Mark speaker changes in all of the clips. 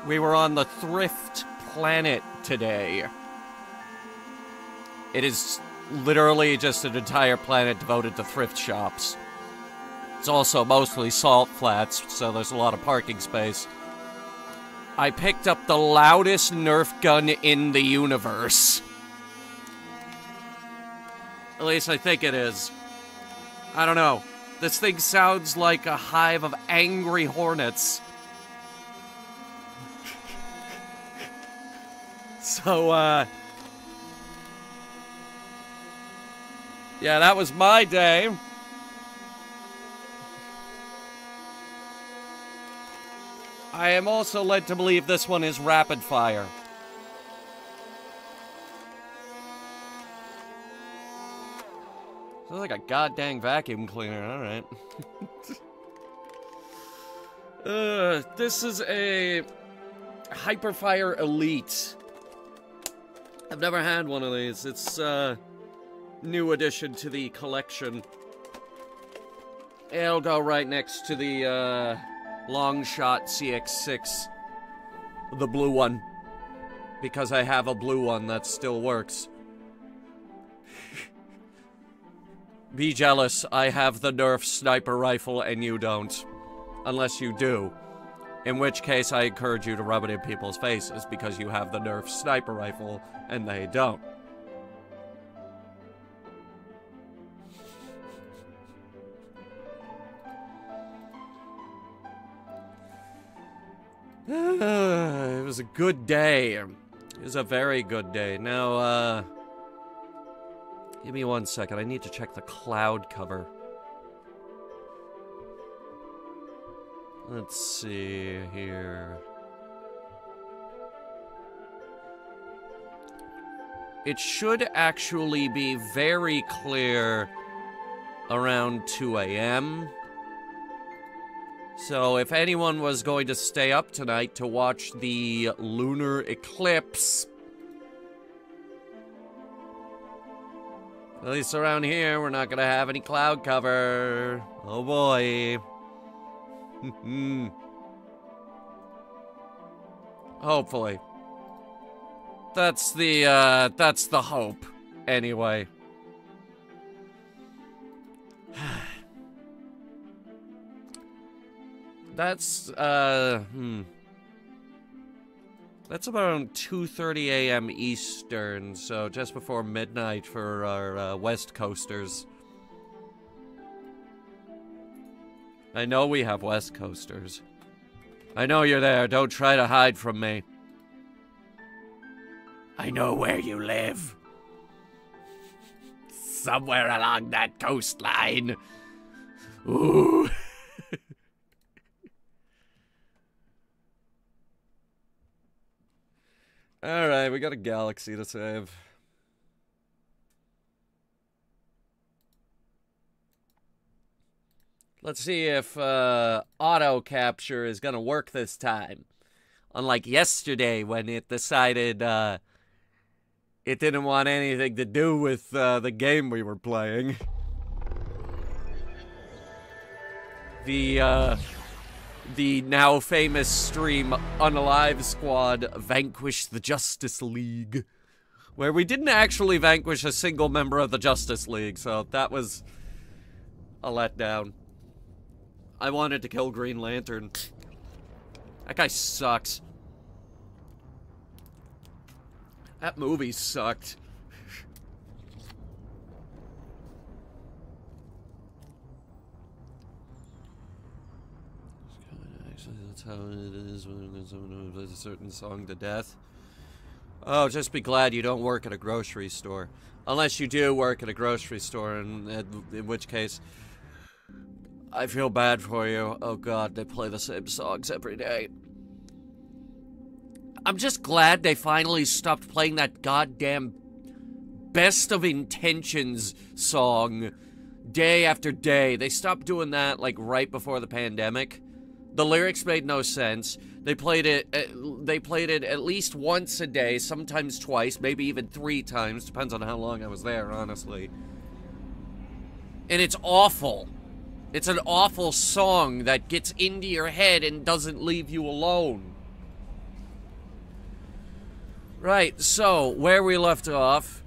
Speaker 1: We were on the Thrift Planet today. It is literally just an entire planet devoted to thrift shops. It's also mostly salt flats, so there's a lot of parking space. I picked up the loudest Nerf gun in the universe. At least I think it is. I don't know. This thing sounds like a hive of angry hornets. So, yeah, that was my day. I am also led to believe this one is rapid fire. Sounds like a goddamn vacuum cleaner, alright. This is a Hyperfire Elite. I've never had one of these. It's a new addition to the collection. It'll go right next to the Longshot CX6. The blue one. Because I have a blue one that still works. Be jealous, I have the Nerf sniper rifle and you don't. Unless you do. In which case, I encourage you to rub it in people's faces because you have the Nerf sniper rifle and they don't. It was a good day. It was a very good day. Now, give me 1 second. I need to check the cloud cover. Let's see here. It should actually be very clear around 2 a.m. So if anyone was going to stay up tonight to watch the lunar eclipse, at least around here, we're not going to have any cloud cover. Oh boy. Hopefully. That's the hope, anyway. That's about 2:30 a.m. Eastern, so just before midnight for our West Coasters. I know we have West Coasters. I know you're there. Don't try to hide from me. I know where you live. Somewhere along that coastline. Ooh. Alright, we got a galaxy to save. Let's see if auto capture is gonna work this time. Unlike yesterday when it decided it didn't want anything to do with the game we were playing. The now famous stream Unalive Squad vanquished the Justice League. Where we didn't actually vanquish a single member of the Justice League, so that was a letdown. I wanted to kill Green Lantern. That guy sucks. That movie sucked. That's how it is when someone plays a certain song to death. Oh, just be glad you don't work at a grocery store. Unless you do work at a grocery store, in which case, I feel bad for you. Oh god, they play the same songs every day. I'm just glad they finally stopped playing that goddamn Best of Intentions song day after day. They stopped doing that, like, right before the pandemic. The lyrics made no sense. They played it at least once a day, sometimes twice, maybe even 3 times. Depends on how long I was there, honestly. And it's awful. It's an awful song that gets into your head and doesn't leave you alone. Right, so, where we left off,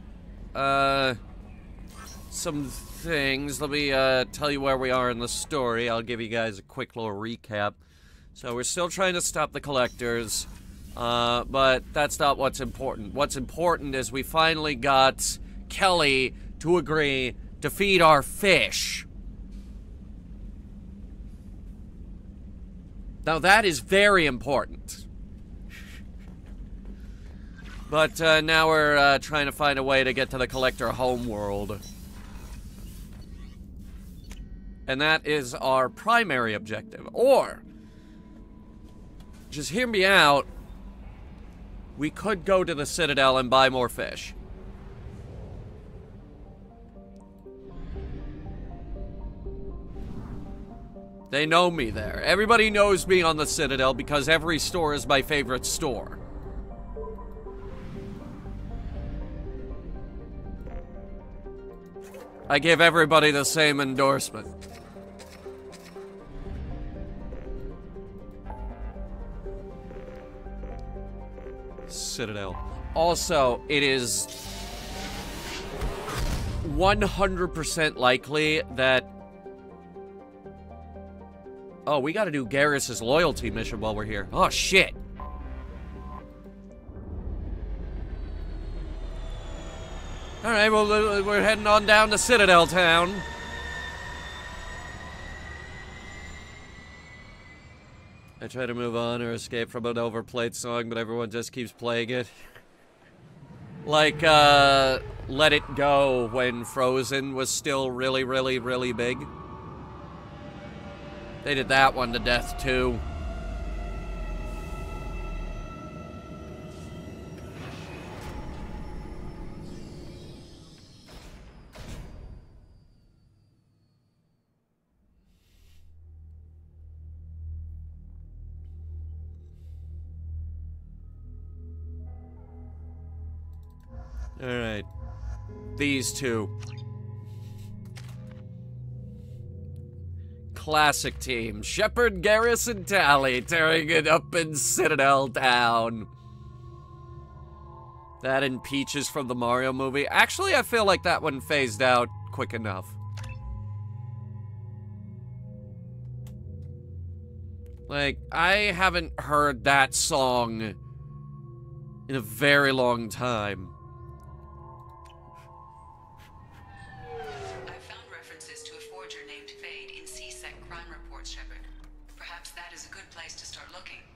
Speaker 1: some things. Let me, tell you where we are in the story. I'll give you guys a quick little recap. So, we're still trying to stop the collectors, but that's not what's important. What's important is we finally got Kelly to agree to feed our fish. Now, that is very important. But now we're trying to find a way to get to the collector homeworld. And that is our primary objective. Or, just hear me out, we could go to the Citadel and buy more fish. They know me there. Everybody knows me on the Citadel because every store is my favorite store. I give everybody the same endorsement. Citadel. Also, it is 100% likely that... Oh, we gotta do Garrus's loyalty mission while we're here. Oh, shit. Alright, well, we're heading on down to Citadel Town. I try to move on or escape from an overplayed song, but everyone just keeps playing it. Like, Let It Go when Frozen was still really, really, really big. They did that one to death, too. Alright. These two. Classic team. Shepard, Garrus, and Tally tearing it up in Citadel Town. That and Peaches from the Mario movie. Actually, I feel like that one phased out quick enough. Like, I haven't heard that song in a very long time.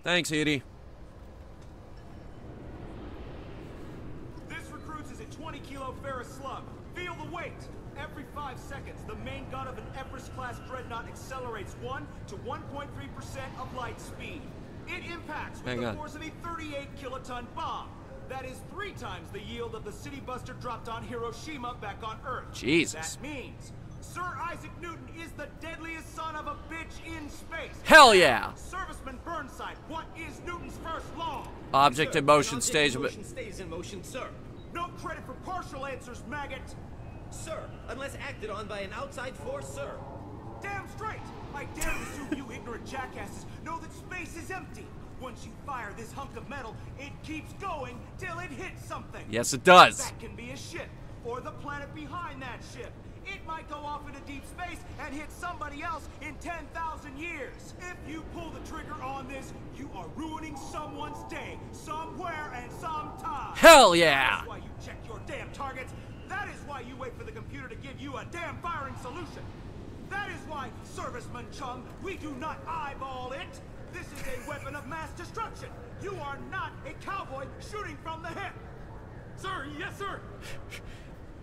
Speaker 1: Thanks, Edie.
Speaker 2: This recruits is a 20-kilo ferrous slug. Feel the weight. Every 5 seconds, the main gun of an Everest-class dreadnought accelerates 1 to 1.3% of light speed. It impacts with the force of a 38-kiloton bomb. That is 3 times the yield of the city buster dropped on Hiroshima back on Earth.
Speaker 1: Jesus.
Speaker 2: That means Sir Isaac Newton is the deadliest son of a bitch in space.
Speaker 1: Hell yeah!
Speaker 2: Serviceman Burnside, what is Newton's first law?
Speaker 1: Object in motion stays
Speaker 3: in motion, sir.
Speaker 2: No credit for partial answers, maggot.
Speaker 3: Sir, unless acted on by an outside force, sir.
Speaker 2: Damn straight! I dare assume you ignorant jackasses know that space is empty. Once you fire this hunk of metal, it keeps going till it hits something.
Speaker 1: Yes, it does.
Speaker 2: That can be a ship, or the planet behind that ship. It might go off into deep space and hit somebody else in 10,000 years. If you pull the trigger on this, you are ruining someone's day, somewhere and sometime.
Speaker 1: Hell yeah!
Speaker 2: That's why you check your damn targets. That is why you wait for the computer to give you a damn firing solution. That is why, Serviceman Chung, we do not eyeball it. This is a weapon of mass destruction. You are not a cowboy shooting from the hip. Sir, yes, sir.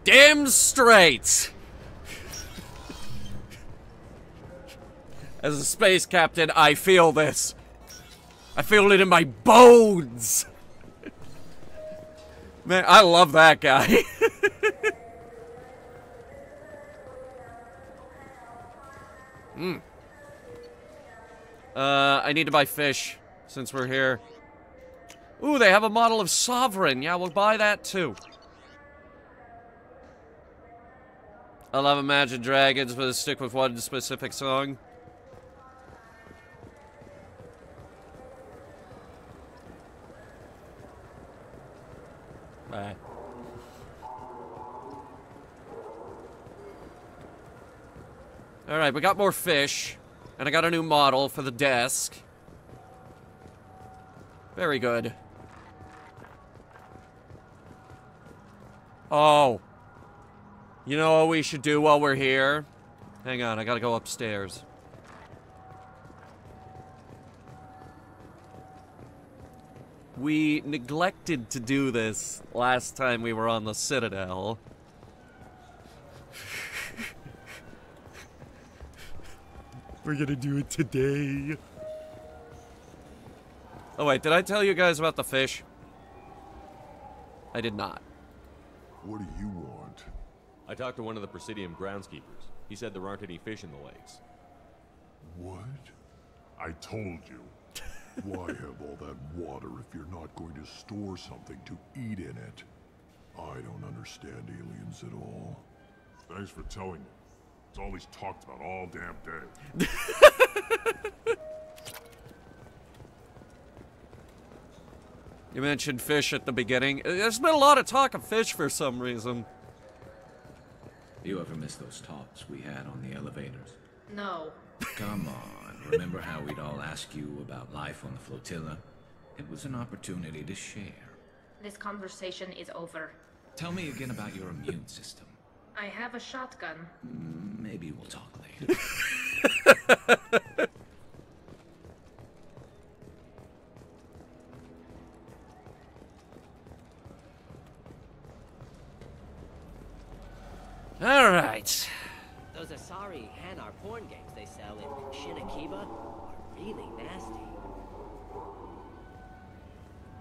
Speaker 1: Damn straight. As a space captain, I feel this. I feel it in my bones. Man, I love that guy. I need to buy fish since we're here. Ooh, they have a model of Sovereign. Yeah, we'll buy that too. I love Imagine Dragons, but stick with one specific song. Bye. Alright, we got more fish. And I got a new model for the desk. Very good. Oh. You know what we should do while we're here? Hang on, I gotta go upstairs. We neglected to do this last time we were on the Citadel. We're gonna do it today. Oh wait, did I tell you guys about the fish? I did not.
Speaker 4: What do you want?
Speaker 5: I talked to one of the Presidium groundskeepers. He said there aren't any fish in the lakes.
Speaker 4: What? I told you. Why have all that water if you're not going to store something to eat in it? I don't understand aliens at all.
Speaker 6: Thanks for telling me. It's all he's talked about all damn day.
Speaker 1: You mentioned fish at the beginning. There's been a lot of talk of fish for some reason.
Speaker 7: You ever miss those talks we had on the elevators?
Speaker 8: No.
Speaker 7: Come on, remember how we'd all ask you about life on the flotilla? It was an opportunity to share.
Speaker 8: This conversation is over.
Speaker 7: Tell me again about your immune system.
Speaker 8: I have a shotgun.
Speaker 7: Maybe we'll talk later.
Speaker 1: All right.
Speaker 3: Those Asari Hanar porn games they sell in Shinakiba are really nasty.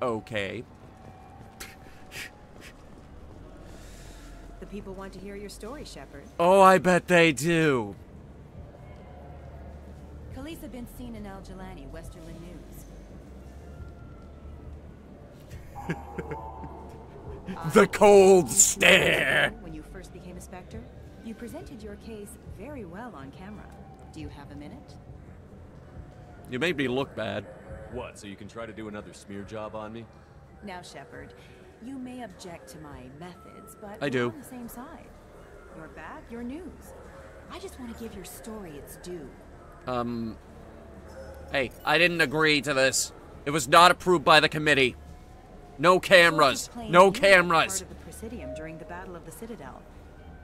Speaker 1: Okay.
Speaker 9: The people want to hear your story, Shepard.
Speaker 1: Oh, I bet they do.
Speaker 9: Khaleesa been seen in Al Jalani, Westerland News.
Speaker 1: The cold stare.
Speaker 9: When you first became a Spectre, you presented your case very well on camera. Do you have a minute?
Speaker 1: You made me look bad.
Speaker 5: What, so you can try to do another smear job on me?
Speaker 9: Now, Shepard, you may object to my methods, but
Speaker 1: I do.
Speaker 9: we're on the same side. Your back, your news. I just want to give your story its due.
Speaker 1: Hey, I didn't agree to this. It was not approved by the committee. No cameras. No cameras.
Speaker 9: Part of the Presidium during the Battle of the Citadel.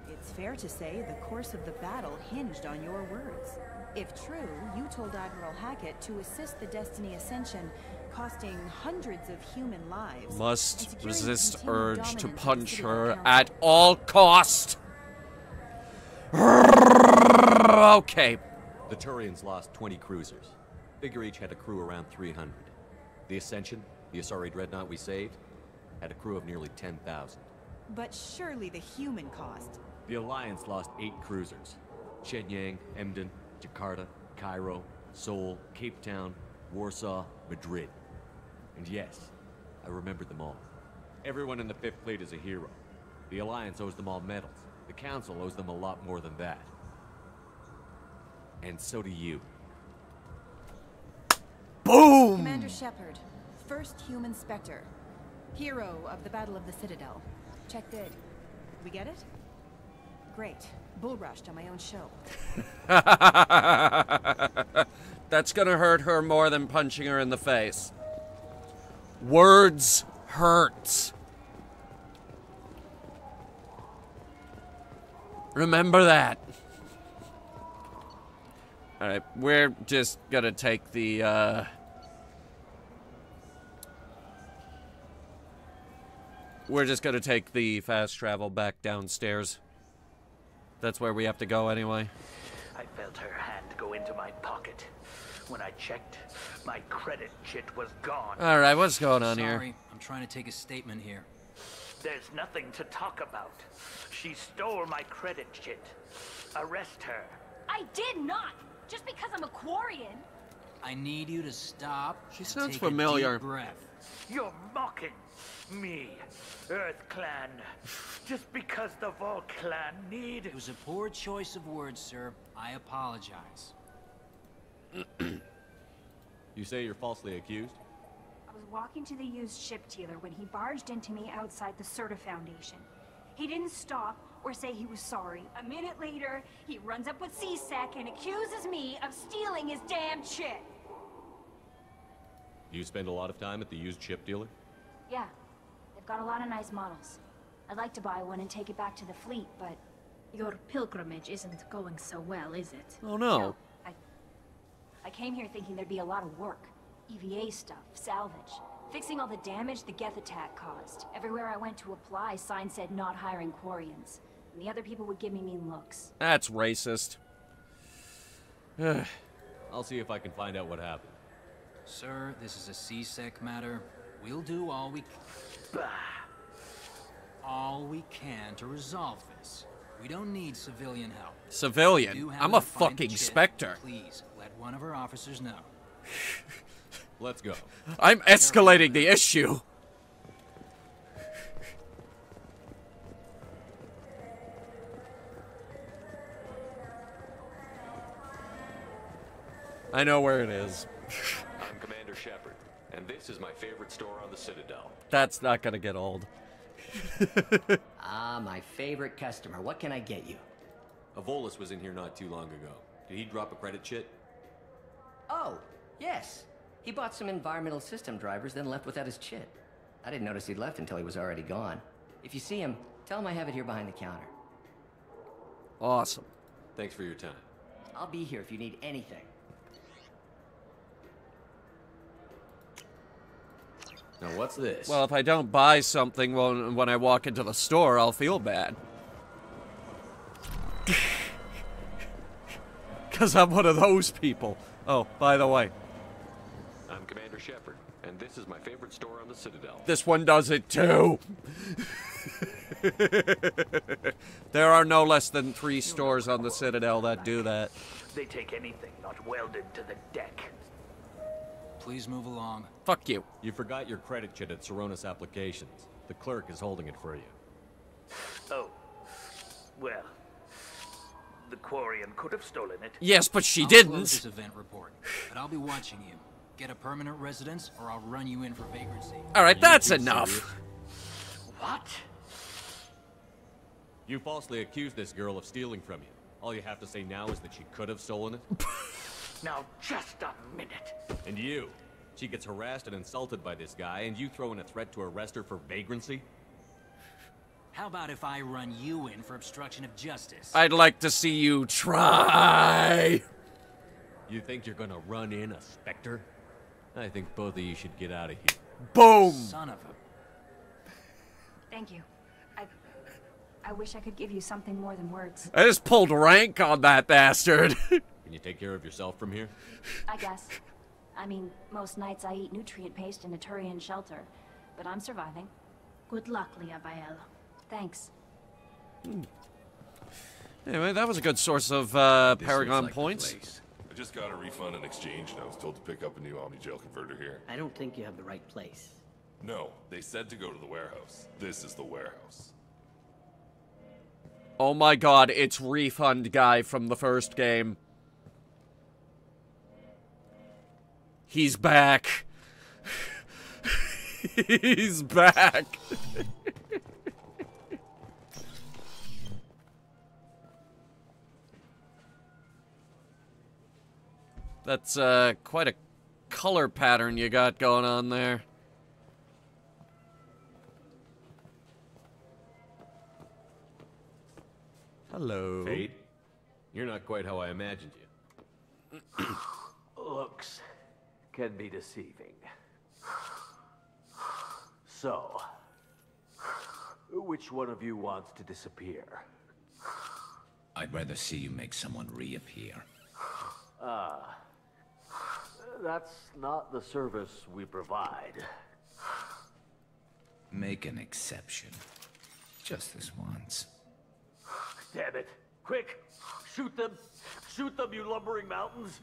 Speaker 9: It's fair to say the course of the battle hinged on your words. If true, you told Admiral Hackett to assist the Destiny Ascension, costing hundreds of human lives.
Speaker 1: Must resist urge to punch her at all cost. Okay.
Speaker 5: The Turians lost 20 cruisers. Figure each had a crew around 300. The Ascension, the Asari dreadnought we saved, had a crew of nearly 10,000.
Speaker 9: But surely the human cost.
Speaker 5: The Alliance lost 8 cruisers. Shenyang, Emden, Jakarta, Cairo, Seoul, Cape Town, Warsaw, Madrid. And yes, I remembered them all. Everyone in the 5th Fleet is a hero. The Alliance owes them all medals. The Council owes them a lot more than that. And so do you.
Speaker 1: Boom!
Speaker 9: Commander Shepard, first human Spectre. Hero of the Battle of the Citadel. Check bid. We get it? Great. Bull rushed on my own show.
Speaker 1: That's gonna hurt her more than punching her in the face. Words hurt. Remember that. Alright, we're just gonna take the, we're just gonna take the fast travel back downstairs. That's where we have to go anyway.
Speaker 10: I felt her hand go into my pocket. When I checked, my credit chit was gone.
Speaker 1: Alright, what's going on here?
Speaker 11: Sorry, I'm trying to take a statement here.
Speaker 10: There's nothing to talk about. She stole my credit chit. Arrest her.
Speaker 8: I did not! Just because I'm a Quarian.
Speaker 11: I need you to stop.
Speaker 1: She
Speaker 11: and
Speaker 1: sounds
Speaker 11: take
Speaker 1: familiar.
Speaker 11: A deep breath.
Speaker 10: You're mocking me, Earth Clan. Just because the Vol Clan need...
Speaker 11: It was a poor choice of words, sir. I apologize.
Speaker 5: You say you're falsely accused?
Speaker 8: was walking to the used ship dealer when he barged into me outside the Serta Foundation. He didn't stop or say he was sorry. A minute later, he runs up with C-Sec and accuses me of stealing his damn shit.
Speaker 5: You spend a lot of time at the used ship dealer?
Speaker 8: Yeah, they've got a lot of nice models. I'd like to buy one and take it back to the fleet, but...
Speaker 12: Your pilgrimage isn't going so well, is it?
Speaker 1: Oh no.
Speaker 8: I came here thinking there'd be a lot of work. EVA stuff, salvage. Fixing all the damage the Geth attack caused. Everywhere I went to apply, signs said not hiring Quarians. And the other people would give me mean looks.
Speaker 1: That's racist.
Speaker 5: I'll see if I can find out what happened.
Speaker 11: Sir, this is a C-Sec matter. We'll do all we can to resolve this. We don't need civilian help.
Speaker 1: Civilian? I'm a fucking Spectre.
Speaker 11: Please, let one of our officers know.
Speaker 5: Let's go.
Speaker 1: I'm escalating the issue. I know where it is.
Speaker 5: I'm Commander Shepard, and this is my favorite store on the Citadel.
Speaker 1: That's not gonna get old.
Speaker 3: Ah, my favorite customer. What can I get you?
Speaker 5: Avolis was in here not too long ago. Did he drop a credit chit?
Speaker 3: Oh, yes. He bought some environmental system drivers, then left without his chit. I didn't notice he'd left until he was already gone. If you see him, tell him I have it here behind the counter.
Speaker 1: Awesome.
Speaker 5: Thanks for your time.
Speaker 3: I'll be here if you need anything.
Speaker 5: Now what's this?
Speaker 1: Well, if I don't buy something when I walk into the store, I'll feel bad. Because I'm one of those people. Oh, by the way.
Speaker 5: I'm Commander Shepard, and this is my favorite store on the Citadel.
Speaker 1: This one does it too. There are no less than 3 stores on the Citadel that do that.
Speaker 10: They take anything not welded to the deck.
Speaker 11: Please move along.
Speaker 1: Fuck you.
Speaker 5: You forgot your credit chit at Saronis Applications. The clerk is holding it for you.
Speaker 10: Oh. Well. The Quarian could have stolen it.
Speaker 1: Yes, but she
Speaker 11: I'll
Speaker 1: didn't.
Speaker 11: close this event report, but I'll be watching you. Get a permanent residence, or I'll run you in for vagrancy.
Speaker 1: Alright, that's enough.
Speaker 10: What?
Speaker 5: You falsely accused this girl of stealing from you. All you have to say now is that she could have stolen it.
Speaker 10: Now, just a minute.
Speaker 5: And you. She gets harassed and insulted by this guy, and you throw in a threat to arrest her for vagrancy?
Speaker 11: How about if I run you in for obstruction of justice?
Speaker 1: I'd like to see you try.
Speaker 5: You think you're gonna run in a Spectre? I think both of you should get out of here.
Speaker 1: Boom!
Speaker 11: Son of a...
Speaker 8: Thank you. I wish I could give you something more than words.
Speaker 1: I just pulled rank on that bastard.
Speaker 5: Can you take care of yourself from here?
Speaker 8: I guess. I mean, most nights I eat nutrient paste in a Turian shelter, but I'm surviving.
Speaker 12: Good luck, Liabael.
Speaker 8: Thanks.
Speaker 1: Anyway, that was a good source of Paragon points.
Speaker 6: I just got a refund in exchange, and I was told to pick up a new Omni-Gel converter here.
Speaker 3: I don't think you have the right place.
Speaker 6: No, they said to go to the warehouse. This is the warehouse.
Speaker 1: Oh my god, it's Refund Guy from the first game. He's back. He's back. That's quite a color pattern you got going on there. Hello.
Speaker 5: Fate, you're not quite how I imagined you.
Speaker 10: Looks can be deceiving. So, which one of you wants to disappear?
Speaker 7: I'd rather see you make someone reappear.
Speaker 10: That's not the service we provide.
Speaker 7: Make an exception. Just this once.
Speaker 10: Damn it. Quick! Shoot them! Shoot them, you lumbering mountains!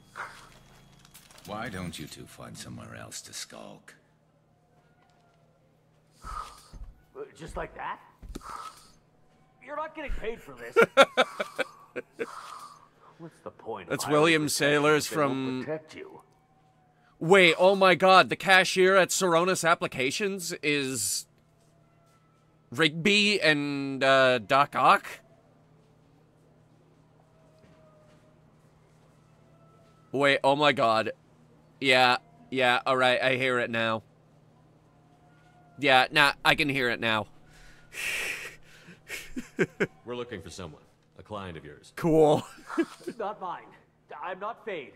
Speaker 7: Why don't you two find somewhere else to skulk?
Speaker 10: Just like that? You're not getting paid for this. What's the point?
Speaker 1: That's
Speaker 10: of
Speaker 1: William
Speaker 10: hiring
Speaker 1: Sailors
Speaker 10: protectors if they won't
Speaker 1: from
Speaker 10: protect you?
Speaker 1: Wait, oh my god, the cashier at Saronis Applications is Rigby and Doc Ock? Wait, oh my god. Yeah, alright, I hear it now. Yeah, nah, I can hear it now.
Speaker 5: We're looking for someone. A client of yours.
Speaker 1: Cool.
Speaker 13: Not mine. I'm not Fade.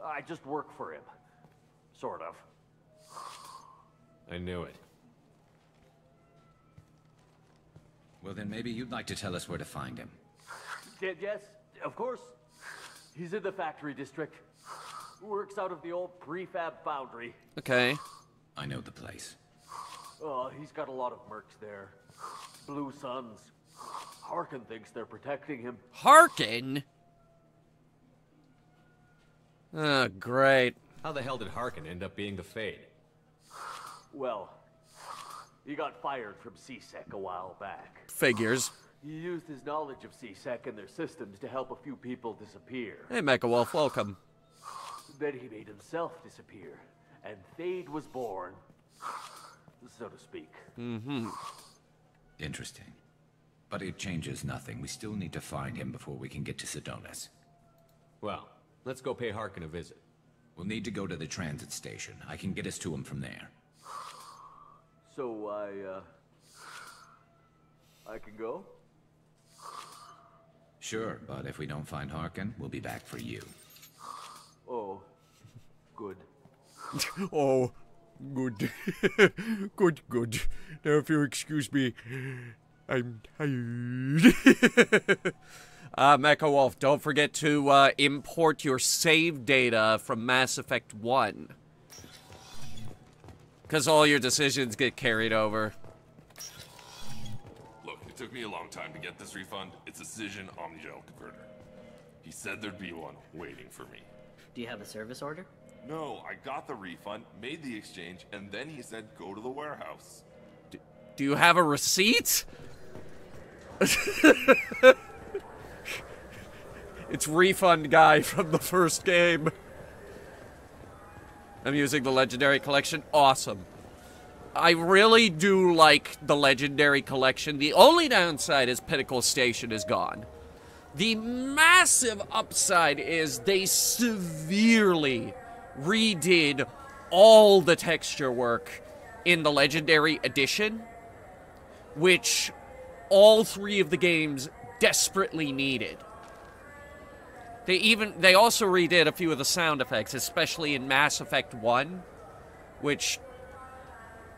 Speaker 13: I just work for him. Sort of.
Speaker 5: I knew it.
Speaker 7: Well, then maybe you'd like to tell us where to find him.
Speaker 13: Yes, of course. He's in the factory district. Works out of the old prefab foundry.
Speaker 1: Okay.
Speaker 7: I know the place.
Speaker 13: Oh, he's got a lot of mercs there. Blue Suns. Harkin thinks they're protecting him.
Speaker 1: Harkin? Oh, great.
Speaker 5: How the hell did Harkin end up being the Fade?
Speaker 13: Well, he got fired from CSEC a while back.
Speaker 1: Figures.
Speaker 13: He used his knowledge of CSEC and their systems to help a few people disappear.
Speaker 1: Hey, Mecha Wolf, welcome.
Speaker 13: Then he made himself disappear, and Fade was born, so to speak.
Speaker 1: Mm-hmm.
Speaker 7: Interesting. But it changes nothing. We still need to find him before we can get to Sedonis.
Speaker 5: Well, let's go pay Harkin a visit.
Speaker 7: We'll need to go to the transit station. I can get us to him from there.
Speaker 13: So I can go?
Speaker 7: Sure, but if we don't find Harkin, we'll be back for you.
Speaker 13: Oh, good.
Speaker 1: Oh, good. Good. Now, if you'll excuse me, I'm tired. Mecha Wolf, don't forget to import your save data from Mass Effect 1. Because all your decisions get carried over.
Speaker 6: Look, it took me a long time to get this refund. It's a Cision Omnigel converter. He said there'd be one waiting for me.
Speaker 14: Do you have a service order?
Speaker 6: No, I got the refund, made the exchange, and then he said go to the warehouse.
Speaker 1: Do you have a receipt? It's Refund Guy from the first game. I'm using the Legendary Collection. Awesome. I really do like the Legendary Collection. The only downside is Pinnacle Station is gone. The massive upside is they severely redid all the texture work in the Legendary Edition, which all three of the games desperately needed. They also redid a few of the sound effects, especially in Mass Effect 1, which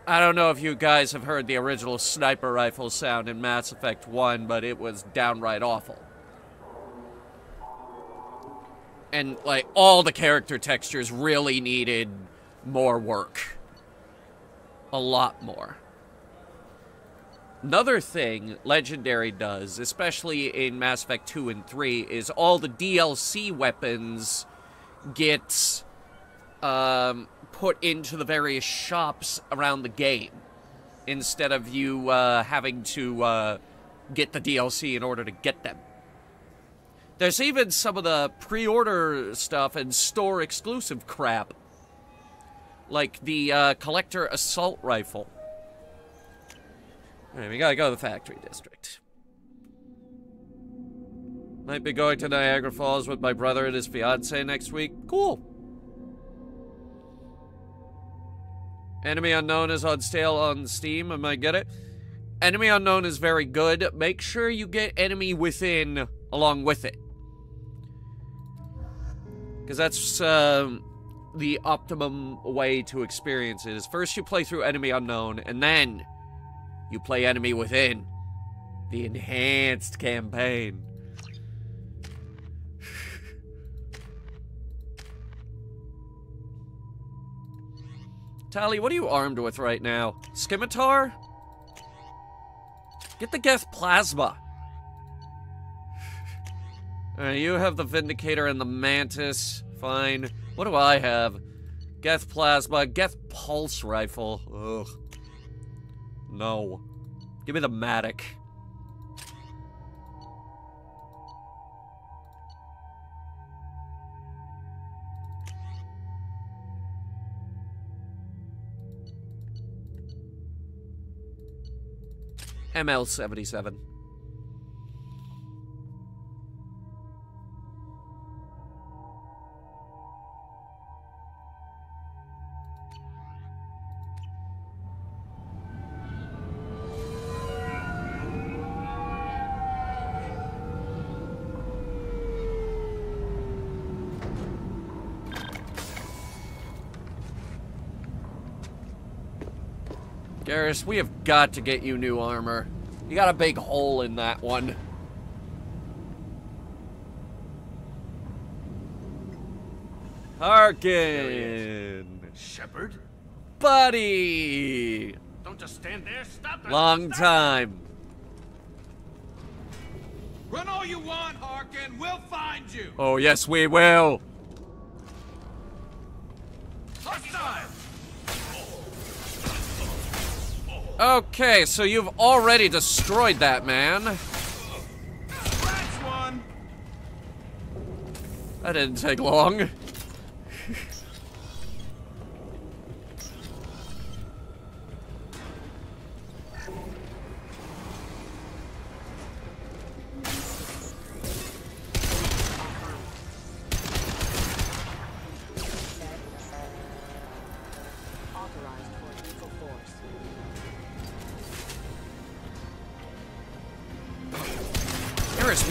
Speaker 1: I don't know if you guys have heard the original sniper rifle sound in Mass Effect 1, but it was downright awful. And, like, all the character textures really needed more work. A lot more. Another thing Legendary does, especially in Mass Effect 2 and 3, is all the DLC weapons get put into the various shops around the game, instead of you having to get the DLC in order to get them. There's even some of the pre-order stuff and store-exclusive crap, like the Collector Assault Rifle. Alright, we gotta go to the factory district. Might be going to Niagara Falls with my brother and his fiancée next week. Cool. Enemy Unknown is on sale on Steam, I might get it. Enemy Unknown is very good. Make sure you get Enemy Within along with it. Because that's the optimum way to experience it. Is first you play through Enemy Unknown, and then you play Enemy Within, the enhanced campaign. Tali, what are you armed with right now? Scimitar? Get the Geth Plasma. Alright, you have the Vindicator and the Mantis. Fine. What do I have? Geth Plasma, Geth Pulse Rifle. Ugh. No. Give me the Matic. ML77. Garrus, we have got to get you new armor. You got a big hole in that one. Harkin!
Speaker 2: Shepard?
Speaker 1: Buddy!
Speaker 2: Don't just stand there, stop it!
Speaker 1: Long time.
Speaker 14: Run all you want, Harkin. We'll find you.
Speaker 1: Oh, yes, we will.
Speaker 14: Hostile!
Speaker 1: Okay, so you've already destroyed that man.
Speaker 14: That's one.
Speaker 1: That didn't take long.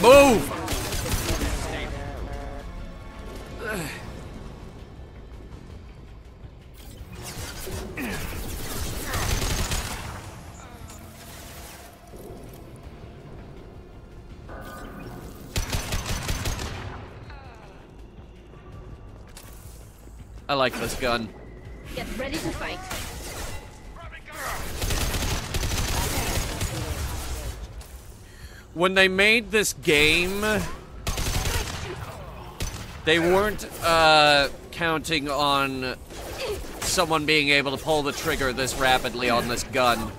Speaker 1: Move! I like this gun.
Speaker 12: Get ready to fight.
Speaker 1: When they made this game, they weren't counting on someone being able to pull the trigger this rapidly on this gun.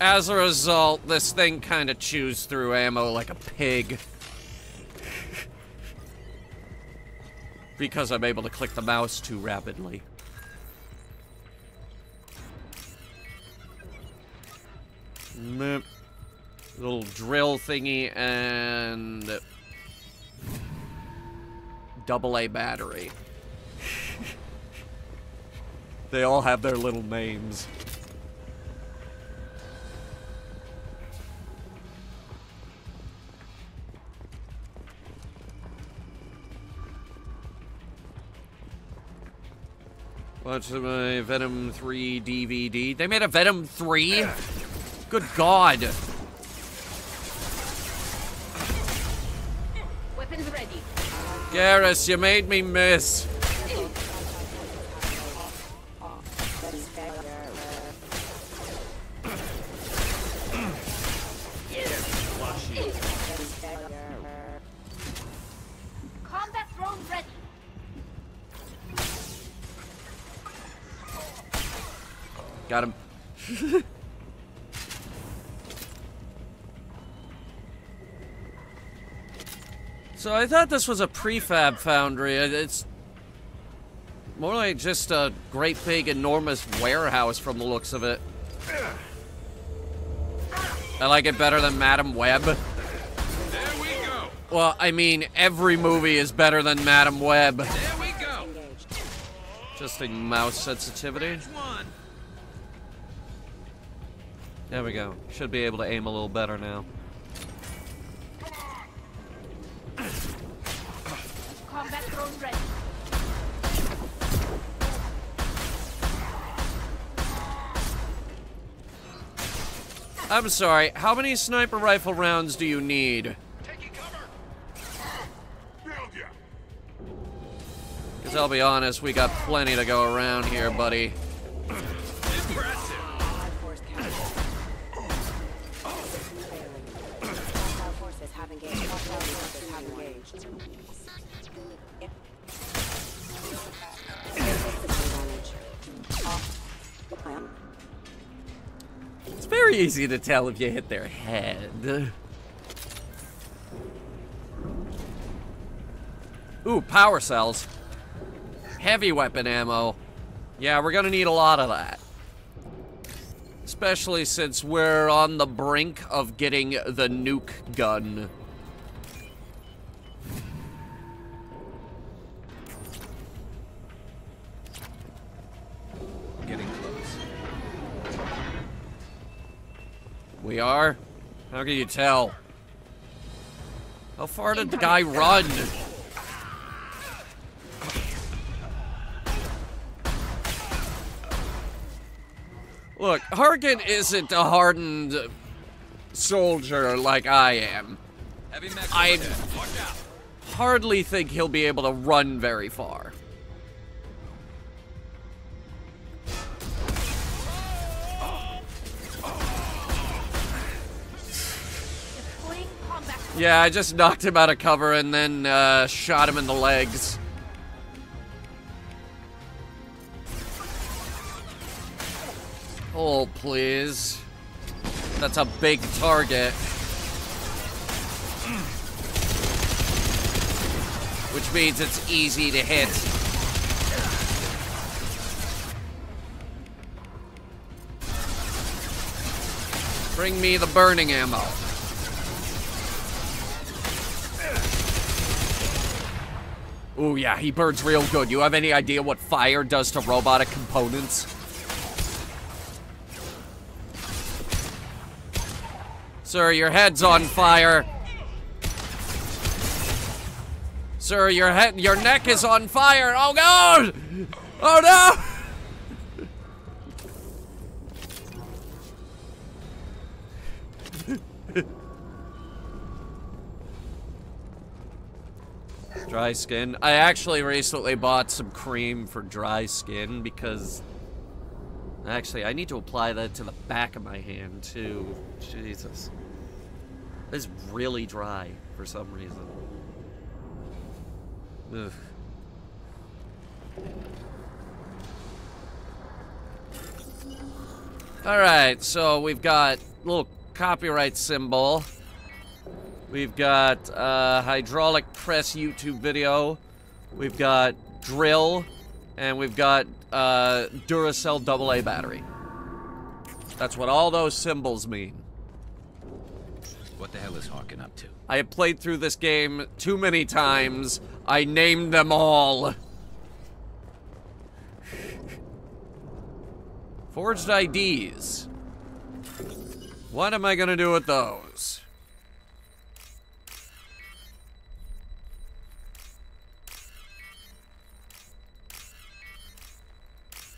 Speaker 1: As a result, this thing kind of chews through ammo like a pig. Because I'm able to click the mouse too rapidly. Little drill thingy and AA battery. They all have their little names. Watch my Venom 3 DVD. They made a Venom 3? Good God.
Speaker 12: Weapons ready.
Speaker 1: Garrus, you made me miss.
Speaker 8: Combat drone ready.
Speaker 1: Got him. So I thought this was a prefab foundry. It's more like just a great big enormous warehouse from the looks of it. I like it better than Madam Web.
Speaker 14: There we go.
Speaker 1: Well, I mean, every movie is better than Madam Web.
Speaker 14: There we go.
Speaker 1: Just mouse sensitivity.
Speaker 14: One.
Speaker 1: There we go. Should be able to aim a little better now.
Speaker 8: Combat drone ready.
Speaker 1: I'm sorry, how many sniper rifle rounds do you need?
Speaker 4: Taking cover. Nailed ya.
Speaker 1: Because I'll be honest, we got plenty to go around here, buddy.
Speaker 14: Impressive.
Speaker 1: It's very easy to tell if you hit their head. Ooh, power cells. Heavy weapon ammo. Yeah, we're gonna need a lot of that. Especially since we're on the brink of getting the nuke gun.
Speaker 7: Getting close.
Speaker 1: We are? How can you tell? How far did the guy run? Look, Harkin isn't a hardened soldier like I am. I hardly think he'll be able to run very far. Yeah, I just knocked him out of cover and then shot him in the legs. Oh, please. That's a big target. Which means it's easy to hit. Bring me the burning ammo. Ooh, yeah, he burns real good. You have any idea what fire does to robotic components? Sir, your head's on fire. Sir, your neck is on fire. Oh, God! Oh, no! Dry skin. I actually recently bought some cream for dry skin because... Actually, I need to apply that to the back of my hand, too. Jesus. It's really dry for some reason. Ugh. Alright, so we've got a little copyright symbol. We've got hydraulic press YouTube video. We've got drill. And we've got Duracell AA battery. That's what all those symbols mean.
Speaker 7: What the hell is Harkin up to?
Speaker 1: I have played through this game too many times. I named them all. Forged IDs. What am I gonna do with those?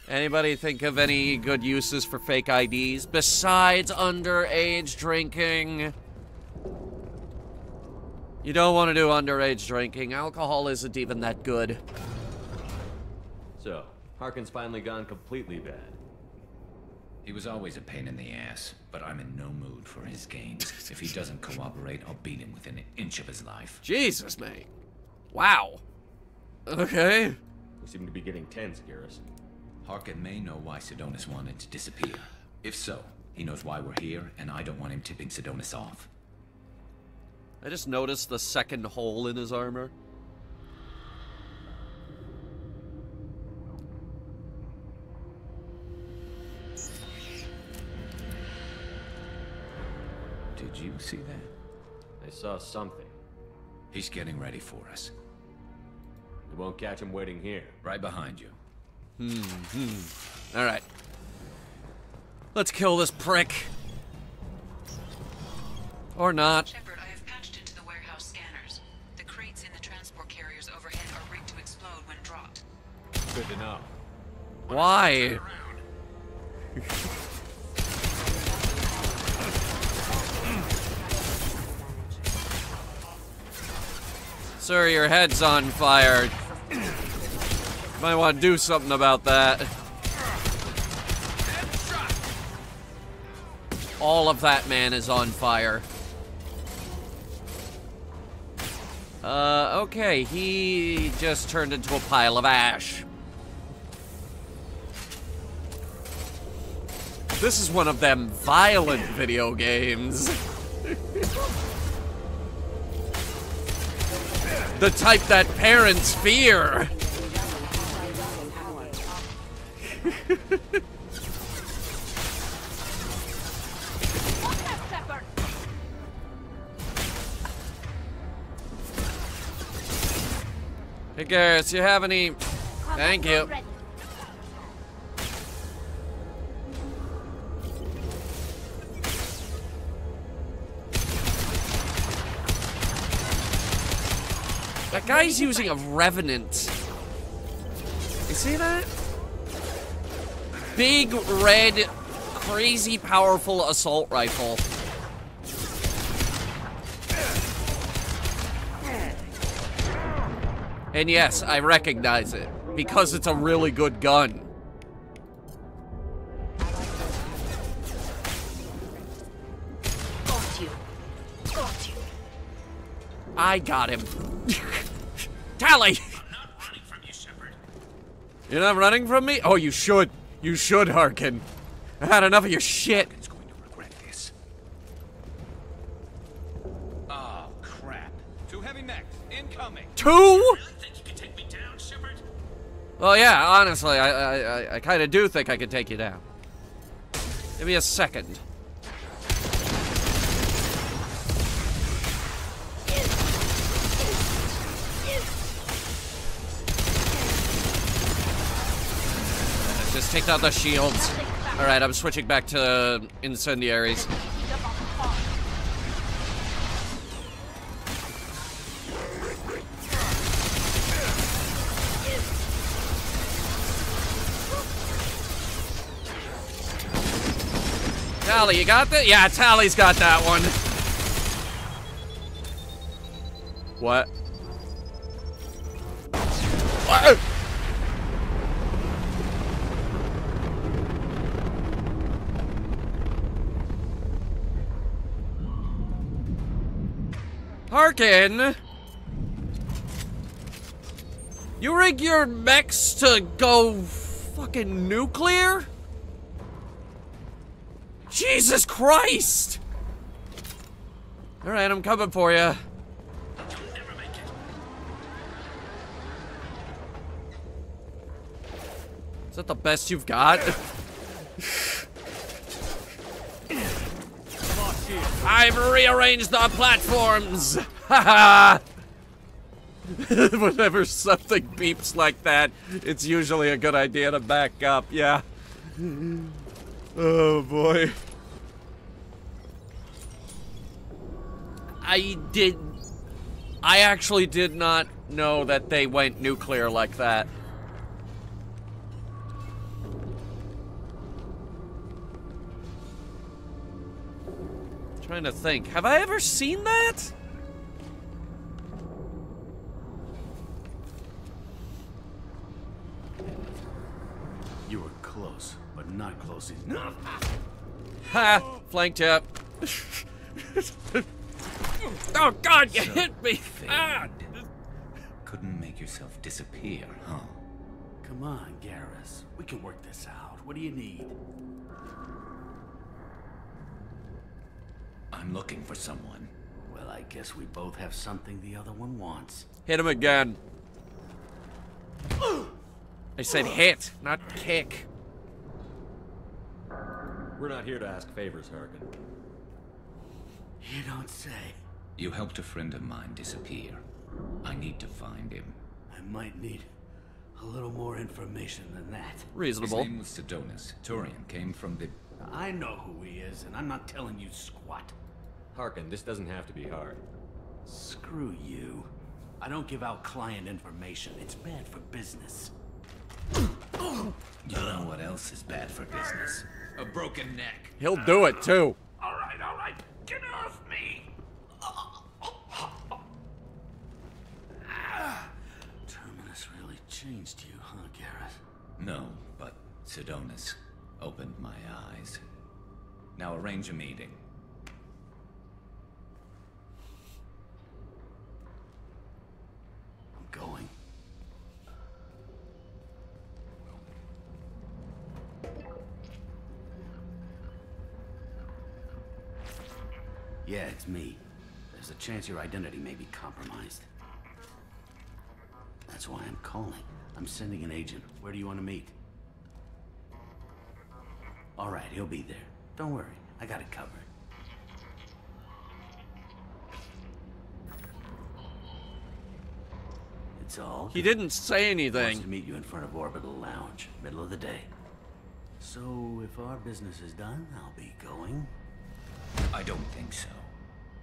Speaker 1: Anybody think of any good uses for fake IDs besides underage drinking? You don't want to do underage drinking. Alcohol isn't even that good.
Speaker 5: So, Harkin's finally gone completely bad.
Speaker 7: He was always a pain in the ass, but I'm in no mood for his games. If he doesn't cooperate, I'll beat him within an inch of his life.
Speaker 1: Jesus, mate. Wow. Okay.
Speaker 5: We seem to be getting tense, Garrus.
Speaker 7: Harkin may know why Sidonis wanted to disappear. If so, he knows why we're here, and I don't want him tipping Sidonis off.
Speaker 1: I just noticed the second hole in his armor.
Speaker 7: Did you see that?
Speaker 5: I saw something.
Speaker 7: He's getting ready for us.
Speaker 5: We won't catch him waiting here.
Speaker 7: Right behind you.
Speaker 1: Alright. Let's kill this prick. Or not.
Speaker 15: Shepard, I have patched into the warehouse scanners. The crates in the transport carriers overhead are rigged to explode when dropped.
Speaker 5: Good to know.
Speaker 1: Why? Sir, your head's on fire. Might want to do something about that. All of that man is on fire. Okay, he just turned into a pile of ash. This is one of them violent video games. The type that parents fear. Hey, Garrus, you have any... Thank you. That guy's using a Revenant. You see that? Big, red, crazy powerful assault rifle. And yes, I recognize it, because it's a really good gun.
Speaker 12: Got you. Got you.
Speaker 1: I got him. Tally!
Speaker 7: I'm not running from you, Shepard.
Speaker 1: You're not running from me? Oh, you should. You should, Harkin. I had enough of your shit.
Speaker 7: Harkin's going to regret this. Oh, crap.
Speaker 14: 2 heavy mechs, incoming.
Speaker 1: 2?
Speaker 7: Really think you can take me down, Shepard?
Speaker 1: Well, yeah, honestly, I kind of do think I could take you down. Give me a second. Just take out the shields. Alright, I'm switching back to incendiaries. Tally, you got that? Yeah, Tally's got that one. What? What? Harkin! You rig your mechs to go fucking nuclear? Jesus Christ! Alright, I'm coming for you. Is that the best you've got? I've rearranged the platforms! Haha! Whenever something beeps like that, it's usually a good idea to back up, yeah. Oh boy. I actually did not know that they went nuclear like that. Trying to think. Have I ever seen that?
Speaker 16: You were close, but not close enough.
Speaker 1: Ha! Flanked you. Oh God, you hit me! Ah.
Speaker 7: Couldn't make yourself disappear, huh?
Speaker 16: Come on, Garrus. We can work this out. What do you need?
Speaker 7: I'm looking for someone.
Speaker 16: Well, I guess we both have something the other one wants.
Speaker 1: Hit him again. I said hit, not kick.
Speaker 5: We're not here to ask favors, Harkin.
Speaker 16: You don't say.
Speaker 7: You helped a friend of mine disappear. I need to find him.
Speaker 16: I might need a little more information than that.
Speaker 1: Reasonable.
Speaker 7: His name was Sidonus. Turian came from the...
Speaker 16: I know who he is, and I'm not telling you squat.
Speaker 5: Harkin, this doesn't have to be hard.
Speaker 16: Screw you. I don't give out client information. It's bad for business.
Speaker 7: You know what else is bad for business? A broken neck.
Speaker 1: He'll do it too.
Speaker 16: All right. Get off me. Terminus really changed you, huh, Garrus?
Speaker 7: No, but Sidonus opened my eyes. Now arrange a meeting.
Speaker 16: I'm going. Yeah, it's me. There's a chance your identity may be compromised. That's why I'm calling. I'm sending an agent. Where do you want to meet? All right, he'll be there. Don't worry, I got it covered. It's all.
Speaker 1: He didn't say anything.
Speaker 16: Wants to meet you in front of Orbital Lounge, middle of the day. So if our business is done, I'll be going.
Speaker 7: I don't think so.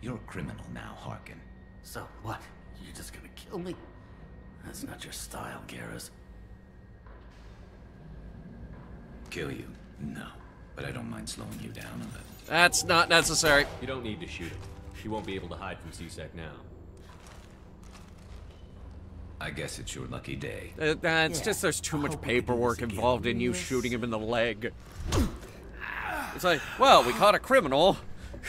Speaker 7: You're a criminal now, Harkin.
Speaker 16: So what? You're just gonna kill me? That's not your style, Garrus.
Speaker 7: Kill you? No. But I don't mind slowing you down a little.
Speaker 1: That's not necessary.
Speaker 5: You don't need to shoot him. He won't be able to hide from C-Sec now.
Speaker 7: I guess it's your lucky day.
Speaker 1: It's just there's too much paperwork involved in you shooting him in the leg. It's like, well, we caught a criminal.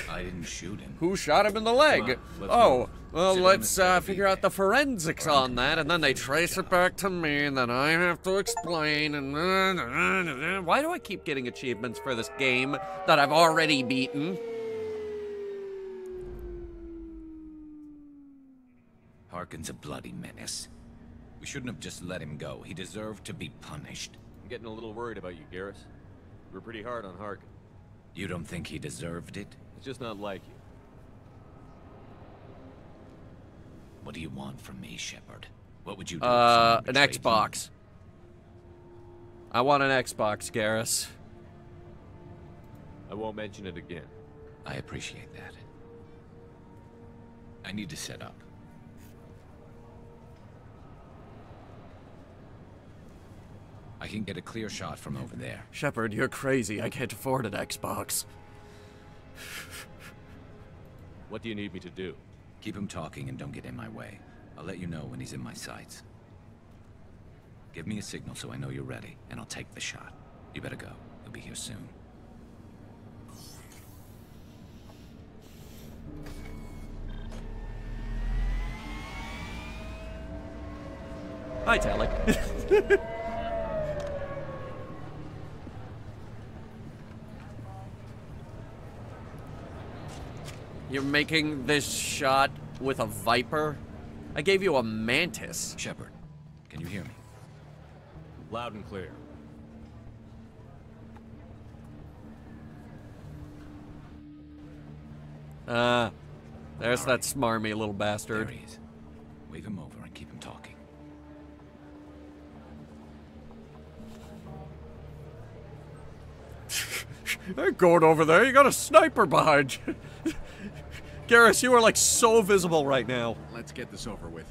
Speaker 7: I didn't shoot him.
Speaker 1: Who shot him in the leg? Oh, well, let's figure out the forensics on that, and then they trace it back to me, and then I have to explain, and why do I keep getting achievements for this game that I've already beaten?
Speaker 7: Harkin's a bloody menace. We shouldn't have just let him go. He deserved to be punished.
Speaker 5: I'm getting a little worried about you, Garrus. We're pretty hard on Harkin.
Speaker 7: You don't think he deserved it?
Speaker 5: It's just not like you.
Speaker 7: What do you want from me, Shepard? What would you do?
Speaker 1: An Xbox. I want an Xbox, Garrus.
Speaker 5: I won't mention it again.
Speaker 7: I appreciate that. I need to set up. I can get a clear shot from over there.
Speaker 1: Shepard, you're crazy. I can't afford an Xbox.
Speaker 5: What do you need me to do?
Speaker 7: Keep him talking and don't get in my way. I'll let you know when he's in my sights. Give me a signal so I know you're ready, and I'll take the shot. You better go. He'll be here soon.
Speaker 1: Hi, Tally. You're making this shot with a Viper? I gave you a Mantis.
Speaker 7: Shepard, can you hear me?
Speaker 5: Loud and clear.
Speaker 1: There's that smarmy little bastard.
Speaker 7: There he is. Wave him over and keep him talking.
Speaker 1: They're going over there. You got a sniper behind you. Garrus, you are like so visible right now.
Speaker 14: Let's get this over with.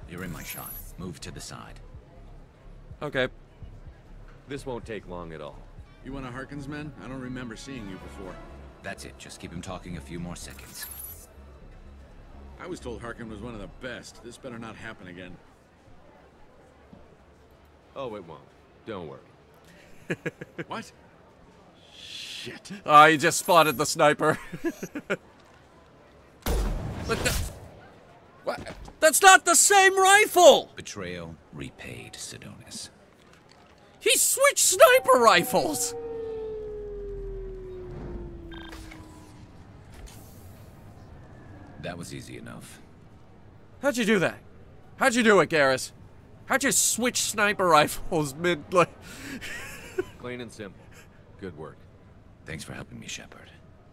Speaker 7: You're in my shot. Move to the side.
Speaker 1: Okay.
Speaker 5: This won't take long at all.
Speaker 14: You one of Harkin's men? I don't remember seeing you before.
Speaker 7: That's it. Just keep him talking a few more seconds.
Speaker 14: I was told Harkin was one of the best. This better not happen again.
Speaker 5: Oh, it won't. Don't worry.
Speaker 14: What? Shit.
Speaker 1: Oh, you just spotted the sniper. What? That's not the same rifle!
Speaker 7: Betrayal repaid, Sidonis.
Speaker 1: He switched sniper rifles!
Speaker 7: That was easy enough.
Speaker 1: How'd you do that? How'd you do it, Garrus? How'd you switch sniper rifles mid, like...
Speaker 5: Clean and simple. Good work.
Speaker 7: Thanks for helping me, Shepard.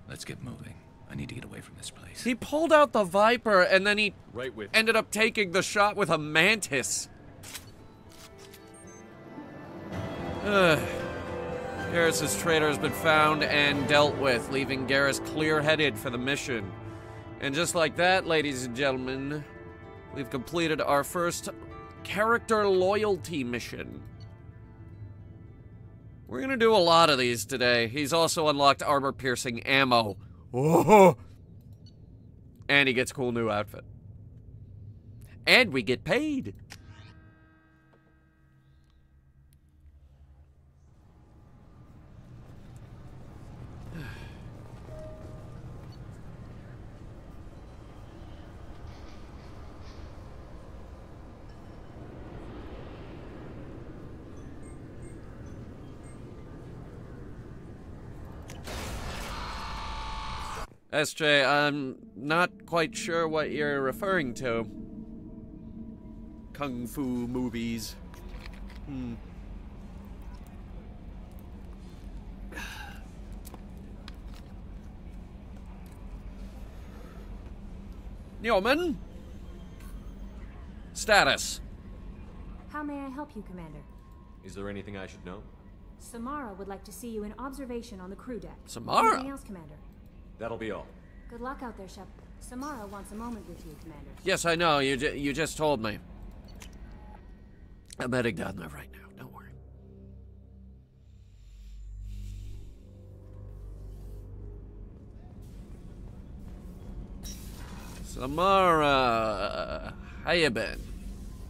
Speaker 7: Let's get moving. I need to get away from this place.
Speaker 1: He pulled out the Viper, and then he
Speaker 5: right with
Speaker 1: ended up taking the shot with a Mantis. Garrus's traitor has been found and dealt with, leaving Garrus clear-headed for the mission. And just like that, ladies and gentlemen, we've completed our first character loyalty mission. We're gonna do a lot of these today. He's also unlocked armor-piercing ammo. Oh! And he gets a cool new outfit. And we get paid. SJ, I'm not quite sure what you're referring to. Kung Fu movies. Newman. Status.
Speaker 17: How may I help you, Commander?
Speaker 5: Is there anything I should know?
Speaker 17: Samara would like to see you in observation on the crew deck.
Speaker 1: Samara?
Speaker 17: Anything else, Commander?
Speaker 5: That'll be all.
Speaker 17: Good luck out there, Shep. Samara wants a moment with you, Commander.
Speaker 1: Yes, I know. You just told me. I'm heading down there right now. Don't worry. Samara, how you been?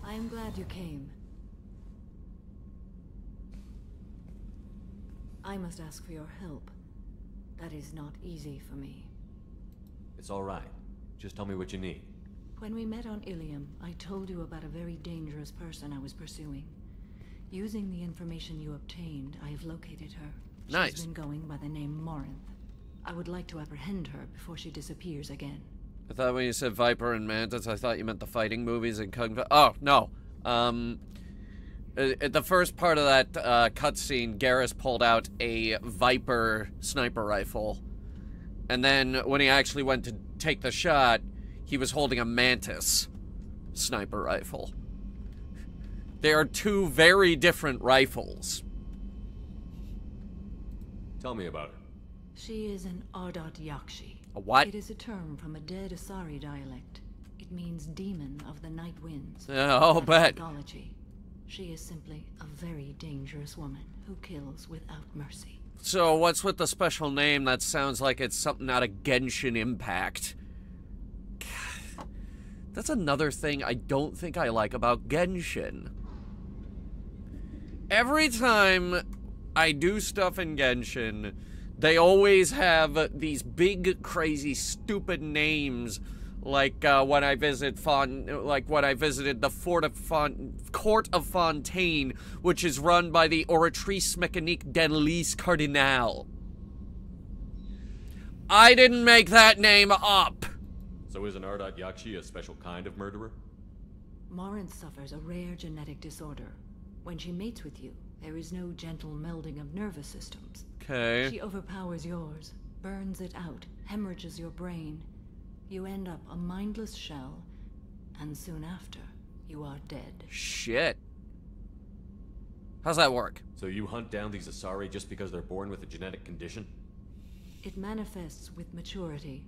Speaker 18: I am glad you came. I must ask for your help. That is not easy for me.
Speaker 5: It's all right. Just tell me what you need.
Speaker 18: When we met on Ilium, I told you about a very dangerous person I was pursuing. Using the information you obtained, I have located her.
Speaker 1: Nice.
Speaker 18: She's been going by the name Morinth. I would like to apprehend her before she disappears again.
Speaker 1: I thought when you said Viper and Mantis, I thought you meant the fighting movies and Kung Fu. Oh, no. At the first part of that cutscene, Garrus pulled out a Viper sniper rifle. And then when he actually went to take the shot, he was holding a Mantis sniper rifle. They are two very different rifles.
Speaker 5: Tell me about her.
Speaker 18: She is an Ardat Yakshi.
Speaker 1: A what?
Speaker 18: It is a term from a dead Asari dialect. It means demon of the night winds.
Speaker 1: I'll bet.
Speaker 18: Mythology. She is simply a very dangerous woman who kills without mercy.
Speaker 1: So what's with the special name that sounds like it's something out of Genshin Impact? God, that's another thing I don't think I like about Genshin. Every time I do stuff in Genshin, they always have these big, crazy, stupid names, like when I visited the Court of Fontaine, which is run by the Oratrice Mécanique d'Annelise Cardinal. I didn't make that name up.
Speaker 5: So is an Ardat Yakshi a special kind of murderer?
Speaker 18: Morinth suffers a rare genetic disorder. When she mates with you, there is no gentle melding of nervous systems.
Speaker 1: Okay.
Speaker 18: She overpowers yours, burns it out, hemorrhages your brain. You end up a mindless shell, and soon after, you are dead.
Speaker 1: Shit. How's that work?
Speaker 5: So you hunt down these Asari just because they're born with a genetic condition?
Speaker 18: It manifests with maturity.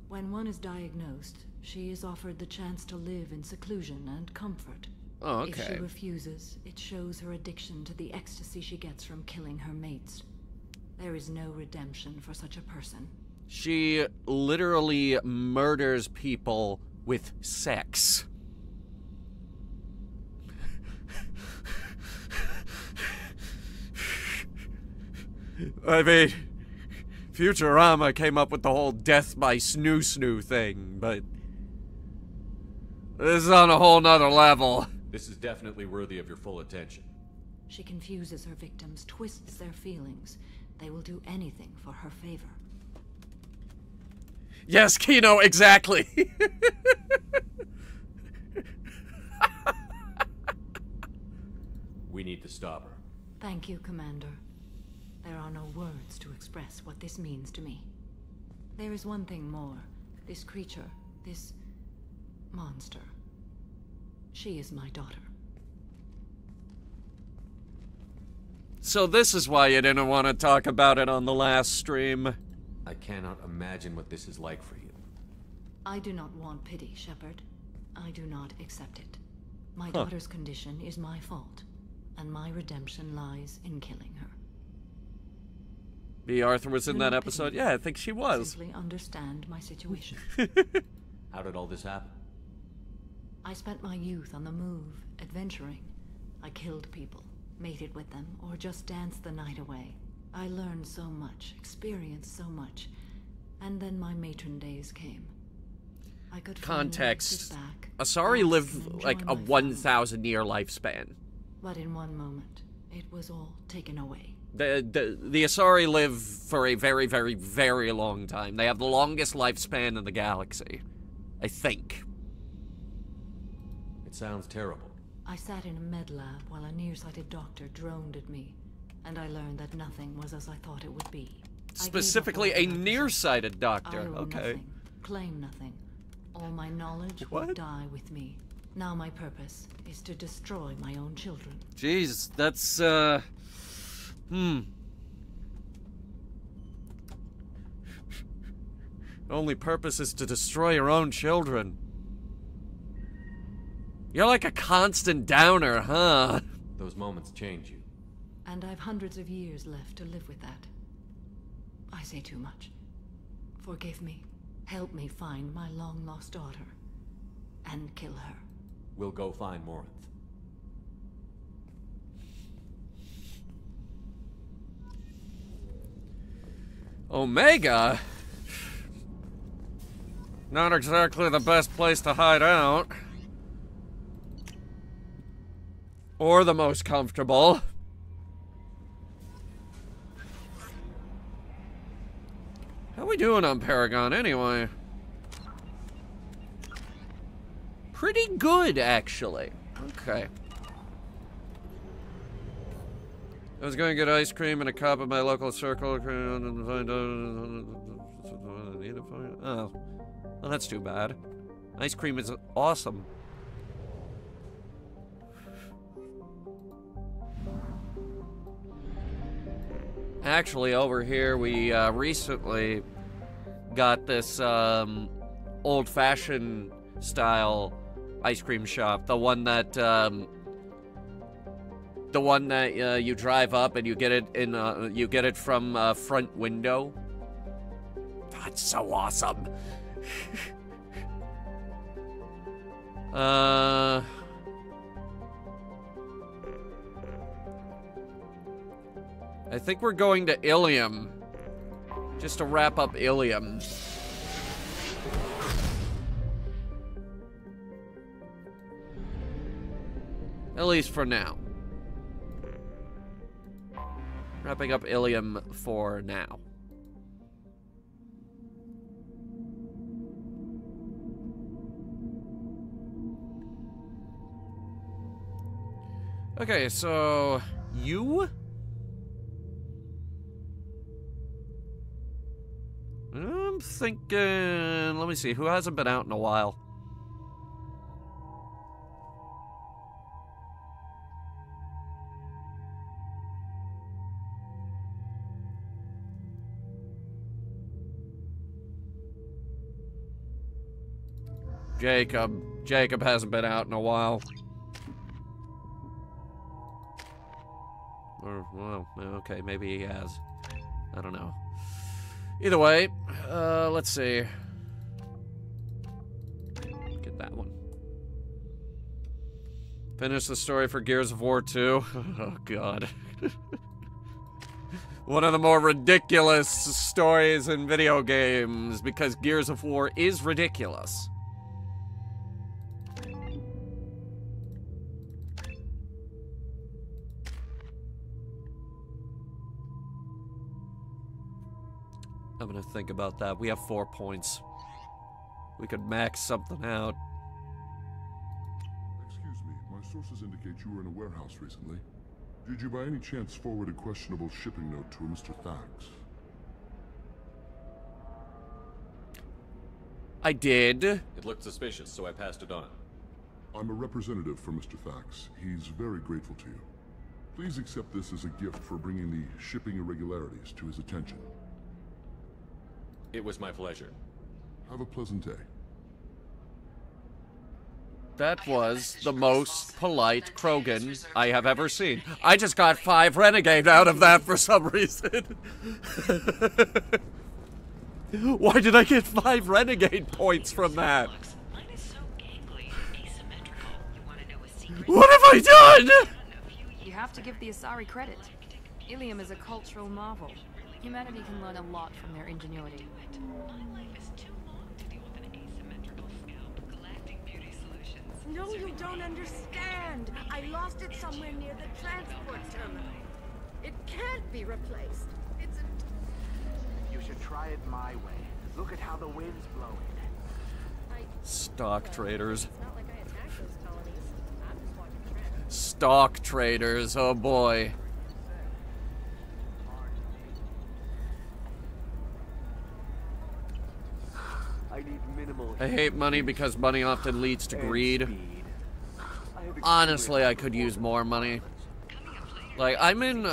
Speaker 18: When one is diagnosed, she is offered the chance to live in seclusion and comfort.
Speaker 1: Oh, okay.
Speaker 18: If she refuses, it shows her addiction to the ecstasy she gets from killing her mates. There is no redemption for such a person.
Speaker 1: She literally murders people with sex. I mean, Futurama came up with the whole death by snoo-snoo thing, but this is on a whole nother level.
Speaker 5: This is definitely worthy of your full attention.
Speaker 18: She confuses her victims, twists their feelings. They will do anything for her favor.
Speaker 1: Yes, Kino, exactly.
Speaker 5: We need to stop her.
Speaker 18: Thank you, Commander. There are no words to express what this means to me. There is one thing more. This creature, this monster. She is my daughter.
Speaker 1: So this is why you didn't want to talk about it on the last stream.
Speaker 5: I cannot imagine what this is like for you.
Speaker 18: I do not want pity, Shepard. I do not accept it. My daughter's condition is my fault, and my redemption lies in killing her.
Speaker 1: B. Arthur was in
Speaker 18: Do
Speaker 1: that
Speaker 18: not
Speaker 1: episode?
Speaker 18: pity me.
Speaker 1: Yeah, I think she was.
Speaker 18: Simply understand my situation.
Speaker 5: How did all this happen?
Speaker 18: I spent my youth on the move, adventuring. I killed people, mated with them, or just danced the night away. I learned so much, experienced so much, and then my matron days came. I could
Speaker 1: Context.
Speaker 18: sit back,
Speaker 1: Asari
Speaker 18: relax,
Speaker 1: live
Speaker 18: and
Speaker 1: like
Speaker 18: enjoy
Speaker 1: a
Speaker 18: my
Speaker 1: 1,000-year lifespan.
Speaker 18: But in one moment, it was all taken away.
Speaker 1: The Asari live for a very, very, very long time. They have the longest lifespan in the galaxy. I think.
Speaker 5: It sounds terrible.
Speaker 18: I sat in a med lab while a nearsighted doctor droned at me, and I learned that nothing was as I thought it would be.
Speaker 1: Specifically a nearsighted doctor.
Speaker 18: I owe
Speaker 1: Okay.
Speaker 18: nothing, claim nothing, All my knowledge
Speaker 1: What?
Speaker 18: will die with me. Now my purpose is to destroy my own children.
Speaker 1: Jeez, that's, Only purpose is to destroy your own children. You're like a constant downer, huh?
Speaker 5: Those moments change you.
Speaker 18: And I've hundreds of years left to live with that. I say too much. Forgive me. Help me find my long-lost daughter. And kill her.
Speaker 5: We'll go find Morinth.
Speaker 1: Omega? Not exactly the best place to hide out. Or the most comfortable. How we doing on Paragon anyway? Pretty good, actually. Okay. I was going to get ice cream and a cup at my local circle. Oh. Well, that's too bad. Ice cream is awesome. Actually, over here, we recently got this old-fashioned style ice cream shop. The one that you drive up and you get it in you get it from front window. That's so awesome. I think we're going to Ilium. Just to wrap up Ilium. At least for now. Wrapping up Ilium for now. Okay, so you? I'm thinking, let me see, who hasn't been out in a while? Jacob. Jacob hasn't been out in a while. Or, well, okay, maybe he has. I don't know. Either way, let's see. Get that one. Finish the story for Gears of War 2. Oh, God. One of the more ridiculous stories in video games, because Gears of War is ridiculous. I'm gonna think about that. We have 4 points. We could max something out.
Speaker 4: Excuse me, my sources indicate you were in a warehouse recently. Did you by any chance forward a questionable shipping note to a Mr. Thax?
Speaker 1: I did.
Speaker 5: It looked suspicious, so I passed it on.
Speaker 4: I'm a representative for Mr. Thax. He's very grateful to you. Please accept this as a gift for bringing the shipping irregularities to his attention.
Speaker 5: It was my pleasure.
Speaker 4: Have a pleasant day.
Speaker 1: That was the most polite Krogan I have ever seen. I just got 5 Renegade out of that for some reason. Why did I get 5 Renegade points from that? What have I done?
Speaker 19: You have to give the Asari credit. Ilium is a cultural marvel. Humanity can learn a lot from their ingenuity.
Speaker 20: No, you don't understand. I lost it somewhere near the transport terminal. It can't be replaced. It's a...
Speaker 10: You should try it my way. Look at how the wind's blowing.
Speaker 1: Stock traders.
Speaker 20: It's not like I attacked those colonies. I'm just watching trends.
Speaker 1: Stock traders, oh boy.
Speaker 10: I need
Speaker 13: need minimal.
Speaker 1: I hate money because money often leads to greed. Honestly, I could use more money. Like, I'm in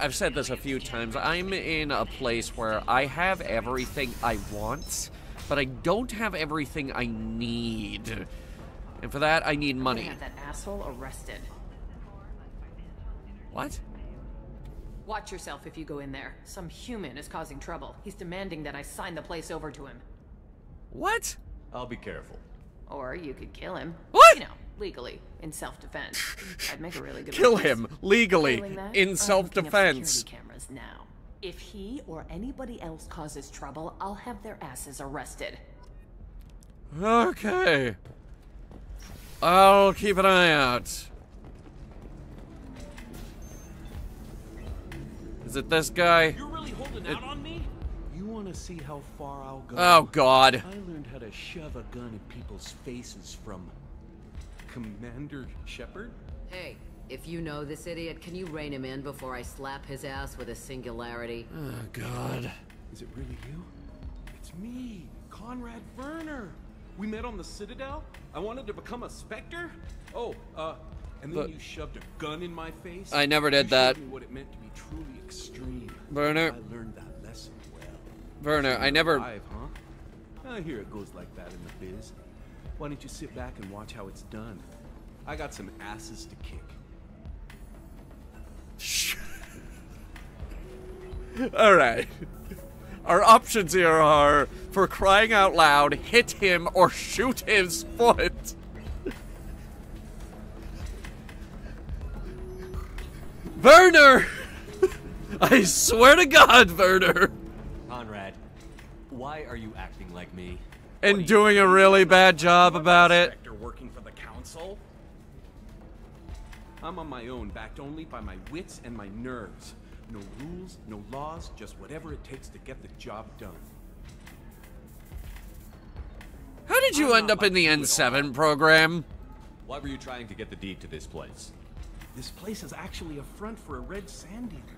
Speaker 1: I've said this a few times, I'm in a place where I have everything I want, but I don't have everything I need. And for that, I need money.
Speaker 21: Have that asshole arrested.
Speaker 1: What?
Speaker 21: Watch yourself if you go in there. Some human is causing trouble. He's demanding that I sign the place over to him.
Speaker 1: What?
Speaker 5: I'll be careful.
Speaker 21: Or you could kill him.
Speaker 1: What?
Speaker 21: You know, legally, in self-defense. I'd make a really good
Speaker 1: Kill
Speaker 21: witness.
Speaker 1: him, legally,
Speaker 21: Failing that,
Speaker 1: in
Speaker 21: I'm
Speaker 1: self-defense.
Speaker 21: looking up security cameras now. If he or anybody else causes trouble, I'll have their asses arrested.
Speaker 1: Okay. I'll keep an eye out. Is it this guy?
Speaker 2: You're really holding out on me? You want to see how far I'll go?
Speaker 1: Oh, God.
Speaker 2: I learned how to shove a gun in people's faces from Commander Shepard.
Speaker 22: Hey, if you know this idiot, can you rein him in before I slap his ass with a singularity?
Speaker 1: Oh, God.
Speaker 2: Is it really you? It's me, Conrad Werner. We met on the Citadel. I wanted to become a Spectre. Oh, and then you shoved a gun in my face.
Speaker 1: I never did that.
Speaker 2: You showed me what it meant to be truly extreme.
Speaker 1: Werner.
Speaker 2: I learned that lesson well.
Speaker 1: Werner, I never...
Speaker 2: Alive, huh? I hear it goes like that in the biz. Why don't you sit back and watch how it's done? I got some asses to kick.
Speaker 1: Alright. Our options here are, for crying out loud, hit him or shoot his foot. Werner! I swear to God, Werner!
Speaker 5: Conrad, why are you acting like me?
Speaker 1: And doing a really bad job about it.
Speaker 2: Spectre working for the council? I'm on my own, backed only by my wits and my nerves. No rules, no laws, just whatever it takes to get the job done.
Speaker 1: How did you end up in the N7 program?
Speaker 5: Why were you trying to get the deed to this place?
Speaker 2: This place is actually a front for a red sand eater.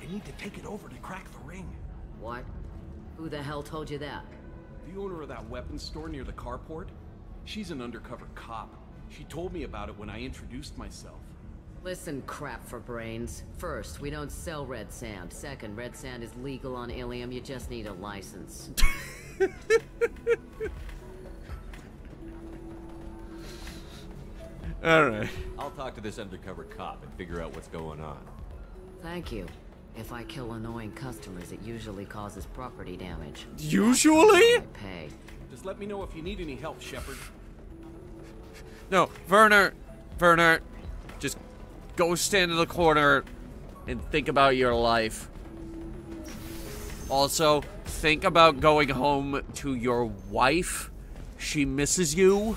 Speaker 2: I need to take it over to crack the ring.
Speaker 22: What? Who the hell told you that?
Speaker 2: The owner of that weapons store near the carport? She's an undercover cop. She told me about it when I introduced myself.
Speaker 22: Listen, crap for brains. First, we don't sell red sand. Second, red sand is legal on Ilium. You just need a license.
Speaker 1: Alright.
Speaker 5: I'll talk to this undercover cop and figure out what's going on.
Speaker 22: Thank you. If I kill annoying customers, it usually causes property damage.
Speaker 1: Usually?
Speaker 22: I pay.
Speaker 2: Just let me know if you need any help, Shepard.
Speaker 1: No, Werner, just go stand in the corner and think about your life. Also, think about going home to your wife. She misses you.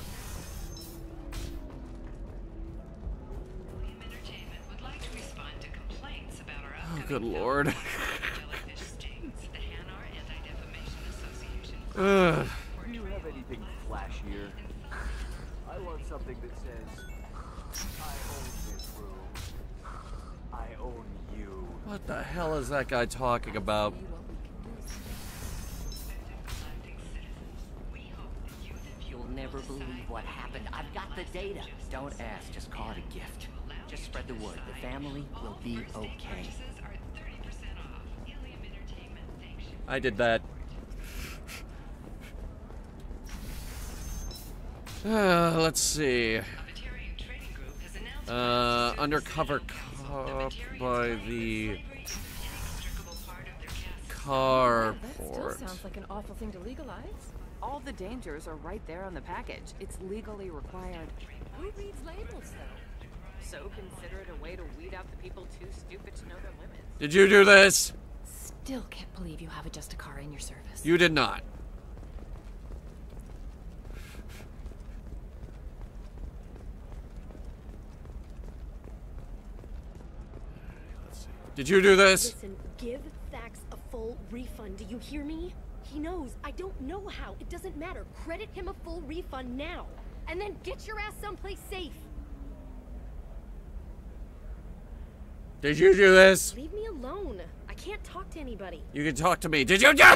Speaker 1: Oh, good lord. Ugh.
Speaker 13: Do you have anything flashier? I want something that says, I own this room. I own you.
Speaker 1: What the hell is that guy talking about?
Speaker 3: You'll never believe what happened. I've got the data. Don't ask, just call it a gift. Just spread the word. The family will be okay.
Speaker 1: I did that. Let's see. Undercover cop by the carport.
Speaker 19: That still sounds like an awful thing to legalize. All the dangers are right there on the package. It's legally required. Who reads labels, though? So consider it a way to weed out the people too stupid to know their limits.
Speaker 1: Did you do this?
Speaker 19: Still can't believe you have a just a car in your service.
Speaker 1: You did not. Did you do this?
Speaker 23: Listen, give Thax a full refund. Do you hear me? He knows. I don't know how. It doesn't matter. Credit him a full refund now. And then get your ass someplace safe.
Speaker 1: Did you do this?
Speaker 23: Leave me alone. I can't talk to anybody.
Speaker 1: You can talk to me. Did you do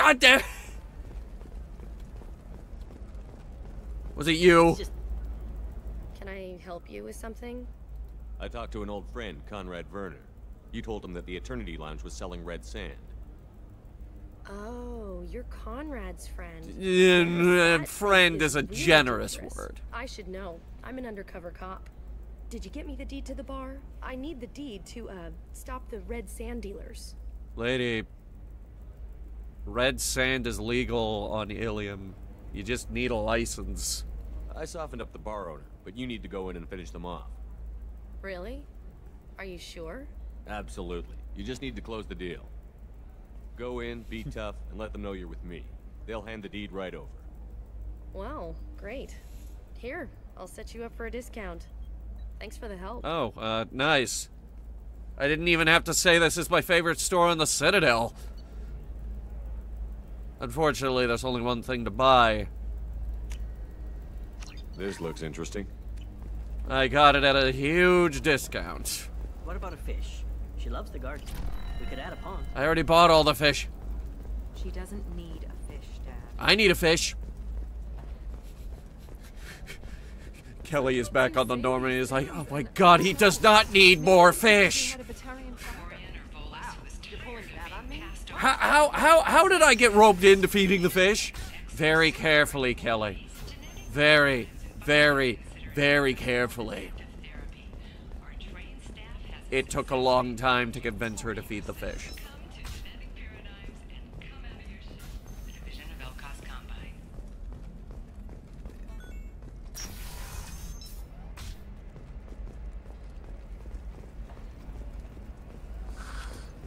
Speaker 1: God damn. Was it you?
Speaker 23: Can I help you with something?
Speaker 5: I talked to an old friend, Conrad Werner. You told him that the Eternity Lounge was selling red sand.
Speaker 23: Oh, you're Conrad's friend.
Speaker 1: Friend is a
Speaker 23: Really
Speaker 1: generous
Speaker 23: dangerous.
Speaker 1: word.
Speaker 23: I should know. I'm an undercover cop. Did you get me the deed to the bar? I need the deed to, stop the red sand dealers.
Speaker 1: Lady, red sand is legal on Ilium. You just need a license.
Speaker 5: I softened up the bar owner, but you need to go in and finish them off.
Speaker 23: Really? Are you sure?
Speaker 5: Absolutely. You just need to close the deal. Go in, be tough, and let them know you're with me. They'll hand the deed right over.
Speaker 23: Wow, great. Here, I'll set you up for a discount. Thanks for the help.
Speaker 1: Oh, nice. I didn't even have to say this is my favorite store on the Citadel. Unfortunately, there's only one thing to buy.
Speaker 5: This looks interesting.
Speaker 1: I got it at a huge discount.
Speaker 6: What about a fish? She loves the garden. We could add a pond.
Speaker 1: I already bought all the fish.
Speaker 12: She doesn't need a fish, Dad.
Speaker 1: I need a fish. Kelly is back on the Norman and is like, oh my god, he does not need more fish. How did I get roped into feeding the fish? Very carefully, Kelly. Very, very, very carefully. It took a long time to convince her to feed the fish.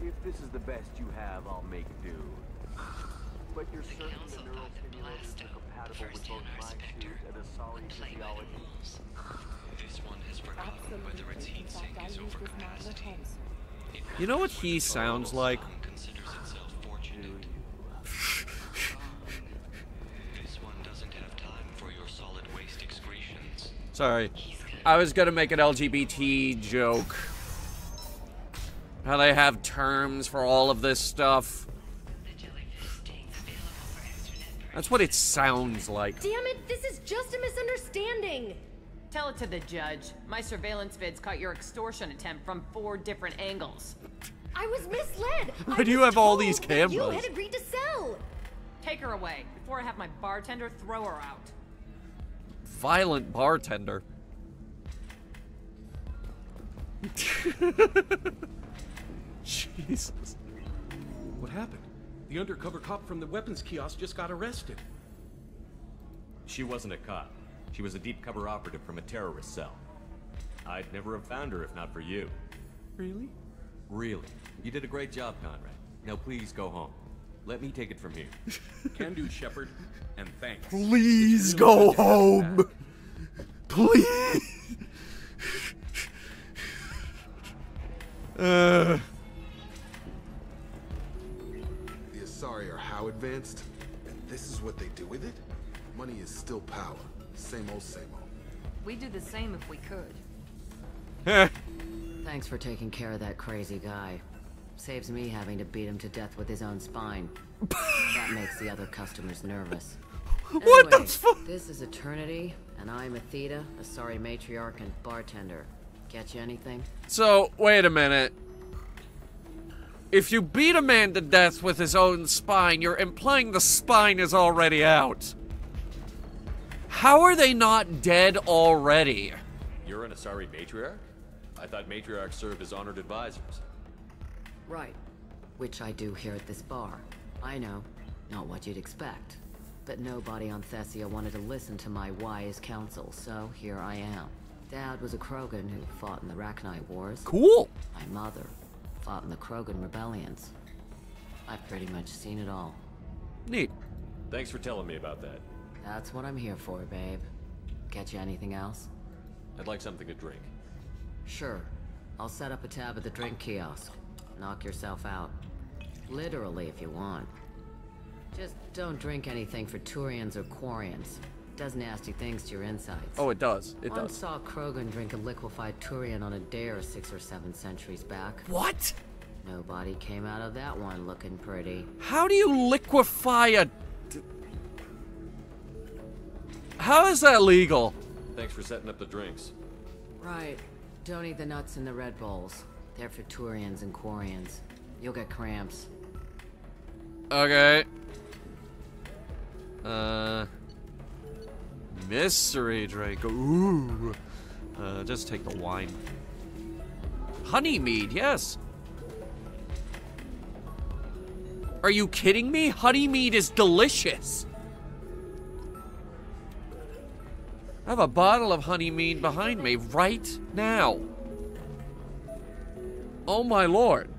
Speaker 13: If this is the best you have, I'll make do. But you're certain the neural stimulators are compatible with both my suit and a solid physiology?
Speaker 9: This one has forgotten whether its heat sink is over capacity.
Speaker 1: You know what he sounds like?
Speaker 9: Considers itself fortunate. This one doesn't have time for your solid waste excretions.
Speaker 1: Sorry. I was gonna make an LGBT joke. How they have terms for all of this stuff. That's what it sounds like.
Speaker 23: Damn it, this is just a misunderstanding.
Speaker 21: Tell it to the judge. My surveillance vids caught your extortion attempt from 4 different angles.
Speaker 23: I was misled.
Speaker 1: Why do you have all these cameras?
Speaker 23: You had agreed to sell.
Speaker 21: Take her away before I have my bartender throw her out.
Speaker 1: Violent bartender. Jesus.
Speaker 11: What happened? The undercover cop from the weapons kiosk just got arrested.
Speaker 5: She wasn't a cop. She was a deep cover operative from a terrorist cell. I'd never have found her if not for you.
Speaker 11: Really?
Speaker 5: Really. You did a great job, Conrad. Now please go home. Let me take it from here.
Speaker 11: Can do, Shepard. And thanks.
Speaker 1: Please go home. Please.
Speaker 24: The Asari are how advanced? And this is what they do with it? Money is still power. Same old, same old.
Speaker 18: We'd do the same if we could.
Speaker 22: Thanks for taking care of that crazy guy. Saves me having to beat him to death with his own spine. That makes the other customers nervous. Anyway,
Speaker 1: What the fuck?
Speaker 22: This is Eternity, and I'm Athena, Asari matriarch and bartender. Get you anything?
Speaker 1: So, wait a minute. If you beat a man to death with his own spine, you're implying the spine is already out. How are they not dead already?
Speaker 5: You're an Asari matriarch? I thought matriarchs served as honored advisors.
Speaker 22: Right. Which I do here at this bar. I know, not what you'd expect. But nobody on Thessia wanted to listen to my wise counsel, so here I am. Dad was a Krogan who fought in the Rachni Wars.
Speaker 1: Cool.
Speaker 22: My mother fought in the Krogan rebellions. I've pretty much seen it all.
Speaker 1: Neat.
Speaker 5: Thanks for telling me about that.
Speaker 22: That's what I'm here for, babe. Get you anything else?
Speaker 5: I'd like something to drink.
Speaker 22: Sure. I'll set up a tab at the drink kiosk. Knock yourself out. Literally, if you want. Just don't drink anything for Turians or Quarians. Does nasty things to your insides.
Speaker 1: Oh, it does. It
Speaker 22: Once
Speaker 1: does.
Speaker 22: saw Krogan drink a liquefied Turian on a dare 6 or 7 centuries back.
Speaker 1: What?
Speaker 22: Nobody came out of that one looking pretty.
Speaker 1: How do you liquefy a... How is that legal?
Speaker 5: Thanks for setting up the drinks.
Speaker 22: Right. Don't eat the nuts in the Red Bulls. They're for Turians and Quarians. You'll get cramps.
Speaker 1: Okay. Mystery drink. Ooh. Just take the wine. Honey mead, yes. Are you kidding me? Honey mead is delicious. I have a bottle of honey mead behind me right now. Oh my lord.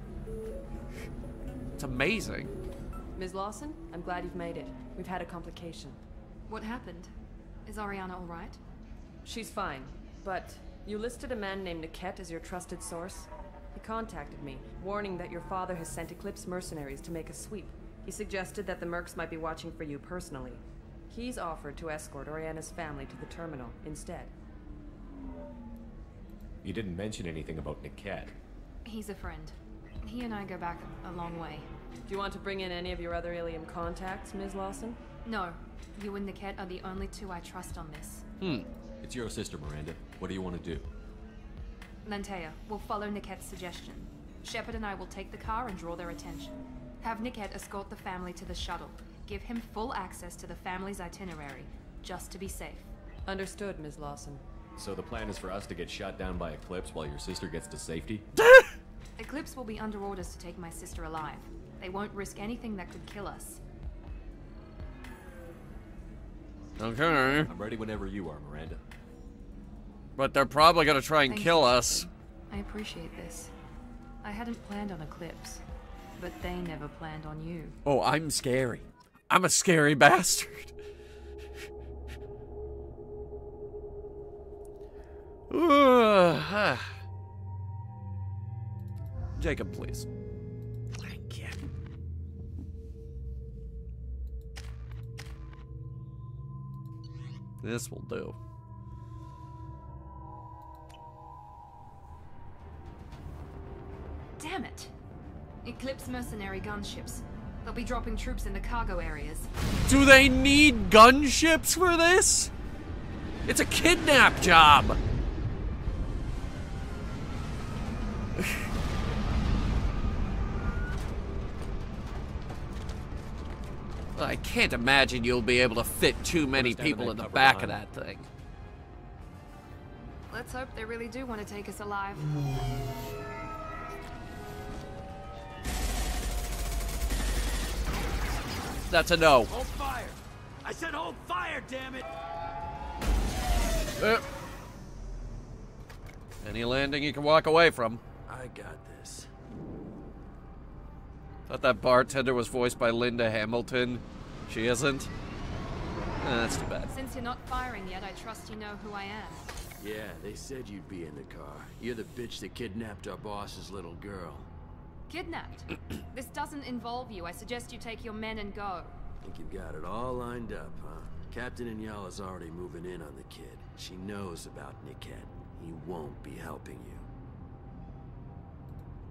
Speaker 1: It's amazing.
Speaker 8: Ms. Lawson, I'm glad you've made it. We've had a complication.
Speaker 18: What happened? Is Ariana all right?
Speaker 8: She's fine, but you listed a man named Niket as your trusted source. He contacted me, warning that your father has sent Eclipse mercenaries to make a sweep. He suggested that the Mercs might be watching for you personally. He's offered to escort Oriana's family to the terminal instead.
Speaker 5: You didn't mention anything about Niket.
Speaker 18: He's a friend. He and I go back a long way.
Speaker 8: Do you want to bring in any of your other Ilium contacts, Ms. Lawson?
Speaker 18: No. You and Niket are the only two I trust on this.
Speaker 5: It's your sister, Miranda. What do you want to do?
Speaker 18: Lantea, we'll follow Niket's suggestion. Shepard and I will take the car and draw their attention. Have Niket escort the family to the shuttle. Give him full access to the family's itinerary, just to be safe.
Speaker 8: Understood, Ms. Lawson.
Speaker 5: So the plan is for us to get shot down by Eclipse while your sister gets to safety?
Speaker 18: Eclipse will be under orders to take my sister alive. They won't risk anything that could kill us.
Speaker 1: Okay.
Speaker 5: I'm ready whenever you are, Miranda.
Speaker 1: But they're probably gonna try and
Speaker 18: Thank
Speaker 1: kill
Speaker 18: you,
Speaker 1: us.
Speaker 18: I appreciate this. I hadn't planned on Eclipse, but they never planned on you.
Speaker 1: Oh, I'm scary. I'm a scary bastard. Jacob, please. Thank you. This will do.
Speaker 18: Damn it! Eclipse mercenary gunships. They'll be dropping troops in the cargo areas.
Speaker 1: Do they need gunships for this? It's a kidnap job. I can't imagine you'll be able to fit too many people in the back of that thing.
Speaker 18: Let's hope they really do want to take us alive.
Speaker 1: That's a no.
Speaker 2: Hold fire! I said hold fire, damn it!
Speaker 1: Any landing you can walk away from.
Speaker 2: I got this.
Speaker 1: Thought that bartender was voiced by Linda Hamilton. She isn't. That's too bad.
Speaker 18: Since you're not firing yet, I trust you know who I am.
Speaker 2: Yeah, they said you'd be in the car. You're the bitch that kidnapped our boss's little girl.
Speaker 18: Kidnapped? This doesn't involve you. I suggest you take your men and go.
Speaker 2: Think you've got it all lined up, huh? Captain Inyala's already moving in on the kid. She knows about Niket. He won't be helping you.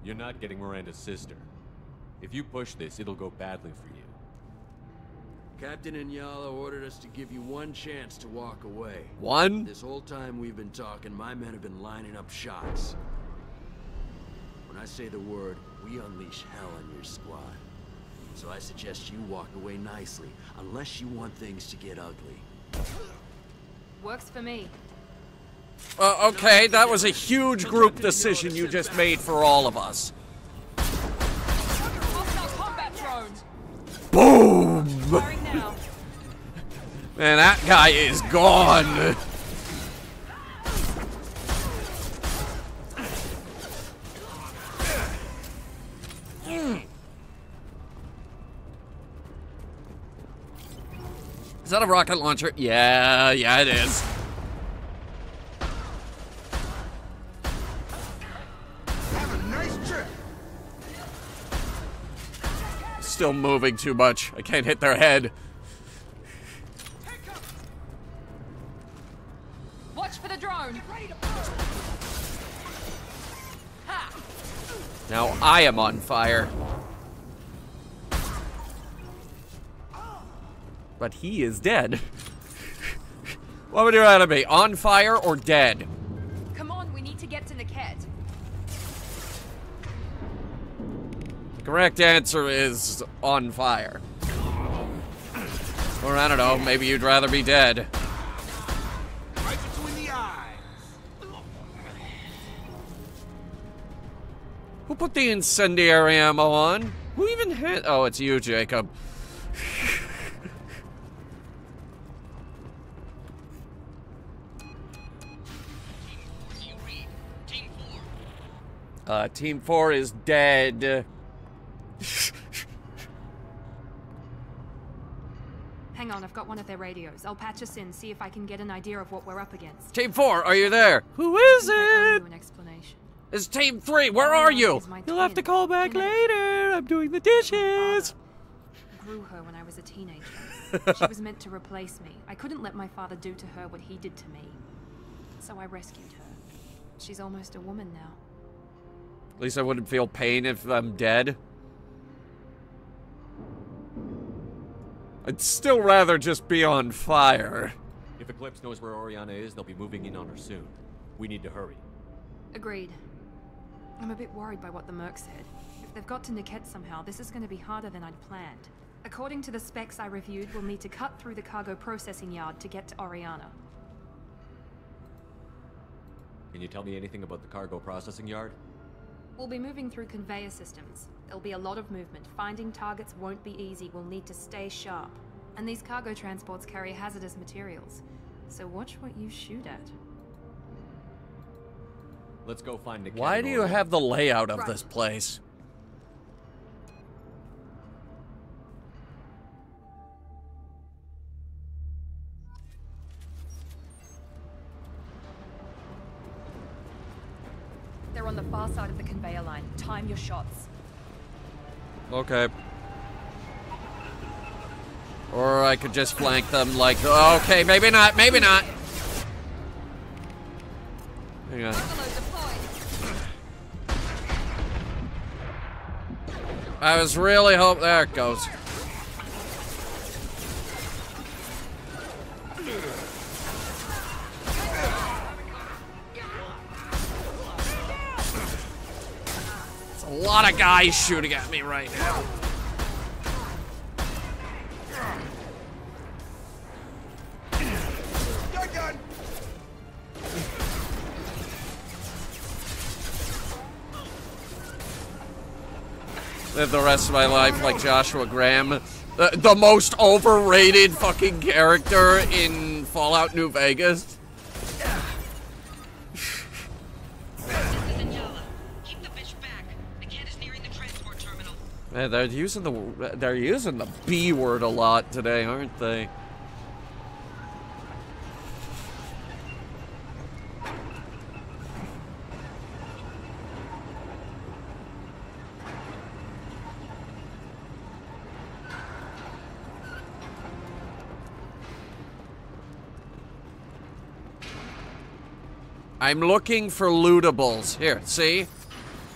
Speaker 5: You're not getting Miranda's sister. If you push this, it'll go badly for you.
Speaker 2: Captain Inyala ordered us to give you one chance to walk away.
Speaker 1: One?
Speaker 2: This whole time we've been talking, my men have been lining up shots. When I say the word, we unleash hell on your squad. So I suggest you walk away nicely, unless you want things to get ugly.
Speaker 18: Works for me.
Speaker 1: Okay, that was a huge group decision you just made for all of us. Boom! Man, that guy is gone. Is that a rocket launcher? Yeah, it is.
Speaker 2: Have a nice trip.
Speaker 1: Still moving too much. I can't hit their head.
Speaker 21: Watch for the drone.
Speaker 1: Now I am on fire. But he is dead. What would you rather be? On fire or dead?
Speaker 8: Come on, we need to get to Niket.
Speaker 1: The correct answer is on fire. Or I don't know, maybe you'd rather be dead.
Speaker 2: Right between the eyes.
Speaker 1: Who put the incendiary ammo on? Who even hit? Oh, it's you, Jacob. Team 4 is dead.
Speaker 17: Hang on, I've got one of their radios. I'll patch us in, see if I can get an idea of what we're up against.
Speaker 1: Team 4, are you there? Who is
Speaker 17: I owe
Speaker 1: it?
Speaker 17: you an explanation.
Speaker 1: It's Team 3, where are you? You'll have to call back later. I'm doing the dishes.
Speaker 17: I grew her when I was a teenager. She was meant to replace me. I couldn't let my father do to her what he did to me. So I rescued her. She's almost a woman now.
Speaker 1: At least I wouldn't feel pain if I'm dead. I'd still rather just be on fire.
Speaker 5: If Eclipse knows where Oriana is, they'll be moving in on her soon. We need to hurry.
Speaker 17: Agreed. I'm a bit worried by what the Merc said. If they've got to Niket somehow, this is going to be harder than I'd planned. According to the specs I reviewed, we'll need to cut through the cargo processing yard to get to Oriana.
Speaker 5: Can you tell me anything about the cargo processing yard?
Speaker 17: We'll be moving through conveyor systems. There'll be a lot of movement. Finding targets won't be easy. We'll need to stay sharp. And these cargo transports carry hazardous materials. So watch what you shoot at.
Speaker 5: Let's go find Niket.
Speaker 1: Why do you have the layout of this place?
Speaker 17: They're on the far side of the conveyor line. Time your shots.
Speaker 1: Okay. Or I could just flank them like... Okay, maybe not, maybe not. Hang on. I was really hoping... There it goes. It's a lot of guys shooting at me right now. Live the rest of my life like Joshua Graham. The most overrated fucking character in Fallout New Vegas. Man, they're using the B word a lot today, aren't they? I'm looking for lootables. Here, see?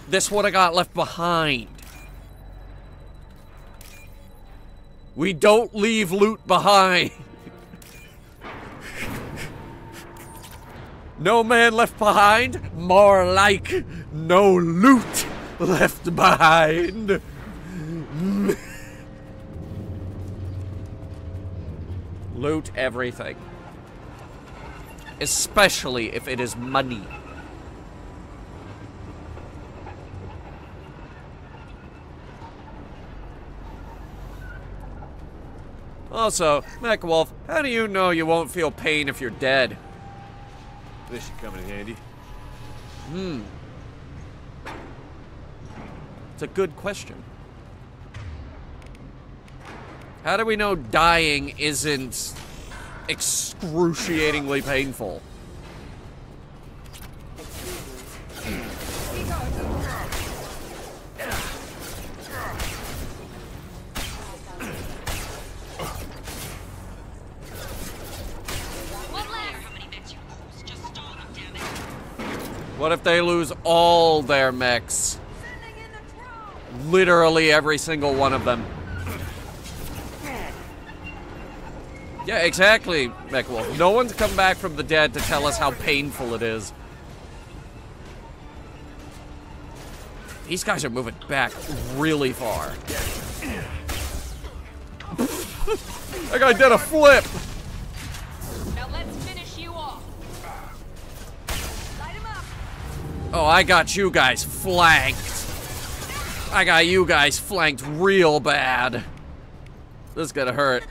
Speaker 1: This would have got left behind. We don't leave loot behind. No man left behind. More like no loot left behind. Loot everything. Especially if it is money. Also, MechWolf, how do you know you won't feel pain if you're dead?
Speaker 5: This should come in handy.
Speaker 1: It's a good question. How do we know dying isn't excruciatingly painful? What if they lose all their mechs? Literally every single one of them. Yeah, exactly, MechWolf. No one's come back from the dead to tell us how painful it is. These guys are moving back really far. That guy did a flip.
Speaker 21: Now let's finish you off. Light him up.
Speaker 1: Oh, I got you guys flanked. I got you guys flanked real bad. This is gonna hurt.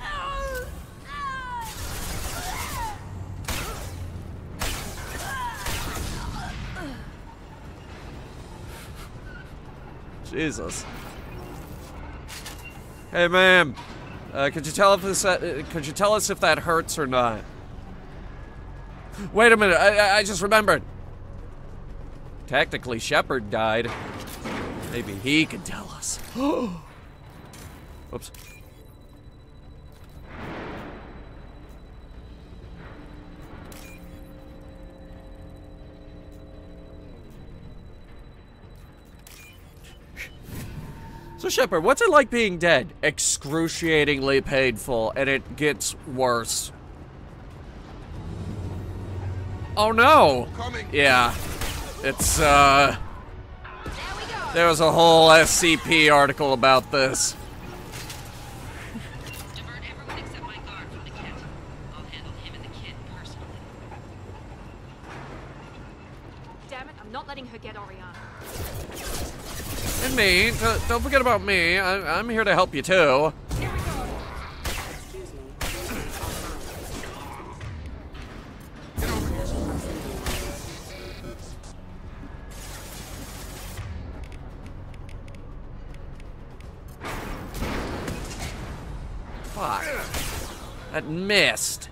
Speaker 1: Jesus. Hey, ma'am. Could you tell if this? Could you tell us if that hurts or not? Wait a minute. I just remembered. Technically, Shepard died. Maybe he could tell us. Whoops. So Shepard, what's it like being dead? Excruciatingly painful, and it gets worse. Oh no! Yeah. It's, there was a whole SCP article about this.
Speaker 7: Divert everyone except my guard from the kit. I'll handle him and the kid personally.
Speaker 17: Damn it, I'm not letting her get Oriana.
Speaker 1: And me. Don't forget about me. I'm here to help you too. Fuck. That missed.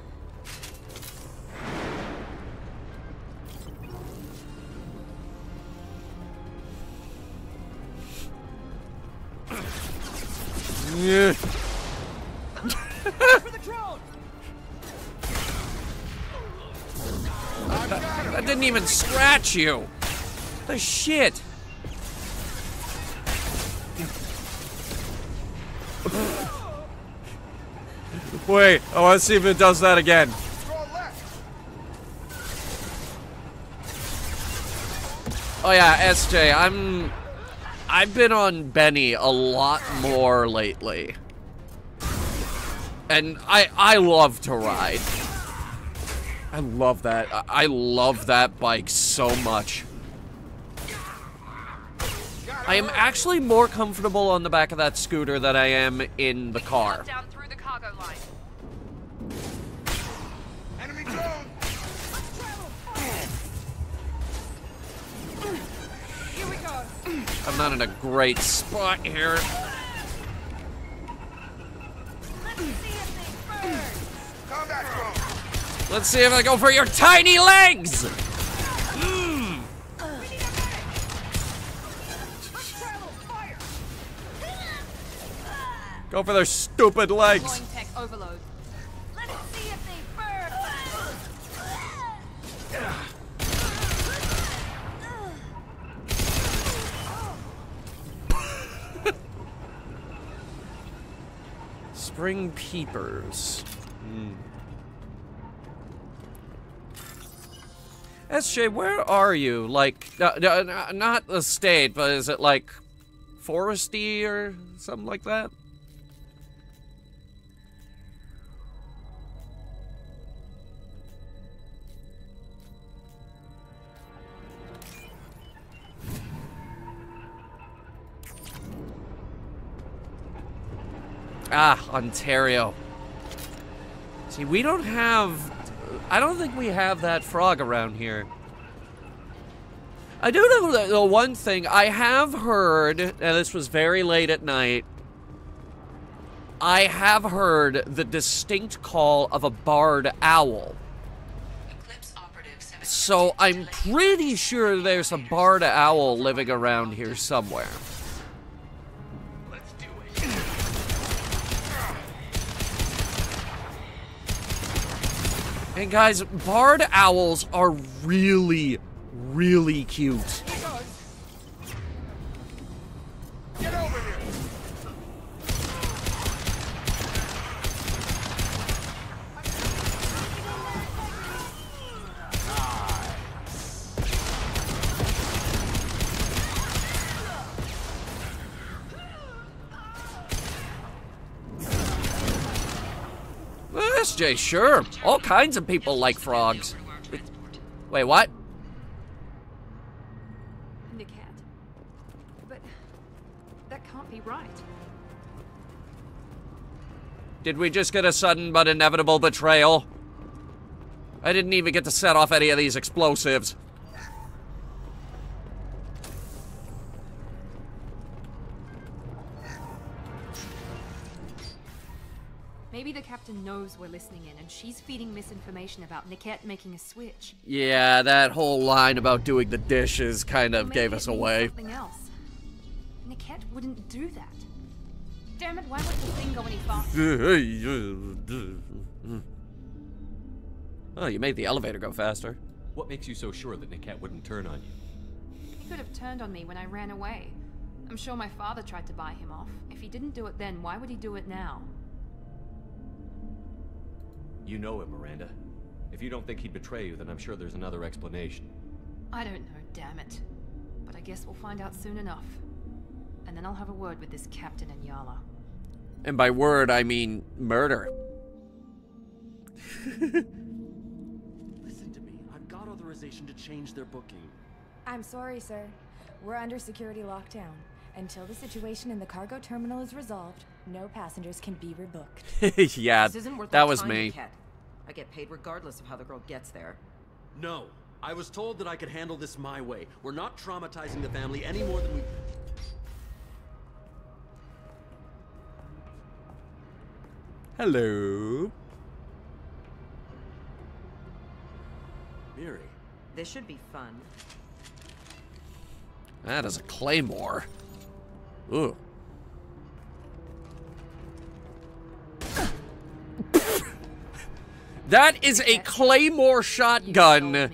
Speaker 1: Yeah. That didn't even scratch you. The shit. Wait, I want to see if it does that again. Oh yeah, SJ, I've been on Benny a lot more lately. And I love to ride. I love that. I love that bike so much. I am actually more comfortable on the back of that scooter than I am in the car.
Speaker 21: Down through the cargo line.
Speaker 2: Enemy drone!
Speaker 21: Here we go.
Speaker 1: I'm not in a great spot here.
Speaker 2: Combat drone!
Speaker 1: Let's see if I go for your tiny legs! Go for their stupid legs.
Speaker 21: Tech overload.
Speaker 20: Let's see if they burn.
Speaker 1: Spring peepers. SJ, where are you? Like, not the state, but is it like foresty or something like that? Ah, Ontario. See, we don't have... I don't think we have that frog around here. I do know that the one thing I have heard, and this was very late at night, I have heard the distinct call of a barred owl. So I'm pretty sure there's a barred owl living around here somewhere. And guys, barred owls are really, really cute.
Speaker 2: Get over
Speaker 1: Yes, Jay, sure. All kinds of people like frogs. Wait, what?
Speaker 17: Niket. But that can't be right.
Speaker 1: Did we just get a sudden but inevitable betrayal? I didn't even get to set off any of these explosives.
Speaker 17: Maybe the captain knows we're listening in, and she's feeding misinformation about Niket making a switch.
Speaker 1: Yeah, that whole line about doing the dishes kind of gave us away.
Speaker 17: Something else. Niket wouldn't do that. Damn it! Why would the thing go any faster?
Speaker 1: Oh, you made the elevator go faster.
Speaker 5: What makes you so sure that Niket wouldn't turn on you?
Speaker 17: He could have turned on me when I ran away. I'm sure my father tried to buy him off. If he didn't do it then, why would he do it now?
Speaker 5: You know him, Miranda. If you don't think he'd betray you, then I'm sure there's another explanation.
Speaker 17: I don't know, damn it. But I guess we'll find out soon enough. And then I'll have a word with this captain and Yala.
Speaker 1: And by word, I mean murder.
Speaker 4: Listen to me. I've got authorization to change their booking.
Speaker 14: I'm sorry, sir. We're under security lockdown. Until the situation in the cargo terminal is resolved, no passengers can be rebooked.
Speaker 1: Yeah,
Speaker 15: This isn't worth
Speaker 1: that
Speaker 15: my
Speaker 1: was
Speaker 15: time,
Speaker 1: me.
Speaker 15: Cat. I get paid regardless of how the girl gets there.
Speaker 4: No. I was told that I could handle this my way. We're not traumatizing the family any more than we...
Speaker 1: Hello.
Speaker 4: Miri.
Speaker 15: This should be fun.
Speaker 1: That is a claymore. Ooh. That is a claymore shotgun,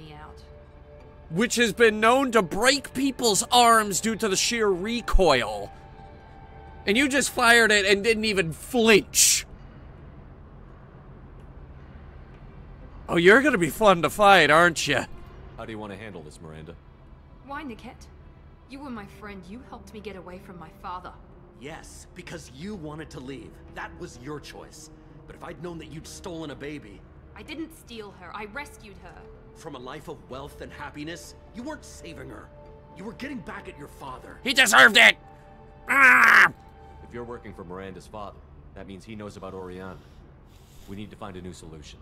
Speaker 1: which has been known to break people's arms due to the sheer recoil. And you just fired it and didn't even flinch. Oh, you're gonna be fun to fight, aren't you?
Speaker 5: How do you want to handle this, Miranda?
Speaker 17: Why, Niket? You were my friend. You helped me get away from my father.
Speaker 4: Yes, because you wanted to leave. That was your choice. But if I'd known that you'd stolen a baby...
Speaker 17: I didn't steal her. I rescued her.
Speaker 4: From a life of wealth and happiness, you weren't saving her. You were getting back at your father.
Speaker 1: He deserved it! Ah!
Speaker 5: If you're working for Miranda's father, that means he knows about Oriana. We need to find a new solution.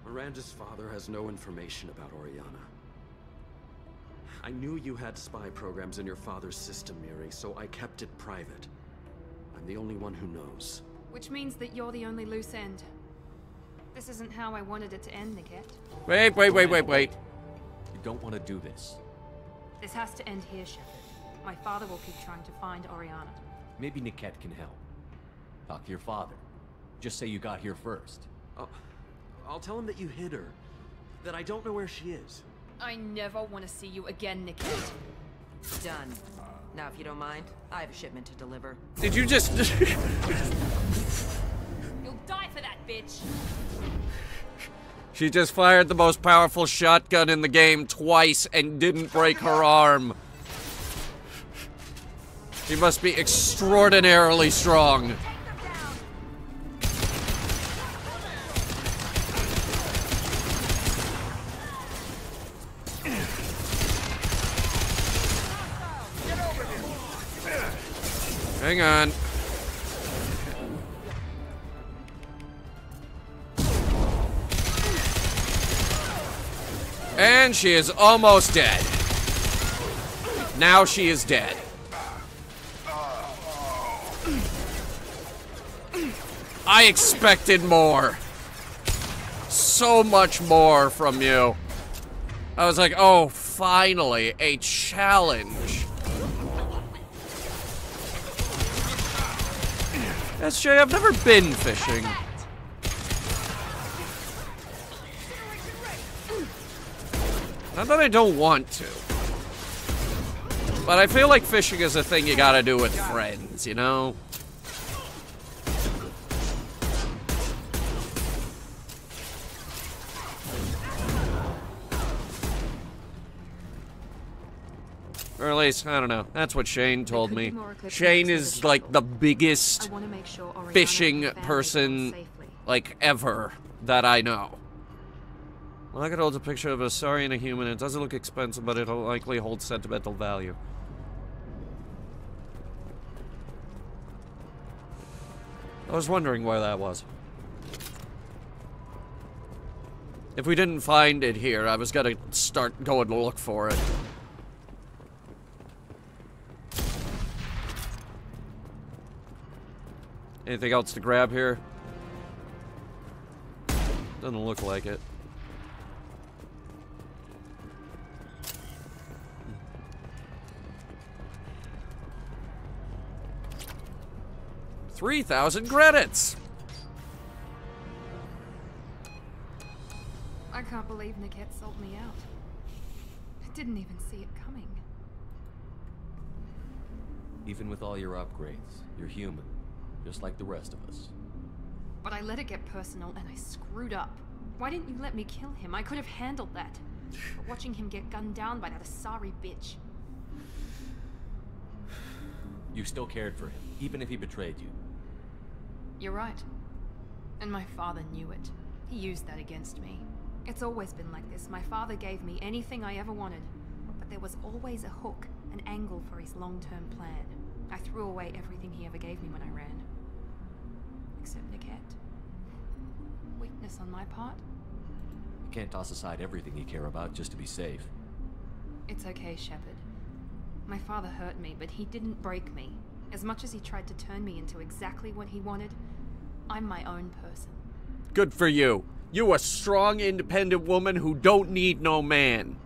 Speaker 4: Miranda's father has no information about Oriana. I knew you had spy programs in your father's system, Miri, so I kept it private. I'm the only one who knows.
Speaker 17: Which means that you're the only loose end. This isn't how I wanted it to end, Niket.
Speaker 1: Wait.
Speaker 5: You don't want to do this.
Speaker 17: This has to end here, Shepard. My father will keep trying to find Oriana.
Speaker 5: Maybe Niket can help. Talk to your father. Just say you got here first.
Speaker 4: I'll tell him that you hid her. That I don't know where she is.
Speaker 17: I never want to see you again, Niket.
Speaker 15: Done. Now, if you don't mind, I have a shipment to deliver.
Speaker 1: Did you just...
Speaker 17: You'll die for that, bitch!
Speaker 1: She just fired the most powerful shotgun in the game twice and didn't break her arm. She must be extraordinarily strong. Hang on. And she is almost dead. Now she is dead. I expected more. So much more from you. I was like, oh, finally, a challenge. SJ, I've never been fishing. Not that I don't want to. But I feel like fishing is a thing you gotta do with friends, you know? Or at least, I don't know. That's what Shane told me. Shane is like the biggest fishing person like, ever that I know. Like it holds a picture of a Asari and a human. It doesn't look expensive, but it'll likely hold sentimental value. I was wondering where that was. If we didn't find it here, I was gonna start going to look for it. Anything else to grab here? Doesn't look like it. $3,000 credits!
Speaker 17: I can't believe Niket sold me out. I didn't even see it coming.
Speaker 5: Even with all your upgrades, you're human, just like the rest of us.
Speaker 17: But I let it get personal and I screwed up. Why didn't you let me kill him? I could have handled that. But watching him get gunned down by that Asari bitch.
Speaker 5: You still cared for him, even if he betrayed you.
Speaker 17: You're right. And my father knew it. He used that against me. It's always been like this. My father gave me anything I ever wanted. But there was always a hook, an angle for his long-term plan. I threw away everything he ever gave me when I ran. Except Niket. Weakness on my part?
Speaker 5: You can't toss aside everything you care about just to be safe.
Speaker 17: It's okay, Shepard. My father hurt me, but he didn't break me. As much as he tried to turn me into exactly what he wanted, I'm my own person.
Speaker 1: Good for you. You a strong, independent woman who don't need no man.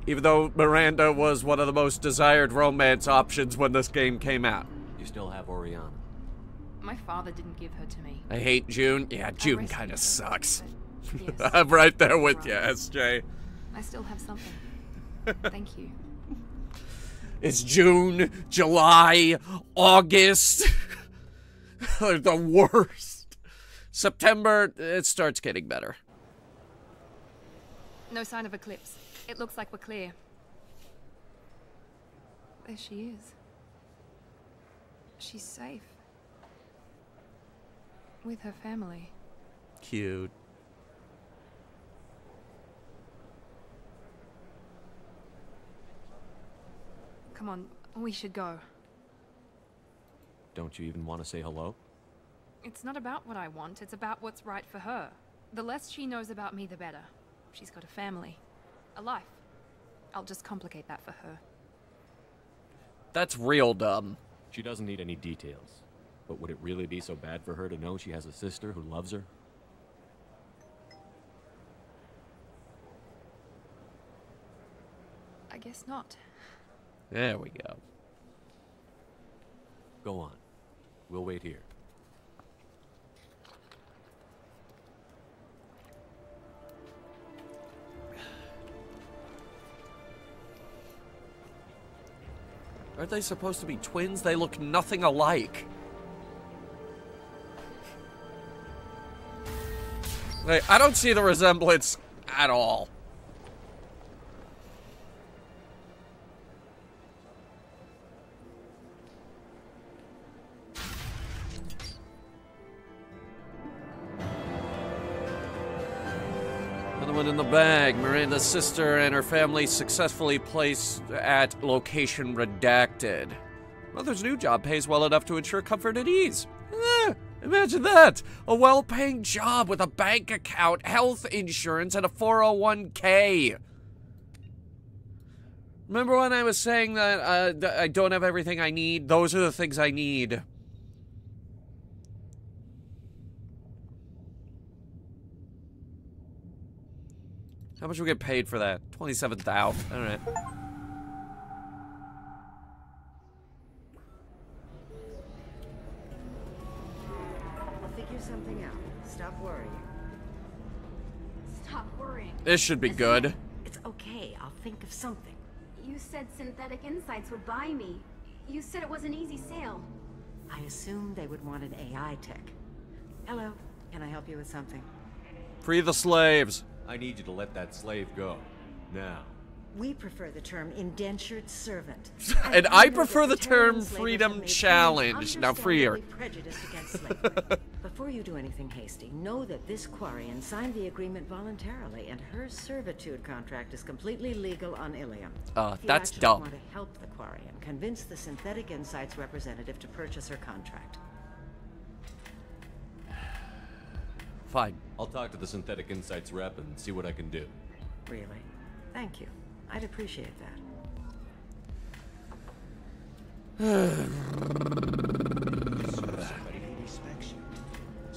Speaker 1: Even though Miranda was one of the most desired romance options when this game came out.
Speaker 5: You still have Oriana.
Speaker 17: My father didn't give her to me.
Speaker 1: I hate June. Yeah, June kind of sucks.
Speaker 17: Yes,
Speaker 1: I'm right there with you, SJ.
Speaker 17: I still have something. Thank you.
Speaker 1: It's June, July, August. The worst. September, it starts getting better.
Speaker 17: No sign of eclipse. It looks like we're clear. There she is. She's safe. With her family.
Speaker 1: Cute.
Speaker 17: Come on, we should go.
Speaker 5: Don't you even want to say hello?
Speaker 17: It's not about what I want, it's about what's right for her. The less she knows about me, the better. She's got a family. A life. I'll just complicate that for her.
Speaker 1: That's real dumb.
Speaker 5: She doesn't need any details. But would it really be so bad for her to know she has a sister who loves her?
Speaker 17: I guess not.
Speaker 1: There we go.
Speaker 5: Go on. We'll wait here.
Speaker 1: Aren't they supposed to be twins? They look nothing alike. Like, I don't see the resemblance at all. Another one in the bag. Miranda's sister and her family successfully placed at location redacted. Mother's new job pays well enough to ensure comfort and ease. Imagine that! A well-paying job with a bank account, health insurance, and a 401k. Remember when I was saying that I don't have everything I need? Those are the things I need. How much we get paid for that? 27,000. All right.
Speaker 20: We'll figure something out. Stop worrying.
Speaker 3: Stop worrying.
Speaker 1: This should be good.
Speaker 20: It's okay. I'll think of something.
Speaker 3: You said Synthetic Insights would buy me. You said it was an easy sale.
Speaker 20: I assumed they would want an AI tech. Hello. Can I help you with something?
Speaker 1: Free the slaves.
Speaker 5: I need you to let that slave go. Now.
Speaker 20: We prefer the term indentured servant.
Speaker 1: And I prefer the term freedom challenge. Now free her.
Speaker 20: Prejudiced against slavery. But
Speaker 6: Before you do anything hasty, know that this Quarian signed the agreement voluntarily, and her servitude contract is completely legal on Ilium.
Speaker 1: That's
Speaker 6: If you
Speaker 1: dumb.
Speaker 6: want to help the Quarian, convince the Synthetic Insights representative to purchase her contract.
Speaker 1: Fine.
Speaker 5: I'll talk to the Synthetic Insights rep and see what I can do.
Speaker 6: Really? Thank you. I'd appreciate that.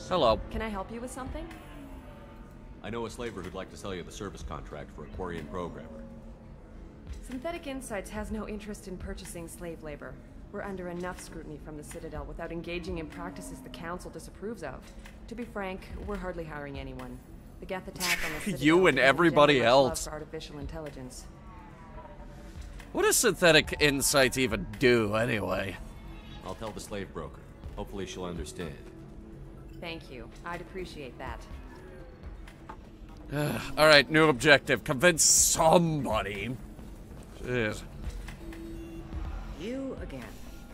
Speaker 1: Hello.
Speaker 8: Can I help you with something?
Speaker 5: I know a slaver who'd like to sell you the service contract for a Quarian programmer.
Speaker 8: Synthetic Insights has no interest in purchasing slave labor. We're under enough scrutiny from the Citadel without engaging in practices the Council disapproves of. To be frank, we're hardly hiring anyone. The Geth attack on the Citadel
Speaker 1: You and everybody else.
Speaker 8: for artificial intelligence.
Speaker 1: What does Synthetic Insights even do, anyway?
Speaker 5: I'll tell the slave broker. Hopefully she'll understand.
Speaker 8: Thank you. I'd appreciate that.
Speaker 1: Alright, new objective. Convince somebody. Jeez.
Speaker 6: You again.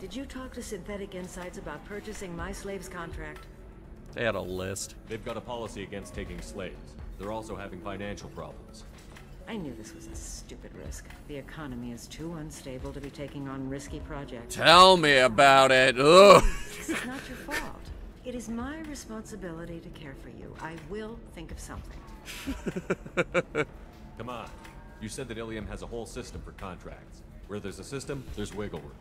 Speaker 6: Did you talk to Synthetic Insights about purchasing my slave's contract?
Speaker 1: They had a list.
Speaker 5: They've got a policy against taking slaves. They're also having financial problems.
Speaker 6: I knew this was a stupid risk. The economy is too unstable to be taking on risky projects.
Speaker 1: Tell me about it. Ugh.
Speaker 6: This is not your fault. It is my responsibility to care for you. I will think of something.
Speaker 5: Come on. You said that Ilium has a whole system for contracts. Where there's a system, there's wiggle room.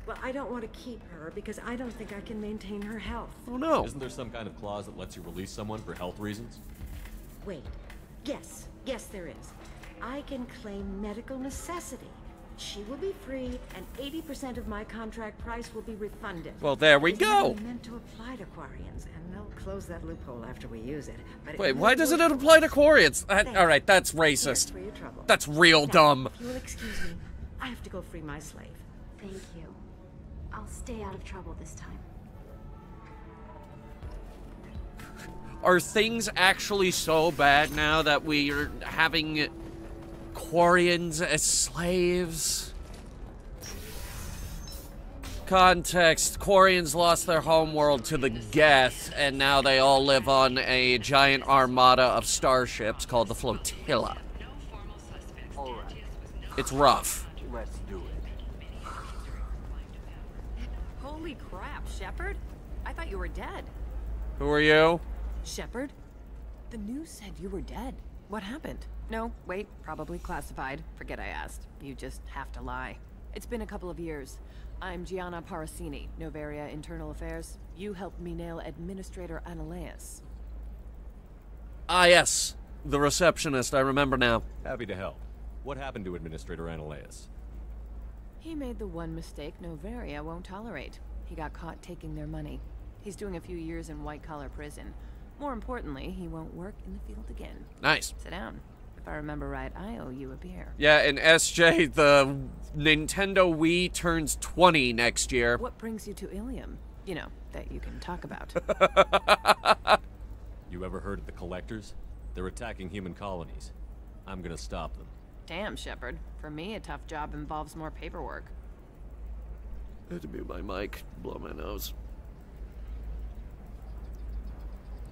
Speaker 6: Well, I don't want to keep her because I don't think I can maintain her health.
Speaker 1: Oh no.
Speaker 5: Isn't there some kind of clause that lets you release someone for health reasons?
Speaker 6: Wait. Yes. Yes, there is. I can claim medical necessity. She will be free, and 80% of my contract price will be refunded.
Speaker 1: Well, there we go.
Speaker 6: It's meant to apply to Quarians, and they'll close that loophole after we use it. But
Speaker 1: Wait, why doesn't it apply to Quarians? Alright, that's racist.
Speaker 6: For your trouble.
Speaker 1: That's real
Speaker 6: Now,
Speaker 1: dumb.
Speaker 6: If you'll excuse me, I have to go free my slave.
Speaker 3: Thank you. I'll stay out of trouble this time.
Speaker 1: Are things actually so bad now that we are having Quarians as slaves? Context: Quarians lost their homeworld to the Geth, and now they all live on a giant armada of starships called the Flotilla.
Speaker 13: Alright,
Speaker 1: It's rough.
Speaker 13: let's do it.
Speaker 17: Holy crap, Shepard? I thought you were dead.
Speaker 1: Who are you?
Speaker 17: Shepard? The news said you were dead. What happened? No, wait, probably classified. Forget I asked. You just have to lie. It's been a couple of years. I'm Gianna Parasini, Novaria Internal Affairs. You helped me nail Administrator Analeus.
Speaker 1: Ah, yes. The receptionist, I remember now.
Speaker 5: Happy to help. What happened to Administrator Analeus?
Speaker 17: He made the one mistake Novaria won't tolerate. He got caught taking their money. He's doing a few years in white-collar prison. More importantly, he won't work in the field again.
Speaker 1: Nice.
Speaker 17: Sit down. If I remember right, I owe you a beer.
Speaker 1: Yeah, and SJ, the Nintendo Wii turns 20 next year.
Speaker 17: What brings you to Ilium? You know, that you can talk about.
Speaker 5: You ever heard of the Collectors? They're attacking human colonies. I'm gonna stop them.
Speaker 17: Damn, Shepard. For me, a tough job involves more paperwork.
Speaker 1: I had to mute my mic, blow my nose.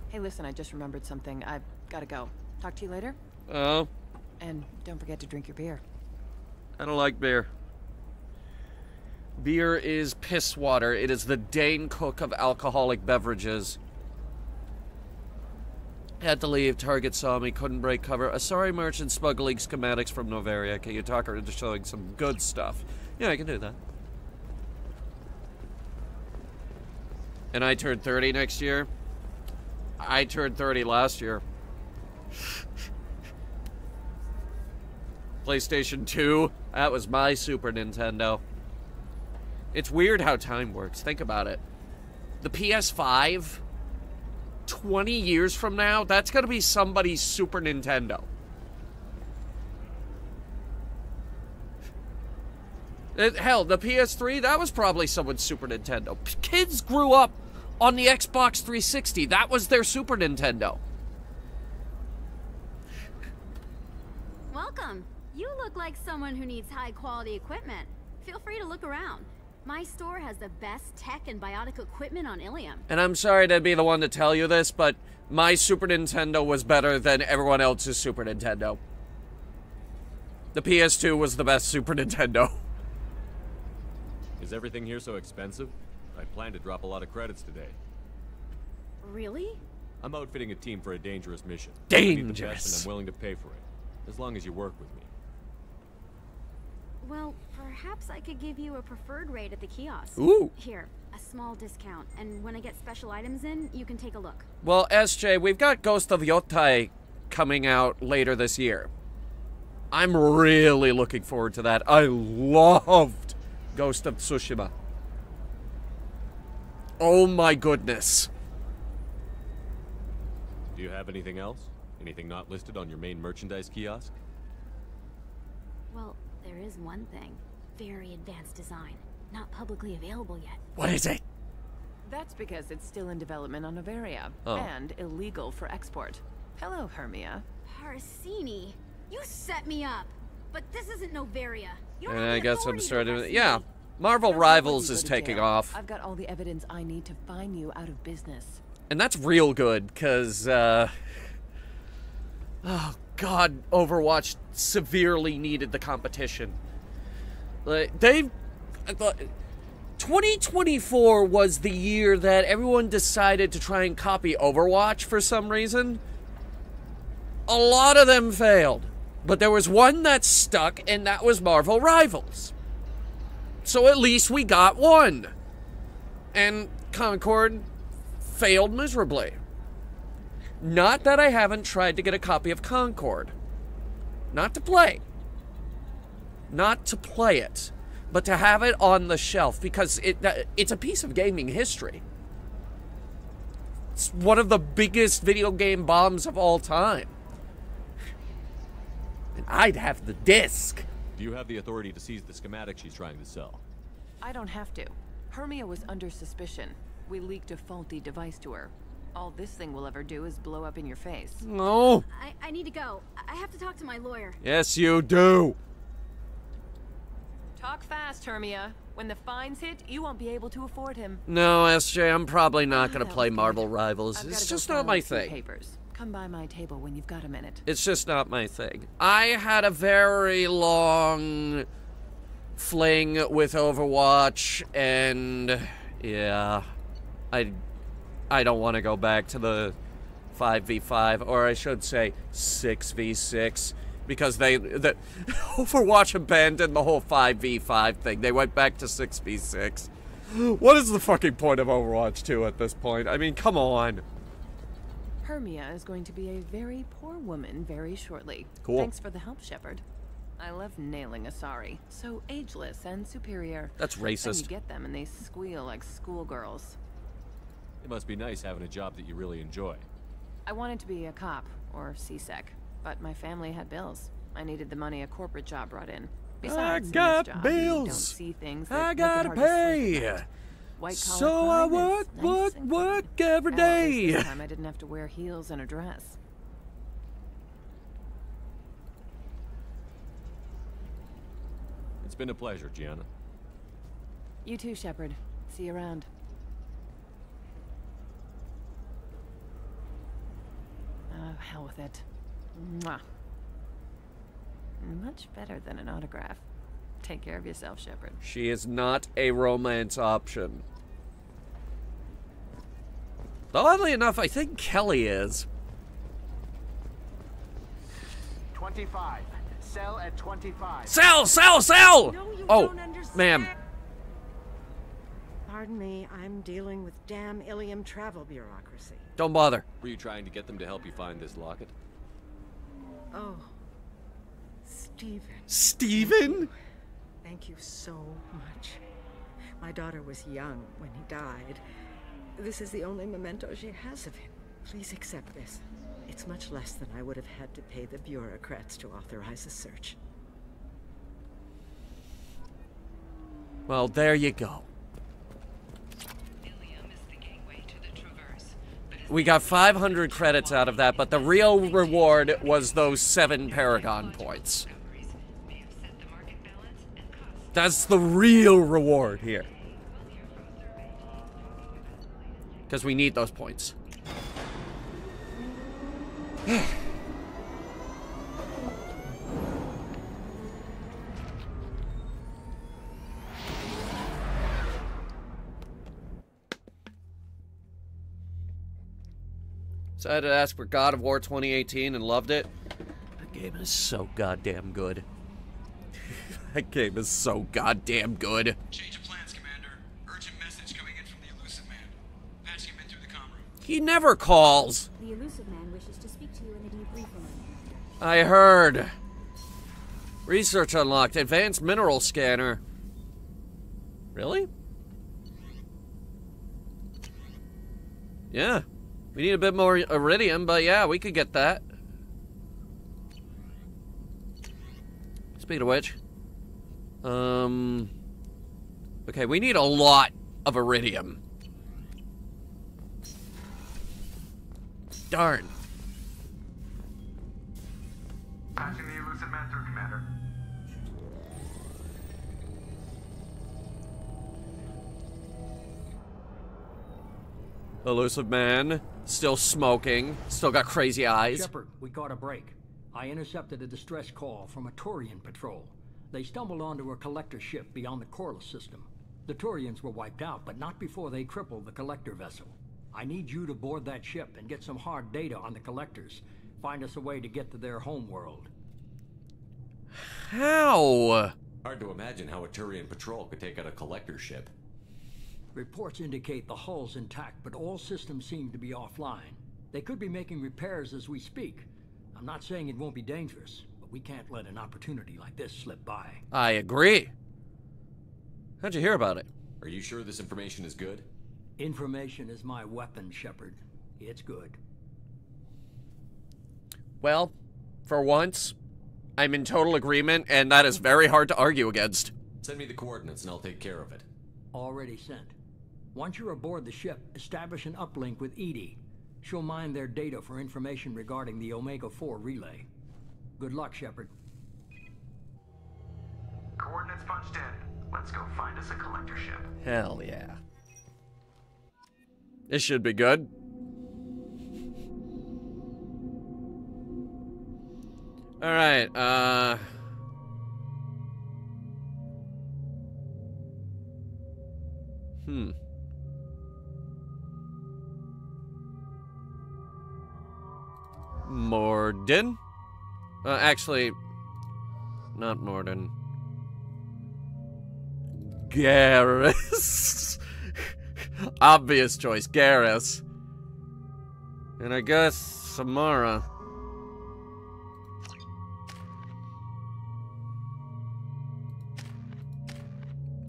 Speaker 17: Hey, listen, I just remembered something. I've gotta go. Talk to you later?
Speaker 1: Oh?
Speaker 17: And don't forget to drink your beer.
Speaker 1: I don't like beer. Beer is piss water. It is the Dane Cook of alcoholic beverages. Had to leave. Target saw me. Couldn't break cover. A sorry merchant smuggling schematics from Novaria. Can you talk her into showing some good stuff? Yeah, I can do that. And I turned 30 next year. I turned 30 last year. PlayStation 2. That was my Super Nintendo. It's weird how time works. Think about it. The PS5, 20 years from now, that's going to be somebody's Super Nintendo. Hell, the PS3, that was probably someone's Super Nintendo. Kids grew up on the Xbox 360. That was their Super Nintendo.
Speaker 3: Welcome. You look like someone who needs high-quality equipment. Feel free to look around. My store has the best tech and biotic equipment on Ilium.
Speaker 1: And I'm sorry to be the one to tell you this, but my Super Nintendo was better than everyone else's Super Nintendo. The PS2 was the best Super Nintendo.
Speaker 5: Is everything here so expensive? I plan to drop a lot of credits today.
Speaker 3: Really?
Speaker 5: I'm outfitting a team for a dangerous mission.
Speaker 1: Dangerous.
Speaker 5: I need the best, and I'm willing to pay for it, as long as you work with me.
Speaker 3: Well, perhaps I could give you a preferred rate at the kiosk.
Speaker 1: Ooh.
Speaker 3: Here, a small discount, and when I get special items in, you can take a look.
Speaker 1: Well, SJ, we've got Ghost of Yotai coming out later this year. I'm really looking forward to that. I loved Ghost of Tsushima. Oh my goodness.
Speaker 5: Do you have anything else? Anything not listed on your main merchandise kiosk?
Speaker 3: Well, there is one thing. Very advanced design. Not publicly available yet.
Speaker 1: What is it?
Speaker 8: That's because it's still in development on Novaria, and illegal for export. Hello, Hermia.
Speaker 3: Parsini, you set me up. But this isn't Novaria. You don't
Speaker 1: And
Speaker 3: have
Speaker 1: I
Speaker 3: the
Speaker 1: guess I'm
Speaker 3: authority to
Speaker 1: starting
Speaker 3: arrest
Speaker 1: yeah.
Speaker 3: me.
Speaker 1: Marvel Rivals is taking off.
Speaker 8: I've got all the evidence I need to fine you out of business.
Speaker 1: And that's real good, because, oh god, Overwatch severely needed the competition. Like, 2024 was the year that everyone decided to try and copy Overwatch for some reason. A lot of them failed. But there was one that stuck, and that was Marvel Rivals. So at least we got one. And Concord failed miserably. Not that I haven't tried to get a copy of Concord. Not to play. Not to play it. But to have it on the shelf, because it's a piece of gaming history. It's one of the biggest video game bombs of all time. And I'd have the disc.
Speaker 5: Do you have the authority to seize the schematic she's trying to sell?
Speaker 8: I don't have to. Hermia was under suspicion. We leaked a faulty device to her. All this thing will ever do is blow up in your face.
Speaker 1: No.
Speaker 3: I need to go. I have to talk to my lawyer.
Speaker 1: Yes, you do.
Speaker 8: Talk fast, Hermia. When the fines hit, you won't be able to afford him.
Speaker 1: No, SJ, I'm probably not going to play Marvel Rivals. It's just not my thing.
Speaker 8: Papers. Come by my table when you've got a minute.
Speaker 1: It's just not my thing. I had a very long fling with Overwatch, and yeah, I don't want to go back to the 5v5, or I should say 6v6, because the Overwatch abandoned the whole 5v5 thing. They went back to 6v6. What is the fucking point of Overwatch 2 at this point? I mean, come on.
Speaker 8: Hermia is going to be a very poor woman very shortly.
Speaker 1: Cool.
Speaker 8: Thanks for the help, Shepard. I love nailing Asari. So ageless and superior.
Speaker 1: That's
Speaker 8: Then
Speaker 1: racist.
Speaker 8: you get them and they squeal like schoolgirls.
Speaker 5: It must be nice having a job that you really enjoy.
Speaker 8: I wanted to be a cop or CSEC, but my family had bills. I needed the money a corporate job brought in. Besides, in
Speaker 1: got
Speaker 8: this job,
Speaker 1: bills.
Speaker 8: You don't see things that
Speaker 1: I
Speaker 8: make it
Speaker 1: gotta
Speaker 8: hard to sleep
Speaker 1: pay.
Speaker 8: at night. White-collar
Speaker 1: So I
Speaker 8: crime is nice and
Speaker 1: work every
Speaker 8: Hell, at least
Speaker 1: day.
Speaker 8: this time I didn't have to wear heels and a dress.
Speaker 5: It's been a pleasure, Gianna.
Speaker 8: You too, Shepard. See you around. Oh, hell with it. Mwah. Much better than an autograph. Take care of yourself, Shepard.
Speaker 1: She is not a romance option. Though, oddly enough, I think Kelly is.
Speaker 13: 25. Sell at 25.
Speaker 1: Sell! Sell! Sell!
Speaker 6: No, you
Speaker 1: Oh,
Speaker 6: don't understand.
Speaker 1: ma'am.
Speaker 6: Pardon me, I'm dealing with damn Ilium travel bureaucracy.
Speaker 1: Don't bother.
Speaker 5: Were you trying to get them to help you find this locket?
Speaker 6: Oh, Steven.
Speaker 1: Steven?
Speaker 6: Thank you so much. My daughter was young when he died. This is the only memento she has of him. Please accept this. It's much less than I would have had to pay the bureaucrats to authorize a search.
Speaker 1: Well, there you go. We got 500 credits out of that, but the real reward was those 7 Paragon points. That's the real reward here. Because we need those points. So I had to ask for God of War 2018 and loved it. That game is so goddamn good. That game is so goddamn good.
Speaker 2: Change of plans, Commander. Urgent message coming in from the Elusive Man. Patching him in through the comm room.
Speaker 1: He never calls.
Speaker 3: The Elusive Man wishes to speak to you in a debrief room.
Speaker 1: I heard. Research unlocked. Advanced mineral scanner. Really? Yeah. We need a bit more iridium, but yeah, we could get that. Speaking of which. Okay, we need a lot of iridium. Darn.
Speaker 2: Patching the Elusive Man through, Commander.
Speaker 1: Elusive Man, still smoking, still got crazy eyes.
Speaker 10: Shepard, we caught a break. I intercepted a distress call from a Turian patrol. They stumbled onto a collector ship beyond the Corliss system. The Turians were wiped out, but not before they crippled the collector vessel. I need you to board that ship and get some hard data on the collectors. Find us a way to get to their homeworld.
Speaker 1: How?
Speaker 5: Hard to imagine how a Turian patrol could take out a collector ship.
Speaker 10: Reports indicate the hull's intact, but all systems seem to be offline. They could be making repairs as we speak. I'm not saying it won't be dangerous, but we can't let an opportunity like this slip by.
Speaker 1: I agree. How'd you hear about it?
Speaker 5: Are you sure this information is good?
Speaker 10: Information is my weapon, Shepard. It's good.
Speaker 1: Well, for once, I'm in total agreement, and that is very hard to argue against.
Speaker 5: Send me the coordinates and I'll take care of it.
Speaker 10: Already sent. Once you're aboard the ship, establish an uplink with Edie. She'll mine their data for information regarding the Omega-4 relay. Good luck, Shepard.
Speaker 2: Coordinates punched in. Let's go find us a collector ship.
Speaker 1: Hell yeah. This should be good. Alright, Morden? Actually, not Morden. Garrus. Obvious choice, Garrus. And I guess Samara.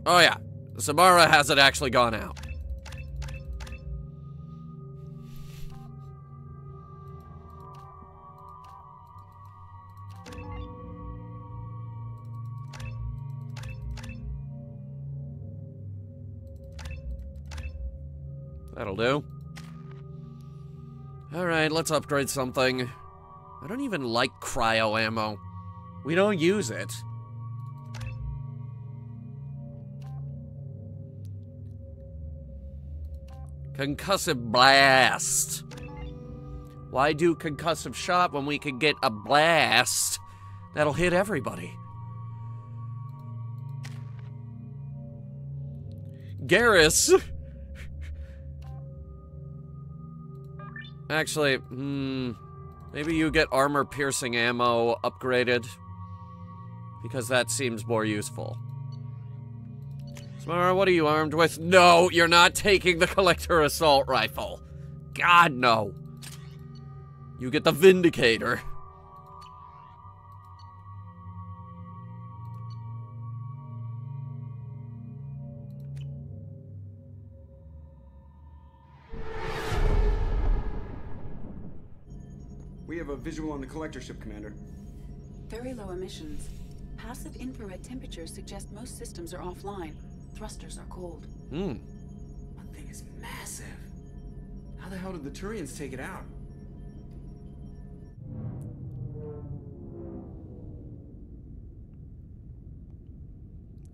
Speaker 1: Oh yeah, Samara hasn't actually gone out. That'll do. Alright, let's upgrade something. I don't even like cryo ammo. We don't use it. Concussive blast. Why do concussive shot when we could get a blast that'll hit everybody? Garrus. Actually, maybe you get armor-piercing ammo upgraded, because that seems more useful. Samara, what are you armed with? No, you're not taking the Collector Assault Rifle. God, no. You get the Vindicator.
Speaker 12: We have a visual on the collector ship, Commander.
Speaker 16: Very low emissions. Passive infrared temperatures suggest most systems are offline. Thrusters are cold.
Speaker 12: That thing is massive. How the hell did the Turians take it out?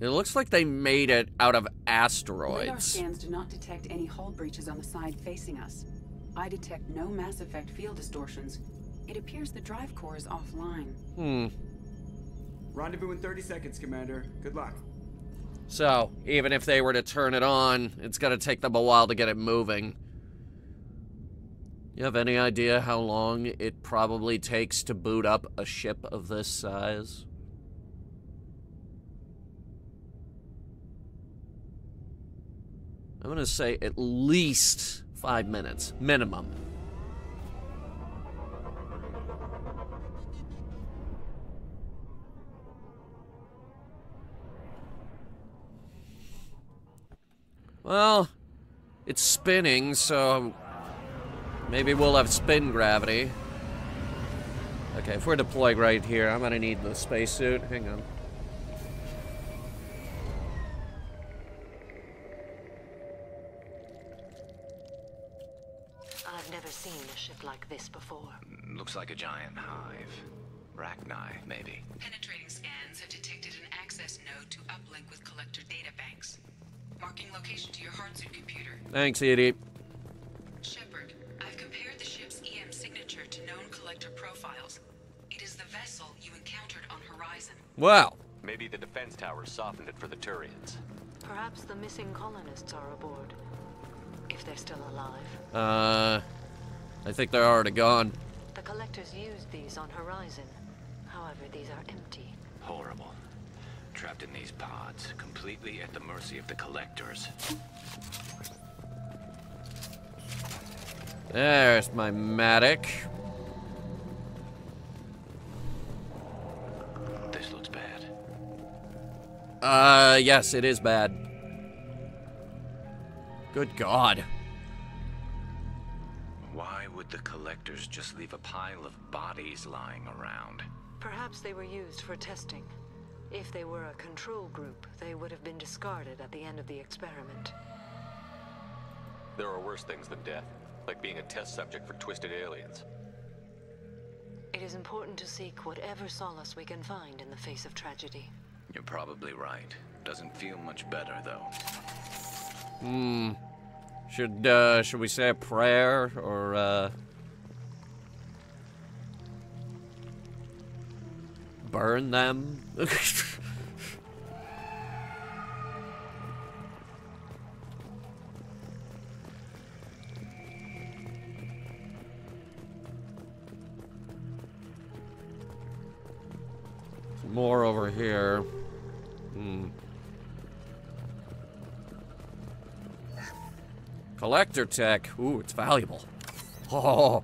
Speaker 1: It looks like they made it out of
Speaker 16: Radar
Speaker 1: asteroids.
Speaker 16: scans do not detect any hull breaches on the side facing us. I detect no Mass Effect field distortions. It appears the drive core is offline.
Speaker 12: Rendezvous in 30 seconds, Commander. Good luck.
Speaker 1: So, even if they were to turn it on, it's gonna take them a while to get it moving. You have any idea how long it probably takes to boot up a ship of this size? I'm gonna say at least 5 minutes, minimum. Well, it's spinning, so maybe we'll have spin gravity. Okay, if we're deployed right here, I'm gonna need the spacesuit. Hang on.
Speaker 18: I've never seen a ship like this before.
Speaker 9: Looks like a giant hive. Rachni, maybe.
Speaker 16: Penetrating scans have detected an access node to uplink with collector data banks. Marking location to your hardsuit computer.
Speaker 1: Thanks, Edie.
Speaker 16: Shepard, I've compared the ship's EM signature to known collector profiles. It is the vessel you encountered on Horizon.
Speaker 1: Wow.
Speaker 5: Maybe the defense towers softened it for the Turians.
Speaker 18: Perhaps the missing colonists are aboard. If they're still alive.
Speaker 1: I think they're already gone.
Speaker 18: The collectors used these on Horizon. However, these are empty.
Speaker 9: Horrible. Trapped in these pods, completely at the mercy of the collectors.
Speaker 1: There's my Matic.
Speaker 9: This looks bad.
Speaker 1: Yes, it is bad. Good God.
Speaker 9: Why would the collectors just leave a pile of bodies lying around?
Speaker 18: Perhaps they were used for testing. If they were a control group, they would have been discarded at the end of the experiment.
Speaker 5: There are worse things than death, like being a test subject for twisted aliens.
Speaker 18: It is important to seek whatever solace we can find in the face of tragedy.
Speaker 9: You're probably right. Doesn't feel much better, though.
Speaker 1: Should we say a prayer, or, burn them? More over here. Collector tech. Ooh, it's valuable. Oh.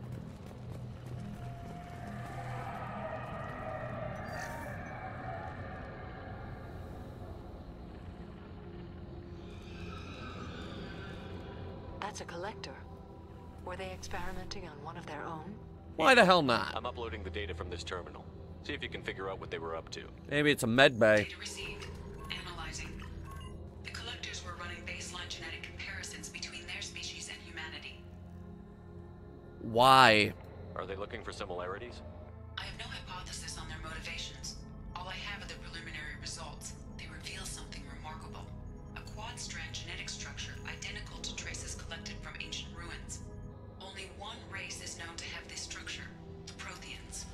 Speaker 18: That's a collector. Were they experimenting on one of their own?
Speaker 1: Why the hell not?
Speaker 5: I'm uploading the data from this terminal. See if you can figure out what they were up to.
Speaker 1: Maybe it's a med bay.
Speaker 16: Data received. Analyzing. The collectors were running baseline genetic comparisons between their species and humanity.
Speaker 1: Why?
Speaker 5: Are they looking for similarities?
Speaker 16: I have no hypothesis on their motivations. All I have are the preliminary results. They reveal something remarkable. A quad-strand genetic structure identical to traces collected from ancient ruins. Only one race is known to have this structure, the Protheans.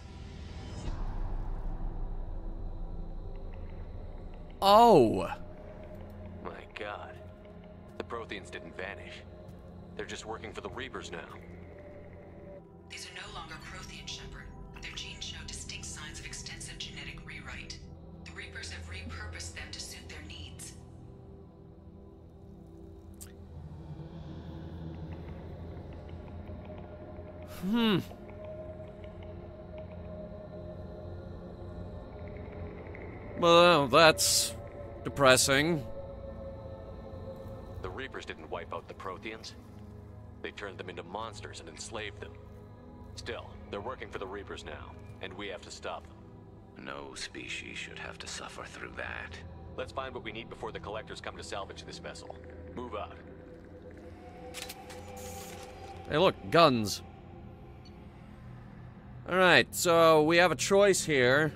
Speaker 1: Oh.
Speaker 5: My God. The Protheans didn't vanish. They're just working for the Reapers now.
Speaker 16: These are no longer Prothean, Shepard. Their genes show distinct signs of extensive genetic rewrite. The Reapers have repurposed them to suit their needs.
Speaker 1: Well, that's depressing.
Speaker 5: The Reapers didn't wipe out the Protheans. They turned them into monsters and enslaved them. Still, they're working for the Reapers now, and we have to stop them.
Speaker 9: No species should have to suffer through that.
Speaker 5: Let's find what we need before the Collectors come to salvage this vessel. Move out.
Speaker 1: Hey, look, guns. Alright, so we have a choice here.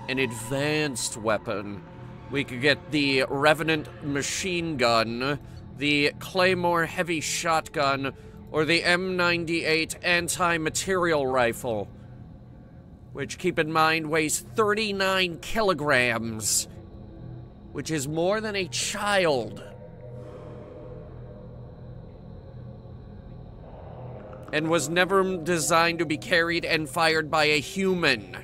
Speaker 1: an advanced weapon. We could get the Revenant machine gun, the Claymore heavy shotgun, or the M98 anti-material rifle, which, keep in mind, weighs 39 kilograms, which is more than a child. And was never designed to be carried and fired by a human.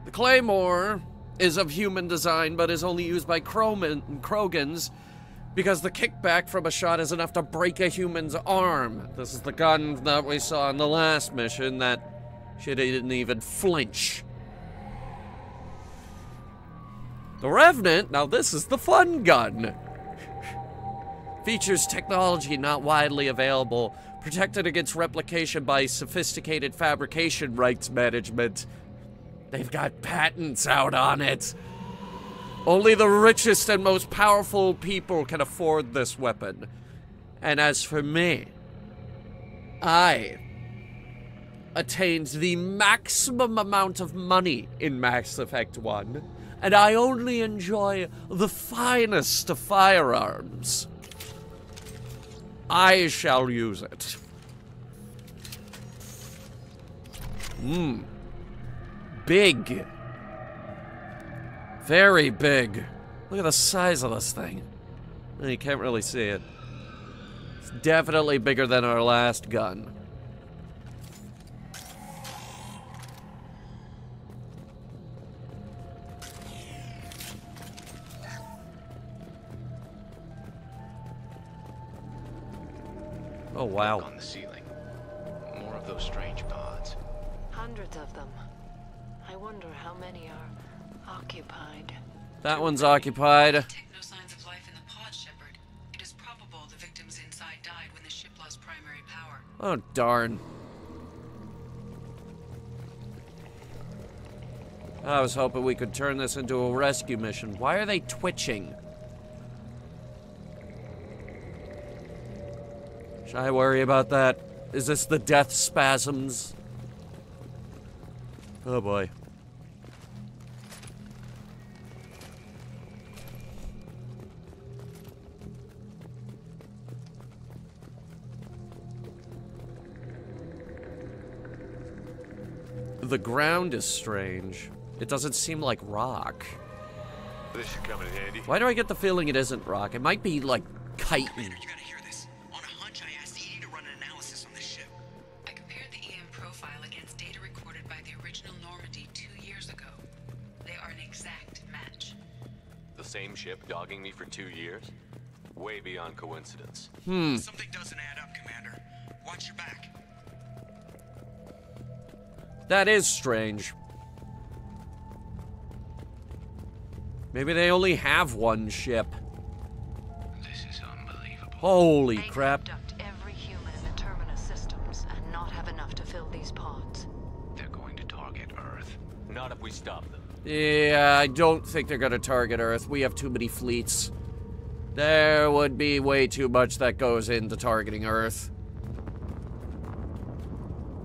Speaker 1: The Claymore is of human design, but is only used by Krogans because the kickback from a shot is enough to break a human's arm. This is the gun that we saw in the last mission that she didn't even flinch. The Revenant, now this is the fun gun. Features technology not widely available, protected against replication by sophisticated fabrication rights management. They've got patents out on it. Only the richest and most powerful people can afford this weapon. And as for me, I attained the maximum amount of money in Mass Effect 1, and I only enjoy the finest of firearms. I shall use it. Big. Very big. Look at the size of this thing. You can't really see it. It's definitely bigger than our last gun. Oh, wow.
Speaker 9: On the ceiling. More of those strange pods.
Speaker 22: Hundreds of them. I wonder how many are occupied.
Speaker 1: That one's occupied.
Speaker 16: No signs of life in the pod, Shepard. It is probable the victims inside died when the ship lost primary power.
Speaker 1: Oh, darn. I was hoping we could turn this into a rescue mission. Why are they twitching? Should I worry about that? Is this the death spasms? Oh boy. The ground is strange. It doesn't seem like rock.
Speaker 11: This should come in handy.
Speaker 1: Why do I get the feeling it isn't rock? It might be like chitin.
Speaker 2: You gotta hear this. On a hunch, I asked ED to run an analysis on this ship.
Speaker 16: I compared the EM profile against data recorded by the original Normandy 2 years ago. They are an exact match.
Speaker 5: The same ship dogging me for 2 years? Way beyond coincidence.
Speaker 2: Something doesn't add up, Commander. Watch your back.
Speaker 1: That is strange. Maybe they only have one ship.
Speaker 9: This is unbelievable.
Speaker 1: Holy crap.
Speaker 22: Abduct every human in the Terminus systems and not have enough to fill these pods.
Speaker 9: They're going to target Earth.
Speaker 5: Not if we stop them.
Speaker 1: Yeah, I don't think they're gonna target Earth. We have too many fleets. There would be way too much that goes into targeting Earth.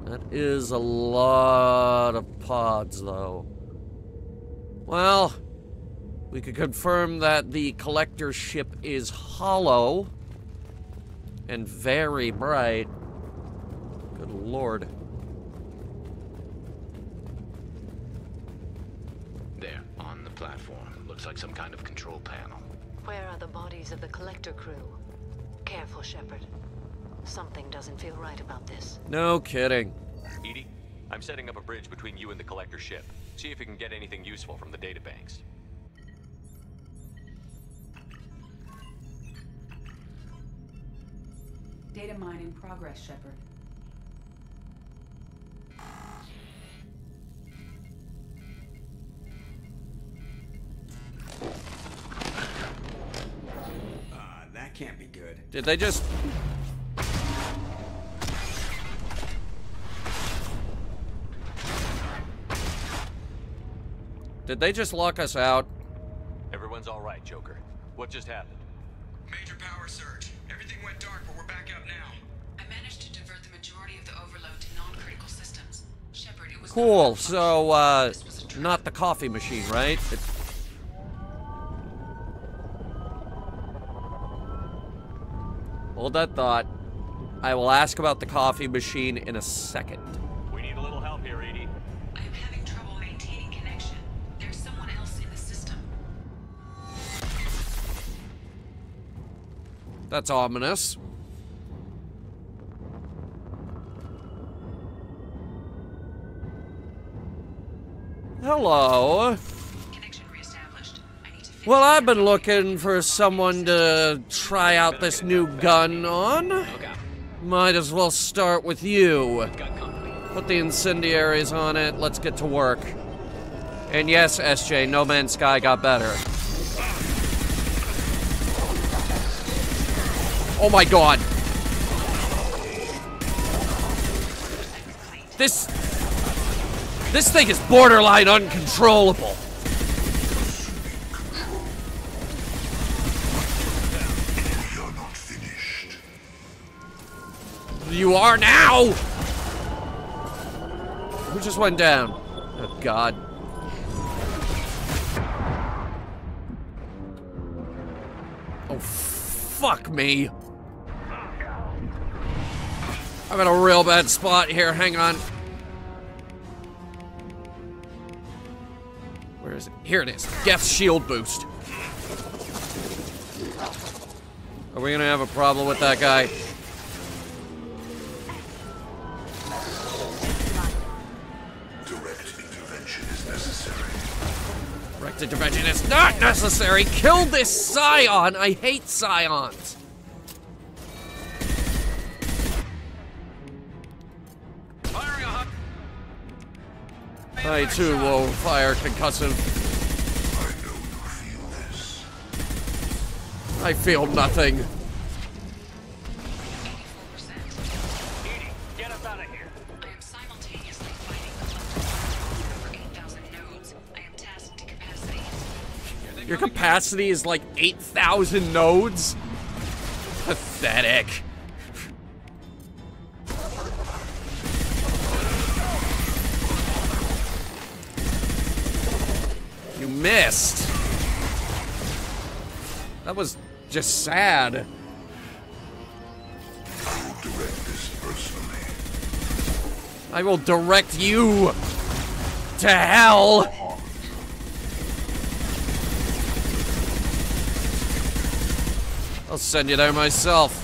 Speaker 1: That is a lot of pods, though. Well, we could confirm that the collector ship is hollow and very bright. Good lord.
Speaker 9: There, on the platform. Looks like some kind of control panel.
Speaker 22: Where are the bodies of the collector crew? Careful, Shepard. Something doesn't feel right about this.
Speaker 1: No kidding.
Speaker 5: EDI, I'm setting up a bridge between you and the collector ship. See if you can get anything useful from the databanks.
Speaker 19: Data mine in progress, Shepard.
Speaker 12: That can't be good.
Speaker 1: Did they just... Did they just lock us out?
Speaker 5: Everyone's all right, Joker. What just happened?
Speaker 7: Major power surge. Everything went dark, but we're back up now.
Speaker 16: I managed to divert the majority of the overload to non-critical systems. Shepard, it was
Speaker 1: Cool, so, not the coffee machine, right? Hold that thought. I will ask about the coffee machine in a second.
Speaker 13: We need a little help here, Edie.
Speaker 16: I am having trouble maintaining connection. There's someone else in the system.
Speaker 1: That's ominous. Hello. Well, I've been looking for someone to try out this new gun on. Might as well start with you. Put the incendiaries on it. Let's get to work. And yes, SJ, No Man's Sky got better. Oh my god. This thing is borderline uncontrollable.
Speaker 21: You're not finished.
Speaker 1: You are now! Who just went down? Oh god. Oh fuck me. I'm in a real bad spot here, hang on. Where is it? Here it is. Death shield boost. Are we gonna have a problem with that guy?
Speaker 21: Direct intervention is necessary.
Speaker 1: Direct intervention is not necessary! Kill this Scion! I hate Scions! I too will fire concussive. I feel nothing.
Speaker 13: Get us out of here.
Speaker 16: I am simultaneously fighting over 8,000 nodes. I am tasked to capacity.
Speaker 1: Your capacity is like 8,000 nodes? Pathetic. You missed. That was just sad.
Speaker 21: I will direct this personally.
Speaker 1: I will direct you to hell. I'll send you there myself.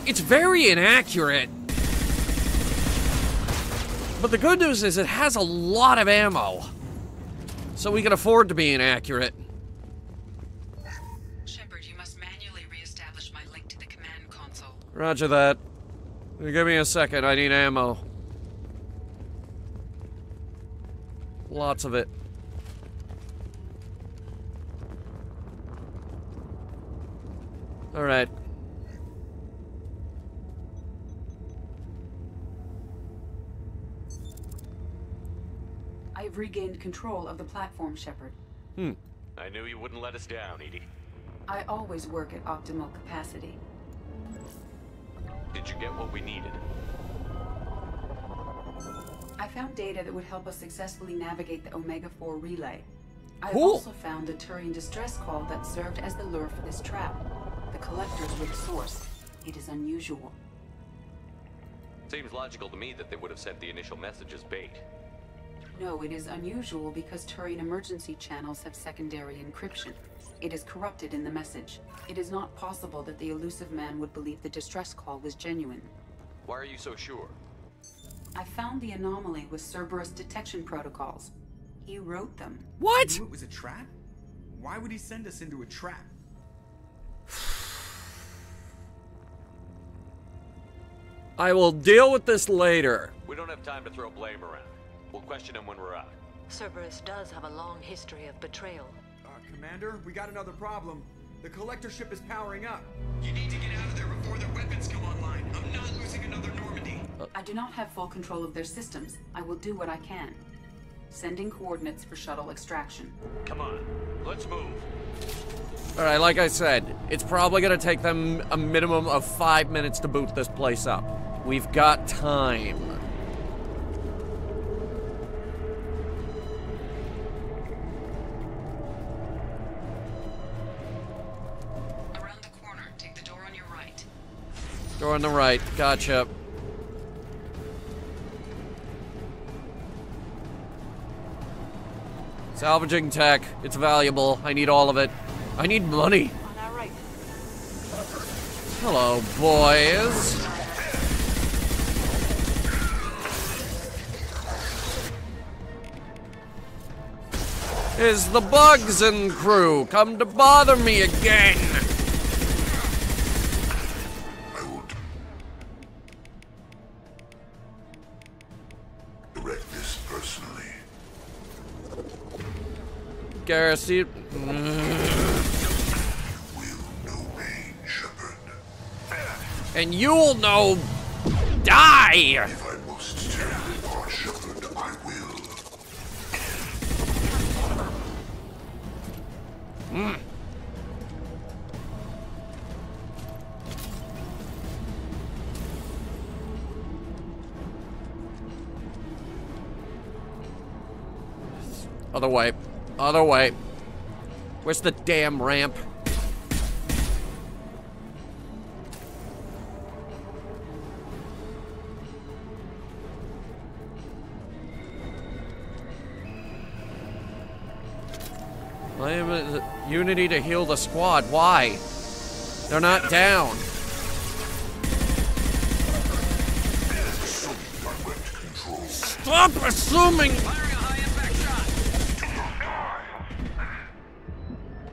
Speaker 1: It's very inaccurate. But the good news is it has a lot of ammo. So we can afford to be inaccurate.
Speaker 16: Shepard, you must manually re-establish my link to the command console.
Speaker 1: Roger that. Give me a second, I need ammo. Lots of it. Alright.
Speaker 19: I've regained control of the platform, Shepard.
Speaker 13: I knew you wouldn't let us down, Edie.
Speaker 19: I always work at optimal capacity.
Speaker 13: Did you get what we needed?
Speaker 19: I found data that would help us successfully navigate the Omega-4 relay. I
Speaker 1: Cool.
Speaker 19: also found a Turian distress call that served as the lure for this trap. The collectors were the source. It is unusual.
Speaker 13: Seems logical to me that they would have sent the initial message as bait.
Speaker 19: No, it is unusual because Turian emergency channels have secondary encryption. It is corrupted in the message. It is not possible that the elusive man would believe the distress call was genuine.
Speaker 13: Why are you so sure?
Speaker 19: I found the anomaly with Cerberus detection protocols. He wrote them.
Speaker 1: What?
Speaker 12: You knew it was a trap? Why would he send us into a trap?
Speaker 1: I will deal with this later.
Speaker 13: We don't have time to throw blame around. We'll question him when we're out.
Speaker 18: Cerberus does have a long history of betrayal.
Speaker 12: Commander, we got another problem. The collector ship is powering up.
Speaker 7: You need to get out of there before their weapons come online. I'm not losing another Normandy.
Speaker 19: I do not have full control of their systems. I will do what I can. Sending coordinates for shuttle extraction.
Speaker 9: Come on, let's move.
Speaker 1: Alright, like I said, it's probably gonna take them a minimum of 5 minutes to boot this place up. We've got time.
Speaker 16: Around the corner, take the door on your right.
Speaker 1: Door on the right, gotcha. Salvaging tech, it's valuable. I need all of it. I need money.
Speaker 15: On our right.
Speaker 1: Hello, boys. Is the Bugs and crew come to bother me again?
Speaker 21: Direct this personally.
Speaker 1: Garrus, you... And you'll know... Die!
Speaker 21: If I must tear you apart, Shepard, I will.
Speaker 1: Other way. Other way. Where's the damn ramp? I am a Unity to heal the squad. Why? They're not down. Stop assuming.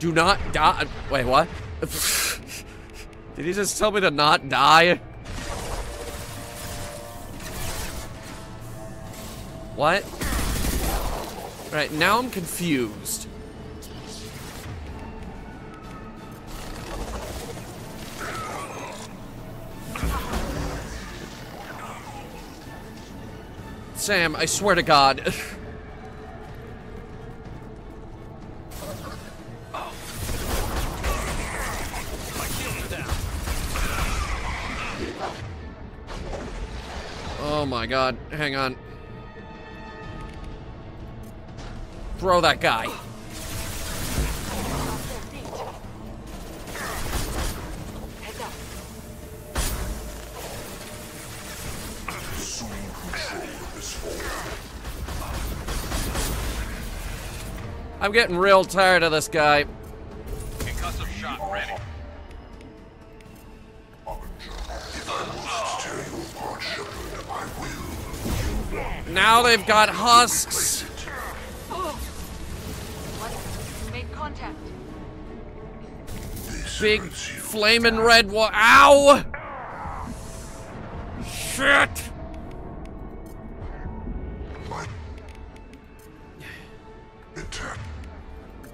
Speaker 1: Do not die. Wait, what? Did he just tell me to not die? What? Right, now I'm confused. Sam, I swear to God. Oh my God, hang on. Throw that guy. I'm getting real tired of this guy.
Speaker 9: Concussive shot ready.
Speaker 1: Now they've got husks.
Speaker 15: Made contact.
Speaker 1: Big flaming red wall. Ow! Shit!
Speaker 21: Attack.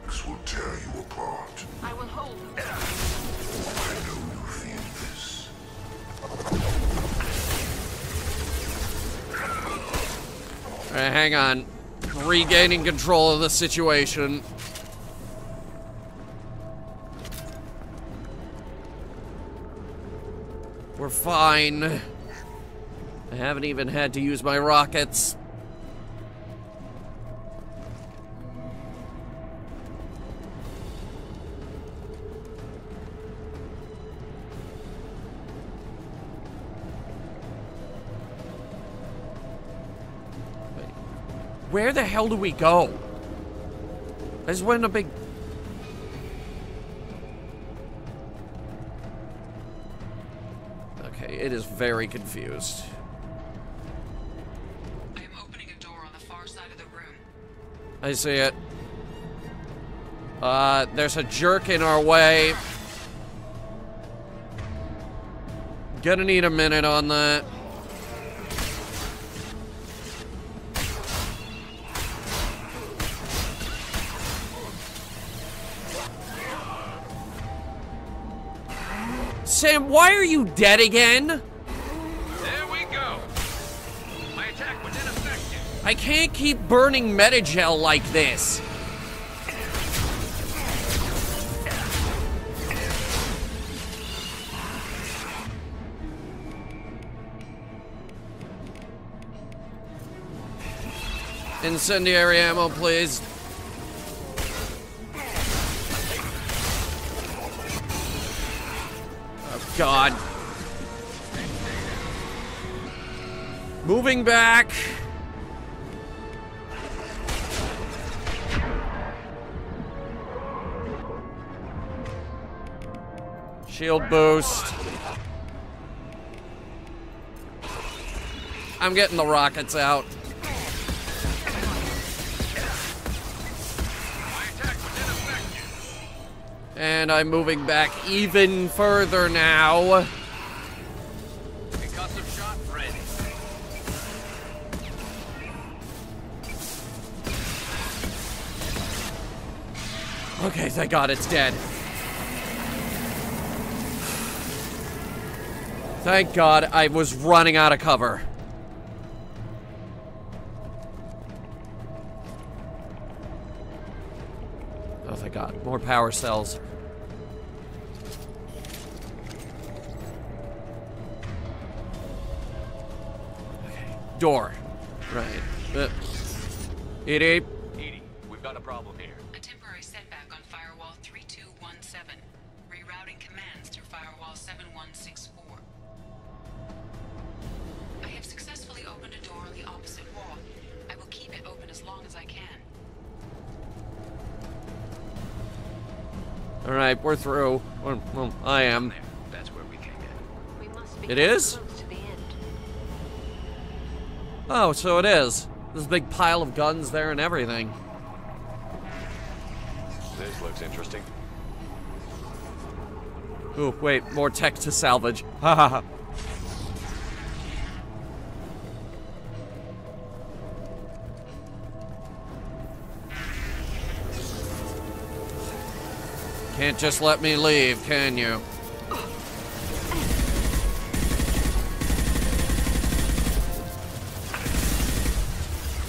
Speaker 21: This will tear you apart.
Speaker 15: I will hold.
Speaker 21: I know you feel this.
Speaker 1: Alright, hang on. Regaining control of the situation. We're fine. I haven't even had to use my rockets. Where the hell do we go? I just went in a big... Okay, it is very confused.
Speaker 16: I am opening a door on the far side of the room.
Speaker 1: I see it. There's a jerk in our way. Gonna need a minute on that. Sam, why are you dead again?
Speaker 9: There we go. My attack was ineffective.
Speaker 1: I can't keep burning metagel like this. Incendiary ammo, please. Oh, God. Moving back. Shield boost. I'm getting the rockets out. And I'm moving back even further now.
Speaker 9: Concussive shot ready.
Speaker 1: Okay, thank God it's dead. Thank God I was running out of cover. Oh, thank God. More power cells. Okay. Door. Right. Edie.
Speaker 9: Edie, we've got a problem here.
Speaker 16: A temporary setback on firewall 3217. Rerouting commands through firewall 7164. I have successfully opened a door on the opposite wall. I will keep it open as long as I can.
Speaker 1: All right, we're through. Well, I am.
Speaker 9: That's where we came in.
Speaker 18: We must be
Speaker 1: It is?
Speaker 18: close to the end.
Speaker 1: Oh, so it is. There's a big pile of guns there and everything.
Speaker 11: This looks interesting.
Speaker 1: Ooh, wait, more tech to salvage. Ha ha ha. Can't just let me leave, can you?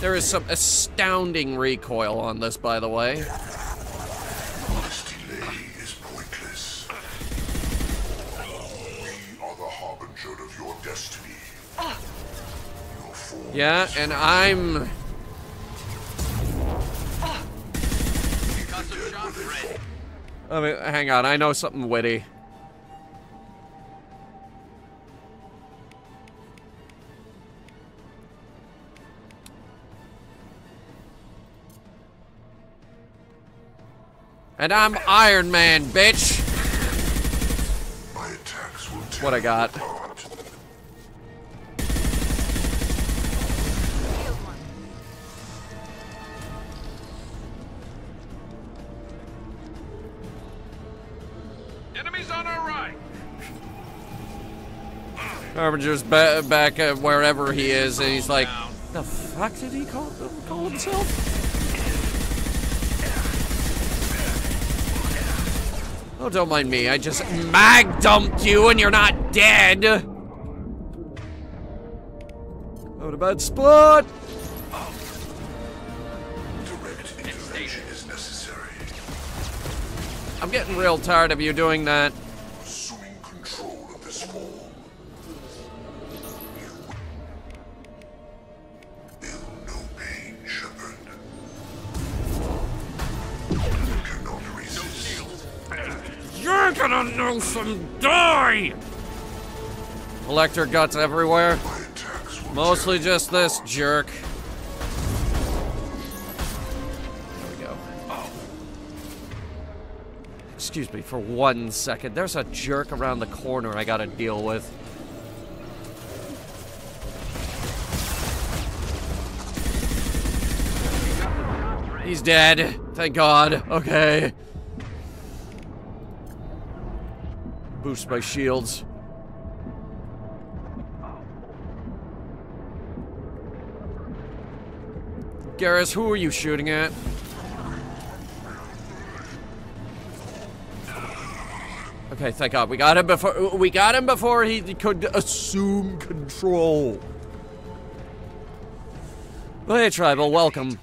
Speaker 1: There is some astounding recoil on this, by the way.
Speaker 21: This delay is pointless. We are the harbinger of your destiny. Your form
Speaker 1: Yeah, and I'm...
Speaker 9: Concussive shot ready.
Speaker 1: I mean, hang on, I know something witty. And I'm Iron Man, bitch!
Speaker 21: My attacks will
Speaker 1: What I got.
Speaker 9: Enemies on our right.
Speaker 1: Harbinger's back at wherever he is, and he's like, the fuck did he call himself? Oh, don't mind me. I just mag dumped you and you're not dead. Oh, a bad spot.
Speaker 21: direct intervention is necessary.
Speaker 1: I'm getting real tired of you doing that.
Speaker 21: Assuming control of this form. You feel no pain, Shepard. You cannot resist.
Speaker 1: You're gonna know some die! Collector guts everywhere. Mostly just this jerk. There we go. Excuse me for 1 second. There's a jerk around the corner I gotta deal with. He's dead. Thank God. Okay. Boost my shields. Garrus, who are you shooting at? Okay, thank God. We got him before he could assume control. Well, hey, Tribal, welcome.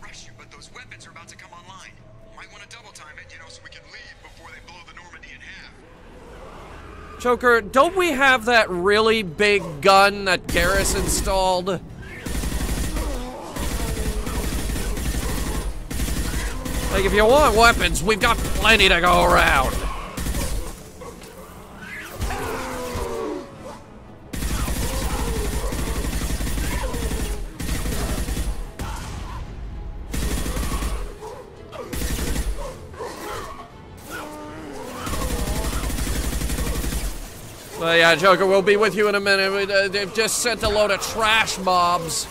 Speaker 1: Joker, don't we have that really big gun that Garrus installed? Like, if you want weapons, we've got plenty to go around. Yeah, Joker, we'll be with you in a minute. They've just sent a load of trash mobs.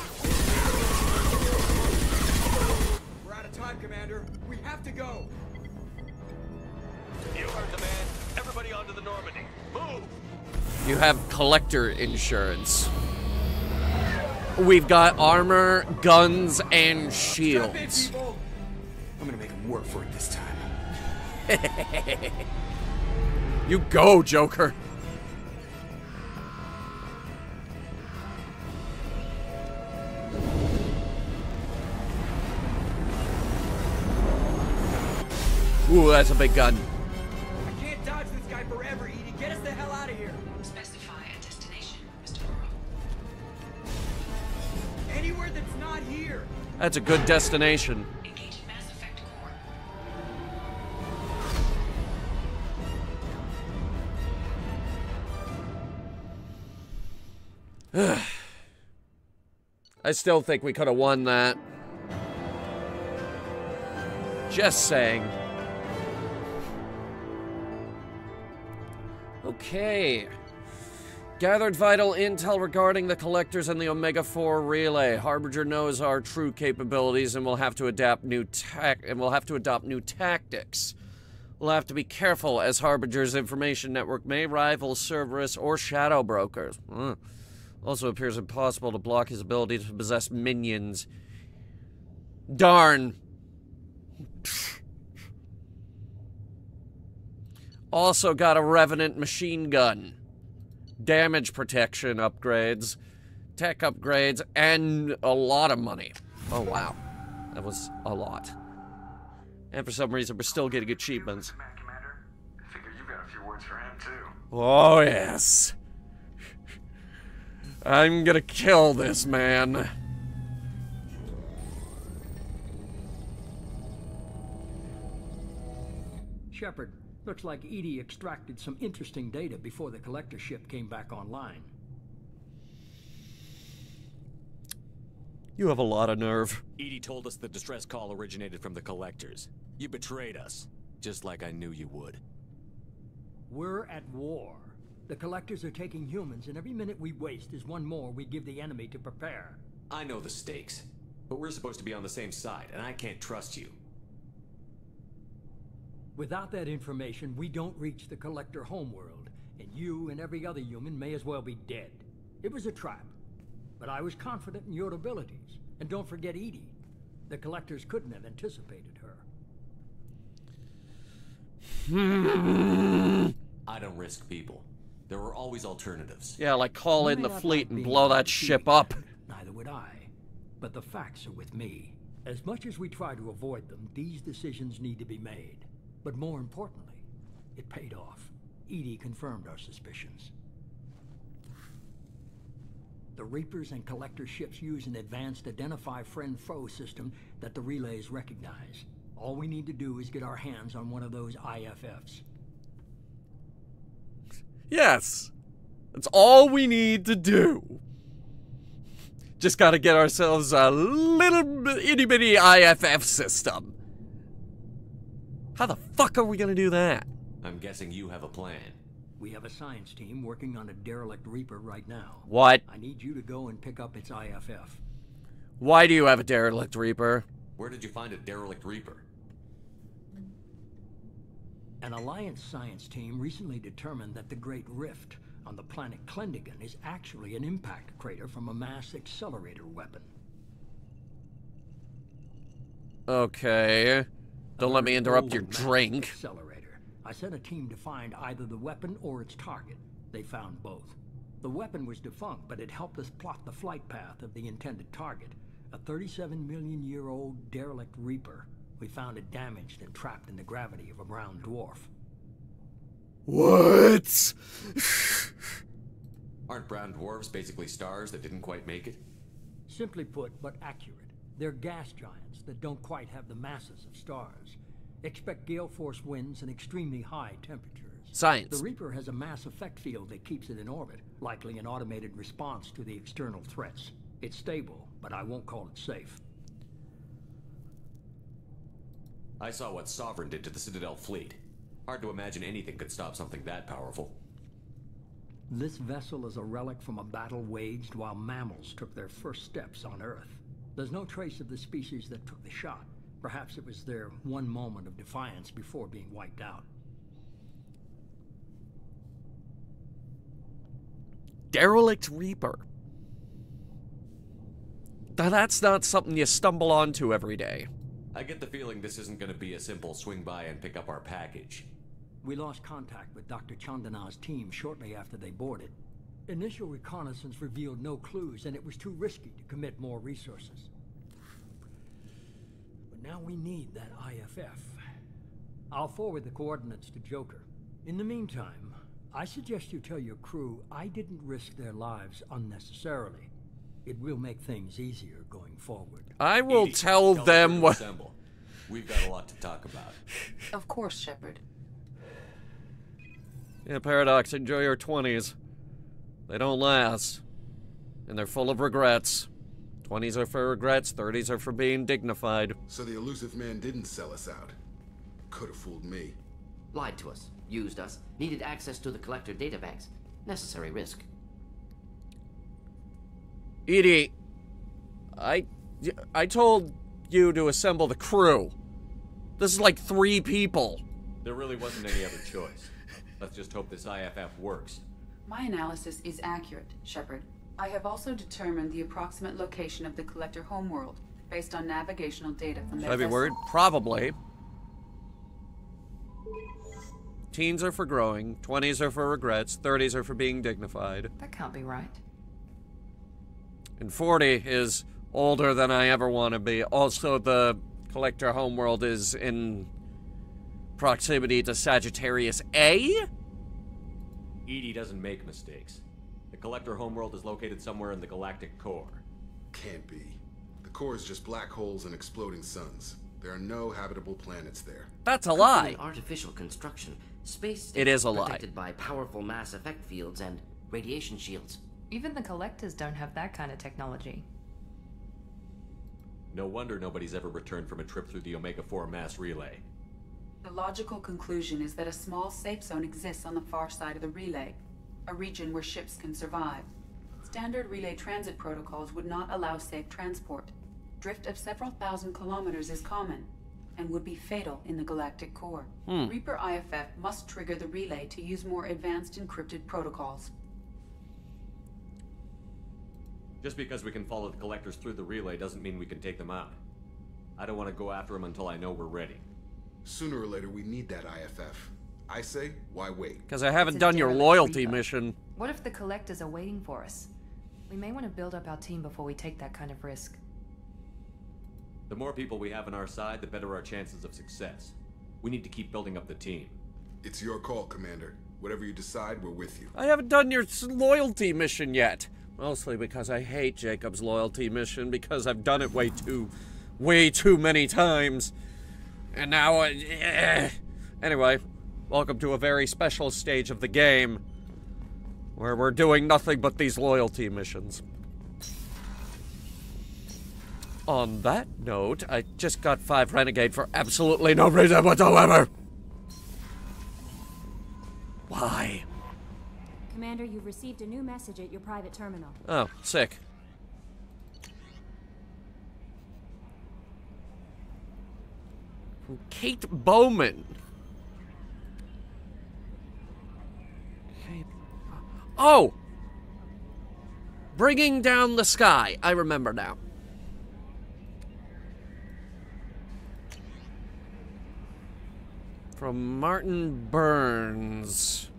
Speaker 2: We're out of time, Commander. We have to go.
Speaker 9: You heard the man. Everybody onto the Normandy. Move!
Speaker 1: You have collector insurance. We've got armor, guns, and shields.
Speaker 12: I'm gonna make him work for it this time.
Speaker 1: You go, Joker. Ooh, that's a big gun.
Speaker 2: I can't dodge this guy forever, Edie. Get us the hell out of here.
Speaker 16: Specify a destination, Mr.
Speaker 2: Anywhere that's not here.
Speaker 1: That's a good destination.
Speaker 16: Engaging Mass Effect
Speaker 1: Core. I still think we could have won that. Just saying. Okay. Gathered vital intel regarding the collectors and the Omega-4 relay. Harbinger knows our true capabilities and will have to adapt new tactics. We'll have to be careful, as Harbinger's information network may rival Cerberus or Shadow Brokers. Also appears impossible to block his ability to possess minions. Darn. Also got a Revenant machine gun. Damage protection upgrades. Tech upgrades. And a lot of money. Oh, wow. That was a lot. And for some reason, we're still getting achievements. Oh, yes. I'm gonna kill this man.
Speaker 10: Shepard, looks like EDI extracted some interesting data before the collector ship came back online.
Speaker 1: You have a lot of nerve.
Speaker 5: EDI told us the distress call originated from the collectors. You betrayed us, just like I knew you would.
Speaker 10: We're at war. The collectors are taking humans, and every minute we waste is one more we give the enemy to prepare.
Speaker 5: I know the stakes, but we're supposed to be on the same side, and I can't trust you.
Speaker 10: Without that information, we don't reach the collector homeworld, and you and every other human may as well be dead. It was a trap, but I was confident in your abilities. And don't forget EDI. The collectors couldn't have anticipated her.
Speaker 5: I don't risk people. There were always alternatives.
Speaker 1: Yeah, like call in the fleet and blow that ship up.
Speaker 10: Neither would I. But the facts are with me. As much as we try to avoid them, these decisions need to be made. But more importantly, it paid off. EDI confirmed our suspicions. The Reapers and Collector ships use an advanced identify friend-foe system that the relays recognize. All we need to do is get our hands on one of those IFFs.
Speaker 1: Yes. That's all we need to do. Just gotta get ourselves a little itty-bitty IFF system. How the fuck are we gonna do that?
Speaker 5: I'm guessing you have a plan.
Speaker 10: We have a science team working on a derelict Reaper right now.
Speaker 1: What?
Speaker 10: I need you to go and pick up its IFF.
Speaker 1: Why do you have a derelict Reaper?
Speaker 5: Where did you find a derelict Reaper?
Speaker 10: An Alliance science team recently determined that the Great Rift on the planet Klendigan is actually an impact crater from a mass accelerator weapon.
Speaker 1: Okay. Don't let me interrupt your drink.
Speaker 10: Accelerator. I sent a team to find either the weapon or its target. They found both. The weapon was defunct, but it helped us plot the flight path of the intended target. A 37-million-year-old derelict Reaper. We found it damaged and trapped in the gravity of a brown dwarf.
Speaker 1: What?
Speaker 5: Aren't brown dwarves basically stars that didn't quite make it?
Speaker 10: Simply put, but accurate. They're gas giants that don't quite have the masses of stars. Expect gale force winds and extremely high temperatures.
Speaker 1: Science.
Speaker 10: The Reaper has a mass effect field that keeps it in orbit, likely an automated response to the external threats. It's stable, but I won't call it safe.
Speaker 5: I saw what Sovereign did to the Citadel fleet. Hard to imagine anything could stop something that powerful.
Speaker 10: This vessel is a relic from a battle waged while mammals took their first steps on Earth. There's no trace of the species that took the shot. Perhaps it was their one moment of defiance before being wiped out.
Speaker 1: Derelict Reaper. Now, that's not something you stumble onto every day.
Speaker 5: I get the feeling this isn't going to be a simple swing by and pick up our package.
Speaker 10: We lost contact with Dr. Chandana's team shortly after they boarded. Initial reconnaissance revealed no clues, and it was too risky to commit more resources. But now we need that IFF. I'll forward the coordinates to Joker. In the meantime, I suggest you tell your crew I didn't risk their lives unnecessarily. It will make things easier going forward.
Speaker 1: I will tell them what...
Speaker 5: We've got a lot to talk about.
Speaker 19: Of course, Shepard.
Speaker 1: Yeah, Paradox, enjoy your 20s. They don't last. And they're full of regrets. 20s are for regrets, 30s are for being dignified.
Speaker 4: So the elusive man didn't sell us out. Could have fooled me.
Speaker 14: Lied to us, used us, needed access to the collector databanks. Necessary risk.
Speaker 1: Edie, I told you to assemble the crew. This is like 3 people.
Speaker 5: There really wasn't any other choice. Let's just hope this IFF works.
Speaker 19: My analysis is accurate, Shepard. I have also determined the approximate location of the collector homeworld based on navigational data from their
Speaker 1: Should I be
Speaker 19: vessel.
Speaker 1: worried? Probably. Teens are for growing, 20s are for regrets, 30s are for being dignified.
Speaker 8: That can't be right.
Speaker 1: And 40 is older than I ever want to be. Also, the collector homeworld is in proximity to Sagittarius A?
Speaker 5: EDI doesn't make mistakes. The collector homeworld is located somewhere in the galactic core.
Speaker 4: Can't be. The core is just black holes and exploding suns. There are no habitable planets there.
Speaker 1: That's a lie.
Speaker 14: An artificial construction. Space
Speaker 1: It is a lie.
Speaker 14: protected by powerful mass effect fields and radiation shields.
Speaker 8: Even the collectors don't have that kind of technology.
Speaker 5: No wonder nobody's ever returned from a trip through the Omega-4 mass relay.
Speaker 19: The logical conclusion is that a small safe zone exists on the far side of the relay, a region where ships can survive. Standard relay transit protocols would not allow safe transport. Drift of several thousand kilometers is common, and would be fatal in the galactic core. Reaper IFF must trigger the relay to use more advanced encrypted protocols.
Speaker 5: Just because we can follow the collectors through the relay doesn't mean we can take them out. I don't want to go after them until I know we're ready.
Speaker 4: Sooner or later, we need that IFF. I say, why wait?
Speaker 1: Because I haven't done your loyalty mission.
Speaker 8: What if the collectors are waiting for us? We may want to build up our team before we take that kind of risk.
Speaker 5: The more people we have on our side, the better our chances of success. We need to keep building up the team.
Speaker 4: It's your call, Commander. Whatever you decide, we're with you.
Speaker 1: I haven't done your loyalty mission yet. Mostly because I hate Jacob's loyalty mission because I've done it way too many times. And now, anyway, welcome to a very special stage of the game where we're doing nothing but these loyalty missions. On that note, I just got 5 Renegade for absolutely no reason whatsoever. Why?
Speaker 3: Commander, you've received a new message at your private terminal.
Speaker 1: Oh, sick. From Kate Bowman. Oh! Bringing Down the Sky. I remember now. From Martin Burns.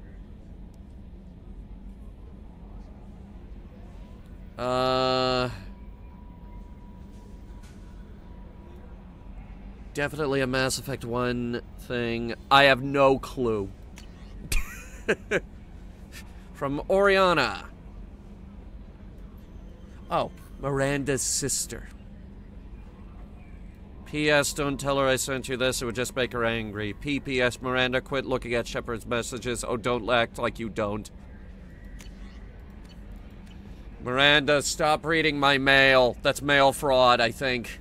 Speaker 1: Definitely a Mass Effect 1 thing. I have no clue. From Oriana. Oh, Miranda's sister. P.S. Don't tell her I sent you this. It would just make her angry. P.P.S. Miranda, quit looking at Shepard's messages. Oh, don't act like you don't. Miranda, stop reading my mail. That's mail fraud, I think.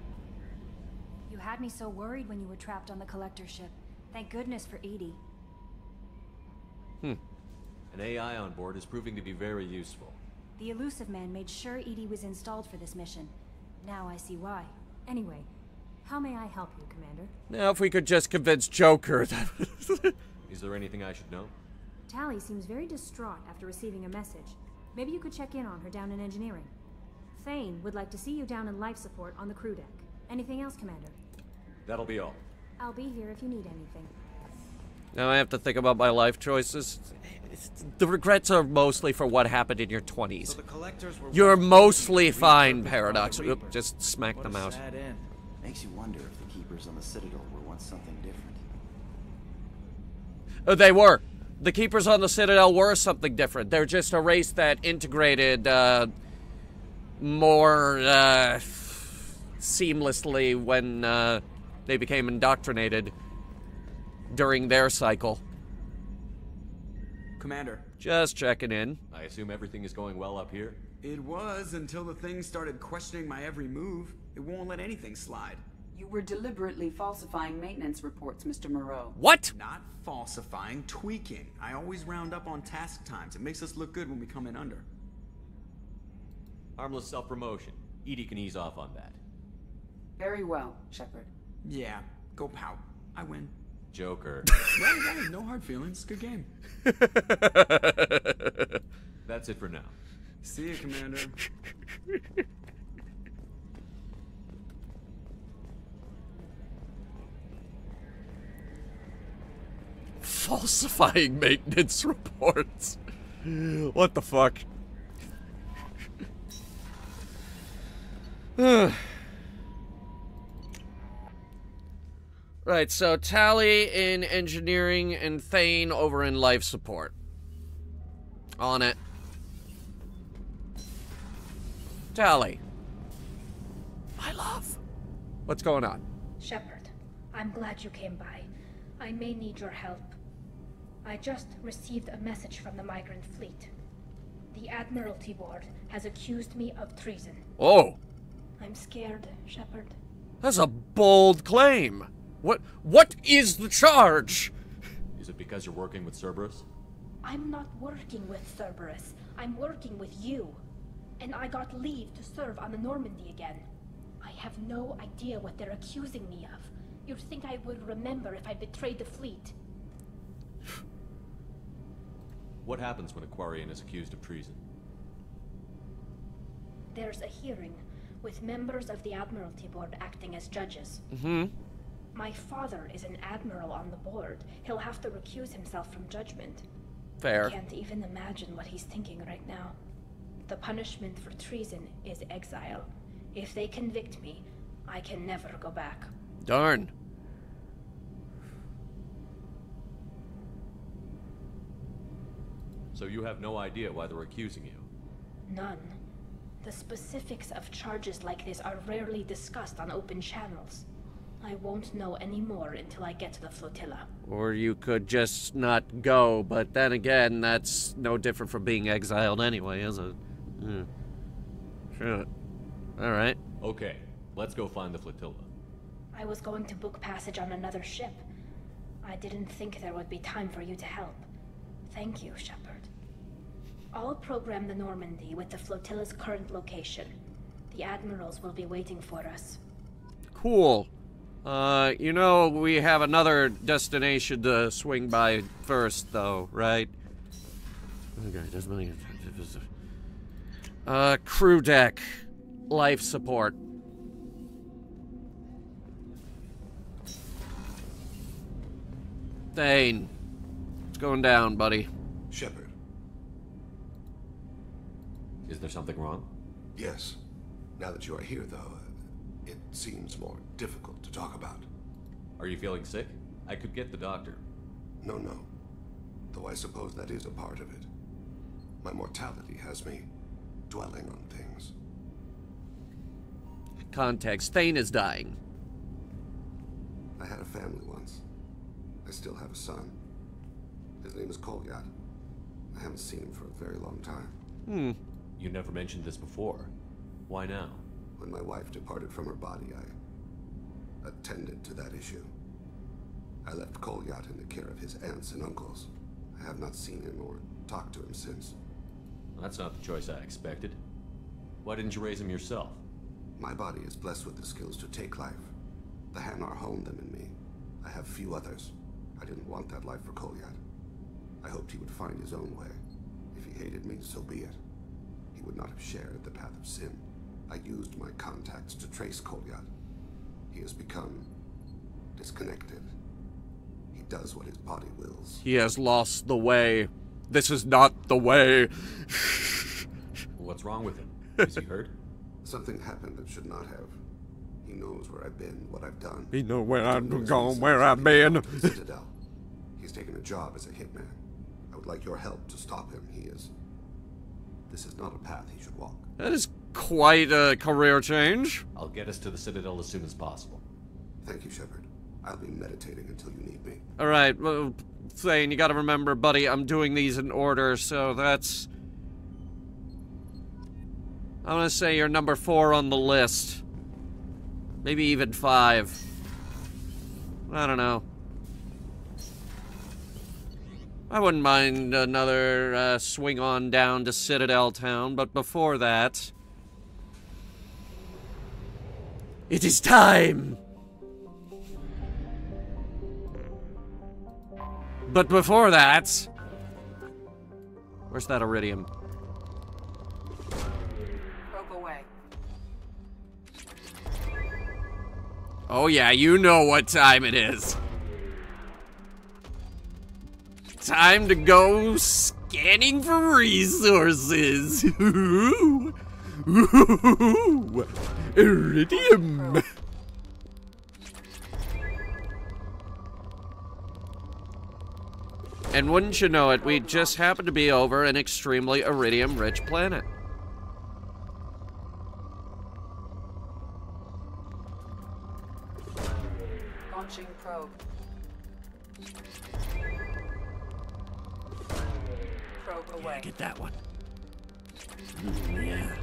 Speaker 17: You had me so worried when you were trapped on the collector ship. Thank goodness for Edie.
Speaker 5: An AI on board is proving to be very useful.
Speaker 17: The Elusive Man made sure Edie was installed for this mission. Now I see why. Anyway, how may I help you, Commander?
Speaker 1: Now, if we could just convince Joker that...
Speaker 5: Is there anything I should know?
Speaker 17: Tally seems very distraught after receiving a message. Maybe you could check in on her down in engineering. Thane would like to see you down in life support on the crew deck. Anything else, Commander?
Speaker 5: That'll be all.
Speaker 17: I'll be here if you need anything.
Speaker 1: Now I have to think about my life choices. The regrets are mostly for what happened in your 20s.
Speaker 2: So the collectors were
Speaker 1: You're mostly fine, Paradox. Oop, just smack them out.
Speaker 20: Makes you wonder if the keepers on the Citadel were once something different.
Speaker 1: They were. The Keepers on the Citadel were something different. They're just a race that integrated more seamlessly when they became indoctrinated during their cycle.
Speaker 12: Commander.
Speaker 1: Just checking in.
Speaker 5: I assume everything is going well up here?
Speaker 12: It was until the thing started questioning my every move. It won't let anything slide.
Speaker 19: You were deliberately falsifying maintenance reports, Mr. Moreau.
Speaker 1: What?
Speaker 12: Not falsifying, tweaking. I always round up on task times. It makes us look good when we come in under.
Speaker 5: Harmless self-promotion. Edie can ease off on that.
Speaker 19: Very well, Shepard.
Speaker 12: Yeah, go pout. I win.
Speaker 5: Joker.
Speaker 12: Well, no hard feelings. Good game.
Speaker 5: That's it for now.
Speaker 12: See you, Commander.
Speaker 1: Falsifying maintenance reports. What the fuck? Right, so Tally in engineering and Thane over in life support. On it. Tally. My love. What's going on?
Speaker 23: Shepard, I'm glad you came by. I may need your help. I just received a message from the migrant fleet. The Admiralty Board has accused me of treason.
Speaker 1: Oh.
Speaker 23: I'm scared, Shepard.
Speaker 1: That's a bold claim. What is the charge?
Speaker 5: Is it because you're working with Cerberus?
Speaker 23: I'm not working with Cerberus. I'm working with you. And I got leave to serve on the Normandy again. I have no idea what they're accusing me of. You'd think I would remember if I betrayed the fleet.
Speaker 5: What happens when a Quarian is accused of treason?
Speaker 23: There's a hearing, with members of the Admiralty Board acting as judges.
Speaker 1: Mm-hmm.
Speaker 23: My father is an admiral on the board. He'll have to recuse himself from judgment.
Speaker 1: Fair.
Speaker 23: I can't even imagine what he's thinking right now. The punishment for treason is exile. If they convict me, I can never go back.
Speaker 1: Darn.
Speaker 5: So you have no idea why they're accusing you?
Speaker 23: None. The specifics of charges like this are rarely discussed on open channels. I won't know any more until I get to the flotilla.
Speaker 1: Or you could just not go, but then again, that's no different from being exiled anyway, is it? Sure. Alright.
Speaker 5: Okay, let's go find the flotilla.
Speaker 23: I was going to book passage on another ship. I didn't think there would be time for you to help. Thank you, Shepard. I'll program the Normandy with the flotilla's current location. The admirals will be waiting for us.
Speaker 1: Cool. You know, we have another destination to swing by first, though, right? Okay, there's money. Crew deck. Life support. Thane. It's going down, buddy.
Speaker 21: Shepard.
Speaker 5: Is there something wrong?
Speaker 21: Yes. Now that you are here, though, it seems more difficult to talk about.
Speaker 5: Are you feeling sick? I could get the doctor.
Speaker 6: No, no. Though I suppose that is a part of it. My mortality has me dwelling on things.
Speaker 1: Context. Thane is dying.
Speaker 6: I had a family once. I still have a son. His name is Kolyat. I haven't seen him for a very long time.
Speaker 5: You never mentioned this before. Why now?
Speaker 6: When my wife departed from her body, I attended to that issue. I left Kolyat in the care of his aunts and uncles. I have not seen him or talked to him since.
Speaker 5: That's not the choice I expected. Why didn't you raise him yourself?
Speaker 6: My body is blessed with the skills to take life. The Hanar honed them in me. I have few others. I didn't want that life for Kolyat. I hoped he would find his own way. If he hated me, so be it. He would not have shared the path of sin. I used my contacts to trace Kolyat. He has become disconnected. He does what his body wills.
Speaker 1: He has lost the way. This is not the way.
Speaker 5: What's wrong with him? Is he hurt?
Speaker 6: Something happened that should not have. He knows where I've been, what I've done.
Speaker 1: He knows where I'm going, where I've been.
Speaker 6: Citadel. He's taken a job as a hitman. I would like your help to stop him. This is not a path he should walk.
Speaker 1: That is quite a career change.
Speaker 5: I'll get us to the Citadel as soon as possible.
Speaker 6: Thank you, Shepard. I'll be meditating until you need me.
Speaker 1: Alright, well, Thane, you gotta remember, buddy, I'm doing these in order, so that's... I'm gonna say you're number 4 on the list. Maybe even 5. I don't know. I wouldn't mind another swing on down to Citadel Town, but before that... It is time! But before that... Where's that iridium?
Speaker 19: Probe away.
Speaker 1: Oh yeah, you know what time it is. Time to go scanning for resources. Ooh. Ooh. Iridium. And wouldn't you know it, we just happen to be over an extremely iridium-rich planet.
Speaker 19: Launching probe. Probe away.
Speaker 1: Get that one. Yeah.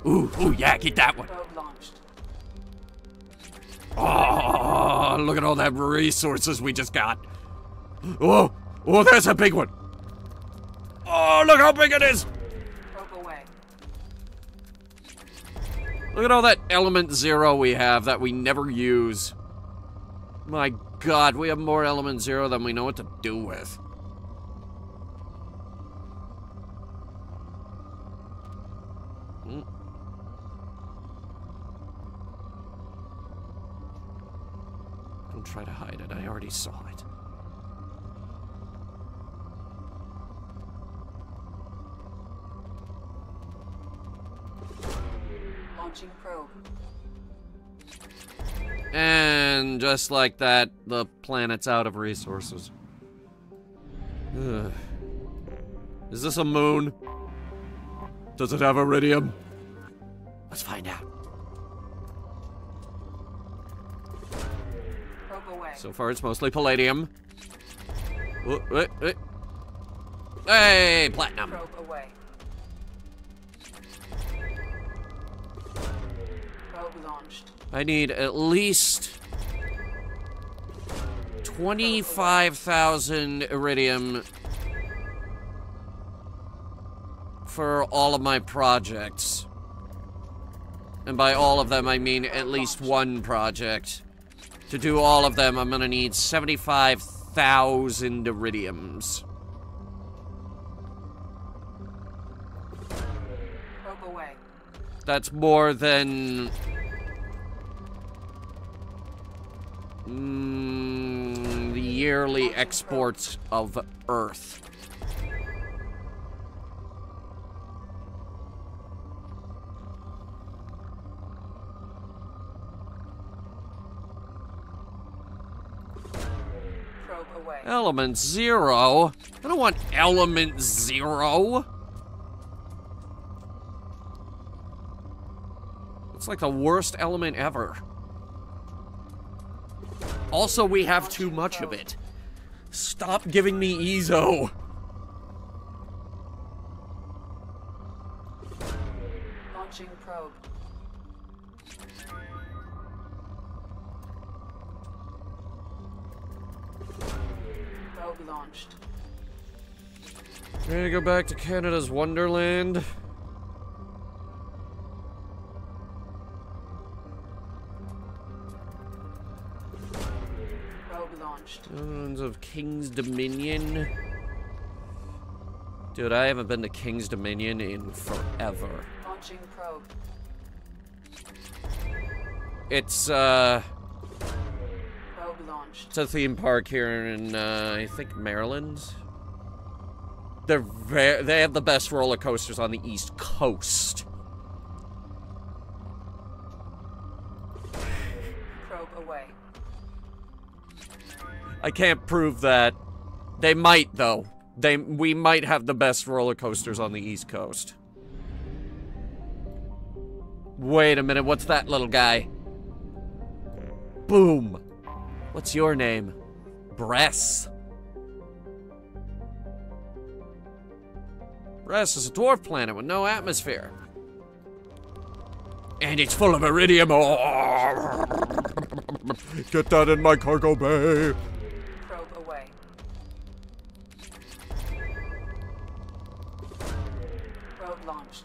Speaker 1: Ooh, yeah, get that one.
Speaker 19: Probe launched.
Speaker 1: Oh, look at all that resources we just got. Oh, that's a big one. Oh, look how big it is.
Speaker 19: Probe away.
Speaker 1: Look at all that element 0 we have that we never use. My God, we have more element 0 than we know what to do with. Don't try to hide it. I already saw it.
Speaker 19: Launching probe.
Speaker 1: And just like that, the planet's out of resources. Ugh. Is this a moon? Does it have iridium? Let's find out.
Speaker 19: Probe away.
Speaker 1: So far, it's mostly palladium. Hey, platinum.
Speaker 19: Probe away. Probe launched.
Speaker 1: I need at least 25,000 iridium for all of my projects. And by all of them, I mean at least one project. To do all of them, I'm gonna need 75,000 iridiums.
Speaker 19: Probe away.
Speaker 1: That's more than... the yearly exports of Earth.
Speaker 19: away.
Speaker 1: Element 0? I don't want element 0. It's like the worst element ever. Also, we have too much of it. Stop giving me Ezo.
Speaker 19: Launching probe. Probe launched.
Speaker 1: Ready to go back to Canada's Wonderland?
Speaker 19: Probe launched.
Speaker 1: Islands of King's Dominion. Dude, I haven't been to King's Dominion in forever.
Speaker 19: Launching probe.
Speaker 1: It's,
Speaker 19: Probe launched.
Speaker 1: it's a theme park here in, I think Maryland. They have the best roller coasters on the East Coast.
Speaker 19: Probe away.
Speaker 1: I can't prove that. They might, though. We might have the best roller coasters on the East Coast. Wait a minute, what's that little guy? Boom. What's your name? Bress. Bress is a dwarf planet with no atmosphere. And it's full of iridium. Oh. Get that in my cargo bay.
Speaker 19: Probe away. Probe launched.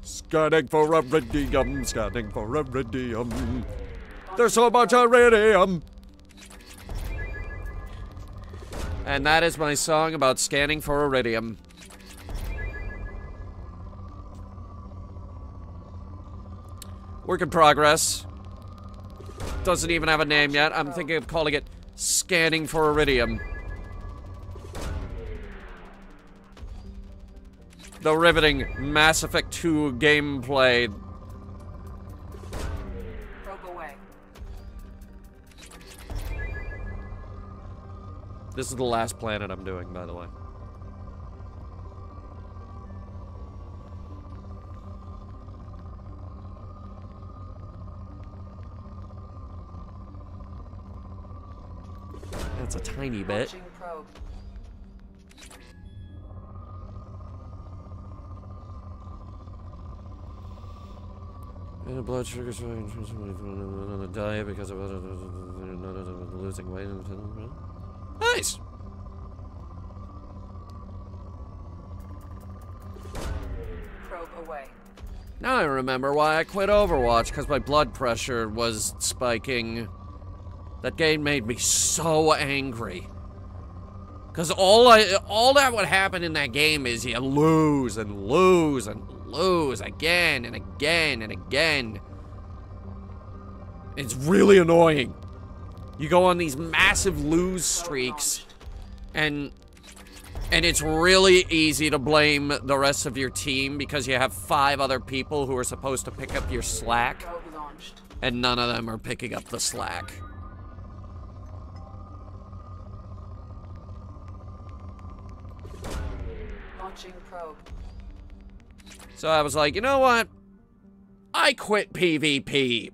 Speaker 1: Scanning for iridium, scanning for iridium. There's so much iridium. And that is my song about scanning for iridium. Work in progress. Doesn't even have a name yet. I'm thinking of calling it Scanning for Iridium. The riveting Mass Effect 2 gameplay.
Speaker 19: Probe away.
Speaker 1: This is the last planet I'm doing, by the way. That's a tiny bit.
Speaker 19: Launching probe.
Speaker 1: And a blood sugar on the diet because of losing weight. Nice.
Speaker 19: Probe away.
Speaker 1: Now I remember why I quit Overwatch, because my blood pressure was spiking. That game made me so angry. Because all that would happen in that game is you lose and lose and lose again and again and again. It's really annoying. You go on these massive lose streaks, and it's really easy to blame the rest of your team because you have 5 other people who are supposed to pick up your slack, and none of them are picking up the slack.
Speaker 19: Launching probe.
Speaker 1: So I was like, you know what? I quit PvP.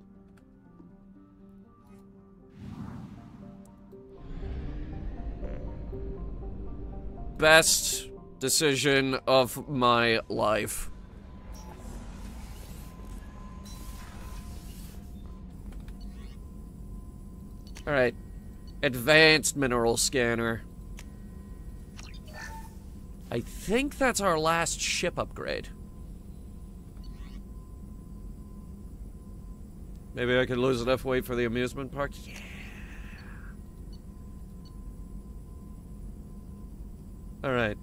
Speaker 1: Best decision of my life. All right. Advanced mineral scanner. I think that's our last ship upgrade. Maybe I could lose enough weight for the amusement park? Yeah. Alright.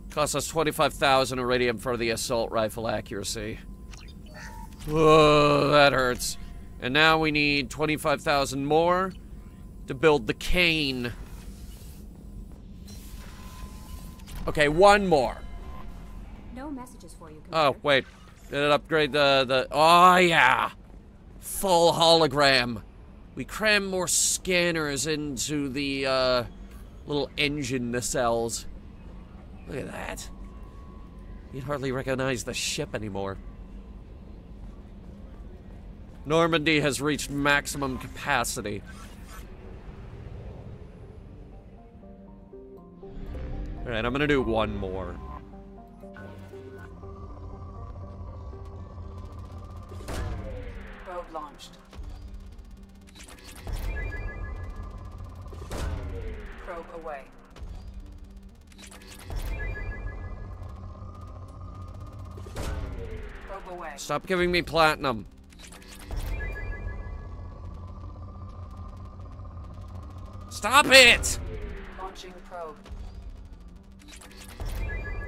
Speaker 1: Cost us 25,000 iridium for the assault rifle accuracy. Oh, that hurts. And now we need 25,000 more to build the cane. Okay, one more.
Speaker 17: No messages for you.
Speaker 1: Oh, wait. Did it upgrade the... Oh, yeah. Full hologram. We cram more scanners into the, little engine nacelles. Look at that. You'd hardly recognize the ship anymore. Normandy has reached maximum capacity. Alright, I'm gonna do one more.
Speaker 19: Probe launched. Probe away. Probe away.
Speaker 1: Stop giving me platinum. Stop it!
Speaker 19: Launching probe.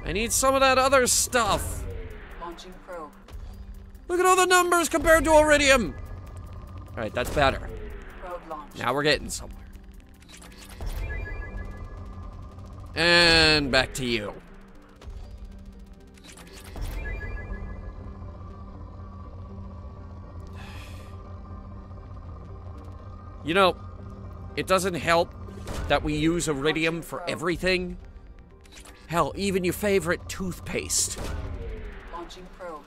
Speaker 1: I need some of that other stuff.
Speaker 19: Launching probe.
Speaker 1: Look at all the numbers compared to Iridium. Alright, that's better.
Speaker 19: Probe launched.
Speaker 1: Now we're getting somewhere. And back to you. You know, it doesn't help that we use Iridium for everything. Hell, even your favorite toothpaste
Speaker 19: Launching probe.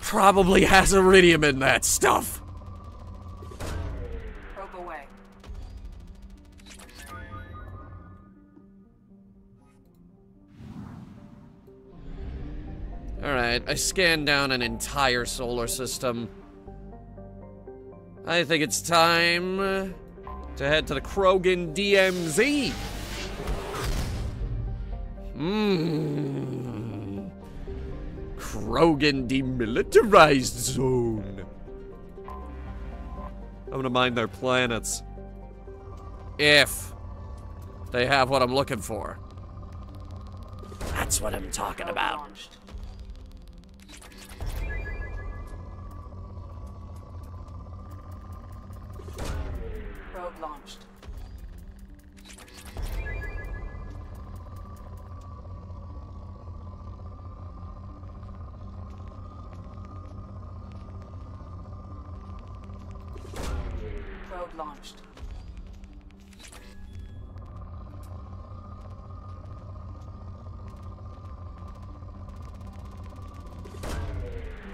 Speaker 1: probably has Iridium in that stuff.
Speaker 19: Probe away.
Speaker 1: Alright, I scanned down an entire solar system. I think it's time to head to the Krogan DMZ. Krogan Demilitarized Zone. I'm gonna mine their planets. If they have what I'm looking for. That's what I'm talking about.
Speaker 19: Launched. Probe launched. Probe launched.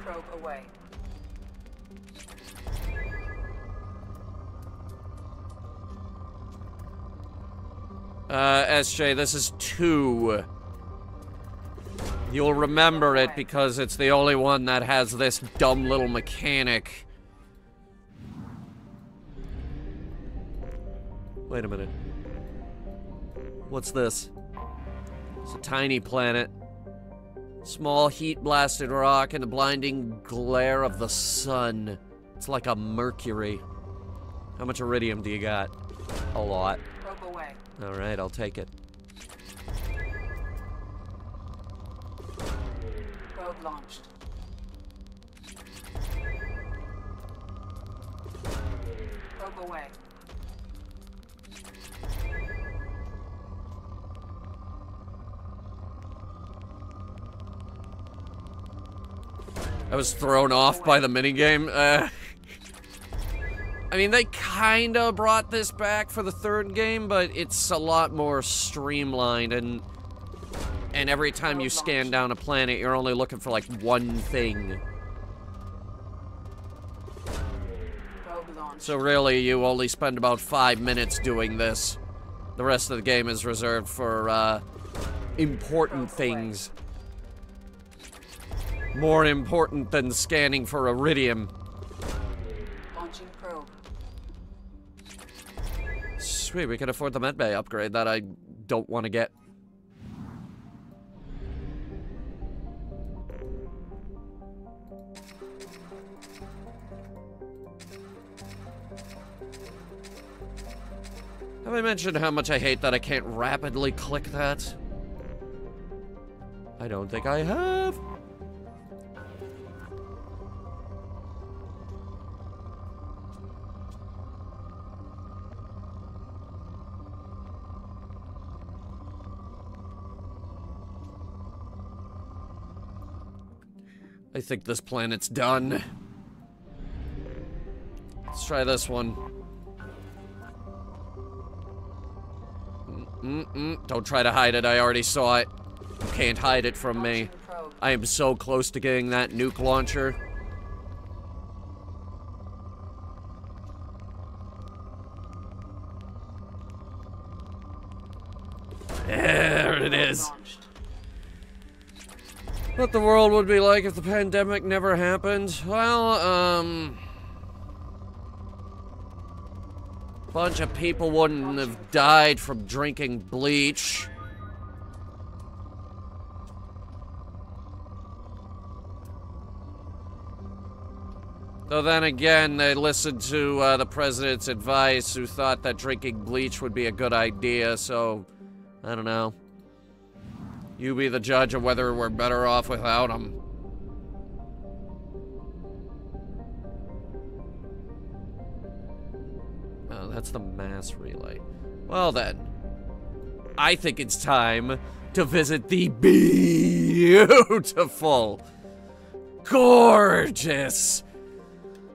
Speaker 19: Probe away.
Speaker 1: SJ, this is 2. You'll remember it because it's the only one that has this dumb little mechanic. Wait a minute. What's this? It's a tiny planet. Small heat-blasted rock in the blinding glare of the sun. It's like a Mercury. How much Iridium do you got? A lot.
Speaker 19: Probe away.
Speaker 1: Alright, I'll take it.
Speaker 19: Probe launched. Probe away.
Speaker 1: I was thrown off by the minigame. I mean, they kinda brought this back for the 3rd game, but it's a lot more streamlined, and every time you scan down a planet, you're only looking for, like, one thing. So really, you only spend about 5 minutes doing this. The rest of the game is reserved for, important things. More important than scanning for Iridium.
Speaker 19: Launching probe.
Speaker 1: Sweet, we can afford the medbay upgrade that I don't want to get. Have I mentioned how much I hate that I can't rapidly click that? I don't think I have. I think this planet's done. Let's try this one. Don't try to hide it. I already saw it. You can't hide it from me. I am so close to getting that nuke launcher. There it is. What the world would be like if the pandemic never happened? Well, bunch of people wouldn't have died from drinking bleach. Though then again, they listened to the president's advice, who thought that drinking bleach would be a good idea, so I don't know. You be the judge of whether we're better off without them. Oh, that's the mass relay. Well then, I think it's time to visit the beautiful, gorgeous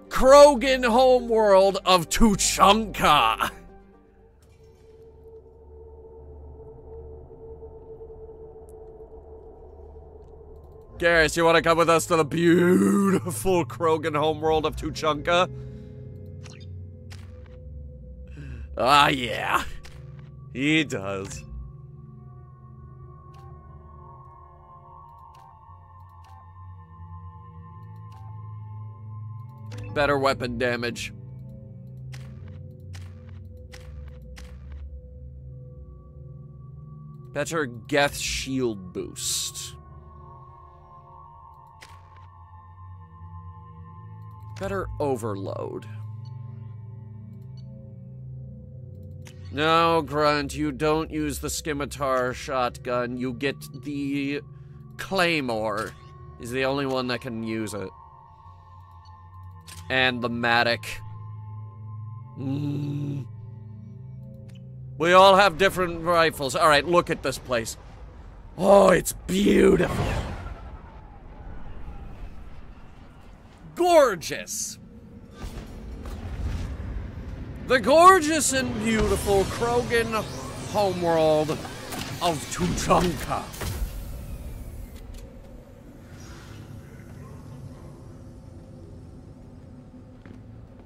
Speaker 1: Krogan homeworld of Tuchanka. Garrus, you want to come with us to the beautiful Krogan homeworld of Tuchanka? Ah, yeah. He does. Better weapon damage. Better Geth shield boost. Better overload. No, Grunt, you don't use the scimitar shotgun. You get the Claymore. He's the only one that can use it. And the Matic. We all have different rifles. Alright, look at this place. Oh, it's beautiful. Gorgeous. The gorgeous and beautiful Krogan homeworld of Tuchanka.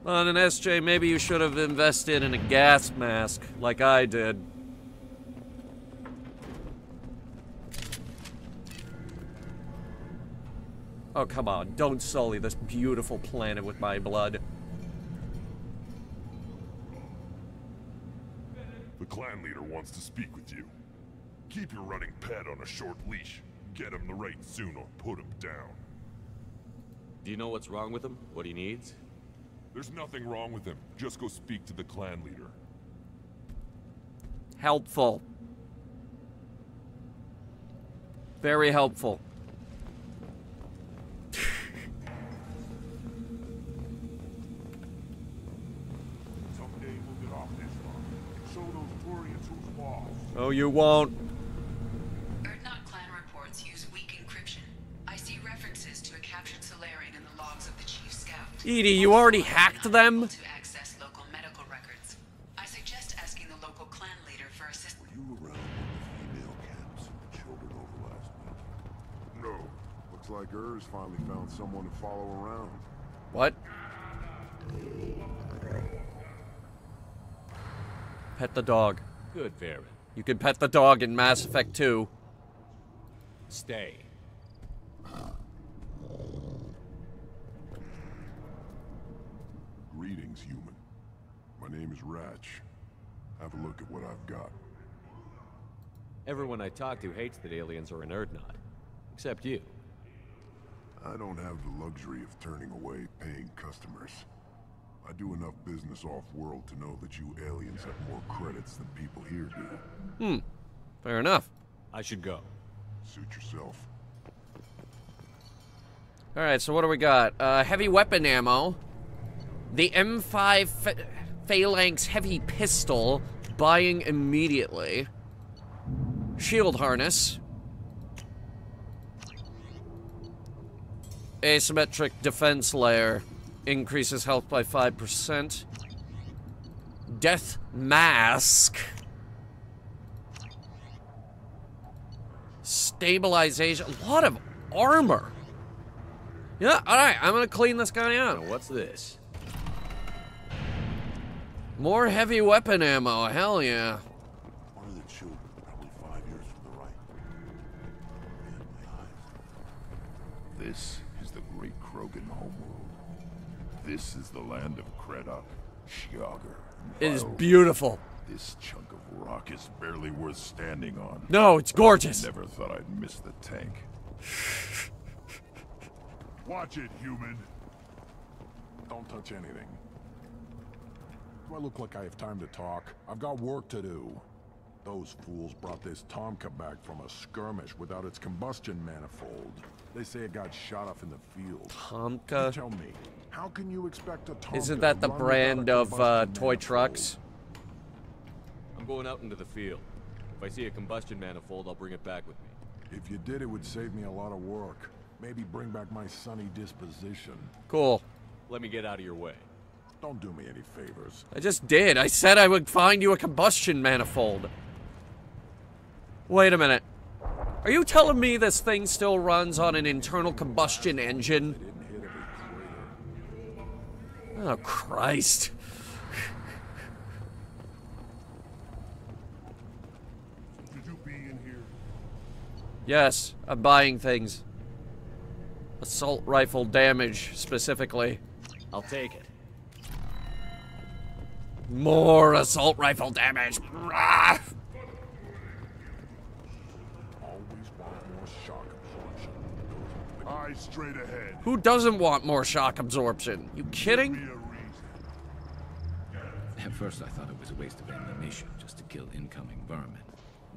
Speaker 1: On an SJ, maybe you should have invested in a gas mask, like I did. Oh, come on, don't sully this beautiful planet with my blood.
Speaker 21: The clan leader wants to speak with you. Keep your running pet on a short leash. Get him the right soon or put him down.
Speaker 5: Do you know what's wrong with him? What he needs?
Speaker 21: There's nothing wrong with him. Just go speak to the clan leader.
Speaker 1: Helpful. Very helpful.
Speaker 21: Someday we'll get off this one and show those Turians who's boss.
Speaker 1: Oh, you won't.
Speaker 16: Erdnot clan reports use weak encryption. I see references to a captured Solarian in the logs of the chief scout.
Speaker 1: Edie, you already hacked them?
Speaker 16: To access local medical records. I suggest asking the local clan leader for assistance.
Speaker 21: Were you around when the female camps and the children over last night? No. Looks like Urs finally found someone to follow around.
Speaker 1: What? Pet the dog.
Speaker 5: Good, Varen.
Speaker 1: You can pet the dog in Mass Effect 2.
Speaker 5: Stay.
Speaker 21: Greetings, human. My name is Ratch. Have a look at what I've got.
Speaker 5: Everyone I talk to hates that aliens are in Erdnot. Except you.
Speaker 21: I don't have the luxury of turning away paying customers. I do enough business off-world to know that you aliens have more credits than people here do.
Speaker 1: Fair enough.
Speaker 5: I should go.
Speaker 21: Suit yourself.
Speaker 1: Alright, so what do we got? Heavy weapon ammo. The M5 Phalanx heavy pistol. Buying immediately. Shield harness. Asymmetric defense layer. increases health by 5%. Death Mask. Stabilization. A lot of armor. Yeah, alright, I'm gonna clean this guy out.
Speaker 5: Now what's this?
Speaker 1: More heavy weapon ammo, hell yeah.
Speaker 21: One of the children, probably 5 years from the right. This is the great Krogan homeworld. This is the land of Kredok, Shiagar.
Speaker 1: It is beautiful.
Speaker 21: This chunk of rock is barely worth standing on.
Speaker 1: No, it's gorgeous.
Speaker 21: I never thought I'd miss the tank. Watch it, human.
Speaker 7: Don't touch anything. Do I look like I have time to talk? I've got work to do. Those fools brought this Tomka back from a skirmish without its combustion manifold. They say it got shot off in the field.
Speaker 1: Tomka?
Speaker 7: You tell me, how can you expect a Tomka
Speaker 1: Isn't that the
Speaker 7: to run
Speaker 1: brand
Speaker 7: without a
Speaker 1: of
Speaker 7: combustion
Speaker 1: toy
Speaker 7: manifold?
Speaker 1: trucks?
Speaker 5: I'm going out into the field. If I see a combustion manifold, I'll bring it back with me.
Speaker 7: If you did, it would save me a lot of work. Maybe bring back my sunny disposition.
Speaker 1: Cool.
Speaker 5: Let me get out of your way.
Speaker 7: Don't do me any favors.
Speaker 1: I just did. I said I would find you a combustion manifold. Wait a minute. Are you telling me this thing still runs on an internal combustion engine? Oh, Christ.
Speaker 21: Should you be in here?
Speaker 1: Yes, I'm buying things. Assault rifle damage, specifically.
Speaker 5: I'll take it.
Speaker 1: More assault rifle damage. Rah!
Speaker 21: Always want more shock absorption. Eyes straight ahead.
Speaker 1: Who doesn't want more shock absorption? You kidding?
Speaker 9: At first I thought it was a waste of ammunition just to kill incoming vermin.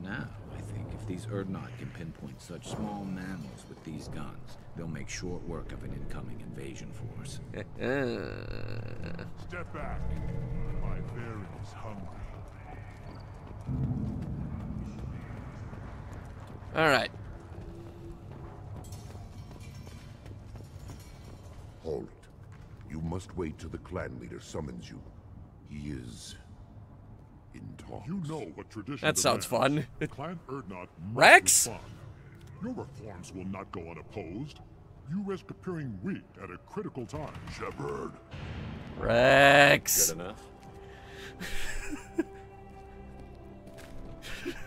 Speaker 9: Now, I think if these Urdnot can pinpoint such small mammals with these guns, they'll make short work of an incoming invasion force.
Speaker 21: Step back. My bear is hungry.
Speaker 1: Alright.
Speaker 21: Halt. You must wait till the clan leader summons you. He is in talks. You know what tradition
Speaker 1: That sounds fun.
Speaker 21: Clan Urdnot must
Speaker 1: Rex?
Speaker 21: respond. Your reforms will not go unopposed. You risk appearing weak at a critical time. Shepard.
Speaker 1: Rex.
Speaker 5: Good enough.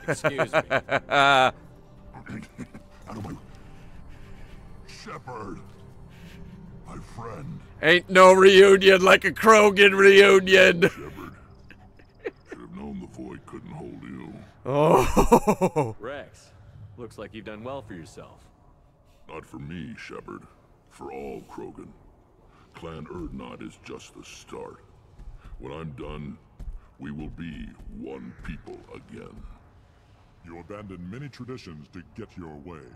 Speaker 5: Excuse me.
Speaker 21: Out of my... Shepard. My friend.
Speaker 1: Ain't no reunion like a Krogan reunion.
Speaker 21: Shepard. Should have known the void couldn't hold you.
Speaker 1: Oh.
Speaker 5: Rex, looks like you've done well for yourself.
Speaker 21: Not for me, Shepard. For all Krogan. Clan Urdnot is just the start. When I'm done, we will be one people again. You abandoned many traditions to get your way.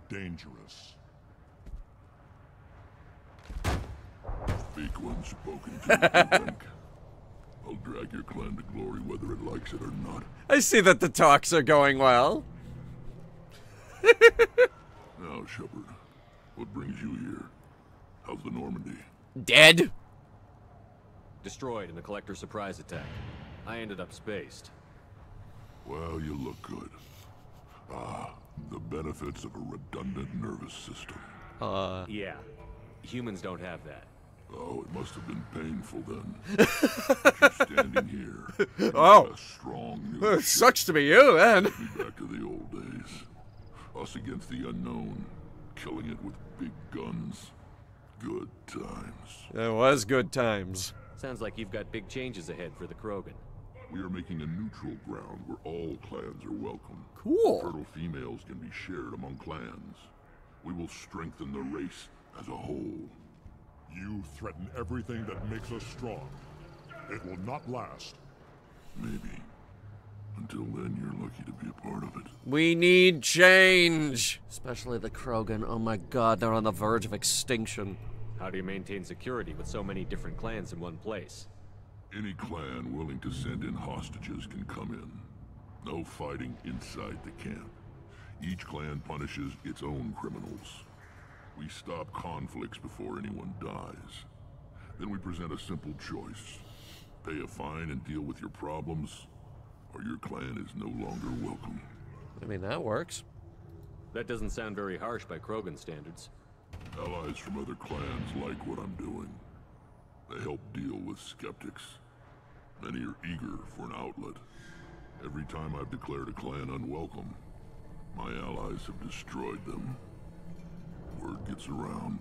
Speaker 21: Dangerous. Speak when spoken to, think. I'll drag your clan to glory whether it likes it or not.
Speaker 1: I see that the talks are going well.
Speaker 21: Now, Shepard, what brings you here? How's the Normandy?
Speaker 1: Dead.
Speaker 5: Destroyed in the Collector surprise attack. I ended up spaced.
Speaker 21: Well, you look good. Ah, the benefits of a redundant nervous system.
Speaker 5: Yeah. Humans don't have that.
Speaker 21: Oh, it must have been painful then. Just standing here.
Speaker 1: Oh.
Speaker 21: A strong new
Speaker 1: Sucks to be you, then.
Speaker 21: Take me back to the old days. Us against the unknown. Killing it with big guns. Good times.
Speaker 1: It was good times.
Speaker 5: Sounds like you've got big changes ahead for the Krogan.
Speaker 21: We are making a neutral ground where all clans are welcome.
Speaker 1: Cool.
Speaker 21: Fertile females can be shared among clans. We will strengthen the race as a whole. You threaten everything that makes us strong. It will not last. Maybe. Until then, you're lucky to be a part of it.
Speaker 1: We need change. Especially the Krogan. Oh my god, they're on the verge of extinction.
Speaker 5: How do you maintain security with so many different clans in one place?
Speaker 21: Any clan willing to send in hostages can come in. No fighting inside the camp. Each clan punishes its own criminals. We stop conflicts before anyone dies. Then we present a simple choice. Pay a fine and deal with your problems, or your clan is no longer welcome.
Speaker 1: I mean, that works.
Speaker 5: That doesn't sound very harsh by Krogan standards.
Speaker 21: Allies from other clans like what I'm doing. They help deal with skeptics. Many are eager for an outlet. Every time I've declared a clan unwelcome, my allies have destroyed them. Word gets around.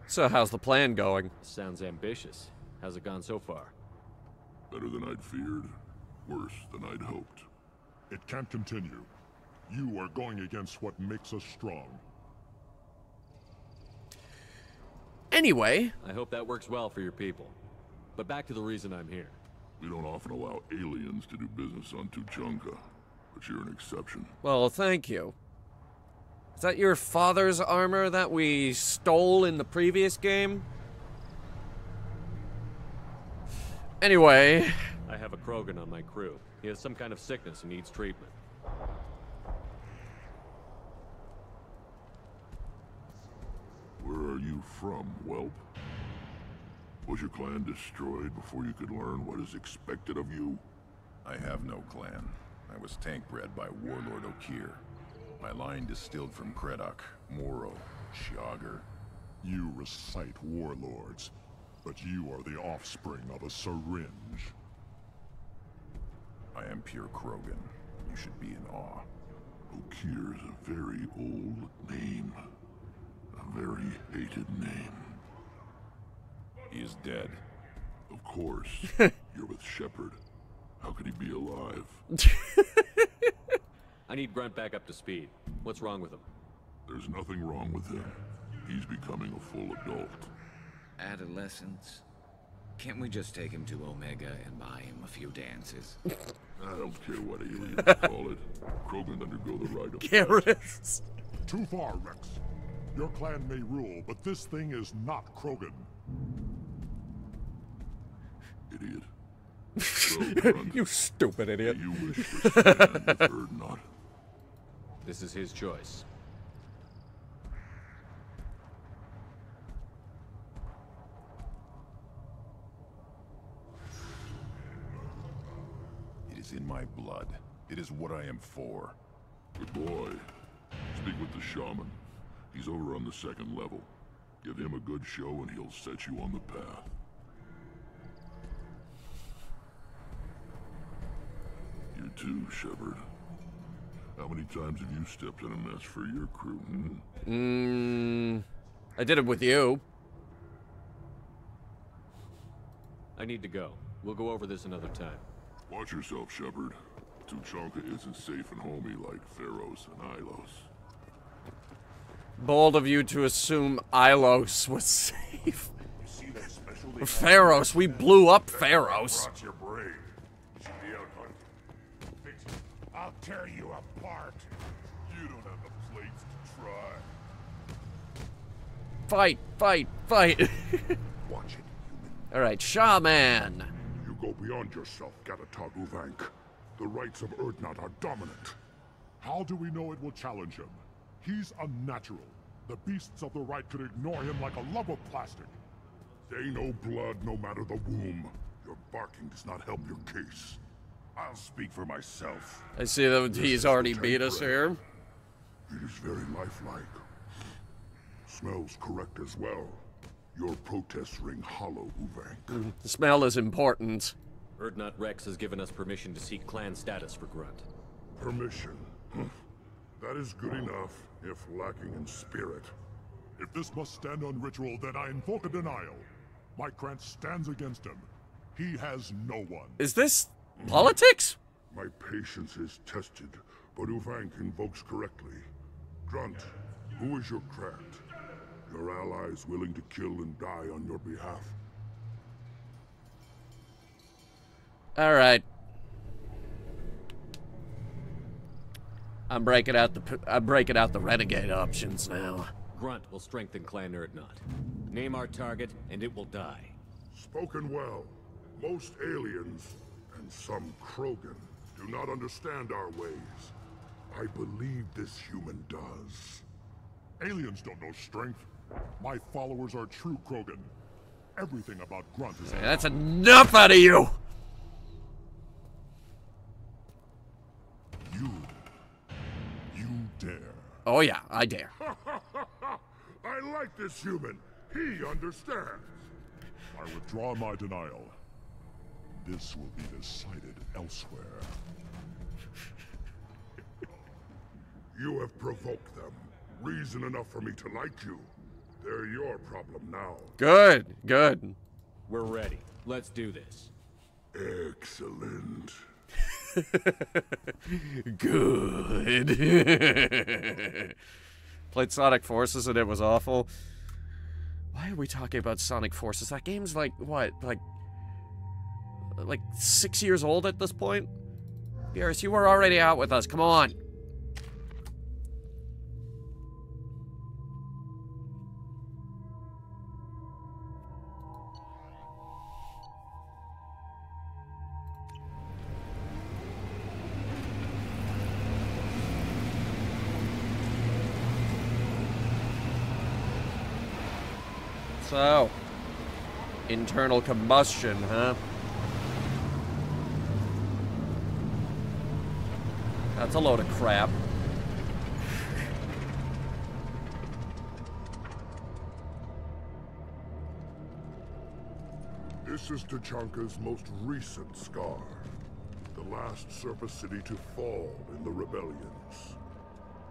Speaker 1: So how's the plan going?
Speaker 5: Sounds ambitious. How's it gone so far?
Speaker 21: Better than I'd feared. Worse than I'd hoped.
Speaker 11: It can't continue. You are going against what makes us strong.
Speaker 1: Anyway.
Speaker 5: I hope that works well for your people. But back to the reason I'm here.
Speaker 21: We don't often allow aliens to do business on Tuchanka, but you're an exception.
Speaker 1: Well, thank you. Is that your father's armor that we stole in the previous game? Anyway.
Speaker 5: I have a Krogan on my crew. He has some kind of sickness and needs treatment.
Speaker 21: Where are you from, whelp? Was your clan destroyed before you could learn what is expected of you?
Speaker 13: I have no clan. I was tank bred by Warlord Okir. My line distilled from Kredok, Moro, Shiagar.
Speaker 11: You recite warlords, but you are the offspring of a syringe.
Speaker 13: I am pure Krogan. You should be in awe.
Speaker 21: Okir is a very old name. A very hated name.
Speaker 13: He is dead.
Speaker 21: Of course. You're with Shepard. How could he be alive?
Speaker 5: I need Grunt back up to speed. What's wrong with him?
Speaker 21: There's nothing wrong with him. He's becoming a full adult.
Speaker 9: Adolescence? Can't we just take him to Omega and buy him a few dances?
Speaker 21: I don't care what aliens call it. Krogan undergo the rite of
Speaker 1: Garrus.
Speaker 11: Too far, Rex. Your clan may rule, but this thing is not Krogan.
Speaker 21: Idiot.
Speaker 1: You stupid idiot.
Speaker 21: You wish to stand with Urdnot.
Speaker 5: This is his choice.
Speaker 13: It is in my blood. It is what I am for.
Speaker 21: Good boy. Speak with the shaman. He's over on the second level. Give him a good show and he'll set you on the path. You too, Shepard. How many times have you stepped in a mess for your crew,
Speaker 1: I did it with you.
Speaker 5: I need to go. We'll go over this another time.
Speaker 21: Watch yourself, Shepard. Tuchanka isn't safe and homey like Pharos and Ilos.
Speaker 1: Bold of you to assume Ilos was safe. Pharos, we blew up Pharos.
Speaker 11: Your brain. You should be out hunting. Fix it. I'll tear you apart. You don't have the plates to try.
Speaker 1: Fight, fight, fight.
Speaker 11: Watch it, human.
Speaker 1: Alright, shaman.
Speaker 11: You go beyond yourself, Gatatog Uvank. The rights of Urdnot are dominant. How do we know it will challenge him? He's unnatural. The beasts of the right could ignore him like a lump of plastic. Say no blood, no matter the womb. Your barking does not help your case. I'll speak for myself.
Speaker 1: I see that he's already beat us here.
Speaker 11: It is very lifelike. Smells correct as well. Your protests ring hollow, Uvank.
Speaker 1: The smell is important.
Speaker 5: Urdnot Rex has given us permission to seek clan status for Grunt.
Speaker 11: Permission? That is good enough, if lacking in spirit. If this must stand on ritual, then I invoke a denial. My clan stands against him. He has no one.
Speaker 1: Is this politics?
Speaker 11: My patience is tested, but Uvank invokes correctly. Grunt, who is your clan? Your allies willing to kill and die on your behalf?
Speaker 1: All right. I'm breaking out the renegade options now.
Speaker 5: Grunt will strengthen Clan Urdnot. Name our target, and it will die.
Speaker 11: Spoken well. Most aliens, and some Krogan, do not understand our ways. I believe this human does. Aliens don't know strength. My followers are true Krogan. Everything about Grunt is...
Speaker 1: Hey, that's enough out of you!
Speaker 11: You dare.
Speaker 1: Oh yeah, I dare.
Speaker 11: I like this human. He understands. I withdraw my denial. This will be decided elsewhere. You have provoked them. Reason enough for me to like you. They're your problem now.
Speaker 1: Good, good.
Speaker 5: We're ready. Let's do this.
Speaker 11: Excellent.
Speaker 1: Good. Played Sonic Forces and it was awful. Why are we talking about Sonic Forces? That game's like, what, like 6 years old at this point? Garrus, you were already out with us. Come on. So, internal combustion, huh? That's a load of crap.
Speaker 11: This is Tachanka's most recent scar. The last surface city to fall in the rebellions.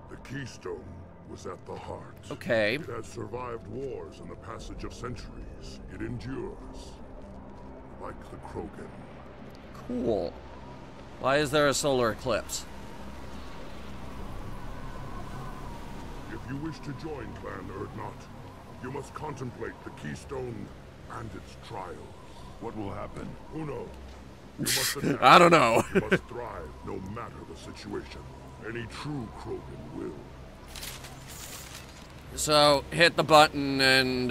Speaker 11: The Keystone was at the heart.
Speaker 1: Okay.
Speaker 11: It has survived wars and the passage of centuries. It endures. Like the Krogan.
Speaker 1: Cool. Why is there a solar eclipse?
Speaker 11: If you wish to join Clan Urdnot, you must contemplate the Keystone and its trials.
Speaker 13: What will happen?
Speaker 11: Who knows? You must adapt.
Speaker 1: I don't know.
Speaker 11: You must thrive no matter the situation. Any true Krogan will.
Speaker 1: So, hit the button and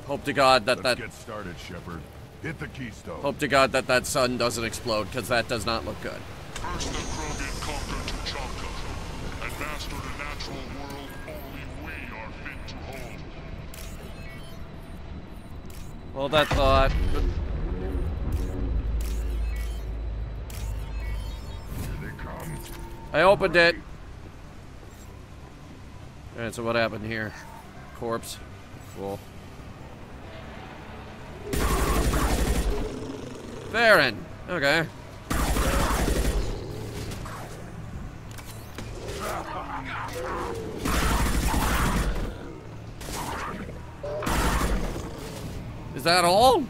Speaker 1: hope to God that
Speaker 13: Let's get started, Shepard. Hit the keystone.
Speaker 1: Hope to God that that sun doesn't explode, because that does not look good.
Speaker 11: First the Krogan conquered Tachanka and mastered a natural world only we are fit to hold.
Speaker 1: Hold that thought.
Speaker 11: Here they come.
Speaker 1: I opened it. Alright, so what happened here? Corpse. Cool. Farron. Okay. Is that all?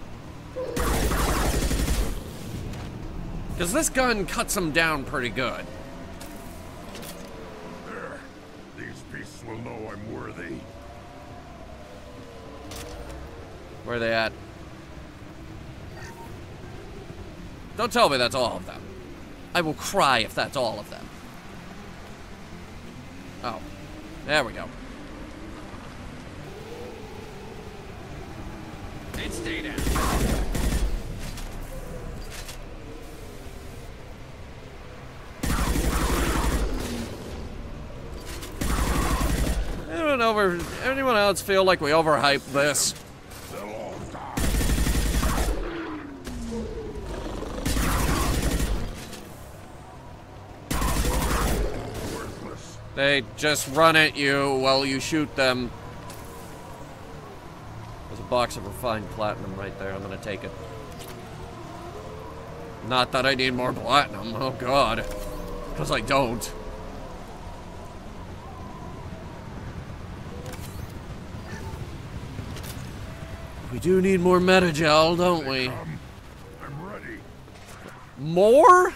Speaker 1: Because this gun cuts him down pretty good.
Speaker 11: There. These beasts will know I'm worthy.
Speaker 1: Where are they at? Don't tell me that's all of them. I will cry if that's all of them. Oh. There we go.
Speaker 9: And stay down.
Speaker 1: I don't know, anyone else feel like we overhyped this? They just run at you while you shoot them. There's a box of refined platinum right there. I'm gonna take it. Not that I need more platinum. Oh god. Because I don't. We do need more metagel, don't we?
Speaker 11: I'm ready.
Speaker 1: More?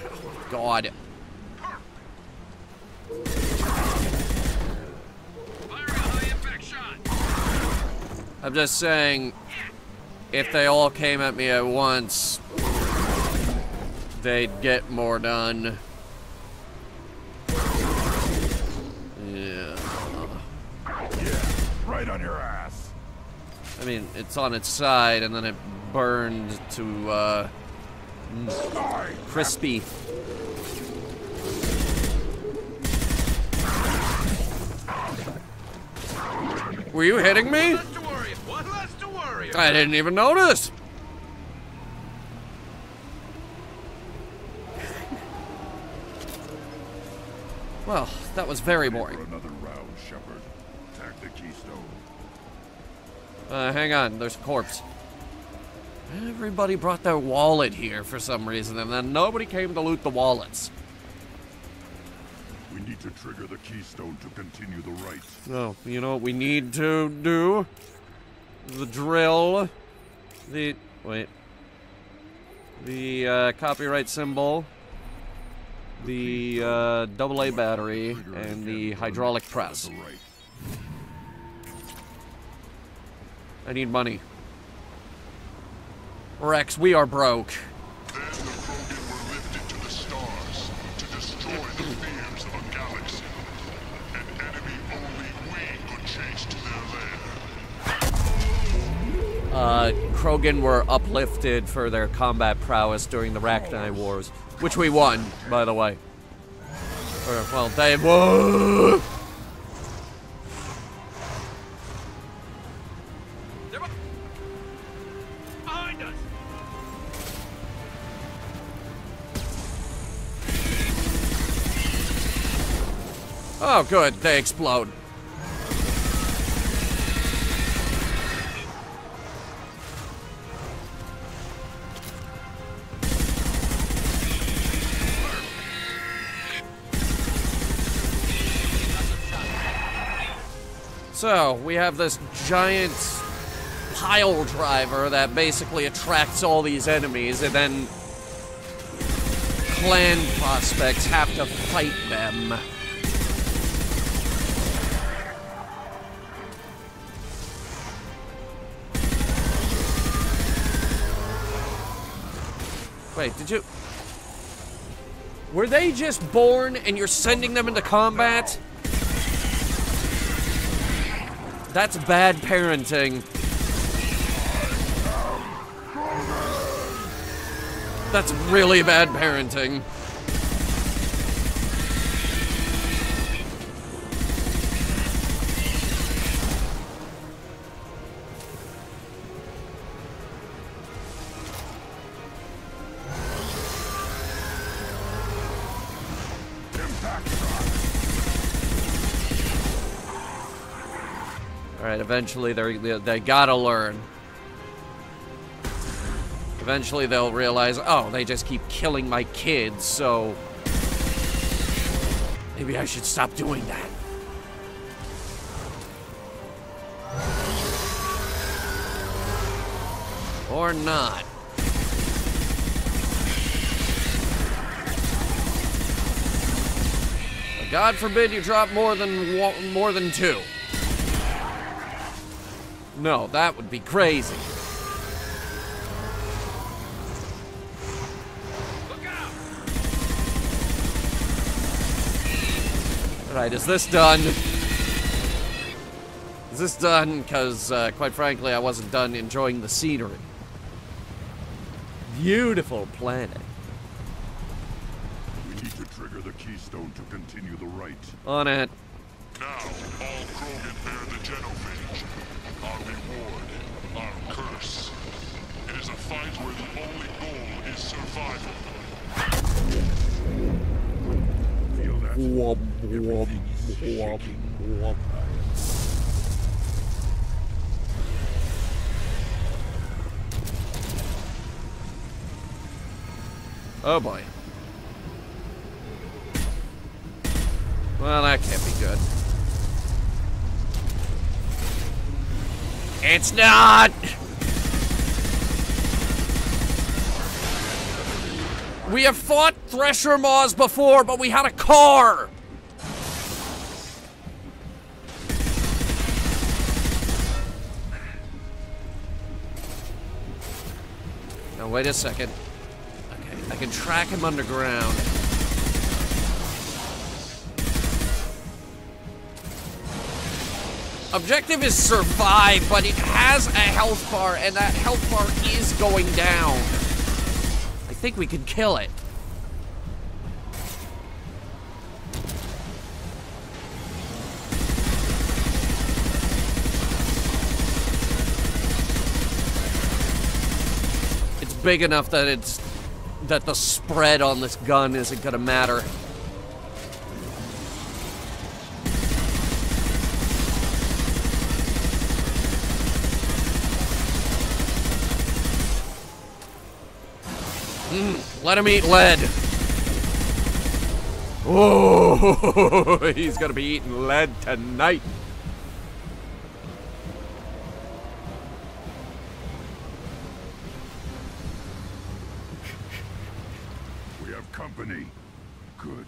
Speaker 1: God. I'm just saying, if they all came at me at once, they'd get more done. Yeah.
Speaker 13: Yeah, right on your ass.
Speaker 1: I mean, it's on its side, and then it burned to, crispy. were you hitting me?
Speaker 15: One less to worry about.
Speaker 1: I didn't even notice. Well, that was very boring.
Speaker 11: Another round, Shepard. Attack the keystone.
Speaker 1: Hang on, there's a corpse. Everybody brought their wallet here for some reason, and then nobody came to loot the wallets.
Speaker 11: We need to trigger the keystone to continue the right.
Speaker 1: No, you know what we need to do? The drill. The copyright symbol. The AA battery and the hydraulic press. I need money. Rex, we are broke.
Speaker 11: Then the Krogan were lifted to the stars to destroy the fears of a galaxy. An enemy only we could chase to their lair.
Speaker 1: Krogan were uplifted for their combat prowess during the Rachni Wars, which we won, by the way. Or, well, they won.
Speaker 15: Behind us.
Speaker 1: Oh, good, they explode. So, we have this giant pile driver that basically attracts all these enemies, and then clan prospects have to fight them. Wait, did you... Were they just born and you're sending them into combat? That's bad parenting. That's really bad parenting. Alright, eventually they gotta learn. Eventually they'll realize, oh, they just keep killing my kids, so maybe I should stop doing that. Or not. But God forbid you drop more than two. No, that would be crazy. Alright, is this done? Is this done? Because, quite frankly, I wasn't done enjoying the scenery. Beautiful planet.
Speaker 11: We need to trigger the keystone to continue the right.
Speaker 1: On it.
Speaker 11: Now, all Krogan bear the genophage. Our reward, our curse. It is a fight where the only goal is survival. Feel that?
Speaker 1: Whoop, whoop, whoop, whoop. Oh boy. Well, that can't be good. It's not! We have fought Thresher Maws before, but we had a car! Now, wait a second. Okay, I can track him underground. Objective is survive, but it has a health bar, and that health bar is going down. I think we can kill it. big enough that that the spread on this gun isn't gonna matter. Let him eat lead. Oh, he's gonna be eating lead tonight.
Speaker 11: We have company. Good.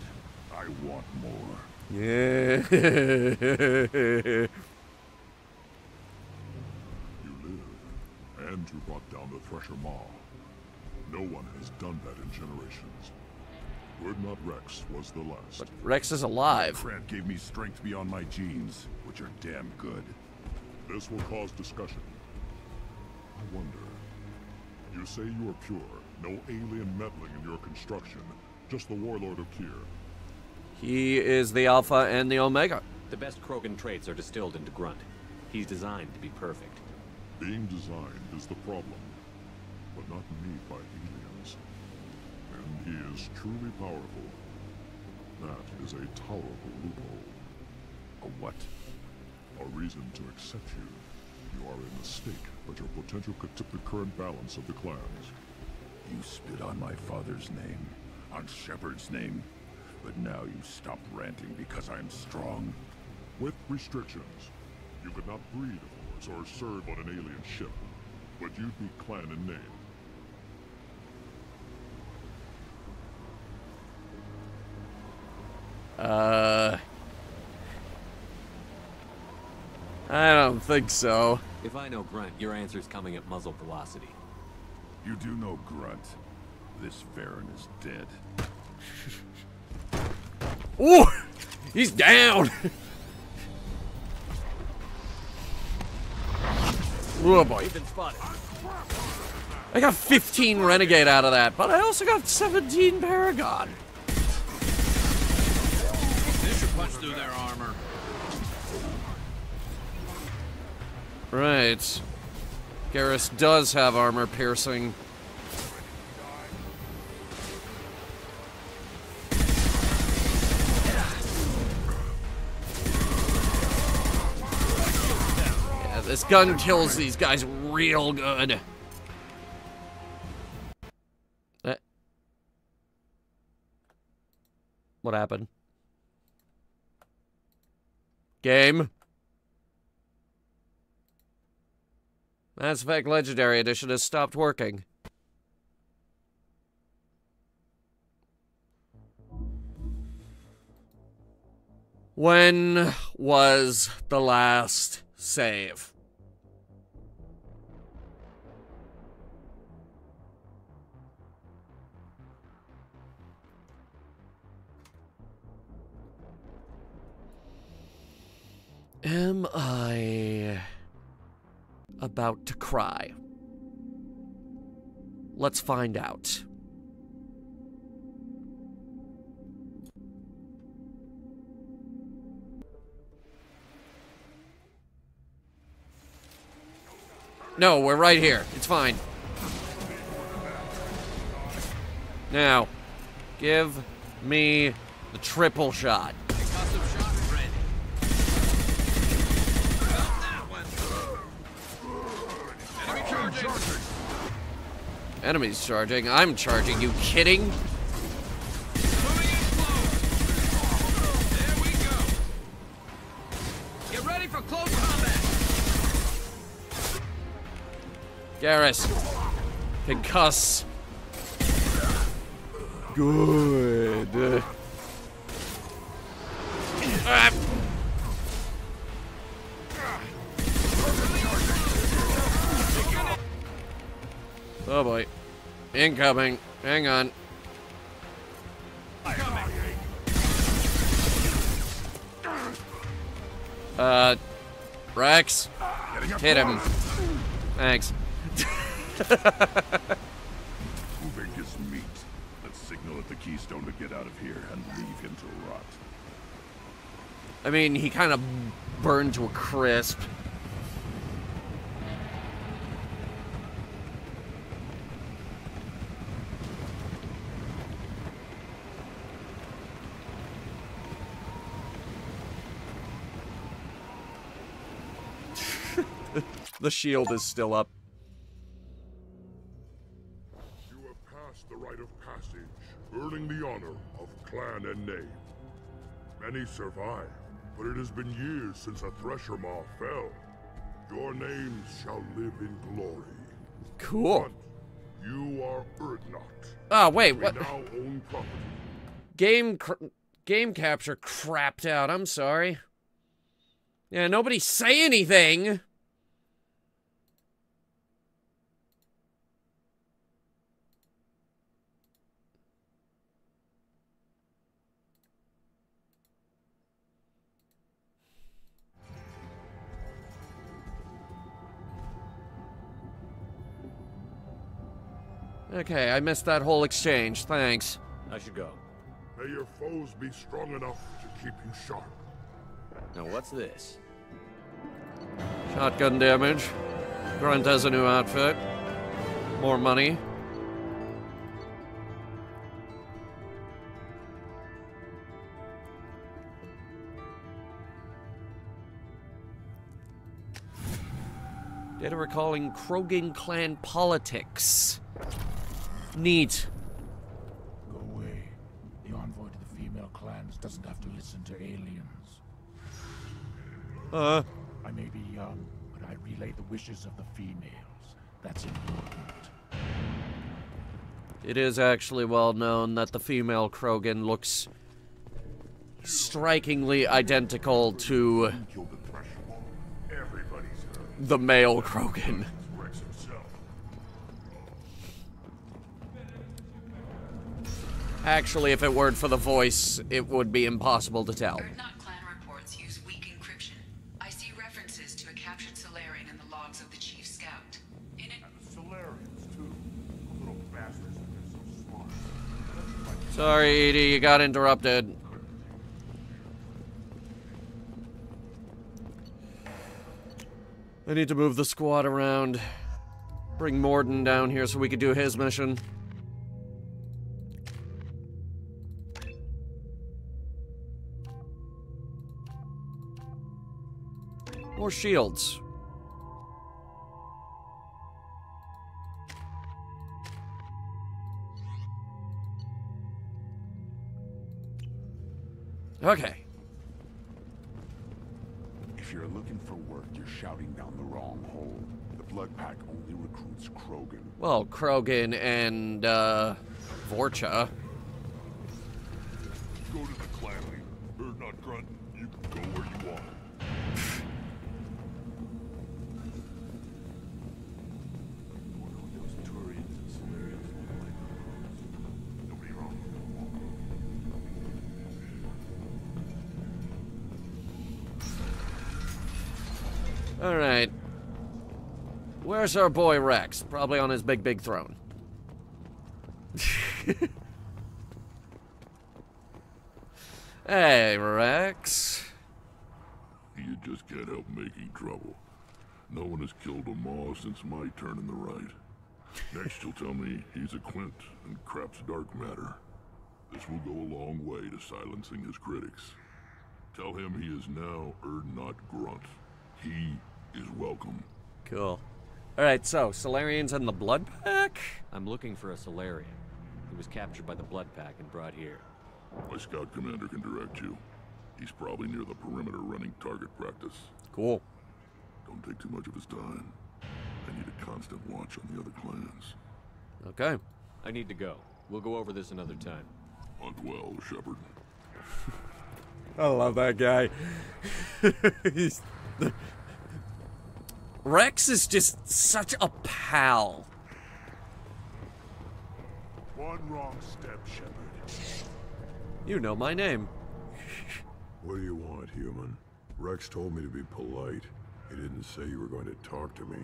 Speaker 11: I want more.
Speaker 1: Yeah.
Speaker 11: You live, and you brought down the Thresher Maw. No one has done that in generations. Urdnot Rex was the last.
Speaker 1: But Rex is alive.
Speaker 11: Grant gave me strength beyond my genes, which are damn good. This will cause discussion. I wonder. You say you are pure, no alien meddling in your construction, just the warlord of Kier.
Speaker 1: He is the Alpha and the Omega.
Speaker 5: The best Krogan traits are distilled into Grunt. He's designed to be perfect.
Speaker 11: Being designed is the problem, but not made by aliens. And he is truly powerful. That is a tolerable loophole. A what? A reason to accept you. You are a mistake, but your potential could tip the current balance of the clans.
Speaker 13: You spit on my father's name, on Shepard's name, but now you stop ranting because I'm strong.
Speaker 11: With restrictions. You could not breed, of course, or serve on an alien ship, but you'd be clan in name.
Speaker 1: I don't think so.
Speaker 5: If I know Grunt, your answer's coming at muzzle velocity.
Speaker 13: You do know Grunt. This Varen is dead.
Speaker 1: Ooh! He's down! Oh boy. I got 15 Renegade out of that, but I also got 17 Paragon.
Speaker 15: This should punch through their armor.
Speaker 1: Right. Garrus does have armor piercing. Yeah, this gun kills these guys real good. What happened? Game? Mass Effect Legendary Edition has stopped working. When was the last save? Am I about to cry? Let's find out. No, we're right here. It's fine. Now, give me the triple shot. Enemies charging. I'm charging. You kidding?
Speaker 15: There we go. Get ready for close combat.
Speaker 1: Garrus. Concuss. Good. Oh boy. Incoming. Hang on. Rex. Hit him. Thanks.
Speaker 13: Uvink is meat. Let's signal at the Keystone to get out of here and leave him to rot.
Speaker 1: I mean, he kind of burned to a crisp. The shield is still up.
Speaker 11: You have passed the rite of passage, earning the honor of clan and name. Many survive, but it has been years since a Thresher Maw fell. Your names shall live in glory.
Speaker 1: Cool.
Speaker 11: Grunt, you are Urdnot.
Speaker 1: Oh, wait,
Speaker 11: We
Speaker 1: what?
Speaker 11: now own property.
Speaker 1: Game capture crapped out. I'm sorry. Yeah, nobody say anything. Okay, I missed that whole exchange. Thanks.
Speaker 5: I should go.
Speaker 11: May your foes be strong enough to keep you sharp.
Speaker 5: Now what's this?
Speaker 1: Shotgun damage. Grunt has a new outfit. More money. Data recalling Krogan clan politics. Neat.
Speaker 10: Go away. The envoy to the female clans doesn't have to listen to aliens. I may be young, but I relay the wishes of the females. That's important.
Speaker 1: It is actually well known that the female Krogan looks strikingly identical to the male Krogan. Actually, if it weren't for the voice, it would be impossible to tell.
Speaker 16: Urdnot clan reports use weak encryption. I see references to a captured Solarian in the logs of the Chief Scout. In it...
Speaker 11: Solarians, too. Little bastards, they're so smart.
Speaker 1: Sorry, Edie, you got interrupted. I need to move the squad around. Bring Morden down here so we could do his mission. More shields. Okay.
Speaker 7: If you're looking for work, you're shouting down the wrong hole. The Blood Pack only recruits Krogan.
Speaker 1: Well, Krogan and, Vorcha.
Speaker 11: Go to the clan leader. Urdnot Grunt, you can go where you want.
Speaker 1: Alright. Where's our boy Rex? Probably on his big throne. Hey, Rex.
Speaker 11: You just can't help making trouble. No one has killed a Maw since my turn in the right. Next you'll tell me he's a Quint and crap's dark matter. This will go a long way to silencing his critics. Tell him he is now Urdnot Grunt. He is welcome.
Speaker 1: Cool. Alright, so, Solarians and the Blood Pack?
Speaker 5: I'm looking for a Solarian. He was captured by the Blood Pack and brought here.
Speaker 11: My scout commander can direct you. He's probably near the perimeter running target practice.
Speaker 1: Cool.
Speaker 11: Don't take too much of his time. I need a constant watch on the other clans.
Speaker 1: Okay.
Speaker 5: I need to go. We'll go over this another time.
Speaker 11: Hunt well, Shepard.
Speaker 1: I love that guy. Rex is just such a pal.
Speaker 11: One wrong step, Shepard.
Speaker 1: You know my name.
Speaker 7: What do you want, human? Rex told me to be polite. He didn't say you were going to talk to me.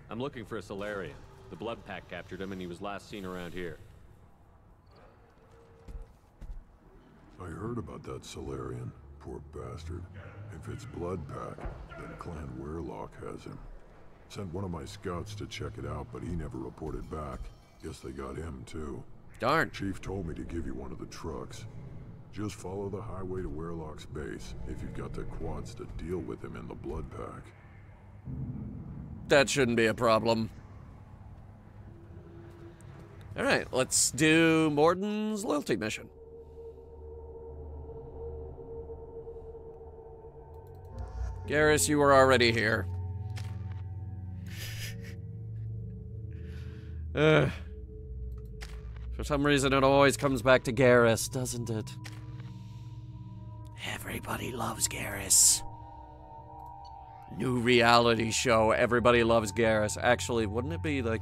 Speaker 5: I'm looking for a Solarian. The Blood Pack captured him and he was last seen around here.
Speaker 7: I heard about that Solarian. Poor bastard. If it's Blood Pack, then Clan Weirlock has him. Sent one of my scouts to check it out, but he never reported back. Guess they got him, too.
Speaker 1: Darn.
Speaker 7: Chief told me to give you one of the trucks. Just follow the highway to Werlock's base, if you've got the quads to deal with him in the blood pack.
Speaker 1: That shouldn't be a problem. Alright, let's do Morden's loyalty mission. Garrus, you were already here. For some reason, it always comes back to Garrus, doesn't it? Everybody loves Garrus. New reality show, everybody loves Garrus. Actually, wouldn't it be like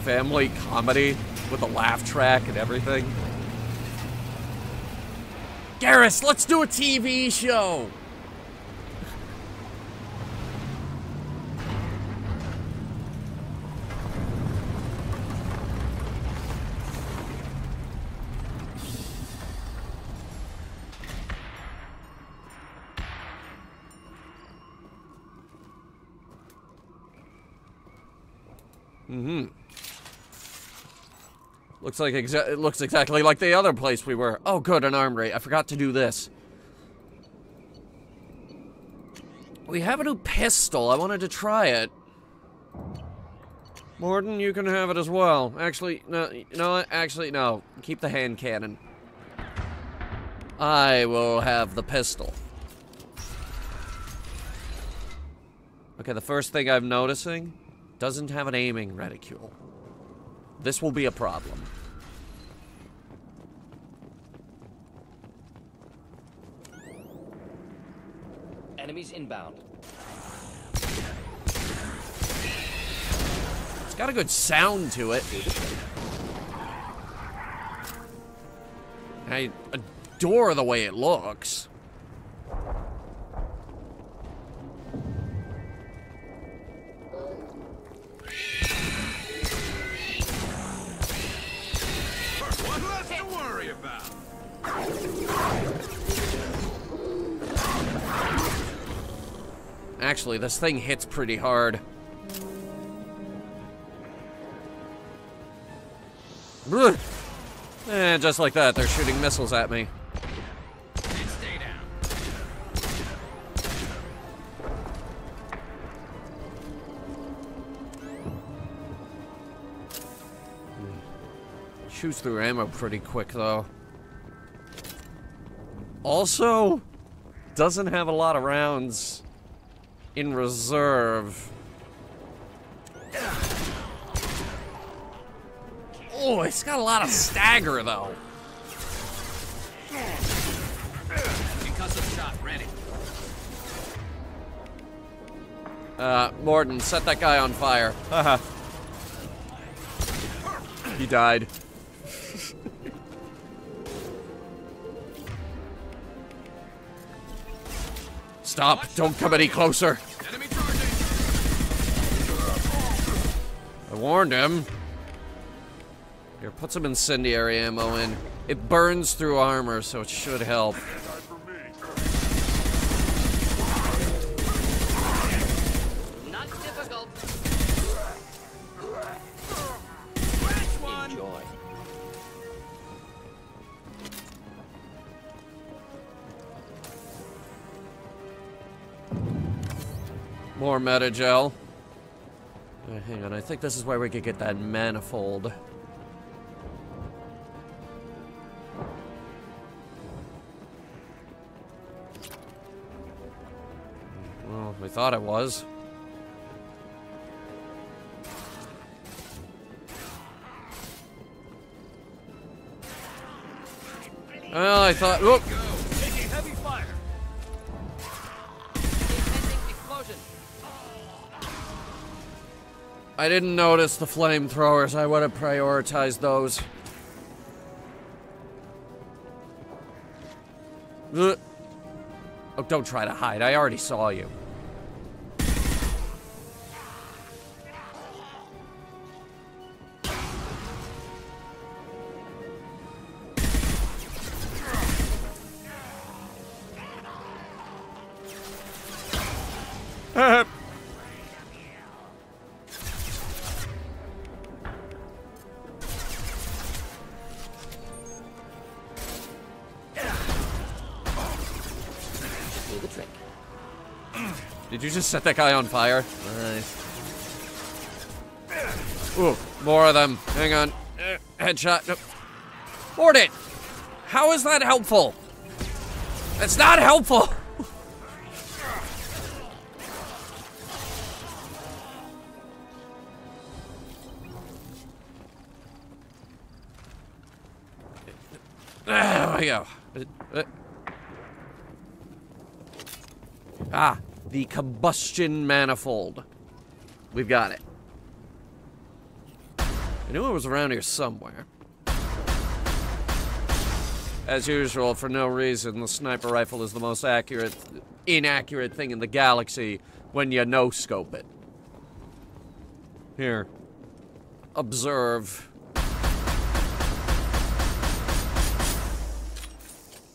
Speaker 1: family comedy with a laugh track and everything? Garrus, let's do a TV show! Looks like it looks exactly like the other place we were. Oh, good, an armory. I forgot to do this. We have a new pistol. I wanted to try it. Morden, you can have it as well. Actually, no. You know what? Actually, no. Keep the hand cannon. I will have the pistol. Okay, the first thing I'm noticing doesn't have an aiming reticule. This will be a problem.
Speaker 14: Enemies inbound.
Speaker 1: It's got a good sound to it. I adore the way it looks. Actually, this thing hits pretty hard. And just like that, they're shooting missiles at me.
Speaker 15: Stay down.
Speaker 1: Shoots through ammo pretty quick, though. Also, doesn't have a lot of rounds in reserve. Oh, it's got a lot of stagger, though.
Speaker 15: Concussive shot ready.
Speaker 1: Morden, set that guy on fire. Haha. He died. Stop! Don't come any closer! I warned him. Here, put some incendiary ammo in. It burns through armor, so it should help.
Speaker 15: Not difficult. Enjoy.
Speaker 1: More metagel. Hang on, I think this is where we could get that manifold. Well, we thought it was. Well, I thought. Whoop!
Speaker 15: Taking heavy fire. Explosion.
Speaker 1: I didn't notice the flamethrowers. I would have prioritized those. Ugh. Oh, don't try to hide. I already saw you. Did you just set that guy on fire? Nice. Ooh, more of them. Hang on. Headshot. Mordin! How is that helpful? It's not helpful! There we go. Ah, the combustion manifold. We've got it. I knew it was around here somewhere. As usual, for no reason, the sniper rifle is the most inaccurate thing in the galaxy when you no-scope it. Here. Observe.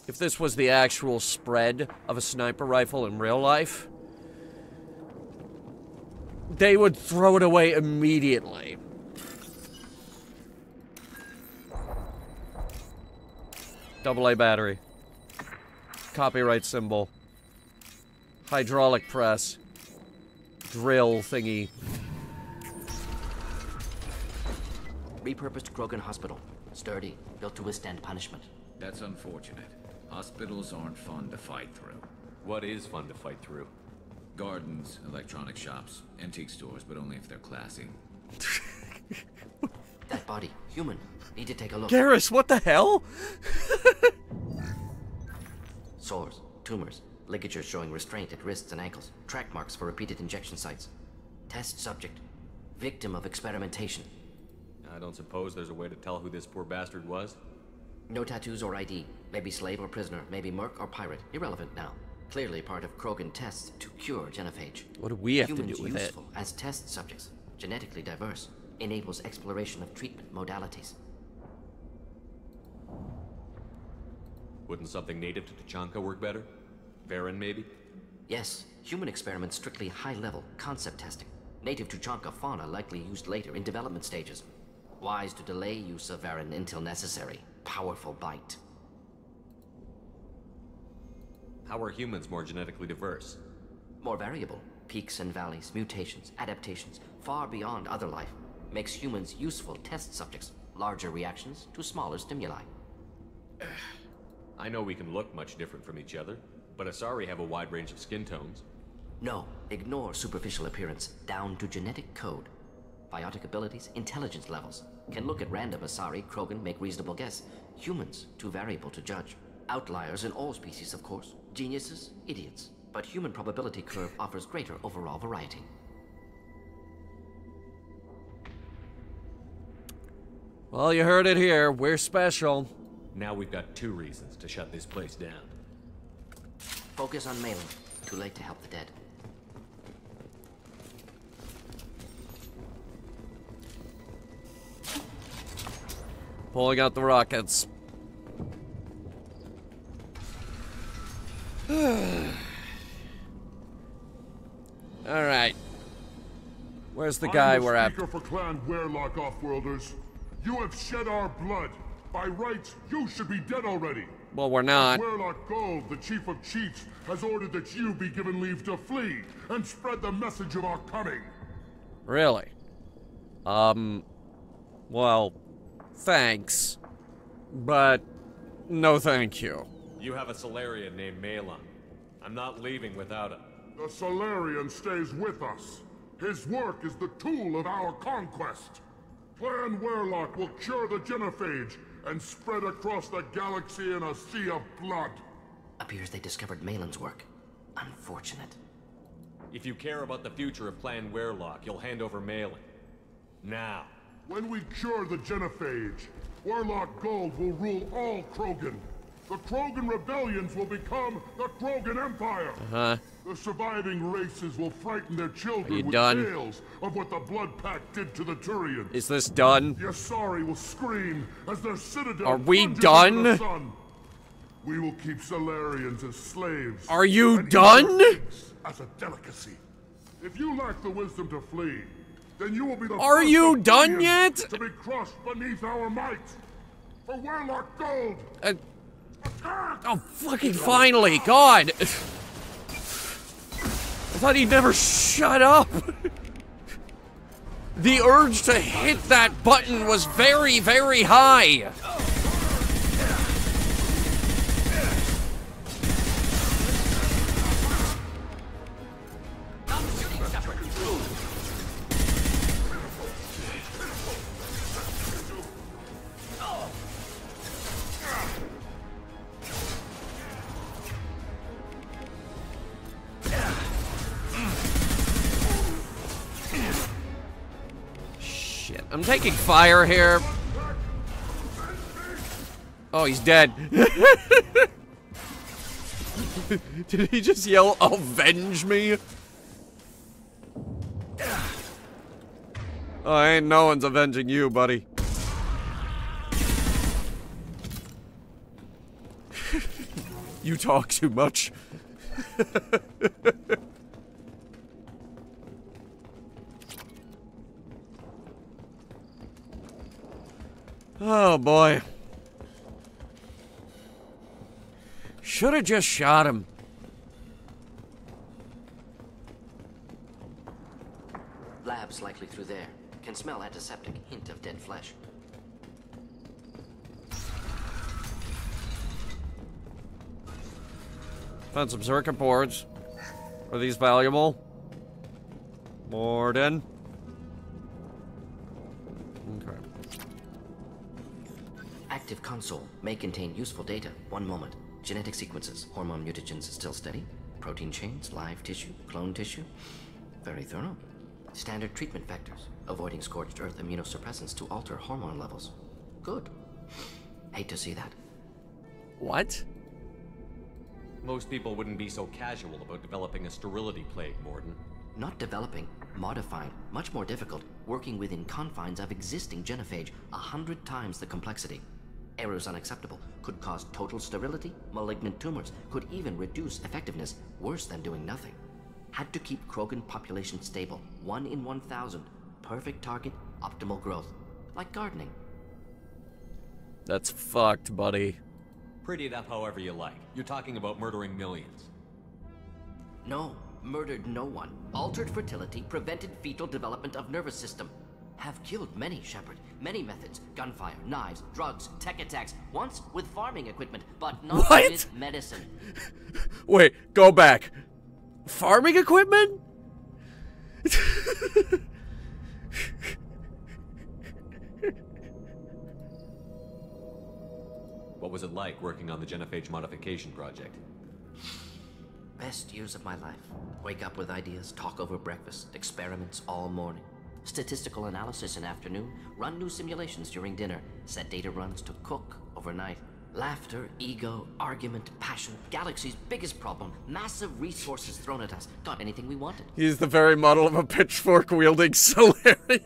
Speaker 1: If this was the actual spread of a sniper rifle in real life, they would throw it away immediately. AA battery. Copyright symbol. Hydraulic press. Drill thingy.
Speaker 14: Repurposed Krogan Hospital. Sturdy, built to withstand punishment.
Speaker 9: That's unfortunate. Hospitals aren't fun to fight through.
Speaker 5: What is fun to fight through?
Speaker 9: Gardens, electronic shops, antique stores, but only if they're classy.
Speaker 14: That body, human. Need to take a look.
Speaker 1: Garrus, what the hell?
Speaker 14: Sores, tumors, ligatures showing restraint at wrists and ankles, track marks for repeated injection sites. Test subject, victim of experimentation.
Speaker 5: I don't suppose there's a way to tell who this poor bastard was?
Speaker 14: No tattoos or ID. Maybe slave or prisoner, maybe merc or pirate. Irrelevant now. Clearly part of Krogan tests to cure genophage.
Speaker 1: What do we have
Speaker 14: Humans
Speaker 1: to do with it?
Speaker 14: useful as test subjects, genetically diverse, enables exploration of treatment modalities.
Speaker 5: Wouldn't something native to Tuchanka work better? Varen, maybe?
Speaker 14: Yes, human experiments strictly high-level, concept testing. Native Tuchanka fauna likely used later in development stages. Wise to delay use of Varen until necessary. Powerful bite.
Speaker 5: How are humans more genetically diverse?
Speaker 14: More variable. Peaks and valleys, mutations, adaptations, far beyond other life. Makes humans useful test subjects. Larger reactions to smaller stimuli.
Speaker 5: I know we can look much different from each other, but Asari have a wide range of skin tones.
Speaker 14: No, ignore superficial appearance, down to genetic code. Biotic abilities, intelligence levels. Can look at random Asari, Krogan, make reasonable guess. Humans, too variable to judge. Outliers in all species, of course. Geniuses, idiots. But human probability curve offers greater overall variety.
Speaker 1: Well, you heard it here. We're special.
Speaker 5: Now we've got 2 reasons to shut this place down.
Speaker 14: Focus on Malin. Too late to help the dead.
Speaker 1: Pulling out the rockets. Alright. Where's the guy we're
Speaker 11: I'm
Speaker 1: after?
Speaker 11: the speaker for Clan Werlock, Offworlders. You have shed our blood. By rights, you should be dead already.
Speaker 1: Well, we're not.
Speaker 11: Werlock Gold, the Chief of Chiefs, has ordered that you be given leave to flee and spread the message of our coming.
Speaker 1: Really? Well, thanks. But, no thank you.
Speaker 5: You have a Solarian named Malon. I'm not leaving without him.
Speaker 11: The Solarian stays with us. His work is the tool of our conquest. Clan Werlock will cure the genophage and spread across the galaxy in a sea of blood.
Speaker 14: Appears they discovered Malin's work. Unfortunate.
Speaker 5: If you care about the future of Clan Werlock, you'll hand over Malon. Now.
Speaker 11: When we cure the genophage, Werlock Gold will rule all Krogan. The Krogan rebellions will become the Krogan Empire. The surviving races will frighten their children with tales of what the Blood Pact did to the Turians.
Speaker 1: Is this done?
Speaker 11: The Asari will scream as their citadel
Speaker 1: Are we
Speaker 11: plunges
Speaker 1: done?
Speaker 11: into the sun. We will keep Solarians as slaves.
Speaker 1: Are you
Speaker 11: and
Speaker 1: done?
Speaker 11: As a delicacy. If you lack the wisdom to flee, then you will be the
Speaker 1: Are
Speaker 11: first
Speaker 1: you
Speaker 11: of
Speaker 1: done
Speaker 11: billions
Speaker 1: yet?
Speaker 11: to be crushed beneath our might. For Werlock Gold.
Speaker 1: Oh, fucking finally, God! I thought he'd never shut up. The urge to hit that button was very, very high. I'm taking fire here. Oh, he's dead. Did he just yell, "Avenge me"? Oh, ain't no one's avenging you, buddy. You talk too much. Oh boy. Should have just shot him.
Speaker 14: Lab's likely through there. Can smell antiseptic, hint of dead flesh.
Speaker 1: Found some circuit boards. Are these valuable? Morden. Okay.
Speaker 14: Active console may contain useful data. One moment. Genetic sequences. Hormone mutagens still steady. Protein chains, live tissue, clone tissue. Very thorough. Standard treatment vectors. Avoiding scorched earth immunosuppressants to alter hormone levels. Good. Hate to see that.
Speaker 1: What?
Speaker 5: Most people wouldn't be so casual about developing a sterility plague, Morden.
Speaker 14: Not developing, modifying, much more difficult, working within confines of existing genophage, 100 times the complexity. Errors unacceptable, could cause total sterility, malignant tumors, could even reduce effectiveness, worse than doing nothing. Had to keep Krogan population stable, 1 in 1,000. Perfect target, optimal growth. Like gardening.
Speaker 1: That's fucked, buddy.
Speaker 5: Pretty it up however you like. You're talking about murdering millions.
Speaker 14: No, murdered no one. Altered fertility, prevented fetal development of nervous system. Have killed many, Shepard. Many methods. Gunfire, knives, drugs, tech attacks. Once with farming equipment, but not
Speaker 1: What?
Speaker 14: with medicine.
Speaker 1: Wait, go back. Farming equipment?
Speaker 5: What was it like working on the genophage modification project?
Speaker 14: Best years of my life. Wake up with ideas, talk over breakfast, experiments all morning. Statistical analysis in afternoon, run new simulations during dinner, set data runs to cook overnight. Laughter, ego, argument, passion, galaxy's biggest problem, massive resources thrown at us. Got anything we wanted.
Speaker 1: He's the very model of a pitchfork-wielding Solarian.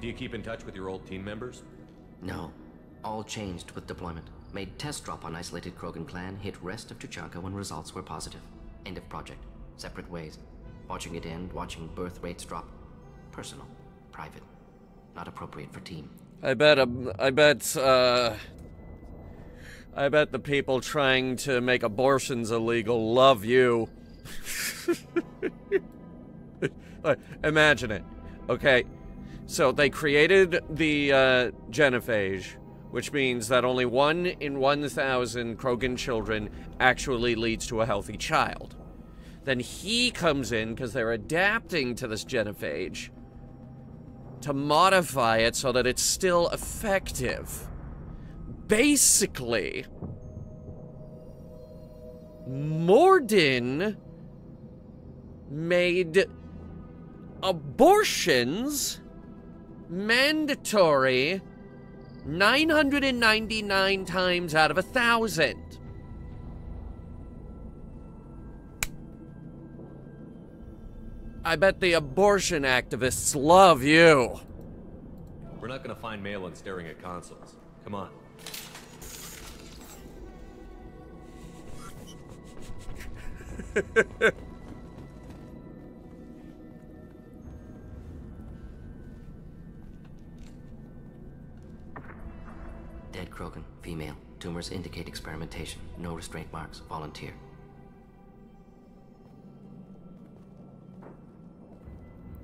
Speaker 5: Do you keep in touch with your old team members?
Speaker 14: No. All changed with deployment. Made test drop on isolated Krogan clan, hit rest of Tuchanka when results were positive. End of project. Separate ways. Watching it end, watching birth rates drop. Personal. Private. Not appropriate for team.
Speaker 1: I bet the people trying to make abortions illegal love you. Imagine it. Okay. So they created the genophage, which means that only 1 in 1,000 Krogan children actually leads to a healthy child. Then he comes in, because they're adapting to this genophage, to modify it so that it's still effective. Basically, Morden made abortions mandatory 999 times out of 1,000. I bet the abortion activists love you.
Speaker 5: We're not gonna find Malin staring at consoles. Come on.
Speaker 14: Dead Krogan, female, Tumors indicate experimentation. No restraint marks. Volunteer.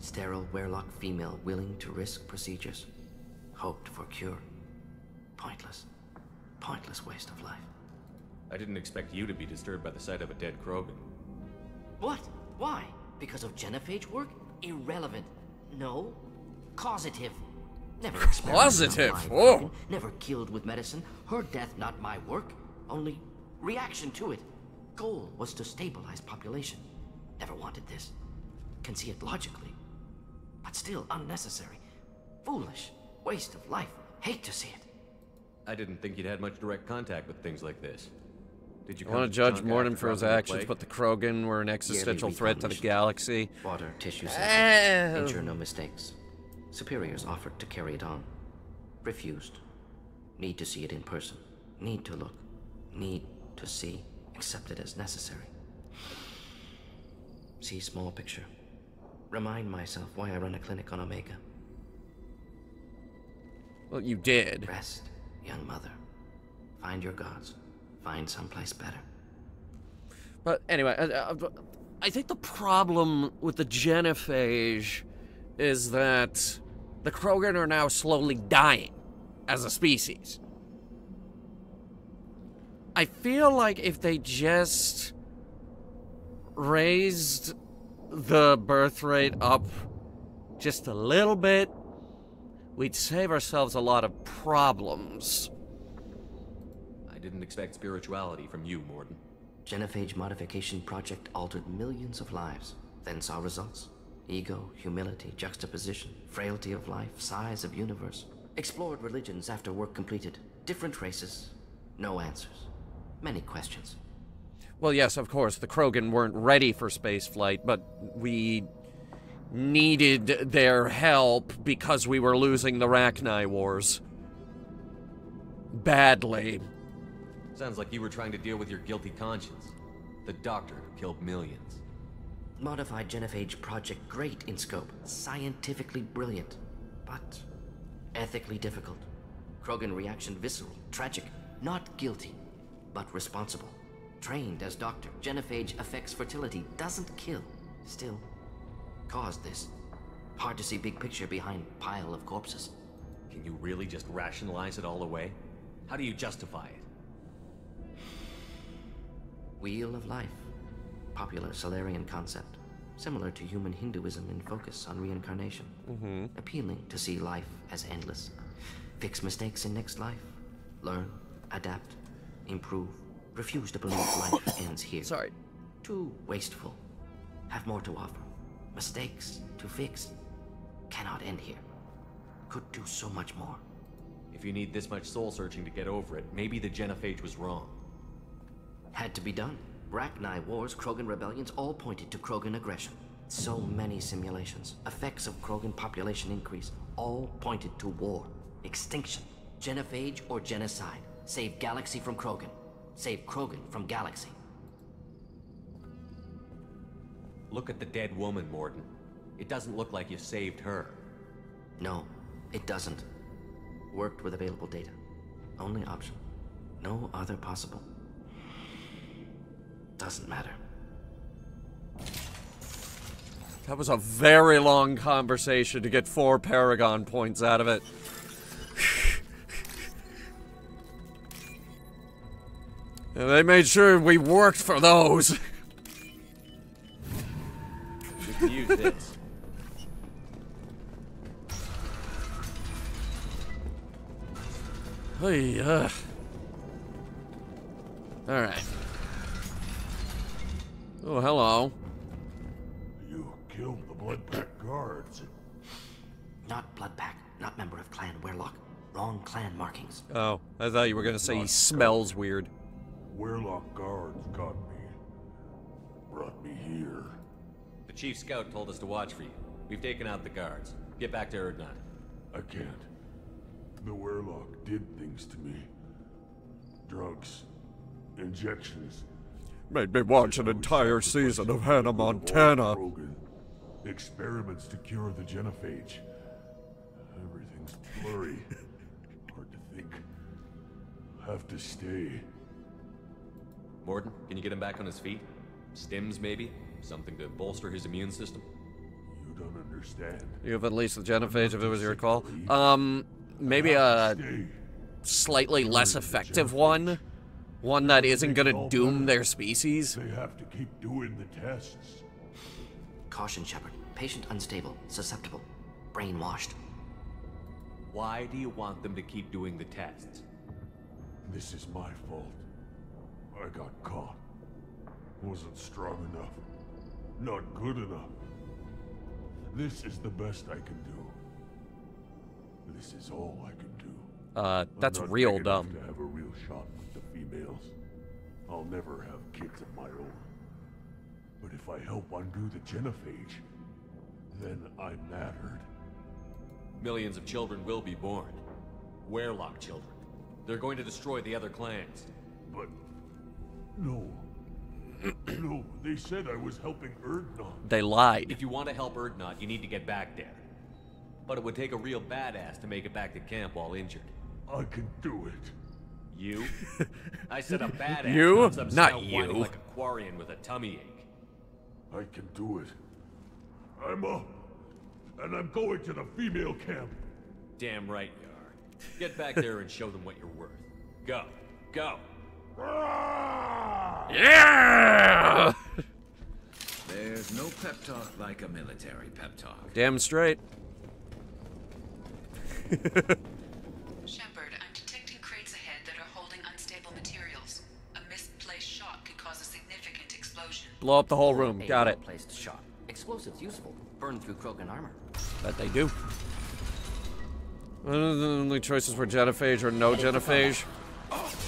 Speaker 14: Sterile Werelock female willing to risk procedures. Hoped for cure. Pointless. Pointless waste of life.
Speaker 5: I didn't expect you to be disturbed by the sight of a dead Krogan.
Speaker 14: What? Why? Because of genophage work? Irrelevant. No. Causative. Never
Speaker 1: Causative?
Speaker 14: experimented on live
Speaker 1: Whoa.
Speaker 14: Krogan, never killed with medicine. Her death not my work. Only reaction to it. Goal was to stabilize population. Never wanted this. Can see it logically. But still unnecessary. Foolish. Waste of life. Hate to see it.
Speaker 5: I didn't think you'd had much direct contact with things like this. Did you
Speaker 1: I want to judge Morden for his actions, but
Speaker 5: but
Speaker 1: the Krogan were an existential threat to the galaxy.
Speaker 14: Water, tissue samples. Ensure no mistakes. Superiors offered to carry it on. Refused. Need to see it in person. Need to look. Need to see. Accept it as necessary. See small picture. Remind myself why I run a clinic on Omega.
Speaker 1: Well, you did.
Speaker 14: Rest, young mother. Find your gods. Find someplace better.
Speaker 1: But anyway, I think the problem with the genophage is that the Krogan are now slowly dying as a species. I feel like if they just raised the birth rate up just a little bit, we'd save ourselves a lot of problems.
Speaker 5: I didn't expect spirituality from you, Morden.
Speaker 14: Genophage modification project altered millions of lives, then saw results. Ego, humility, juxtaposition, frailty of life, size of universe. Explored religions after work completed. Different races. No answers. Many questions.
Speaker 1: Well, yes, of course, the Krogan weren't ready for spaceflight, but we needed their help because we were losing the Rachni Wars. Badly.
Speaker 5: Sounds like you were trying to deal with your guilty conscience. The doctor who killed millions.
Speaker 14: Modified genophage project great in scope. Scientifically brilliant. But ethically difficult. Krogan reaction visceral. Tragic. Not guilty, but responsible. Trained as doctor. Genophage affects fertility. Doesn't kill. Still. Caused this. Hard to see big picture behind pile of corpses.
Speaker 5: Can you really just rationalize it all away? How do you justify it?
Speaker 14: Wheel of life. Popular Solarian concept. Similar to human Hinduism in focus on reincarnation. Appealing to see life as endless. Fix mistakes in next life. Learn, adapt, improve. Refuse to believe life ends here.
Speaker 1: Sorry.
Speaker 14: Too wasteful. Have more to offer. Mistakes to fix. Cannot end here. Could do so much more.
Speaker 5: If you need this much soul searching to get over it, maybe the genophage was wrong.
Speaker 14: Had to be done. Rachni wars, Krogan rebellions, all pointed to Krogan aggression. So many simulations. Effects of Krogan population increase. All pointed to war. Extinction. Genophage or genocide. Save galaxy from Krogan. Save Krogan from galaxy.
Speaker 5: Look at the dead woman, Morden. It doesn't look like you saved her.
Speaker 14: No, it doesn't. Worked with available data. Only option. No other possible. Doesn't matter.
Speaker 1: That was a very long conversation to get 4 Paragon points out of it. And they made sure we worked for those.
Speaker 5: We can use this.
Speaker 1: Hey, Alright. Oh, hello.
Speaker 11: You killed the Bloodpack guards.
Speaker 14: Not Bloodpack. Not member of Clan Werelock. Wrong clan markings.
Speaker 1: Oh, I thought you were gonna say he smells weird.
Speaker 11: Werelock guards got me. Brought me here.
Speaker 5: The chief scout told us to watch for you. We've taken out the guards. Get back to Erdnot.
Speaker 11: I can't. The Werelock did things to me. Drugs. Injections.
Speaker 1: Made me watch an entire season of Hannah Montana.
Speaker 11: Krogan. Experiments to cure the genophage. Everything's blurry. Hard to think.
Speaker 7: have to stay.
Speaker 5: Morton, can you get him back on his feet? Stims, maybe? Something to bolster his immune system?
Speaker 7: You don't understand.
Speaker 1: You have at least the genophage, if it was your call. Maybe a slightly less effective one? One that isn't gonna doom their species?
Speaker 7: They have to keep doing the tests.
Speaker 14: Caution, Shepard. Patient unstable, susceptible, brainwashed.
Speaker 5: Why do you want them to keep doing the tests?
Speaker 7: This is my fault. I got caught. Wasn't strong enough. Not good enough. This is the best I can do. This is all I can do.
Speaker 1: That's
Speaker 7: I'm not
Speaker 1: real
Speaker 7: big enough
Speaker 1: dumb.
Speaker 7: to have a real shot with the females. I'll never have kids of my own. But if I help undo the genophage, then I mattered.
Speaker 5: Millions of children will be born. Werelock children. They're going to destroy the other clans.
Speaker 7: But... no. No, they said I was helping Erdnot.
Speaker 1: They lied.
Speaker 5: If you want to help Erdnot, you need to get back there. But it would take a real badass to make it back to camp while injured.
Speaker 7: I can do it.
Speaker 5: You? I said a badass.
Speaker 1: You?
Speaker 5: Some
Speaker 1: Not
Speaker 5: scout
Speaker 1: you.
Speaker 5: whining like a quarian with a tummy ache.
Speaker 7: I can do it. I'm up. And I'm going to the female camp.
Speaker 5: Damn right you are. Get back there and show them what you're worth. Go. Go.
Speaker 1: Yeah!
Speaker 9: There's no pep talk like a military pep talk.
Speaker 1: Damn straight.
Speaker 16: Shepard, I'm detecting crates ahead that are holding unstable materials. A misplaced shot could cause a significant explosion.
Speaker 1: Blow up the whole room.
Speaker 14: A
Speaker 1: Got it.
Speaker 14: well-placed shot. Explosives useful. Burn through Krogan armor.
Speaker 1: Bet they do. The only choices were genophage or no genophage.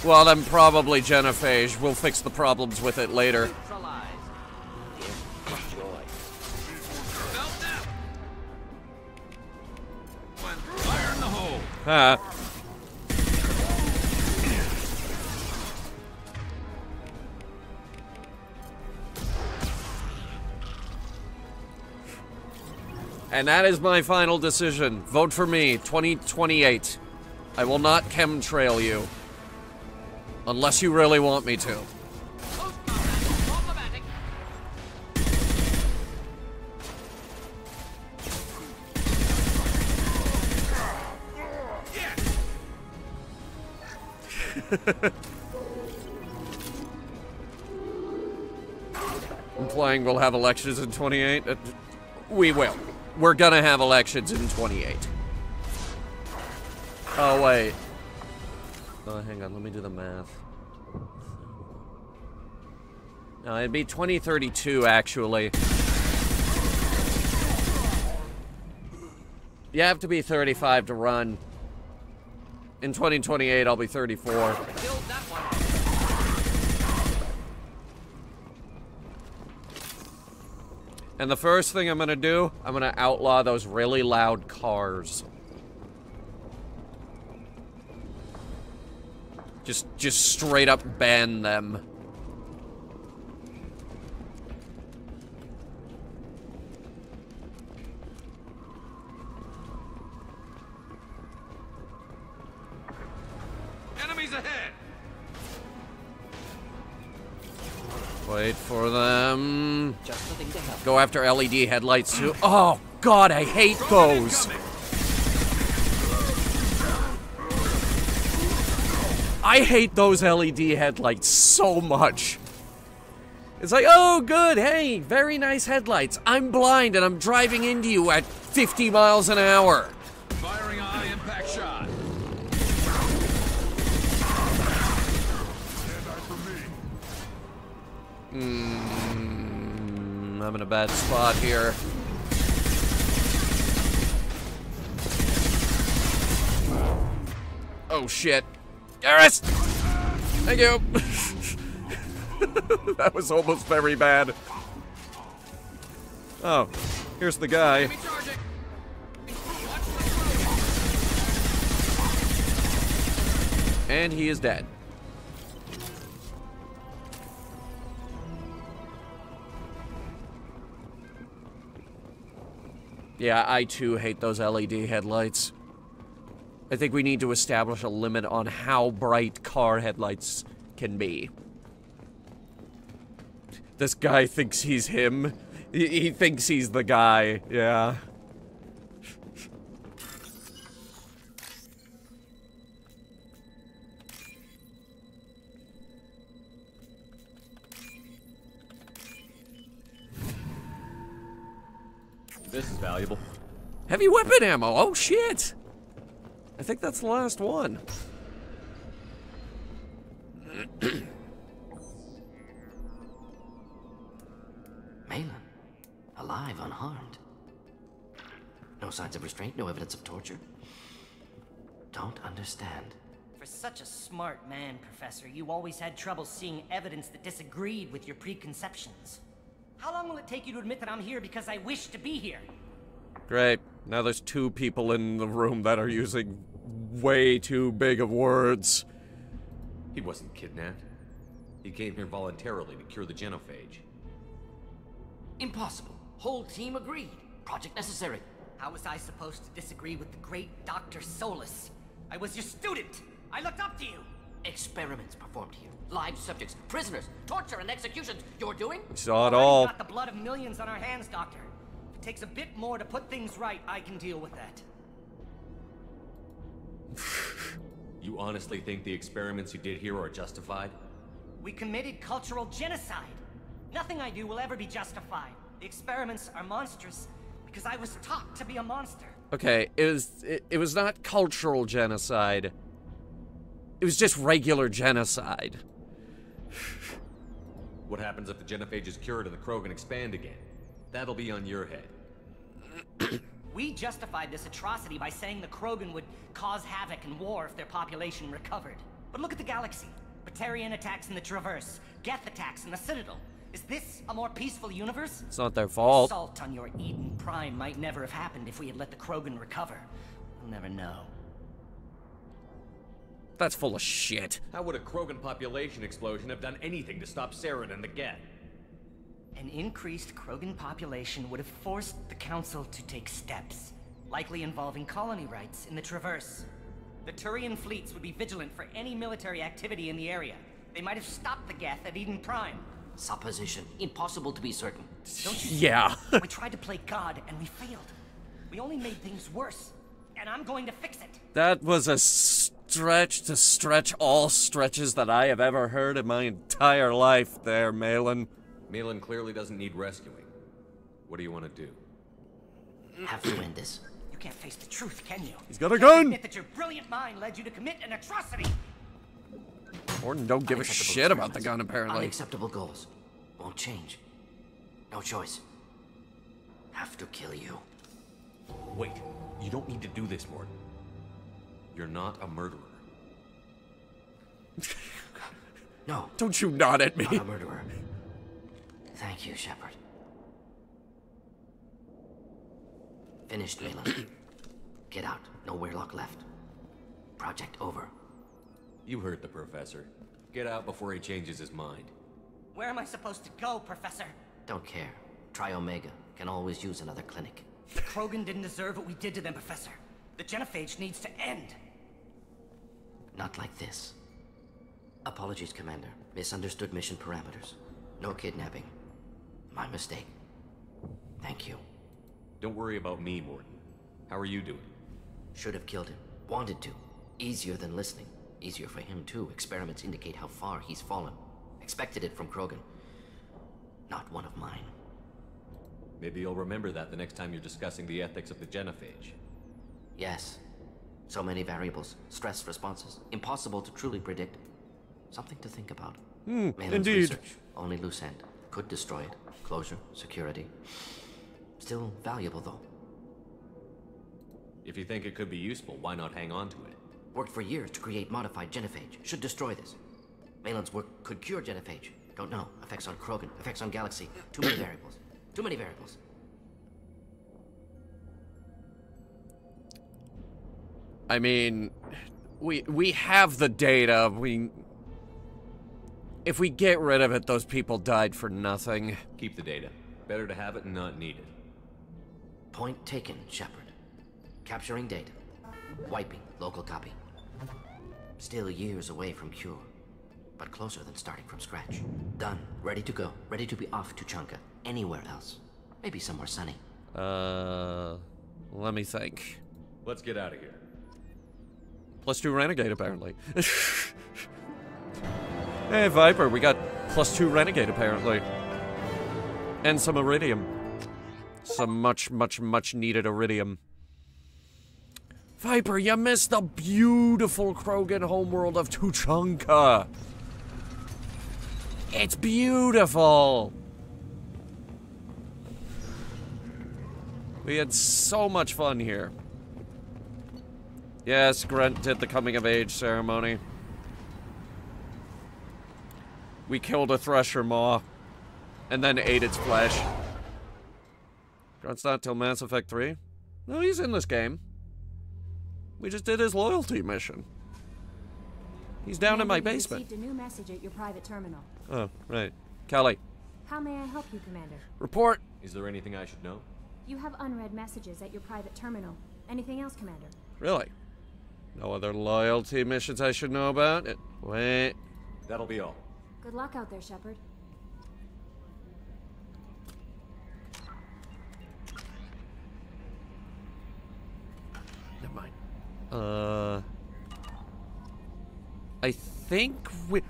Speaker 1: Well, then probably genophage. We'll fix the problems with it later.
Speaker 9: Fire in the hole.
Speaker 1: Ah. And that is my final decision. Vote for me, 2028. I will not chemtrail you. Unless you really want me to. Implying we'll have elections in 28? We will. We're gonna have elections in 28. Oh, wait. Oh, hang on, let me do the math. No, it'd be 2032, actually. You have to be 35 to run. In 2028, I'll be 34. And the first thing I'm gonna do, I'm gonna outlaw those really loud cars. Just straight up ban them.
Speaker 9: Enemies ahead.
Speaker 1: Wait for them.
Speaker 14: Just the thing to help.
Speaker 1: Go after LED headlights too. Oh God, I hate those. I hate those LED headlights so much. It's like, oh good, hey, very nice headlights. I'm blind and I'm driving into you at 50 miles an hour.
Speaker 9: Firing a high impact shot.
Speaker 1: I'm in a bad spot here. Oh shit. Garrus! Thank you! That was almost very bad. Oh, here's the guy. And he is dead. Yeah, I too hate those LED headlights. I think we need to establish a limit on how bright car headlights can be. This guy thinks he's him. He thinks he's the guy, yeah.
Speaker 5: This is valuable.
Speaker 1: Heavy weapon ammo, oh shit! I think that's the last one.
Speaker 14: Malin, alive, unharmed. No signs of restraint, no evidence of torture. Don't understand.
Speaker 8: For such a smart man, Professor, you always had trouble seeing evidence that disagreed with your preconceptions. How long will it take you to admit that I'm here because I wish to be here?
Speaker 1: Great. Now there's 2 people in the room that are using way too big of words.
Speaker 5: He wasn't kidnapped. He came here voluntarily to cure the genophage.
Speaker 14: Impossible. Whole team agreed. Project necessary.
Speaker 8: How was I supposed to disagree with the great Dr. Solus? I was your student. I looked up to you.
Speaker 14: Experiments performed here. Live subjects, prisoners, torture and executions. You're doing?
Speaker 1: We saw it
Speaker 8: Already
Speaker 1: all.
Speaker 8: got the blood of millions on our hands, Doctor. If it takes a bit more to put things right, I can deal with that.
Speaker 5: You honestly think the experiments you did here are justified?
Speaker 8: We committed cultural genocide. Nothing I do will ever be justified. The experiments are monstrous because I was taught to be a monster.
Speaker 1: Okay, it was not cultural genocide. It was just regular genocide.
Speaker 5: What happens if the genophage is cured and the Krogan expand again? That'll be on your head.
Speaker 8: We justified this atrocity by saying the Krogan would cause havoc and war if their population recovered. But look at the galaxy. Batarian attacks in the Traverse, Geth attacks in the Citadel. Is this a more peaceful universe?
Speaker 1: It's not their fault.
Speaker 8: Assault on your Eden Prime might never have happened if we had let the Krogan recover. We'll never know.
Speaker 1: That's full of shit.
Speaker 5: How would a Krogan population explosion have done anything to stop Saren and the Geth?
Speaker 8: An increased Krogan population would have forced the Council to take steps, likely involving colony rights in the Traverse. The Turian fleets would be vigilant for any military activity in the area. They might have stopped the Geth at Eden Prime.
Speaker 14: Supposition. Impossible to be certain.
Speaker 8: Don't you see?
Speaker 1: Yeah.
Speaker 8: We tried to play God and we failed. We only made things worse. And I'm going to fix it.
Speaker 1: That was a stretch to stretch all stretches that I have ever heard in my entire life there, Malin.
Speaker 5: Malin clearly doesn't need rescuing. What do you want to do?
Speaker 14: Have to end this.
Speaker 8: You can't face the truth, can you?
Speaker 1: He's got a
Speaker 8: You can't
Speaker 1: gun!
Speaker 8: admit that your brilliant mind led you to commit an atrocity.
Speaker 1: Gordon don't give a shit about the gun, apparently.
Speaker 14: Unacceptable goals. Won't change. No choice. Have to kill you.
Speaker 5: Wait, you don't need to do this, Morton. You're not a murderer.
Speaker 14: No.
Speaker 1: Don't you nod at me.
Speaker 14: Not a murderer. Thank you, Shepard. Finished, Malin. Get out. No Weirlock left. Project over.
Speaker 5: You heard the professor. Get out before he changes his mind.
Speaker 8: Where am I supposed to go, Professor?
Speaker 14: Don't care. Try Omega. Can always use another clinic.
Speaker 8: The Krogan didn't deserve what we did to them, Professor. The genophage needs to end.
Speaker 14: Not like this. Apologies, Commander. Misunderstood mission parameters. No kidnapping. My mistake. Thank you.
Speaker 5: Don't worry about me, Morton. How are you doing?
Speaker 14: Should have killed him. Wanted to. Easier than listening. Easier for him, too. Experiments indicate how far he's fallen. Expected it from Krogan. Not one of mine.
Speaker 5: Maybe you'll remember that the next time you're discussing the ethics of the genophage.
Speaker 14: Yes. So many variables. Stress responses. Impossible to truly predict. Something to think about. Malin's
Speaker 1: indeed.
Speaker 14: Research. Only loose end. Could destroy it. Closure. Security. Still valuable, though.
Speaker 5: If you think it could be useful, why not hang on to it?
Speaker 14: Worked for years to create modified genophage. Should destroy this. Malin's work could cure genophage. Don't know. Effects on Krogan. Effects on Galaxy. Too many variables. Too many variables.
Speaker 1: I mean, we have the data. If we get rid of it, those people died for nothing.
Speaker 5: Keep the data. Better to have it and not need it.
Speaker 14: Point taken, Shepard. Capturing data. Wiping. Local copy. Still years away from cure, but closer than starting from scratch. Done. Ready to go. Ready to be off to Chunka. Anywhere else. Maybe somewhere sunny.
Speaker 1: Let me think.
Speaker 5: Let's get out of here.
Speaker 1: +2 Renegade, apparently. Hey, Viper, we got +2 Renegade, apparently. And some Iridium. Some much needed Iridium. Viper, you missed the beautiful Krogan homeworld of Tuchanka. It's beautiful. We had so much fun here. Yes, Grunt did the coming of age ceremony. We killed a Thresher Maw, and then ate its flesh. Grunt's not till Mass Effect 3? No, he's in this game. We just did his loyalty mission. He's down in my basement.
Speaker 17: You received a new message at your private terminal.
Speaker 1: Oh, right. Kelly.
Speaker 17: How may I help you, Commander?
Speaker 1: Report.
Speaker 5: Is there anything I should know?
Speaker 17: You have unread messages at your private terminal. Anything else, Commander?
Speaker 1: Really? No other loyalty missions I should know about? Wait.
Speaker 5: That'll be all.
Speaker 17: Good luck out there, Shepard.
Speaker 1: Never mind. I think we...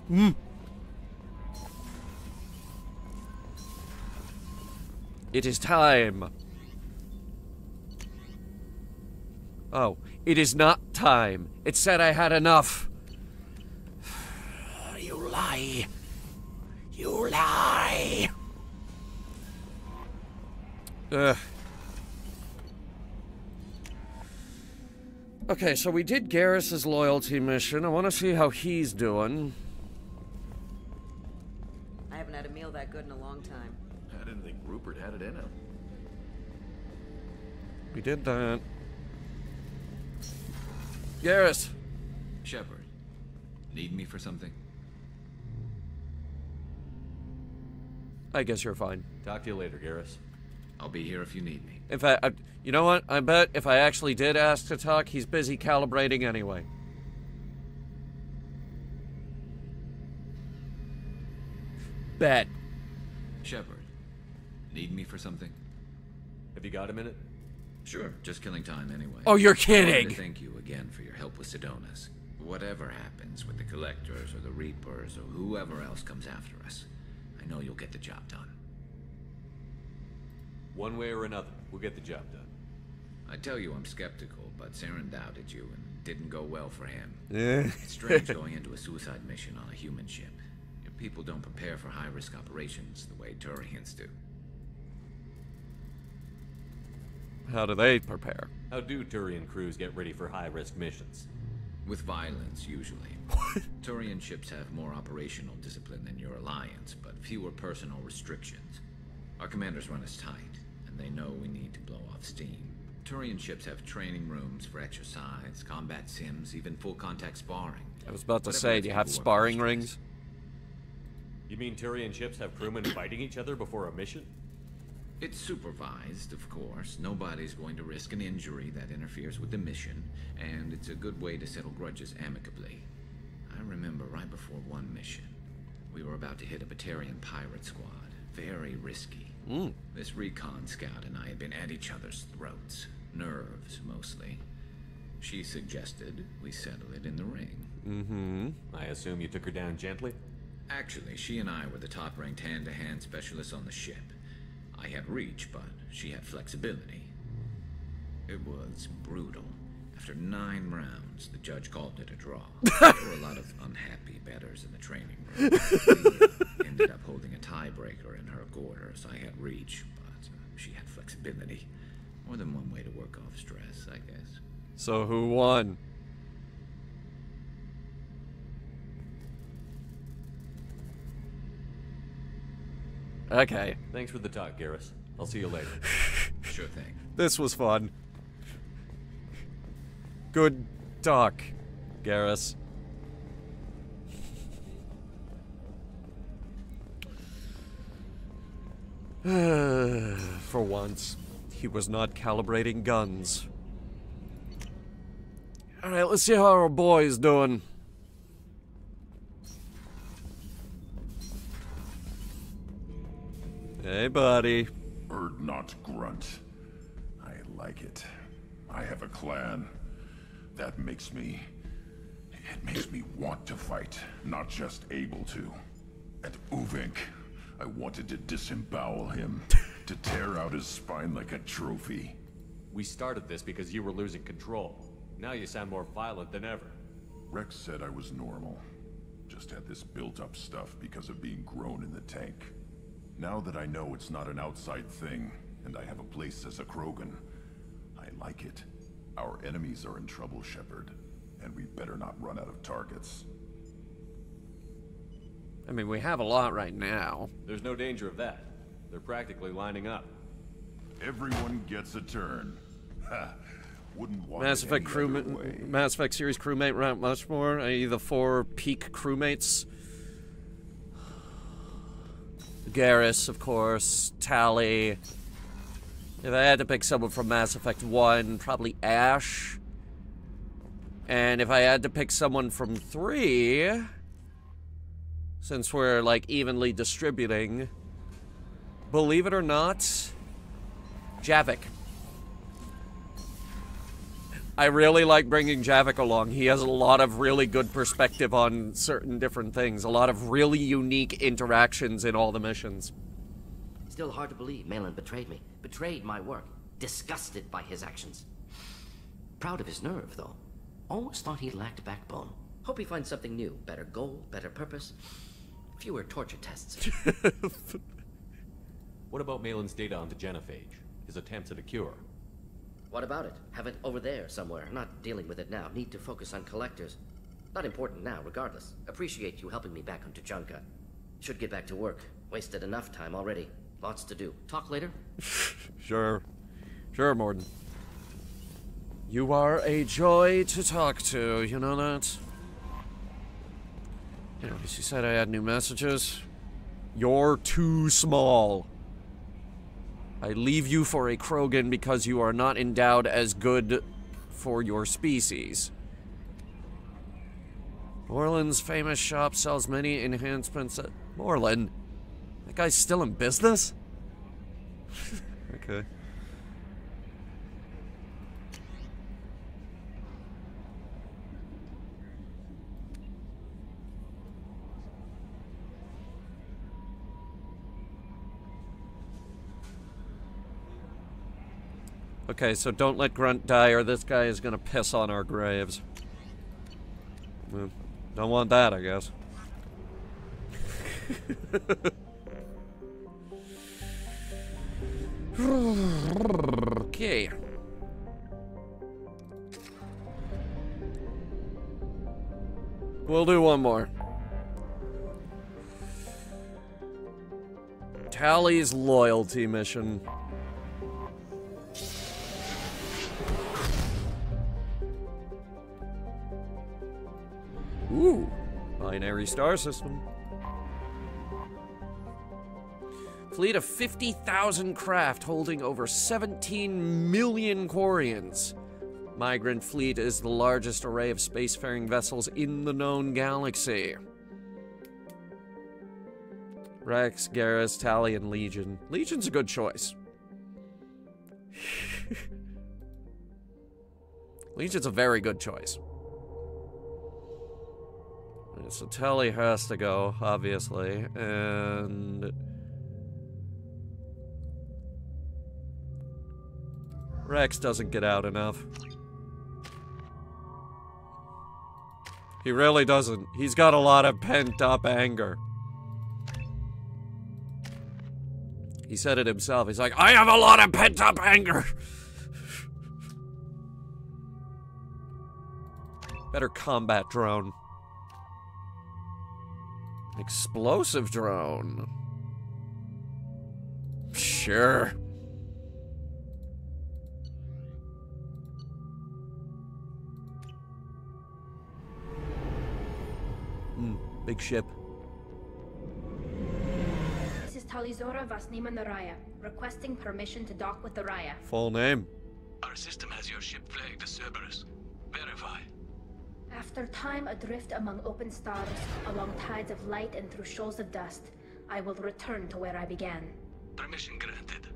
Speaker 1: It is time. Oh, it is not time. It said I had enough. You lie. You lie. Okay, so we did Garrus's loyalty mission. I want to see how he's doing.
Speaker 4: I haven't had a meal that good in a long time.
Speaker 13: I didn't think Rupert had it in him.
Speaker 1: We did that. Garrus.
Speaker 9: Shepard, need me for something?
Speaker 1: I guess you're fine.
Speaker 5: Talk to you later, Garrus.
Speaker 9: I'll be here if you need me.
Speaker 1: In fact, you know what? I bet if I actually did ask to talk, he's busy calibrating anyway. Bet.
Speaker 9: Shepard, need me for something?
Speaker 5: Have you got a minute?
Speaker 9: Sure, just killing time anyway.
Speaker 1: Oh, you're
Speaker 9: I
Speaker 1: kidding!
Speaker 9: wanted to thank you again for your help with Sidonis. Whatever happens with the Collectors or the Reapers or whoever else comes after us, I know you'll get the job done.
Speaker 5: One way or another, we'll get the job done.
Speaker 9: I tell you I'm skeptical, but Saren doubted you and didn't go well for him.
Speaker 1: Yeah.
Speaker 9: It's strange going into a suicide mission on a human ship. Your people don't prepare for high-risk operations the way Turians do.
Speaker 1: How do they prepare?
Speaker 5: How do Turian crews get ready for high-risk missions?
Speaker 9: With violence, usually. Turian ships have more operational discipline than your alliance, but fewer personal restrictions. Our commanders run us tight, and they know we need to blow off steam. Turian ships have training rooms for exercise, combat sims, even full-contact sparring.
Speaker 1: I was about to
Speaker 9: Whatever
Speaker 1: say,
Speaker 9: lets
Speaker 1: do you
Speaker 9: people
Speaker 1: have
Speaker 9: work
Speaker 1: sparring
Speaker 9: under
Speaker 1: rings?
Speaker 9: stress.
Speaker 5: You mean Turian ships have crewmen fighting each other before a mission?
Speaker 9: It's supervised, of course. Nobody's going to risk an injury that interferes with the mission, and it's a good way to settle grudges amicably. I remember right before one mission, we were about to hit a Batarian pirate squad. Very risky. This recon scout and I had been at each other's throats. Nerves, mostly. She suggested we settle it in the ring.
Speaker 1: Mm-hmm.
Speaker 5: I assume you took her down gently?
Speaker 9: Actually, she and I were the top-ranked hand-to-hand specialists on the ship. I had reach, but she had flexibility. It was brutal. After 9 rounds, the judge called it a draw. There were a lot of unhappy bettors in the training room. We ended up holding a tiebreaker in her quarters. I had reach, but she had flexibility. More than one way to work off stress, I guess.
Speaker 1: So who won? Okay.
Speaker 5: Thanks for the talk, Garrus. I'll see you later.
Speaker 9: Sure thing.
Speaker 1: This was fun. Good talk, Garrus. For once, he was not calibrating guns. Alright, let's see how our boy's doing. Hey, buddy.
Speaker 13: Urdnot grunt. I like it. I have a clan. That makes me... It makes me want to fight, not just able to. At Uvink, I wanted to disembowel him, to tear out his spine like a trophy.
Speaker 5: We started this because you were losing control. Now you sound more violent than ever.
Speaker 13: Rex said I was normal. Just had this built-up stuff because of being grown in the tank. Now that I know it's not an outside thing, and I have a place as a Krogan, I like it. Our enemies are in trouble, Shepard, and we better not run out of targets.
Speaker 1: I mean, we have a lot right now.
Speaker 5: There's no danger of that. They're practically lining up.
Speaker 13: Everyone gets a turn. Ha! Wouldn't want
Speaker 1: Mass
Speaker 13: it
Speaker 1: Effect
Speaker 13: any other way.
Speaker 1: Mass Effect series crewmate Mount Muchmore, i.e. the 4 peak crewmates. Garrus, of course, Tali. If I had to pick someone from Mass Effect 1, probably Ash. And if I had to pick someone from 3, since we're like evenly distributing, believe it or not, Javik. I really like bringing Javik along. He has a lot of really good perspective on certain different things. A lot of really unique interactions in all the missions.
Speaker 14: Still hard to believe Malin betrayed me. Betrayed my work. Disgusted by his actions. Proud of his nerve, though. Always thought he lacked backbone. Hope he finds something new. Better goal, better purpose. Fewer torture tests.
Speaker 5: What about Malin's data on the genophage? His attempts at a cure?
Speaker 14: What about it? Have it over there somewhere. Not dealing with it now. Need to focus on collectors. Not important now, regardless. Appreciate you helping me back on Tuchanka. Should get back to work. Wasted enough time already. Lots to do. Talk later?
Speaker 1: Sure. Sure, Morden. You are a joy to talk to, you know that? Anyways, you said I had new messages. You're too small. I leave you for a Krogan because you are not endowed as good for your species. Morland's famous shop sells many enhancements at... Morland? That guy's still in business? Okay. Okay, so don't let Grunt die or this guy is gonna piss on our graves. Well, don't want that, I guess. Okay. We'll do one more. Tali's loyalty mission. Ooh, binary star system. Fleet of 50,000 craft holding over 17 million Quarians. Migrant fleet is the largest array of spacefaring vessels in the known galaxy. Rex, Garrus, Tali, and Legion. Legion's a good choice. Legion's a very good choice. So Tali has to go, obviously, and... Rex doesn't get out enough. He really doesn't. He's got a lot of pent-up anger. He said it himself. He's like, I have a lot of pent-up anger! Better combat drone. Explosive drone. Sure. Big ship.
Speaker 23: This is Talizora Vasnima Naraya, requesting permission to dock with the Raya.
Speaker 1: Full name.
Speaker 3: Our system has your ship flagged as Cerberus. Verify.
Speaker 23: After time adrift among open stars, along tides of light and through shoals of dust, I will return to where I began.
Speaker 3: Permission granted.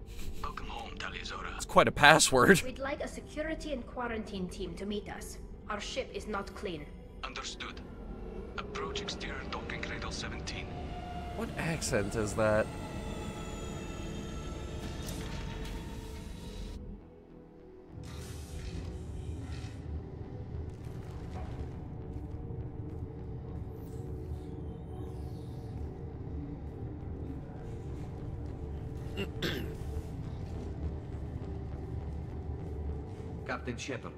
Speaker 3: Welcome home, Talizora.
Speaker 1: It's quite a password.
Speaker 23: We'd like a security and quarantine team to meet us. Our ship is not clean.
Speaker 3: Understood. Approach exterior docking cradle 17.
Speaker 1: What accent is that?
Speaker 5: Captain Shepard,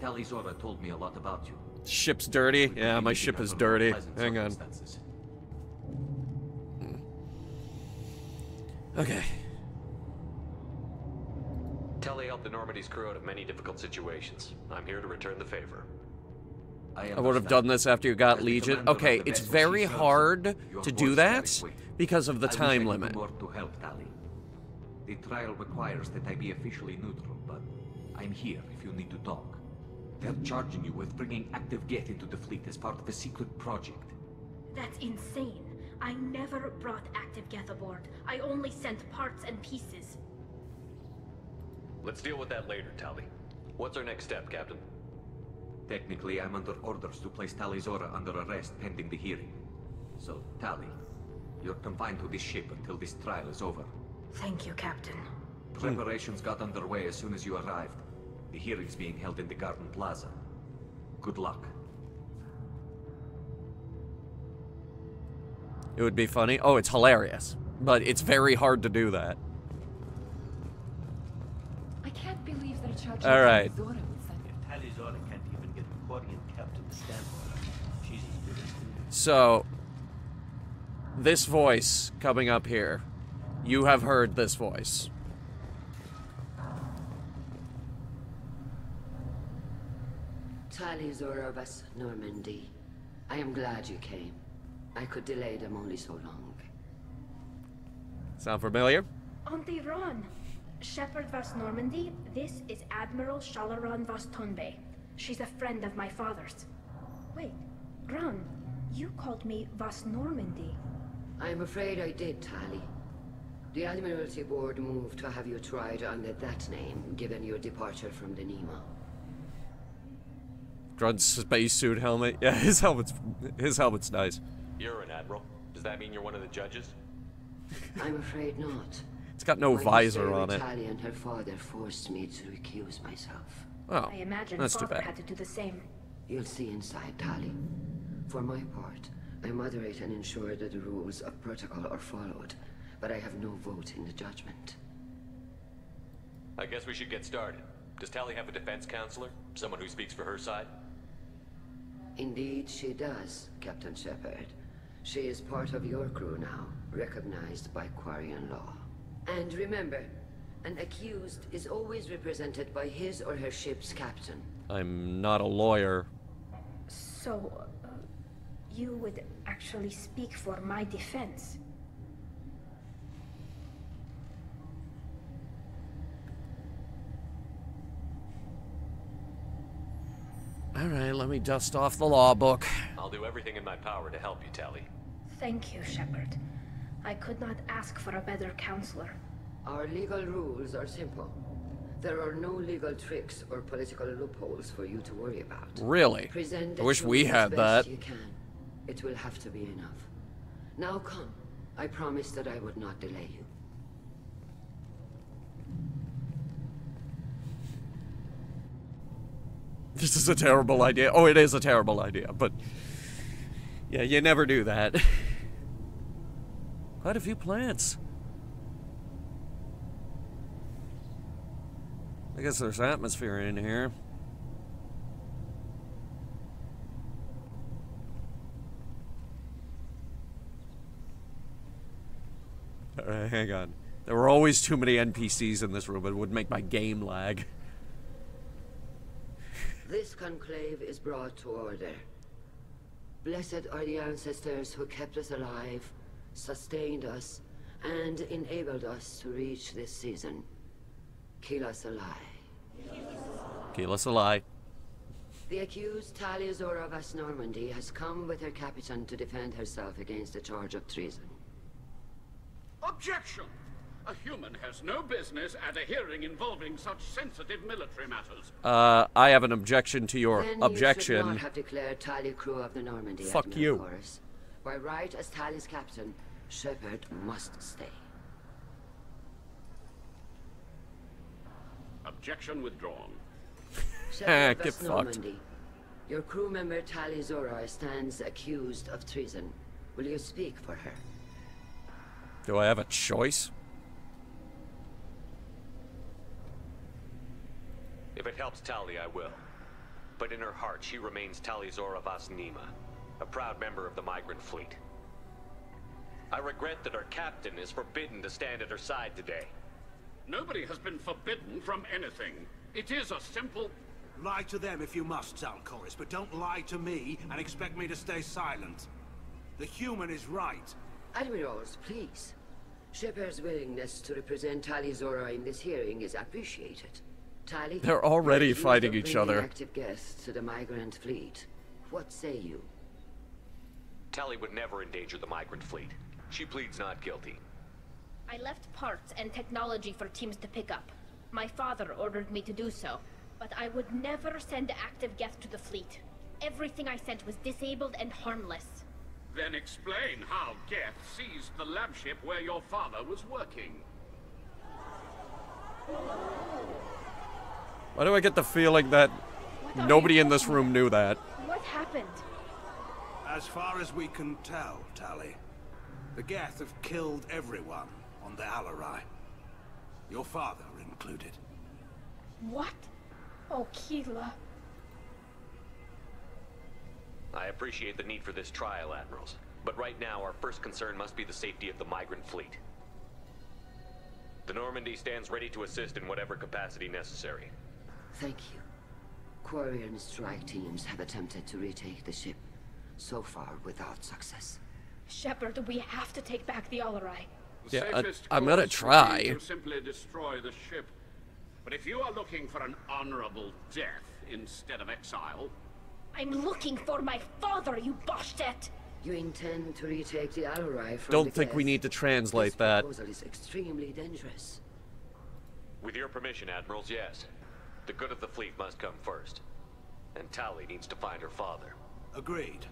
Speaker 5: Talizora told me a lot about you.
Speaker 1: Ship's dirty? Yeah, my ship is dirty. Hang on. Okay.
Speaker 18: Telly helped the Normandy's crew out of many difficult situations. I'm here to return the favor.
Speaker 1: I would have done this after you got Legion. Okay, it's very hard to do that because of the time limit.
Speaker 5: More to help, Tali. The trial requires that I be officially neutral, but I'm here if you need to talk. They're charging you with bringing active Geth into the fleet as part of a secret project.
Speaker 23: That's insane. I never brought active Geth aboard. I only sent parts and pieces.
Speaker 18: Let's deal with that later, Tali. What's our next step, Captain?
Speaker 5: Technically, I'm under orders to place Talizora under arrest pending the hearing. So, Tali, you're confined to this ship until this trial is over.
Speaker 23: Thank you, Captain.
Speaker 5: Preparations got underway as soon as you arrived. The hearing's being held in the Garden Plaza. Good luck.
Speaker 1: It would be funny. Oh, it's hilarious. But it's very hard to do that.
Speaker 22: I can't believe they're charging
Speaker 1: All right.
Speaker 22: Talizora.
Speaker 24: Talizora can't even get a Quarian captain to stand for her. She's as good as new.
Speaker 1: So, this voice coming up here. You have heard this voice.
Speaker 25: Talizora vas Normandy. I am glad you came. I could delay them only so long.
Speaker 1: Sound familiar?
Speaker 23: Auntie Ron. Shepard vas Normandy, this is Admiral Shalaran vas Tonbe. She's a friend of my father's. Wait, Ron, you called me vas Normandy.
Speaker 25: I'm afraid I did, Tali. The Admiralty Board moved to have you tried under that name, given your departure from the Nima.
Speaker 1: Grunt's spacesuit helmet. Yeah, his helmet's nice.
Speaker 18: You're an admiral. Does that mean you're one of the judges?
Speaker 25: I'm afraid not.
Speaker 1: It's got no visor on it.
Speaker 25: Tali and her father forced me to recuse myself.
Speaker 1: Oh,
Speaker 23: I imagine
Speaker 1: that's too
Speaker 23: Father
Speaker 1: bad.
Speaker 25: had
Speaker 23: to do the same.
Speaker 25: You'll see inside, Tali. For my part, I moderate and ensure that the rules of protocol are followed, but I have no vote in the judgment.
Speaker 18: I guess we should get started. Does Tali have a defense counselor? Someone who speaks for her side?
Speaker 25: Indeed, she does, Captain Shepard. She is part of your crew now, recognized by Quarian law. And remember, an accused is always represented by his or her ship's captain.
Speaker 1: I'm not a lawyer.
Speaker 23: So, you would actually speak for my defense?
Speaker 1: Alright, let me dust off the law book.
Speaker 18: I'll do everything in my power to help you, Tali.
Speaker 23: Thank you, Shepard. I could not ask for a better counselor.
Speaker 25: Our legal rules are simple. There are no legal tricks or political loopholes for you to worry about.
Speaker 1: Really?
Speaker 25: Present
Speaker 1: I wish
Speaker 25: the
Speaker 1: we
Speaker 25: truth
Speaker 1: had
Speaker 25: as best
Speaker 1: that.
Speaker 25: You can. It will have to be enough. Now come. I promised that I would not delay you.
Speaker 1: This is a terrible idea. Oh, it is a terrible idea, but... Yeah, you never do that. Quite a few plants. I guess there's atmosphere in here. Alright, hang on. There were always too many NPCs in this room. It would make my game lag.
Speaker 25: This conclave is brought to order. Blessed are the ancestors who kept us alive, sustained us, and enabled us to reach this season. Keep us alive.
Speaker 1: Keep us alive.
Speaker 25: The accused Talia Zora of Normandy has come with her captain to defend herself against a charge of treason.
Speaker 2: Objection! A human has no business at a hearing involving such sensitive military matters.
Speaker 1: I have an objection to your
Speaker 25: Then
Speaker 1: objection.
Speaker 25: you should not have declared Talia crew of the Normandy.
Speaker 1: Fuck
Speaker 25: Admiral
Speaker 1: you.
Speaker 25: Chorus. By right as Talia's captain, Shepard must stay.
Speaker 2: Objection withdrawn.
Speaker 25: Shepard
Speaker 1: Get
Speaker 25: of
Speaker 1: fucked.
Speaker 25: Normandy. Your crew member Talia Zora stands accused of treason. Will you speak for her?
Speaker 1: Do I have a choice?
Speaker 18: If it helps Tali, I will. But in her heart, she remains Talizora Vasnima, a proud member of the migrant fleet. I regret that our captain is forbidden to stand at her side today.
Speaker 2: Nobody has been forbidden from anything. It is a simple...
Speaker 6: Lie to them if you must, Zalcoris, but don't lie to me and expect me to stay silent. The human is right.
Speaker 25: Admirals, please. Shepard's willingness to represent Talia Zora in this hearing is appreciated. Tali,
Speaker 1: They're already
Speaker 25: you're accused
Speaker 1: fighting
Speaker 25: of
Speaker 1: each
Speaker 25: bringing
Speaker 1: other.
Speaker 25: active guests to the migrant fleet. What say you?
Speaker 18: Tali would never endanger the migrant fleet. She pleads not guilty.
Speaker 23: I left parts and technology for teams to pick up. My father ordered me to do so, but I would never send active guests to the fleet. Everything I sent was disabled and harmless.
Speaker 2: Then explain how Geth seized the lab ship where your father was working.
Speaker 1: Why do I get the feeling that nobody in this room knew that?
Speaker 23: What happened?
Speaker 6: As far as we can tell, Tali, the Geth have killed everyone on the Alarai. Your father included.
Speaker 23: What? Oh, Keela.
Speaker 18: I appreciate the need for this trial, Admirals. But right now, our first concern must be the safety of the migrant fleet. The Normandy stands ready to assist in whatever capacity necessary.
Speaker 25: Thank you. Quarian strike teams have attempted to retake the ship, so far without success.
Speaker 23: Shepard, we have to take back the Alarai.
Speaker 2: The
Speaker 1: Yeah,
Speaker 2: safest
Speaker 1: I'm gonna
Speaker 2: course
Speaker 1: try.
Speaker 2: would be to simply destroy the ship. But if you are looking for an honorable death instead of exile...
Speaker 23: I'm looking for my father, you Boshtet!
Speaker 25: You intend to retake the Alarai from
Speaker 1: Don't
Speaker 25: the
Speaker 1: think we
Speaker 25: Geth?
Speaker 1: need to translate
Speaker 25: This
Speaker 1: that.
Speaker 25: proposal is extremely dangerous.
Speaker 18: With your permission, Admirals, yes. The good of the fleet must come first. And Tali needs to find her father.
Speaker 6: Agreed.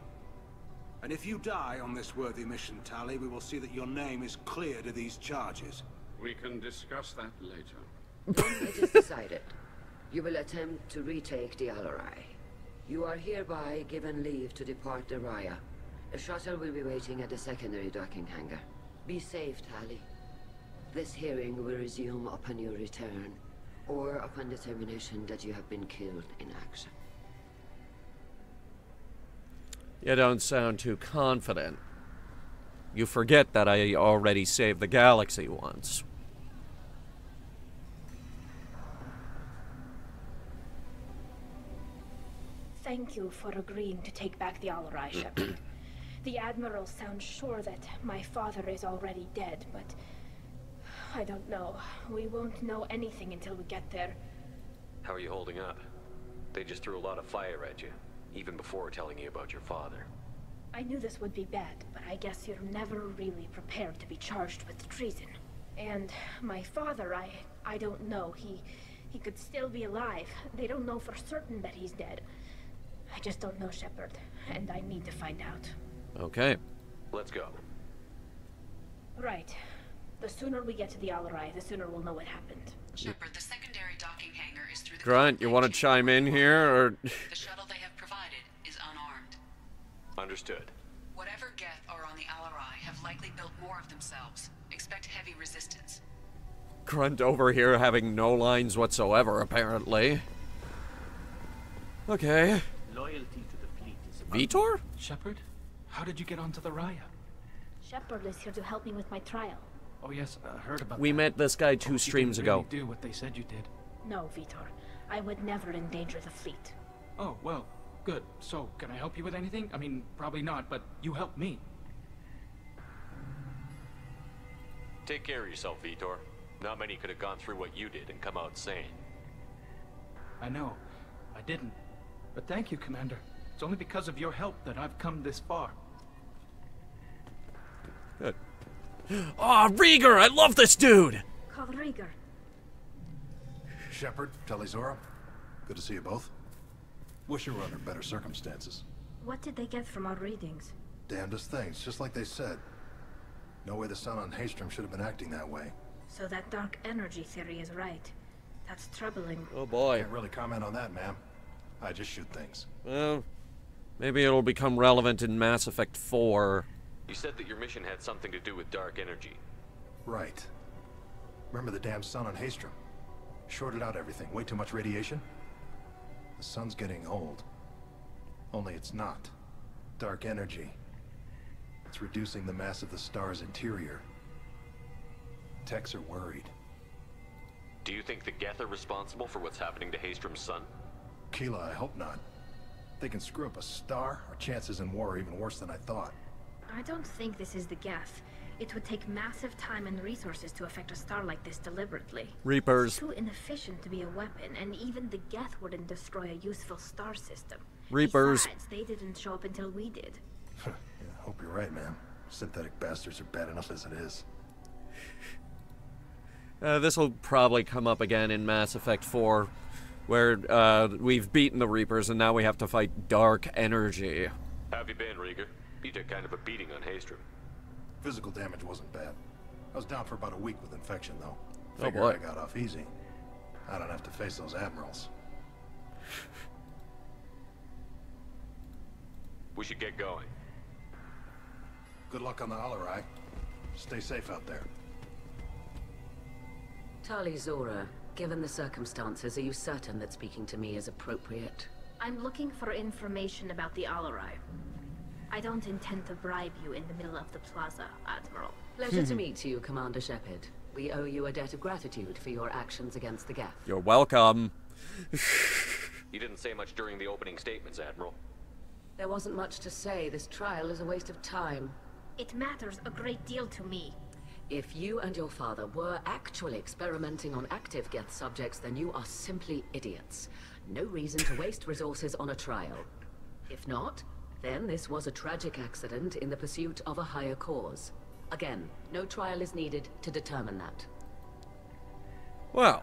Speaker 6: And if you die on this worthy mission, Tali, we will see that your name is cleared of these charges.
Speaker 2: We can discuss that later.
Speaker 25: It is decided. You will attempt to retake the Alarai. You are hereby given leave to depart the Raya. A shuttle will be waiting at the secondary docking hangar. Be safe, Tali. This hearing will resume upon your return, or upon determination that you have been killed in action.
Speaker 1: You don't sound too confident. You forget that I already saved the galaxy once.
Speaker 23: Thank you for agreeing to take back the Alarai, Shepard. The Admiral sounds sure that my father is already dead, but... I don't know. We won't know anything until we get there.
Speaker 18: How are you holding up? They just threw a lot of fire at you, even before telling you about your father.
Speaker 23: I knew this would be bad, but I guess you're never really prepared to be charged with treason. And my father, I don't know. He could still be alive. They don't know for certain that he's dead. I just don't know, Shepard, and I need to find out.
Speaker 1: Okay.
Speaker 18: Let's go.
Speaker 23: Right. The sooner we get to the Alarai, the sooner we'll know what happened.
Speaker 16: Shepard, the secondary docking hangar is through the...
Speaker 1: Grunt, you want to chime in here, or...
Speaker 16: The shuttle they have provided is unarmed.
Speaker 18: Understood.
Speaker 16: Whatever Geth are on the Alarai have likely built more of themselves. Expect heavy resistance.
Speaker 1: Grunt over here having no lines whatsoever, apparently. Okay.
Speaker 10: Loyalty to the fleet is...
Speaker 1: Vitor?
Speaker 10: Shepard? How did you get onto the Raya?
Speaker 23: Shepard is here to help me with my trial.
Speaker 10: Oh yes, heard about
Speaker 1: We
Speaker 10: that.
Speaker 1: met this guy 2 streams
Speaker 10: you
Speaker 1: ago.
Speaker 10: didn't really do what they said you did.
Speaker 23: No, Vitor. I would never endanger the fleet.
Speaker 10: Oh, well, good. So, can I help you with anything? I mean, probably not, but you helped me.
Speaker 18: Take care of yourself, Vitor. Not many could have gone through what you did and come out sane.
Speaker 10: I know. I didn't. But thank you, Commander. It's only because of your help that I've come this far.
Speaker 1: Good. Ah, Rieger! I love this dude!
Speaker 23: Call Rieger.
Speaker 12: Shepard, Talizora, good to see you both. Wish you were under better circumstances.
Speaker 23: What did they get from our readings?
Speaker 12: Damnedest things, just like they said. No way the sun on Haystrom should have been acting that way.
Speaker 23: So that dark energy theory is right. That's troubling.
Speaker 1: Oh boy.
Speaker 12: Can't really comment on that, ma'am. I just shoot things.
Speaker 1: Well, maybe it'll become relevant in Mass Effect 4.
Speaker 18: You said that your mission had something to do with dark energy.
Speaker 12: Right. Remember the damn sun on Haystrom? Shorted out everything. Way too much radiation? The sun's getting old. Only it's not. Dark energy. It's reducing the mass of the star's interior. Techs are worried.
Speaker 18: Do you think the Geth are responsible for what's happening to Haystrom's sun?
Speaker 12: Keela, I hope not. If they can screw up a star, our chances in war are even worse than I thought.
Speaker 23: I don't think this is the Geth. It would take massive time and resources to affect a star like this deliberately.
Speaker 1: Reapers.
Speaker 23: It's too inefficient to be a weapon, and even the Geth wouldn't destroy a useful star system.
Speaker 1: Reapers.
Speaker 23: Besides, they didn't show up until we did.
Speaker 12: Yeah, I hope you're right, man. Synthetic bastards are bad enough as it is.
Speaker 1: This will probably come up again in Mass Effect 4, where we've beaten the Reapers and now we have to fight dark energy.
Speaker 18: How have you been, Rieger? You took kind of a beating on Haystrom.
Speaker 12: Physical damage wasn't bad. I was down for about a week with infection, though.
Speaker 1: Oh,
Speaker 12: Figure
Speaker 1: boy.
Speaker 12: I got off easy. I don't have to face those admirals.
Speaker 18: We should get going.
Speaker 12: Good luck on the Alarai. Stay safe out there.
Speaker 25: Talizora, given the circumstances, are you certain that speaking to me is appropriate?
Speaker 23: I'm looking for information about the Alarai. I don't intend to bribe you in the middle of the plaza, Admiral.
Speaker 25: Pleasure to meet you, Commander Shepard. We owe you a debt of gratitude for your actions against the Geth.
Speaker 1: You're welcome.
Speaker 18: You didn't say much during the opening statements, Admiral.
Speaker 25: There wasn't much to say. This trial is a waste of time.
Speaker 23: It matters a great deal to me.
Speaker 25: If you and your father were actually experimenting on active Geth subjects, then you are simply idiots. No reason to waste resources on a trial. If not, then this was a tragic accident in the pursuit of a higher cause. Again, no trial is needed to determine that.
Speaker 1: Well,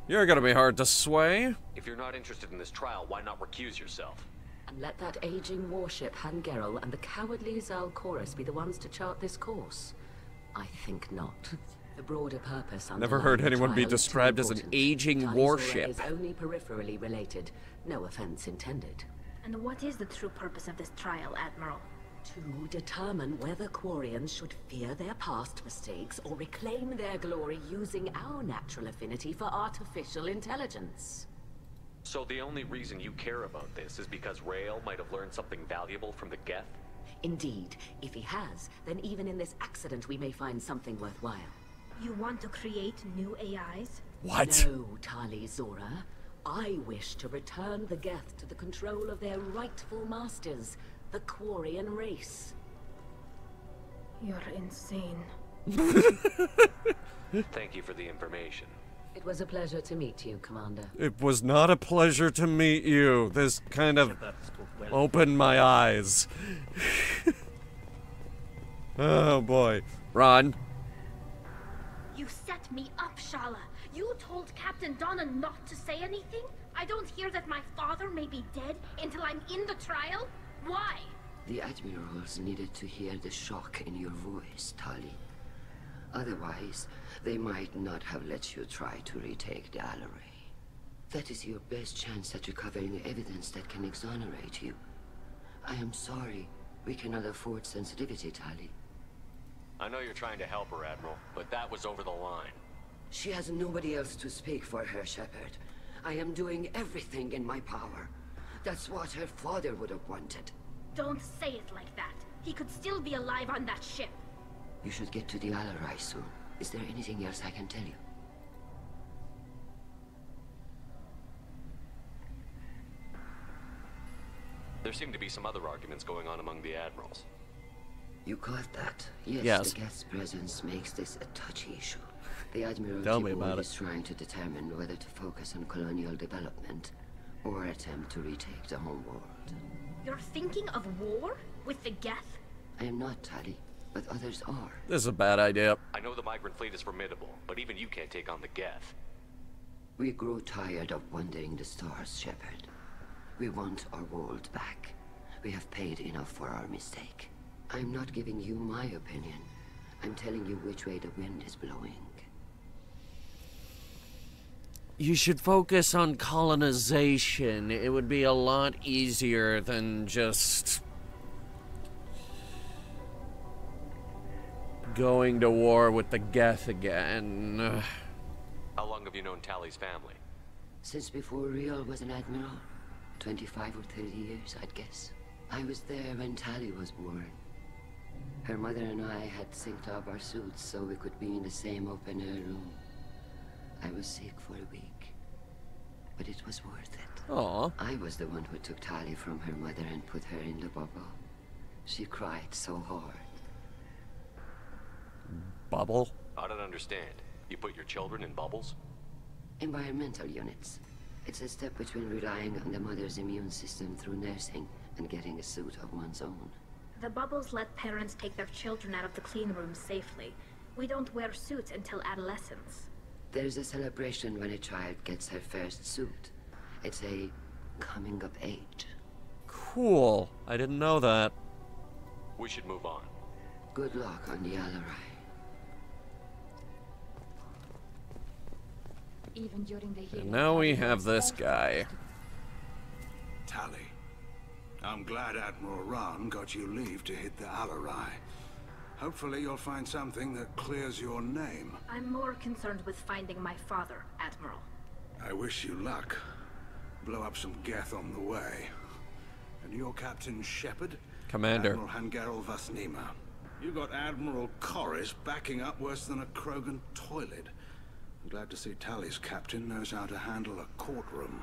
Speaker 1: you're gonna be hard to sway.
Speaker 18: If you're not interested in this trial, why not recuse yourself?
Speaker 25: And let that aging warship Hangerel and the cowardly Zal Chorus be the ones to chart this course? I think not. The broader purpose
Speaker 1: Never heard anyone be described as an aging warship.
Speaker 25: Is only peripherally related. No offense intended.
Speaker 23: And what is the true purpose of this trial, Admiral?
Speaker 25: To determine whether Quarians should fear their past mistakes or reclaim their glory using our natural affinity for artificial intelligence.
Speaker 18: So the only reason you care about this is because Rael might have learned something valuable from the Geth?
Speaker 25: Indeed. If he has, then even in this accident we may find something worthwhile.
Speaker 23: You want to create new AIs?
Speaker 1: What?
Speaker 25: No, Talizora. I wish to return the Geth to the control of their rightful masters, the Quarian race.
Speaker 23: You're insane.
Speaker 18: Thank you for the information.
Speaker 25: It was a pleasure to meet you, Commander.
Speaker 1: It was not a pleasure to meet you. This kind of opened my eyes. Oh boy. Ron.
Speaker 23: You set me up, Shala. You told Captain Donna not to say anything? I don't hear that my father may be dead until I'm in the trial? Why?
Speaker 25: The Admirals needed to hear the shock in your voice, Tali. Otherwise, they might not have let you try to retake the Alarai. That is your best chance at recovering evidence that can exonerate you. I am sorry. We cannot afford sensitivity, Tali.
Speaker 18: I know you're trying to help her, Admiral, but that was over the line.
Speaker 25: She has nobody else to speak for her, Shepard. I am doing everything in my power. That's what her father would have wanted.
Speaker 23: Don't say it like that. He could still be alive on that ship.
Speaker 25: You should get to the Alarai soon. Is there anything else I can tell you?
Speaker 18: There seem to be some other arguments going on among the Admirals.
Speaker 25: You caught that?
Speaker 1: Yes.
Speaker 25: The Geth's presence makes this a touchy issue. The Admiralty
Speaker 1: Tell me
Speaker 25: Board
Speaker 1: about
Speaker 25: is trying to determine whether to focus on colonial development or attempt to retake the homeworld.
Speaker 23: You're thinking of war? With the Geth?
Speaker 25: I am not, Tali, but others are.
Speaker 1: This is a bad idea.
Speaker 18: I know the migrant fleet is formidable, but even you can't take on the Geth.
Speaker 25: We grow tired of wandering the stars, Shepard. We want our world back. We have paid enough for our mistake. I'm not giving you my opinion. I'm telling you which way the wind is blowing.
Speaker 1: You should focus on colonization. It would be a lot easier than just going to war with the Geth again.
Speaker 18: How long have you known Tali's family?
Speaker 25: Since before Riel was an admiral. 25 or 30 years, I'd guess. I was there when Tali was born. Her mother and I had synced up our suits so we could be in the same open-air room. I was sick for a week, but it was worth it.
Speaker 1: Aww.
Speaker 25: I was the one who took Tali from her mother and put her in the bubble. She cried so hard.
Speaker 1: Bubble?
Speaker 18: I don't understand. You put your children in bubbles?
Speaker 25: Environmental units. It's a step between relying on the mother's immune system through nursing and getting a suit of one's own.
Speaker 23: The bubbles let parents take their children out of the clean rooms safely. We don't wear suits until adolescence.
Speaker 25: There's a celebration when a child gets her first suit. It's a coming of age.
Speaker 1: Cool. I didn't know that.
Speaker 18: We should move on.
Speaker 25: Good luck on the Alarai.
Speaker 22: Even during the
Speaker 1: And now we have this guy.
Speaker 6: Tali, I'm glad Admiral Rahn got you leave to hit the Alarai. Hopefully you'll find something that clears your name.
Speaker 23: I'm more concerned with finding my father, Admiral.
Speaker 6: I wish you luck. Blow up some Geth on the way. And your Captain Shepard?
Speaker 1: Commander.
Speaker 6: Admiral Hangarel Vasnima. You got Admiral Corris backing up worse than a Krogan toilet. I'm glad to see Tali's captain knows how to handle a courtroom.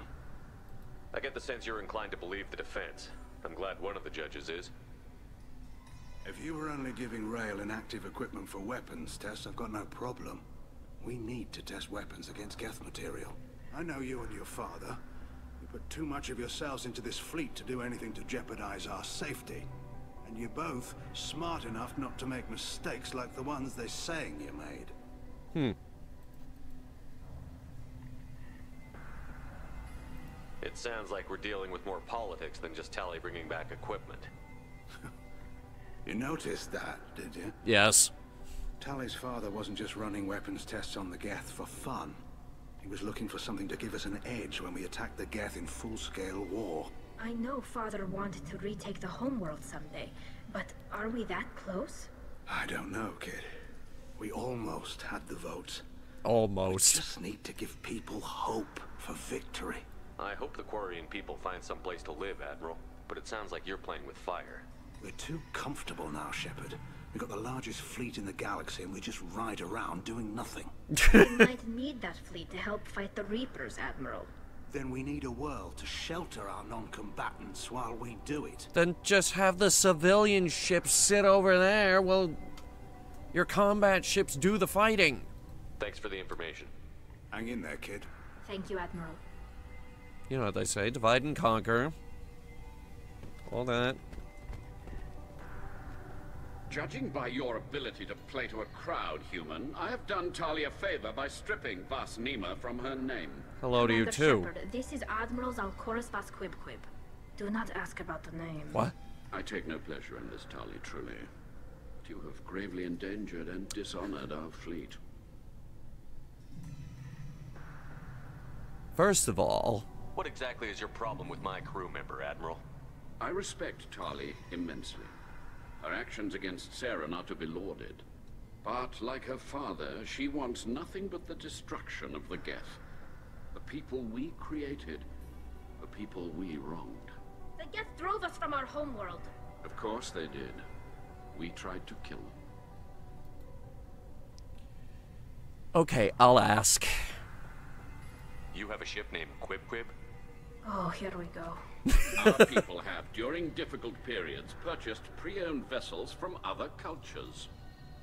Speaker 18: I get the sense you're inclined to believe the defense. I'm glad one of the judges is.
Speaker 6: If you were only giving Rail inactive equipment for weapons tests, I've got no problem. We need to test weapons against Geth material. I know you and your father. You put too much of yourselves into this fleet to do anything to jeopardize our safety. And you're both smart enough not to make mistakes like the ones they're saying you made.
Speaker 18: It sounds like we're dealing with more politics than just Tali bringing back equipment.
Speaker 6: You noticed that, did you?
Speaker 1: Yes.
Speaker 6: Tali's father wasn't just running weapons tests on the Geth for fun. He was looking for something to give us an edge when we attacked the Geth in full-scale war.
Speaker 23: I know Father wanted to retake the homeworld someday, but are we that close?
Speaker 6: I don't know, kid. We almost had the votes.
Speaker 1: Almost.
Speaker 6: We just need to give people hope for victory.
Speaker 18: I hope the Quarian people find some place to live, Admiral. But it sounds like you're playing with fire.
Speaker 6: We're too comfortable now, Shepard. We've got the largest fleet in the galaxy and we just ride around doing nothing.
Speaker 23: We might need that fleet to help fight the Reapers, Admiral.
Speaker 6: Then we need a world to shelter our non-combatants while we do it.
Speaker 1: Then just have the civilian ships sit over there while your combat ships do the fighting.
Speaker 18: Thanks for the information.
Speaker 6: Hang in there, kid.
Speaker 23: Thank you, Admiral.
Speaker 1: You know what they say, divide and conquer. All that.
Speaker 2: Judging by your ability to play to a crowd, human, I have done Tali a favor by stripping Vasnima from her name.
Speaker 1: Hello to you
Speaker 23: Commander
Speaker 1: too.
Speaker 23: Shepard, this is Admiral Zalkoris Vasquibquib. Do not ask about the name.
Speaker 1: What?
Speaker 2: I take no pleasure in this, Tali, truly. But you have gravely endangered and dishonored our fleet.
Speaker 1: First of all...
Speaker 18: What exactly is your problem with my crew member, Admiral?
Speaker 2: I respect Tali immensely. Her actions against Saren are to be lauded. But, like her father, she wants nothing but the destruction of the Geth. The people we created. The people we wronged.
Speaker 23: The Geth drove us from our homeworld.
Speaker 2: Of course they did. We tried to kill them.
Speaker 1: Okay, I'll ask.
Speaker 18: You have a ship named Quib?
Speaker 23: Oh, here we go.
Speaker 2: Our people have, during difficult periods, purchased pre-owned vessels from other cultures.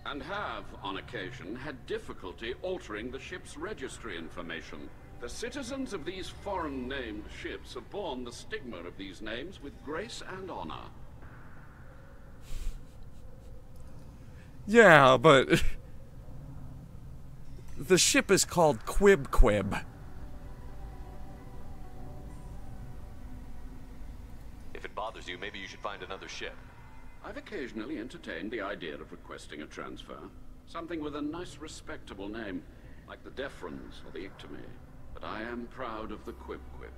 Speaker 2: And have, on occasion, had difficulty altering the ship's registry information. The citizens of these foreign-named ships have borne the stigma of these names with grace and honor.
Speaker 1: Yeah, but the ship is called Quib Quib.
Speaker 18: If it bothers you, maybe you should find another ship.
Speaker 2: I've occasionally entertained the idea of requesting a transfer. Something with a nice, respectable name, like the Defrons or the Ictomy. But I am proud of the Quib Quib,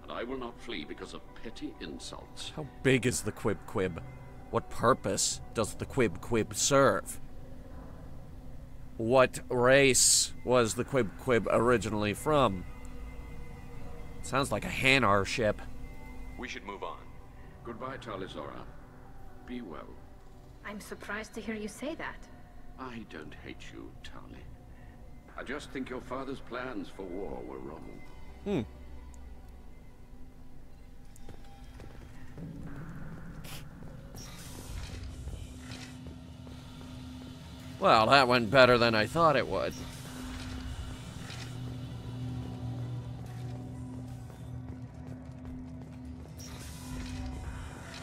Speaker 2: and I will not flee because of petty insults.
Speaker 1: How big is the Quib Quib? What purpose does the Quib Quib serve? What race was the Quib Quib originally from? Sounds like a Hanar ship.
Speaker 18: We should move on.
Speaker 2: Goodbye, Talizora. Be well.
Speaker 23: I'm surprised to hear you say that.
Speaker 2: I don't hate you, Tali. I just think your father's plans for war were wrong.
Speaker 1: Well, that went better than I thought it would.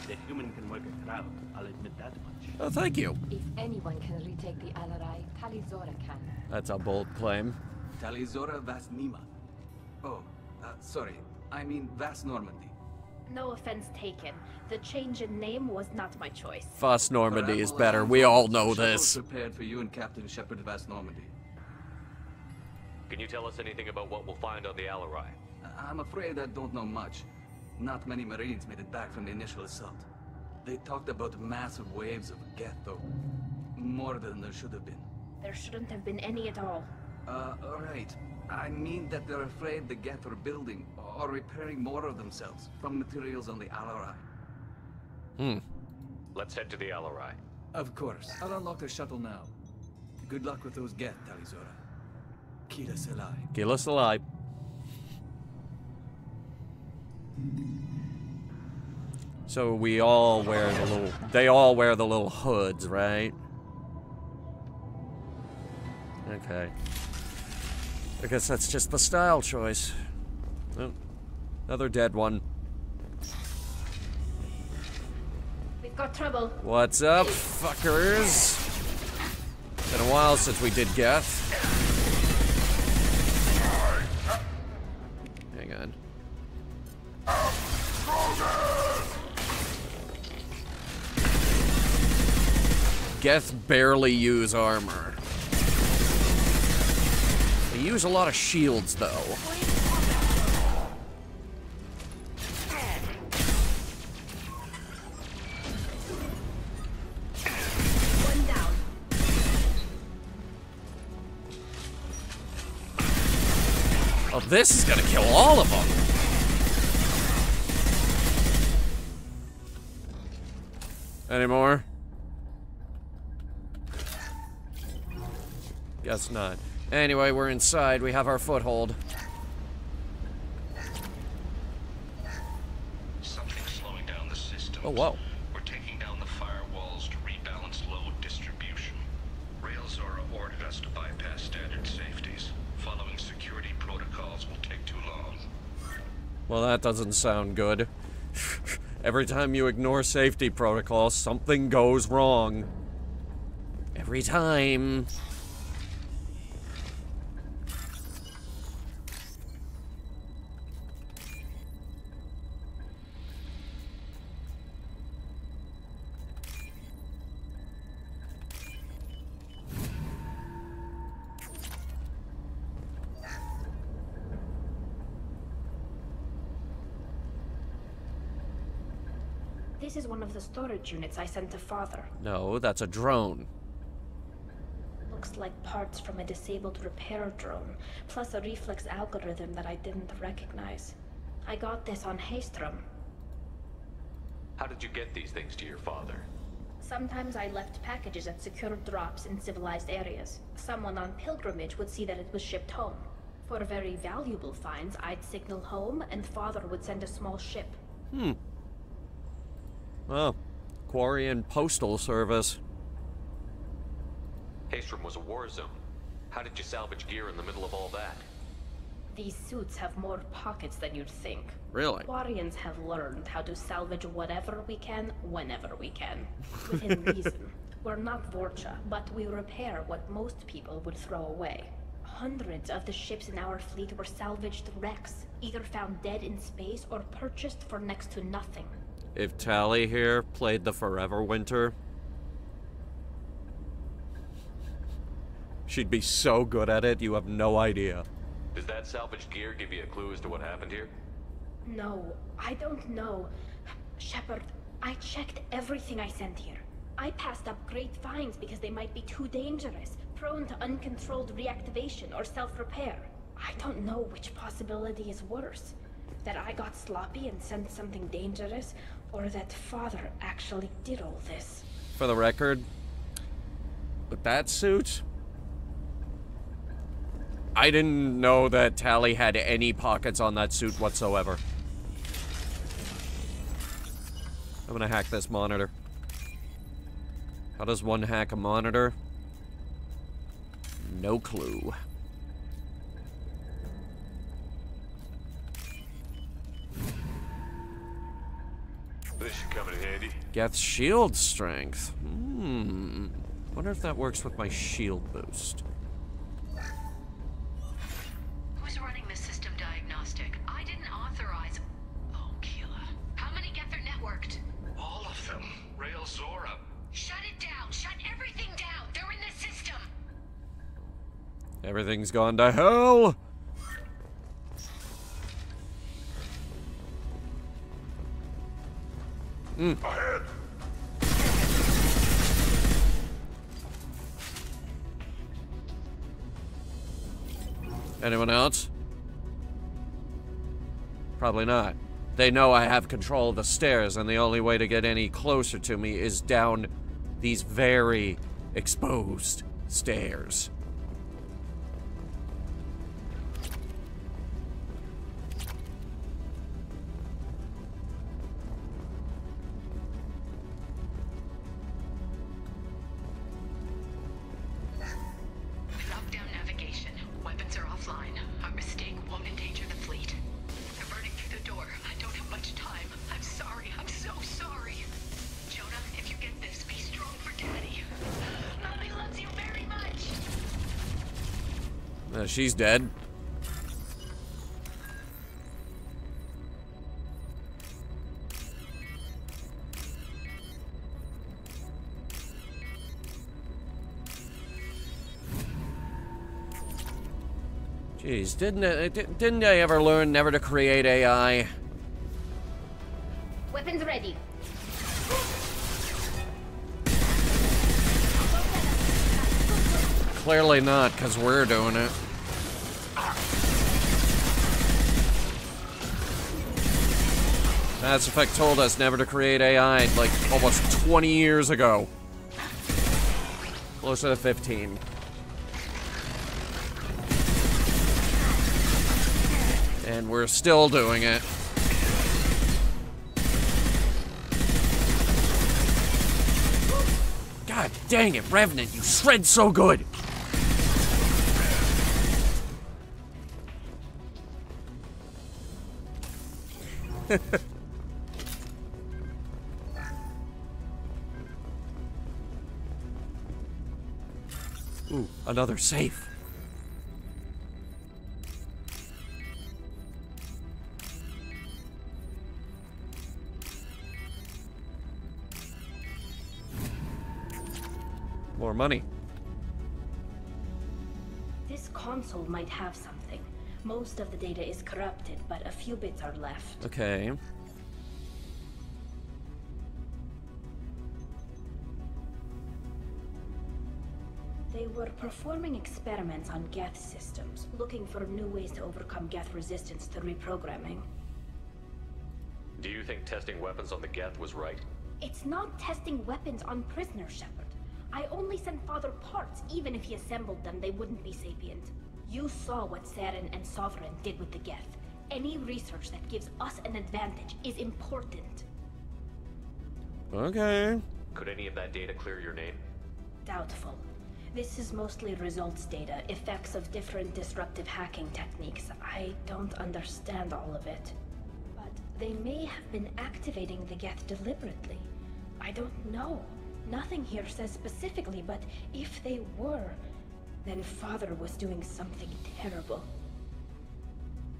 Speaker 24: The human can work a crowd, I'll admit that much.
Speaker 1: Oh, thank you.
Speaker 22: If anyone can retake the Alarai, Talizora can.
Speaker 1: That's a bold claim.
Speaker 11: Talizora Vas Nima. Oh, sorry. I mean Vas Normandy.
Speaker 23: No offense taken. The change in name was not my choice.
Speaker 1: Vas Normandy is better. We all know this.
Speaker 11: Prepared for you and Captain Shepard Vas Normandy.
Speaker 18: Can you tell us anything about what we'll find on the Alarai?
Speaker 11: I'm afraid I don't know much. Not many Marines made it back from the initial assault. They talked about massive waves of Geth, though. More than there should have been.
Speaker 23: There shouldn't have been any at all.
Speaker 11: Alright. I mean that they're afraid the Geth are building or repairing more of themselves from materials on the Alarai.
Speaker 18: Let's head to the Alarai.
Speaker 11: Of course. I'll unlock the shuttle now. Good luck with those Geth, Talizora. Kila Selai.
Speaker 1: Kila Selai. So we all wear the little... They all wear the little hoods, right? Okay. I guess that's just the style choice. Oh, another dead one.
Speaker 23: We've got trouble.
Speaker 1: What's up, fuckers? Been a while since we did Geth. Hang on. Geth barely use armor. They use a lot of shields, though.
Speaker 23: One down.
Speaker 1: Oh, this is gonna kill all of them. Any more? Guess not. Anyway, we're inside. We have our foothold.
Speaker 3: Something's slowing down the system.
Speaker 1: Oh, whoa.
Speaker 3: We're taking down the firewalls to rebalance load distribution. Rails are ordered us to bypass standard safeties. Following security protocols will take too long.
Speaker 1: Well, that doesn't sound good. Every time you ignore safety protocols, something goes wrong. Every time.
Speaker 23: This is one of the storage units I sent to Father.
Speaker 1: No, that's a drone.
Speaker 23: Looks like parts from a disabled repair drone, plus a reflex algorithm that I didn't recognize. I got this on Haystrom.
Speaker 18: How did you get these things to your father?
Speaker 23: Sometimes I left packages at secure drops in civilized areas. Someone on pilgrimage would see that it was shipped home. For very valuable finds, I'd signal home, and Father would send a small ship.
Speaker 1: Well, Quarian Postal Service.
Speaker 18: Haystrom was a war zone. How did you salvage gear in the middle of all that?
Speaker 23: These suits have more pockets than you'd think.
Speaker 1: Really?
Speaker 23: Quarians have learned how to salvage whatever we can, whenever we can. Within reason. We're not Vorcha, but we repair what most people would throw away. Hundreds of the ships in our fleet were salvaged wrecks, either found dead in space or purchased for next to nothing.
Speaker 1: If Tally here played the Forever Winter, she'd be so good at it, you have no idea.
Speaker 18: Does that salvage gear give you a clue as to what happened here?
Speaker 23: No, I don't know. Shepard, I checked everything I sent here. I passed up great finds because they might be too dangerous, prone to uncontrolled reactivation or self-repair. I don't know which possibility is worse. That I got sloppy and sent something dangerous, or that Father actually did all this.
Speaker 1: For the record, with that suit, I didn't know that Tally had any pockets on that suit whatsoever. I'm gonna hack this monitor. How does one hack a monitor? No clue.
Speaker 18: This should come in handy.
Speaker 1: Gets shield strength. Wonder if that works with my shield boost.
Speaker 16: Who's running the system diagnostic? I didn't authorize. Oh, Keela. How many get their networked?
Speaker 3: All of them. Rail Zora.
Speaker 16: Shut it down. Shut everything down. They're in the system.
Speaker 1: Everything's gone to hell.
Speaker 13: Ahead.
Speaker 1: Anyone else? Probably not. They know I have control of the stairs, and the only way to get any closer to me is down these very exposed stairs.
Speaker 16: Lockdown navigation. Weapons are offline. Our mistake won't endanger the fleet. They're burning through the door. I don't have much time. I'm sorry. I'm so sorry. Jonah, if you get this, be strong for Daddy. Mommy loves you very much.
Speaker 1: She's dead. Jeez, didn't I ever learn never to create AI?
Speaker 23: Weapons ready.
Speaker 1: Clearly not, because we're doing it. Mass Effect told us never to create AI like almost 20 years ago. Closer to 15. And we're still doing it. God dang it, Revenant, you shred so good! Ooh, another safe. More money.
Speaker 23: This console might have something. Most of the data is corrupted, but a few bits are left.
Speaker 1: Okay.
Speaker 23: They were performing experiments on Geth systems, looking for new ways to overcome Geth resistance to reprogramming.
Speaker 18: Do you think testing weapons on the Geth was right?
Speaker 23: It's not testing weapons on prisoners, Shepard. I only sent Father parts. Even if he assembled them, they wouldn't be sapient. You saw what Saren and Sovereign did with the Geth. Any research that gives us an advantage is important.
Speaker 1: Okay.
Speaker 18: Could any of that data clear your name?
Speaker 23: Doubtful. This is mostly results data, effects of different disruptive hacking techniques. I don't understand all of it. But they may have been activating the Geth deliberately. I don't know. Nothing here says specifically, but if they were, then Father was doing something terrible.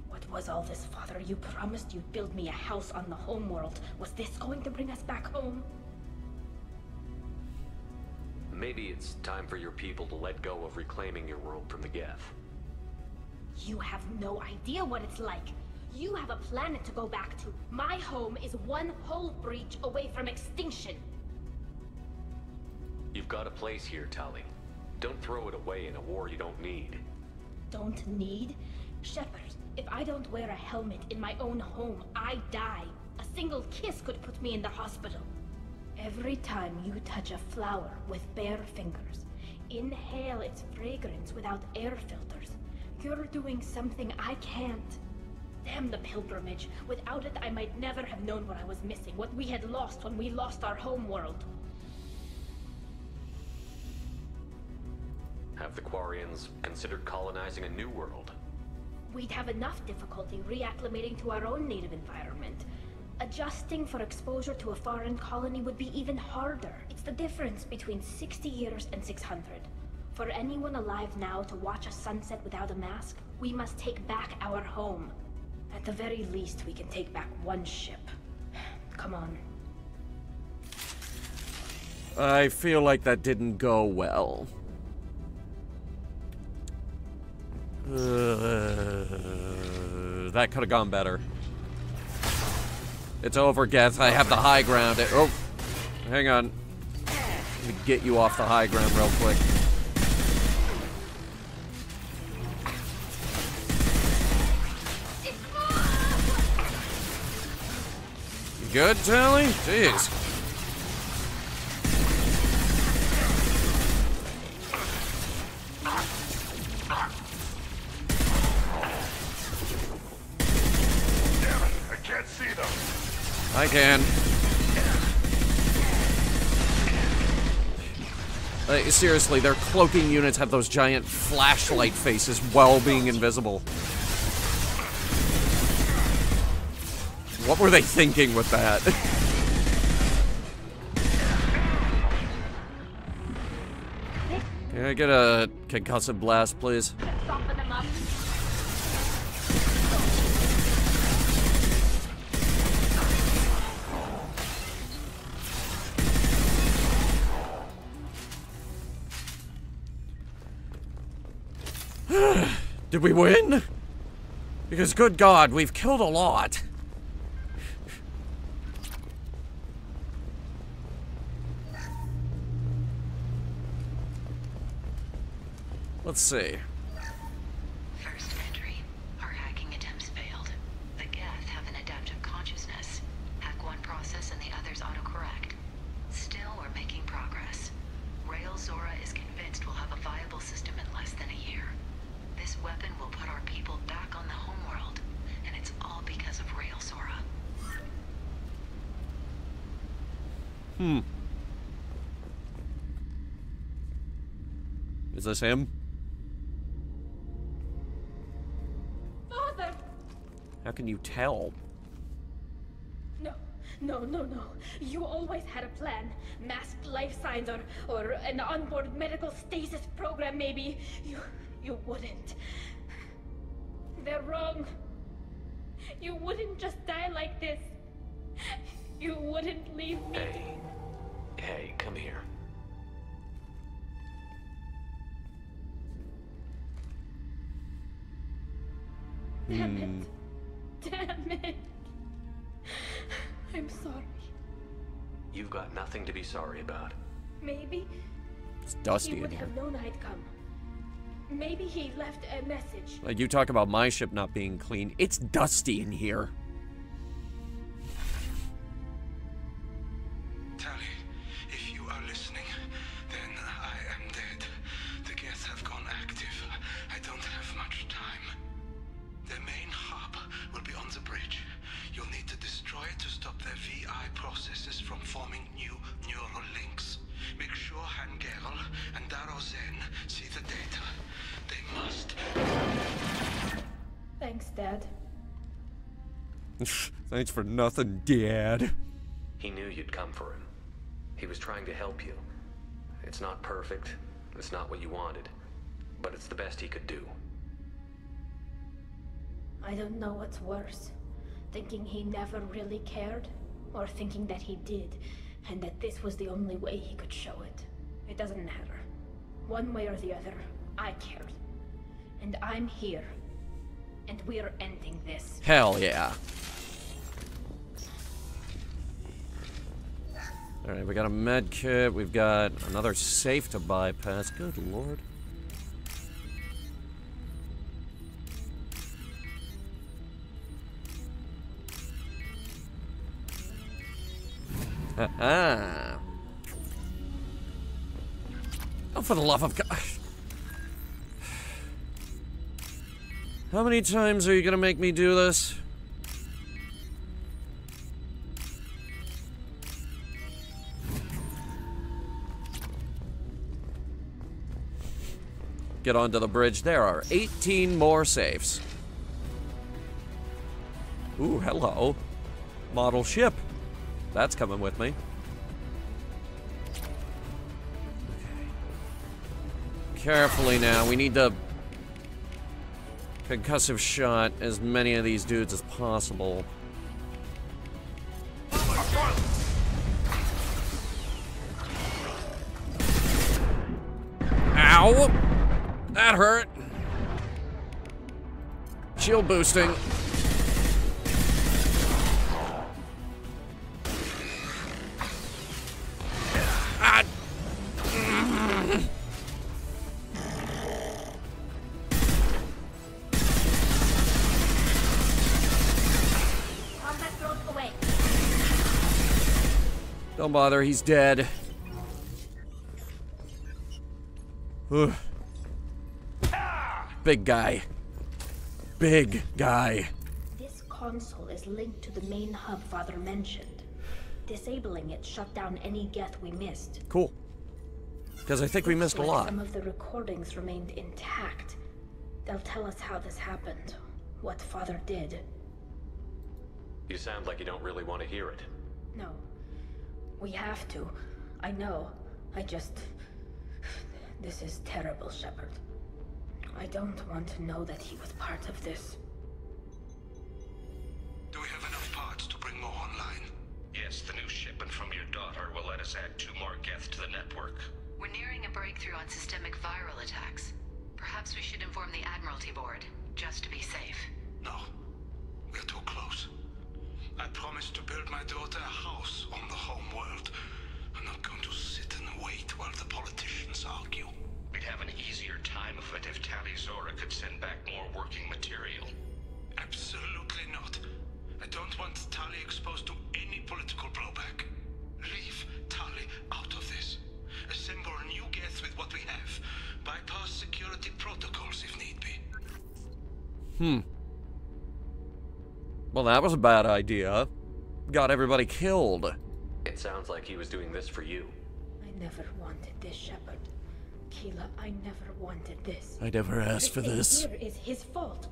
Speaker 23: What was all this, Father? You promised you'd build me a house on the homeworld. Was this going to bring us back home?
Speaker 18: Maybe it's time for your people to let go of reclaiming your world from the Geth.
Speaker 23: You have no idea what it's like. You have a planet to go back to. My home is one hull breach away from extinction.
Speaker 18: You've got a place here, Tali. Don't throw it away in a war you don't need.
Speaker 23: Don't need? Shepard, if I don't wear a helmet in my own home, I die. A single kiss could put me in the hospital. Every time you touch a flower with bare fingers, inhale its fragrance without air filters, you're doing something I can't. Damn the pilgrimage. Without it, I might never have known what I was missing, what we had lost when we lost our home world.
Speaker 18: Have the Quarians considered colonizing a new world?
Speaker 23: We'd have enough difficulty reacclimating to our own native environment. Adjusting for exposure to a foreign colony would be even harder. It's the difference between 60 years and 600. For anyone alive now to watch a sunset without a mask, we must take back our home. At the very least, we can take back one ship. Come on.
Speaker 1: I feel like that didn't go well. That could have gone better. It's over, Geth. I have the high ground. Oh, hang on. Let me get you off the high ground real quick. You good, Tali? Jeez. I can. Seriously, their cloaking units have those giant flashlight faces while being invisible. What were they thinking with that? Can I get a concussive blast, please? Did we win? Because, good God, we've killed a lot. Let's see.
Speaker 16: First entry. Our hacking attempts failed. The Geth have an adaptive consciousness. Hack one process and the others autocorrect. Still, we're making progress. Rail Zora is convinced we'll have a viable system in less than a year. This weapon will put our people back on the homeworld, and it's all because of Rail Zora.
Speaker 1: Is this him?
Speaker 23: Father!
Speaker 1: How can you tell?
Speaker 23: No. You always had a plan. Masked life signs or an onboard medical stasis program, maybe. You wouldn't. They're wrong. You wouldn't just die like this. You wouldn't leave me.
Speaker 18: Hey, come here.
Speaker 23: Damn it. Damn it. I'm sorry.
Speaker 18: You've got nothing to be sorry about.
Speaker 23: Maybe
Speaker 1: It's dusty
Speaker 23: he
Speaker 1: in
Speaker 23: would
Speaker 1: here.
Speaker 23: have known I'd come. Maybe he left a message.
Speaker 1: Like, you talk about my ship not being clean. It's dusty in here.
Speaker 6: Tali, if you are listening, then I am dead. The Geth have gone active. I don't have much time. Their main hub will be on the bridge. You'll need to destroy it to stop their VI processes from forming new neural links. Make sure Hangerl and Darozen
Speaker 1: Thanks for nothing, Dad.
Speaker 18: He knew you'd come for him. He was trying to help you. It's not perfect. It's not what you wanted. But it's the best he could do.
Speaker 23: I don't know what's worse. Thinking he never really cared, or thinking that he did, and that this was the only way he could show it. It doesn't matter. One way or the other, I cared. And I'm here. And we're ending this.
Speaker 1: Hell yeah. Alright, we got a med kit. We've got another safe to bypass. Good lord. Ah. Oh, for the love of God. How many times are you gonna make me do this? Get onto the bridge. There are 18 more safes. Ooh, hello. Model ship. That's coming with me. Carefully now. We need to concussive shot as many of these dudes as possible. Ow! That hurt. Shield boosting. Ah. Don't bother, he's dead. Ugh. Big guy. Big guy.
Speaker 23: This console is linked to the main hub Father mentioned. Disabling it shut down any Geth we missed.
Speaker 1: Cool. Because I think we missed a lot.
Speaker 23: Some of the recordings remained intact. They'll tell us how this happened, what Father did.
Speaker 18: You sound like you don't really want to hear it.
Speaker 23: No. We have to. I know. I just... This is terrible, Shepard. I don't want to know that he was part of this.
Speaker 6: Do we have enough parts to bring more online?
Speaker 3: Yes, the new shipment from your daughter will let us add 2 more Geth to the network.
Speaker 16: We're nearing a breakthrough on systemic viral attacks. Perhaps we should inform the Admiralty Board, just to be safe.
Speaker 6: No. We're too close. I promised to build my daughter a house on the home world. I'm not going to sit and wait while the politicians argue.
Speaker 3: We'd have an easier time of it if Tali Zora could send back more working material.
Speaker 6: Absolutely not. I don't want Tali exposed to any political blowback. Leave Tali out of this. Assemble new Geth with what we have. Bypass security protocols if need be.
Speaker 1: Well, that was a bad idea. Got everybody killed.
Speaker 18: It sounds like he was doing this for you.
Speaker 23: I never wanted this, Shepard. Keela, I never wanted this.
Speaker 1: I never asked for this.
Speaker 23: Here is his fault.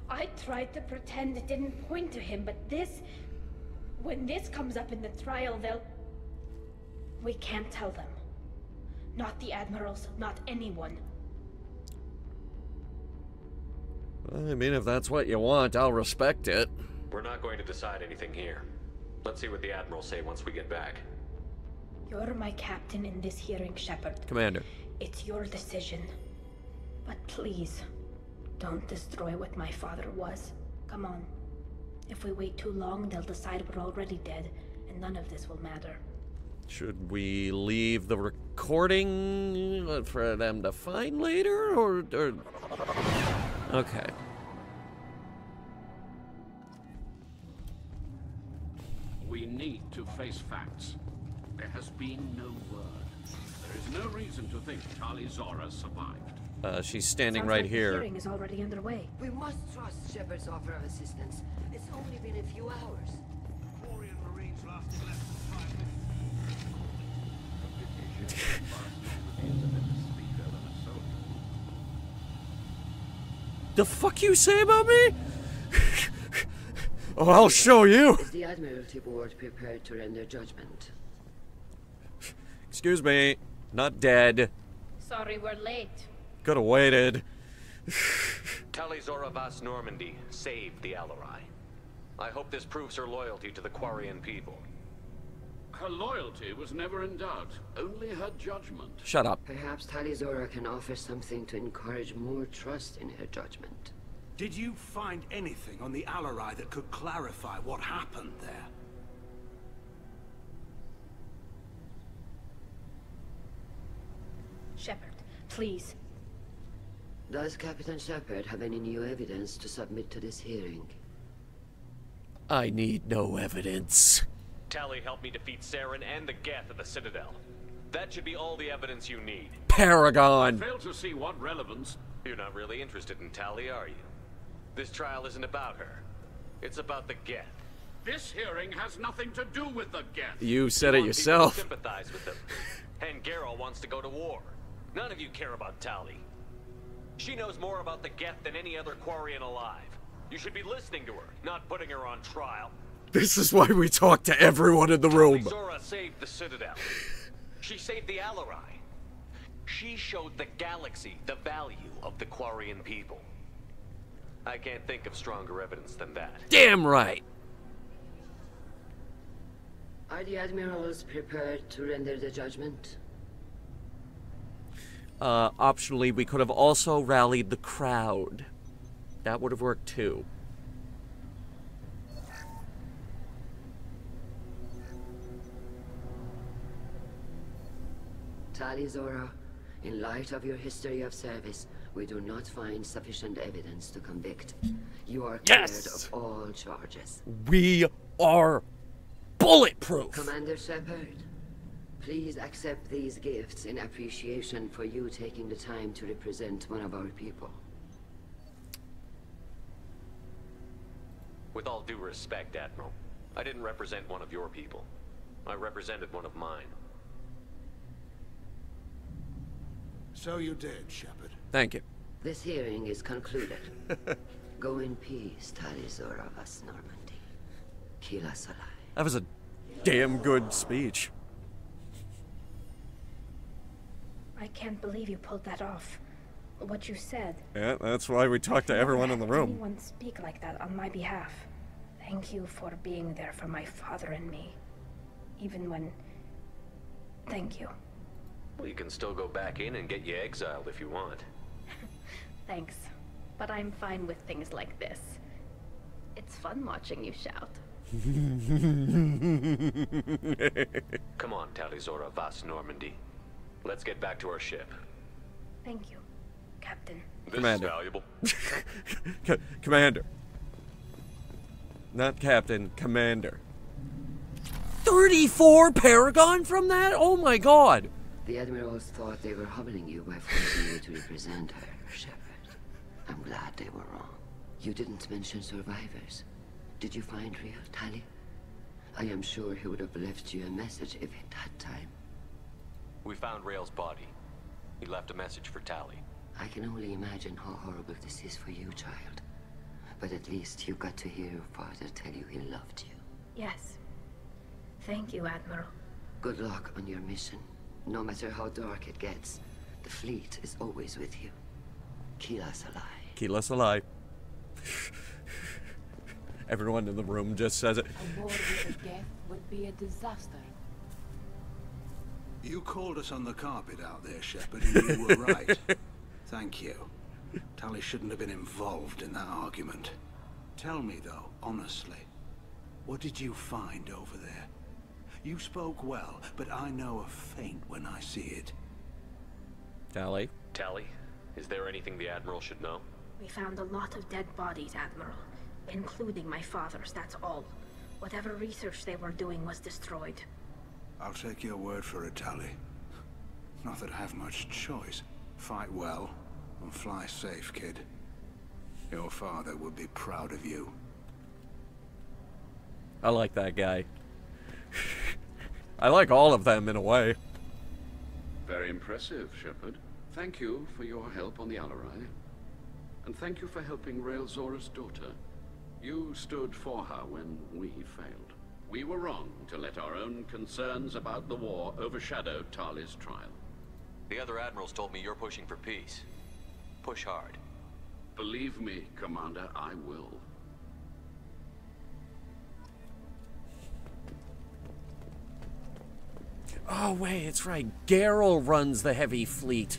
Speaker 23: I tried to pretend it didn't point to him, but this... When this comes up in the trial, they'll... We can't tell them. Not the admirals, not anyone.
Speaker 1: I mean, if that's what you want, I'll respect it.
Speaker 18: We're not going to decide anything here. Let's see what the Admirals say once we get back.
Speaker 23: You're my captain in this hearing, Shepard.
Speaker 1: Commander.
Speaker 23: It's your decision. But please, don't destroy what my father was. Come on. If we wait too long, they'll decide we're already dead, and none of this will matter.
Speaker 1: Should we leave the recording for them to find later, or... Okay.
Speaker 2: We need to face facts. There has been no word. There is no reason to think Tali Zora survived.
Speaker 1: She's standing
Speaker 23: Sounds
Speaker 1: right
Speaker 23: like
Speaker 1: here.
Speaker 23: The hearing is already underway.
Speaker 25: We must trust Shepard's offer of assistance. It's only been a few hours.
Speaker 6: Quarian Marines lasted less than 5 minutes.
Speaker 1: The fuck you say about me? Oh, I'll show you!
Speaker 25: Is the Admiralty Board prepared to render judgment?
Speaker 1: Excuse me. Not dead.
Speaker 23: Sorry we're late.
Speaker 1: Could've waited.
Speaker 18: Tali Zora Vas Normandy saved the Alarai. I hope this proves her loyalty to the Quarian people.
Speaker 2: Her loyalty was never in doubt, only her judgment.
Speaker 1: Shut up.
Speaker 25: Perhaps Tali Zora can offer something to encourage more trust in her judgment.
Speaker 6: Did you find anything on the Alarai that could clarify what happened there?
Speaker 23: Shepard, please.
Speaker 25: Does Captain Shepard have any new evidence to submit to this hearing?
Speaker 1: I need no evidence.
Speaker 18: Tali helped me defeat Saren and the Geth at the Citadel. That should be all the evidence you need.
Speaker 1: Paragon!
Speaker 2: I fail to see what relevance.
Speaker 18: You're not really interested in Tali, are you? This trial isn't about her. It's about the Geth.
Speaker 2: This hearing has nothing to do with the Geth.
Speaker 1: You said it yourself.
Speaker 18: Sympathize with them. And Geralt wants to go to war. None of you care about Tali. She knows more about the Geth than any other Quarian alive. You should be listening to her, not putting her on trial.
Speaker 1: This is why we talk to everyone in the room.
Speaker 18: Tali Zora saved the Citadel. She saved the Alarai. She showed the galaxy the value of the Quarian people. I can't think of stronger evidence than that.
Speaker 1: Damn right.
Speaker 25: Are the admirals prepared to render the judgment?
Speaker 1: Optionally, we could have also rallied the crowd. That would have worked too.
Speaker 25: Tali Zora, in light of your history of service, we do not find sufficient evidence to convict. You are cleared of all charges.
Speaker 1: We are bulletproof!
Speaker 25: Commander Shepard, please accept these gifts in appreciation for you taking the time to represent one of our people.
Speaker 18: With all due respect, Admiral, I didn't represent one of your people. I represented one of mine.
Speaker 6: So you did, Shepard.
Speaker 1: Thank you.
Speaker 25: This hearing is concluded. Go in peace, Tali Zora Vas Normandy. Kila Salai.
Speaker 1: That was a damn good speech.
Speaker 23: I can't believe you pulled that off. What you said.
Speaker 1: Yeah, that's why we talk to everyone in the room.
Speaker 23: Anyone speak like that on my behalf. Thank you for being there for my father and me. Even when... Thank you.
Speaker 18: Well, you can still go back in and get you exiled if you want.
Speaker 23: Thanks. But I'm fine with things like this. It's fun watching you shout.
Speaker 18: Come on, Tali Zora Vas Normandy. Let's get back to our ship.
Speaker 23: Thank you, Captain.
Speaker 18: This
Speaker 1: Commander.
Speaker 18: is valuable.
Speaker 1: Commander. Not Captain, Commander. 34 Paragon from that? Oh my god!
Speaker 25: The admirals thought they were humbling you by forcing you to represent her, Shepard. I'm glad they were wrong. You didn't mention survivors. Did you find real Tali? I am sure he would have left you a message if he'd had time.
Speaker 18: We found Rael's body. He left a message for Tali.
Speaker 25: I can only imagine how horrible this is for you, child. But at least you got to hear your father tell you he loved you.
Speaker 23: Yes. Thank you, Admiral.
Speaker 25: Good luck on your mission. No matter how dark it gets, the fleet is always with you. Kila Salai.
Speaker 1: Kila Salai. Everyone in the room just says it.
Speaker 22: A war with the Geth would be a disaster.
Speaker 6: You called us on the carpet out there, Shepard, and you were right. Thank you. Tali shouldn't have been involved in that argument. Tell me, though, honestly, what did you find over there? You spoke well, but I know a feint when I see it.
Speaker 1: Tali?
Speaker 18: Tali, is there anything the Admiral should know?
Speaker 23: We found a lot of dead bodies, Admiral. Including my father's, that's all. Whatever research they were doing was destroyed.
Speaker 6: I'll take your word for it, Tali. Not that I have much choice. Fight well, and fly safe, kid. Your father would be proud of you.
Speaker 1: I like that guy. I like all of them in a way.
Speaker 2: Very impressive, Shepard. Thank you for your help on the Alarai. And thank you for helping Rael Zora's daughter. You stood for her when we failed. We were wrong to let our own concerns about the war overshadow Tali's trial.
Speaker 18: The other admirals told me you're pushing for peace. Push hard.
Speaker 2: Believe me, Commander, I will.
Speaker 1: Oh, wait, it's right. Garrel runs the heavy fleet.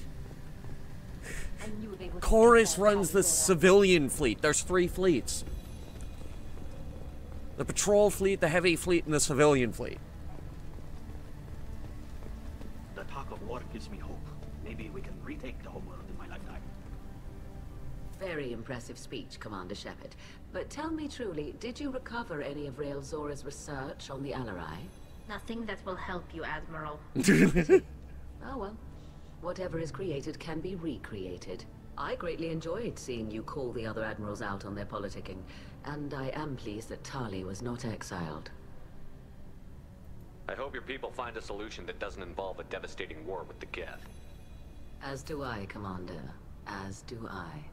Speaker 1: Chorus runs the civilian fleet. There's 3 fleets. The patrol fleet, the heavy fleet, and the civilian fleet.
Speaker 24: The talk of war gives me hope. Maybe we can retake the homeworld in my lifetime.
Speaker 22: Very impressive speech, Commander Shepard. But tell me truly, did you recover any of Rael Zora's research on the Alarai?
Speaker 23: Nothing that will help you, Admiral.
Speaker 22: Oh well. Whatever is created can be recreated. I greatly enjoyed seeing you call the other admirals out on their politicking, and I am pleased that Tali was not exiled.
Speaker 18: I hope your people find a solution that doesn't involve a devastating war with the Geth.
Speaker 22: As do I, Commander. As do I.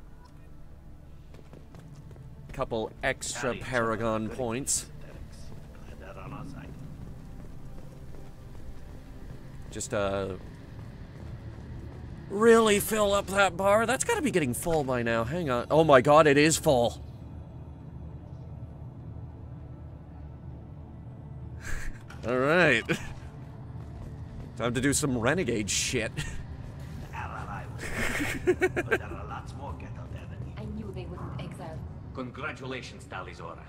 Speaker 1: Couple extra Paragon points.
Speaker 24: Glad they're on our side.
Speaker 1: Just, really fill up that bar? That's gotta be getting full by now. Hang on. Oh my god, it is full. Alright. Time to do some renegade shit.
Speaker 24: But there are lots more Geth out there than
Speaker 22: I knew they wouldn't exile.
Speaker 5: Congratulations, Talizora.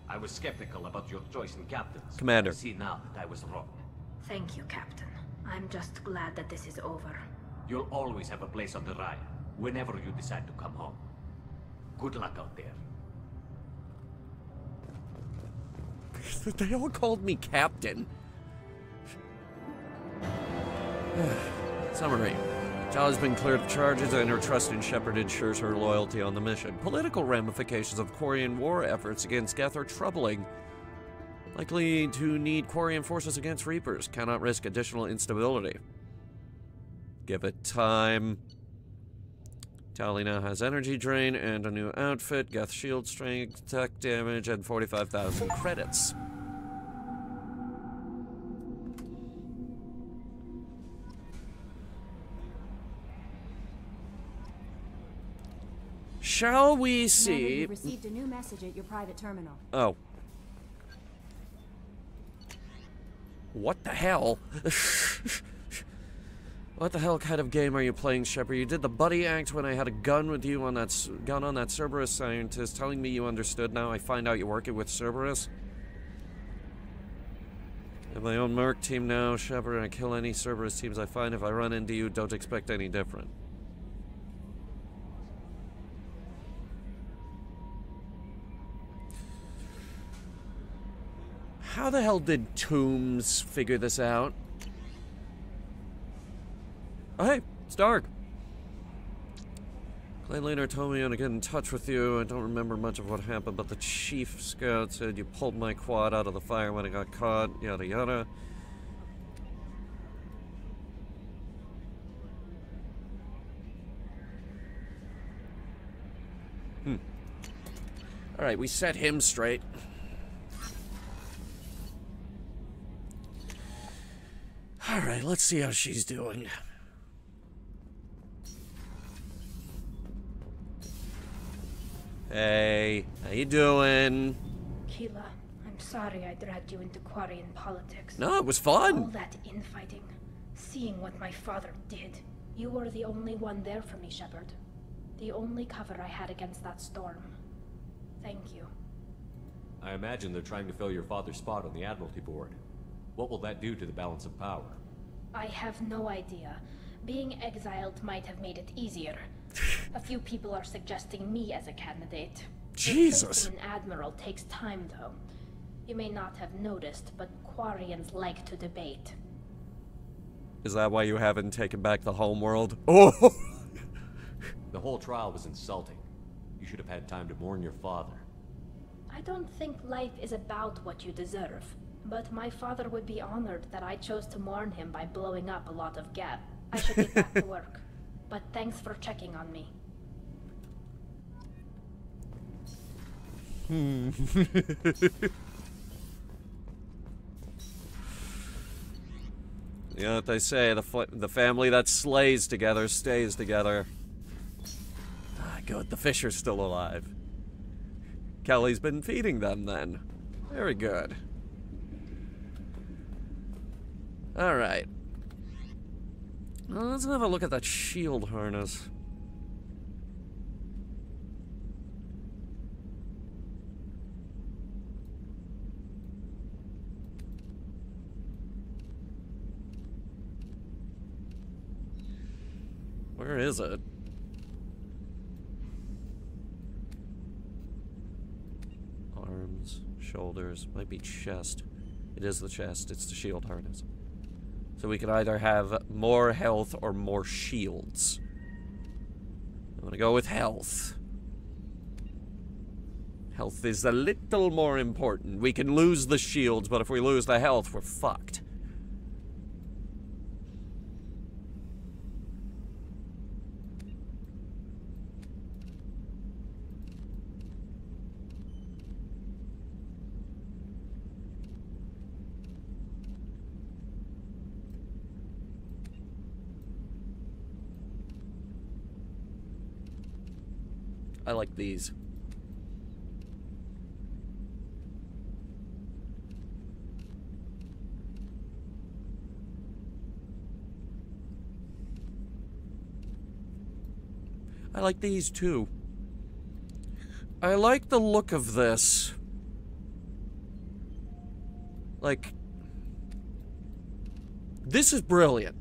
Speaker 5: I was skeptical about your choice in captains.
Speaker 1: Commander.
Speaker 5: I see now that I was wrong.
Speaker 23: Thank you, Captain. I'm just glad that this is over.
Speaker 5: You'll always have a place on the Raya, whenever you decide to come home. Good luck out there.
Speaker 1: They all called me Captain. Summary. Tali's been cleared of charges, and her trust in Shepard ensures her loyalty on the mission. Political ramifications of Quarian war efforts against Geth are troubling. Likely to need Quarian forces against Reapers. Cannot risk additional instability. Give it time. Tali now has energy drain and a new outfit, Geth shield strength, tech damage, and 45,000 credits. Shall we see?
Speaker 17: You've received a new message at your private terminal.
Speaker 1: Oh. What the hell? What the hell kind of game are you playing, Shepard? You did the buddy act when I had a gun with you on that Cerberus scientist, telling me you understood. Now I find out you're working with Cerberus. I have my own Merc team now, Shepard, and I kill any Cerberus teams I find. If I run into you, don't expect any different. How the hell did Toombs figure this out? Oh, hey, it's Dark. Clay later told me to get in touch with you. I don't remember much of what happened, but the chief scout said you pulled my quad out of the fire when it got caught, yada yada. Alright, we set him straight. Alright, let's see how she's doing. Hey, how you doing?
Speaker 23: Keela, I'm sorry I dragged you into Quarian politics.
Speaker 1: No, it was fun.
Speaker 23: All that infighting, seeing what my father did. You were the only one there for me, Shepard. The only cover I had against that storm. Thank you.
Speaker 5: I imagine they're trying to fill your father's spot on the Admiralty Board. What will that do to the balance of power?
Speaker 23: I have no idea. Being exiled might have made it easier. A few people are suggesting me as a candidate.
Speaker 1: Jesus!
Speaker 23: Replacing an admiral takes time, though. You may not have noticed, but Quarians like to debate.
Speaker 1: Is that why you haven't taken back the homeworld? Oh!
Speaker 5: The whole trial was insulting. You should have had time to mourn your father.
Speaker 23: I don't think life is about what you deserve. But my father would be honored that I chose to mourn him by blowing up a lot of Geth. I should get back to work. But thanks for checking on me.
Speaker 1: You know what they say, the family that slays together stays together. Ah, good, the fish are still alive. Kelly's been feeding them then. Very good. Alright. Well, let's have a look at that shield harness. Where is it? Arms, shoulders, might be chest. It is the chest, it's the shield harness. So we can either have more health or more shields. I'm gonna go with health. Health is a little more important. We can lose the shields, but if we lose the health, we're fucked. I like these. I like these too. I like the look of this. Like, this is brilliant.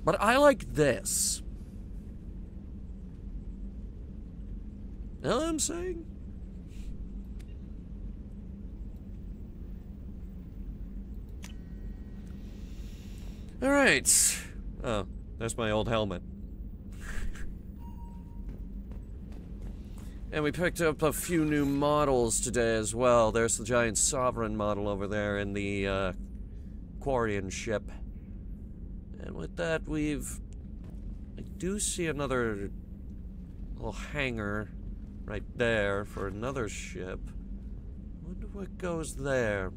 Speaker 1: But I like this. You know what I'm saying? Alright. Oh, there's my old helmet. And we picked up a few new models today as well. There's the giant Sovereign model over there in the Quarian ship. And with that, I do see another little hangar right there for another ship. Wonder what goes there.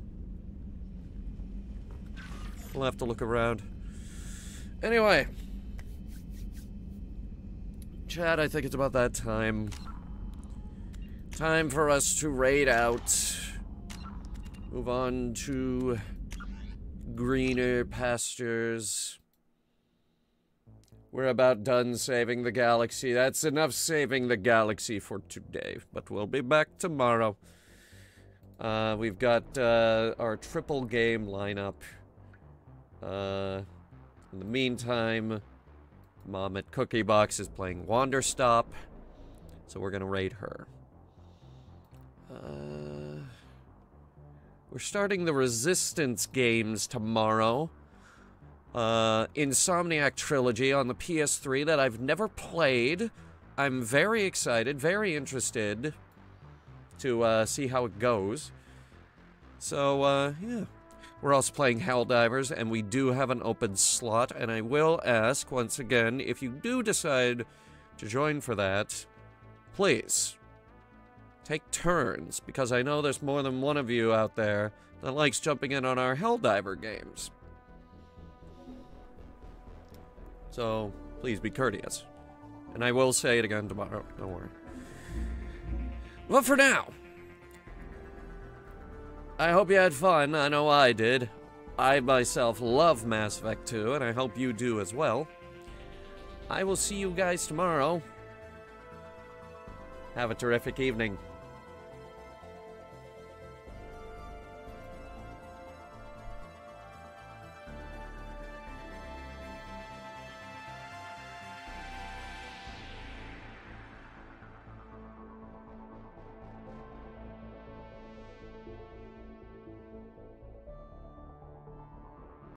Speaker 1: We'll have to look around. Anyway. Chad, I think it's about that time. Time for us to raid out. Move on to greener pastures. We're about done saving the galaxy. That's enough saving the galaxy for today. But we'll be back tomorrow. We've got our triple game lineup. In the meantime, Mom at Cookie Box is playing Wanderstop. So we're gonna raid her. We're starting the Resistance games tomorrow. Insomniac Trilogy on the PS3 that I've never played. I'm very excited, very interested to see how it goes. So, yeah. We're also playing Helldivers, and we do have an open slot, and I will ask, once again, if you do decide to join for that, please take turns, because I know there's more than one of you out there that likes jumping in on our Helldiver games. So, please be courteous. And I will say it again tomorrow, don't worry. But for now, I hope you had fun. I know I did. I myself love Mass Effect 2, and I hope you do as well. I will see you guys tomorrow. Have a terrific evening.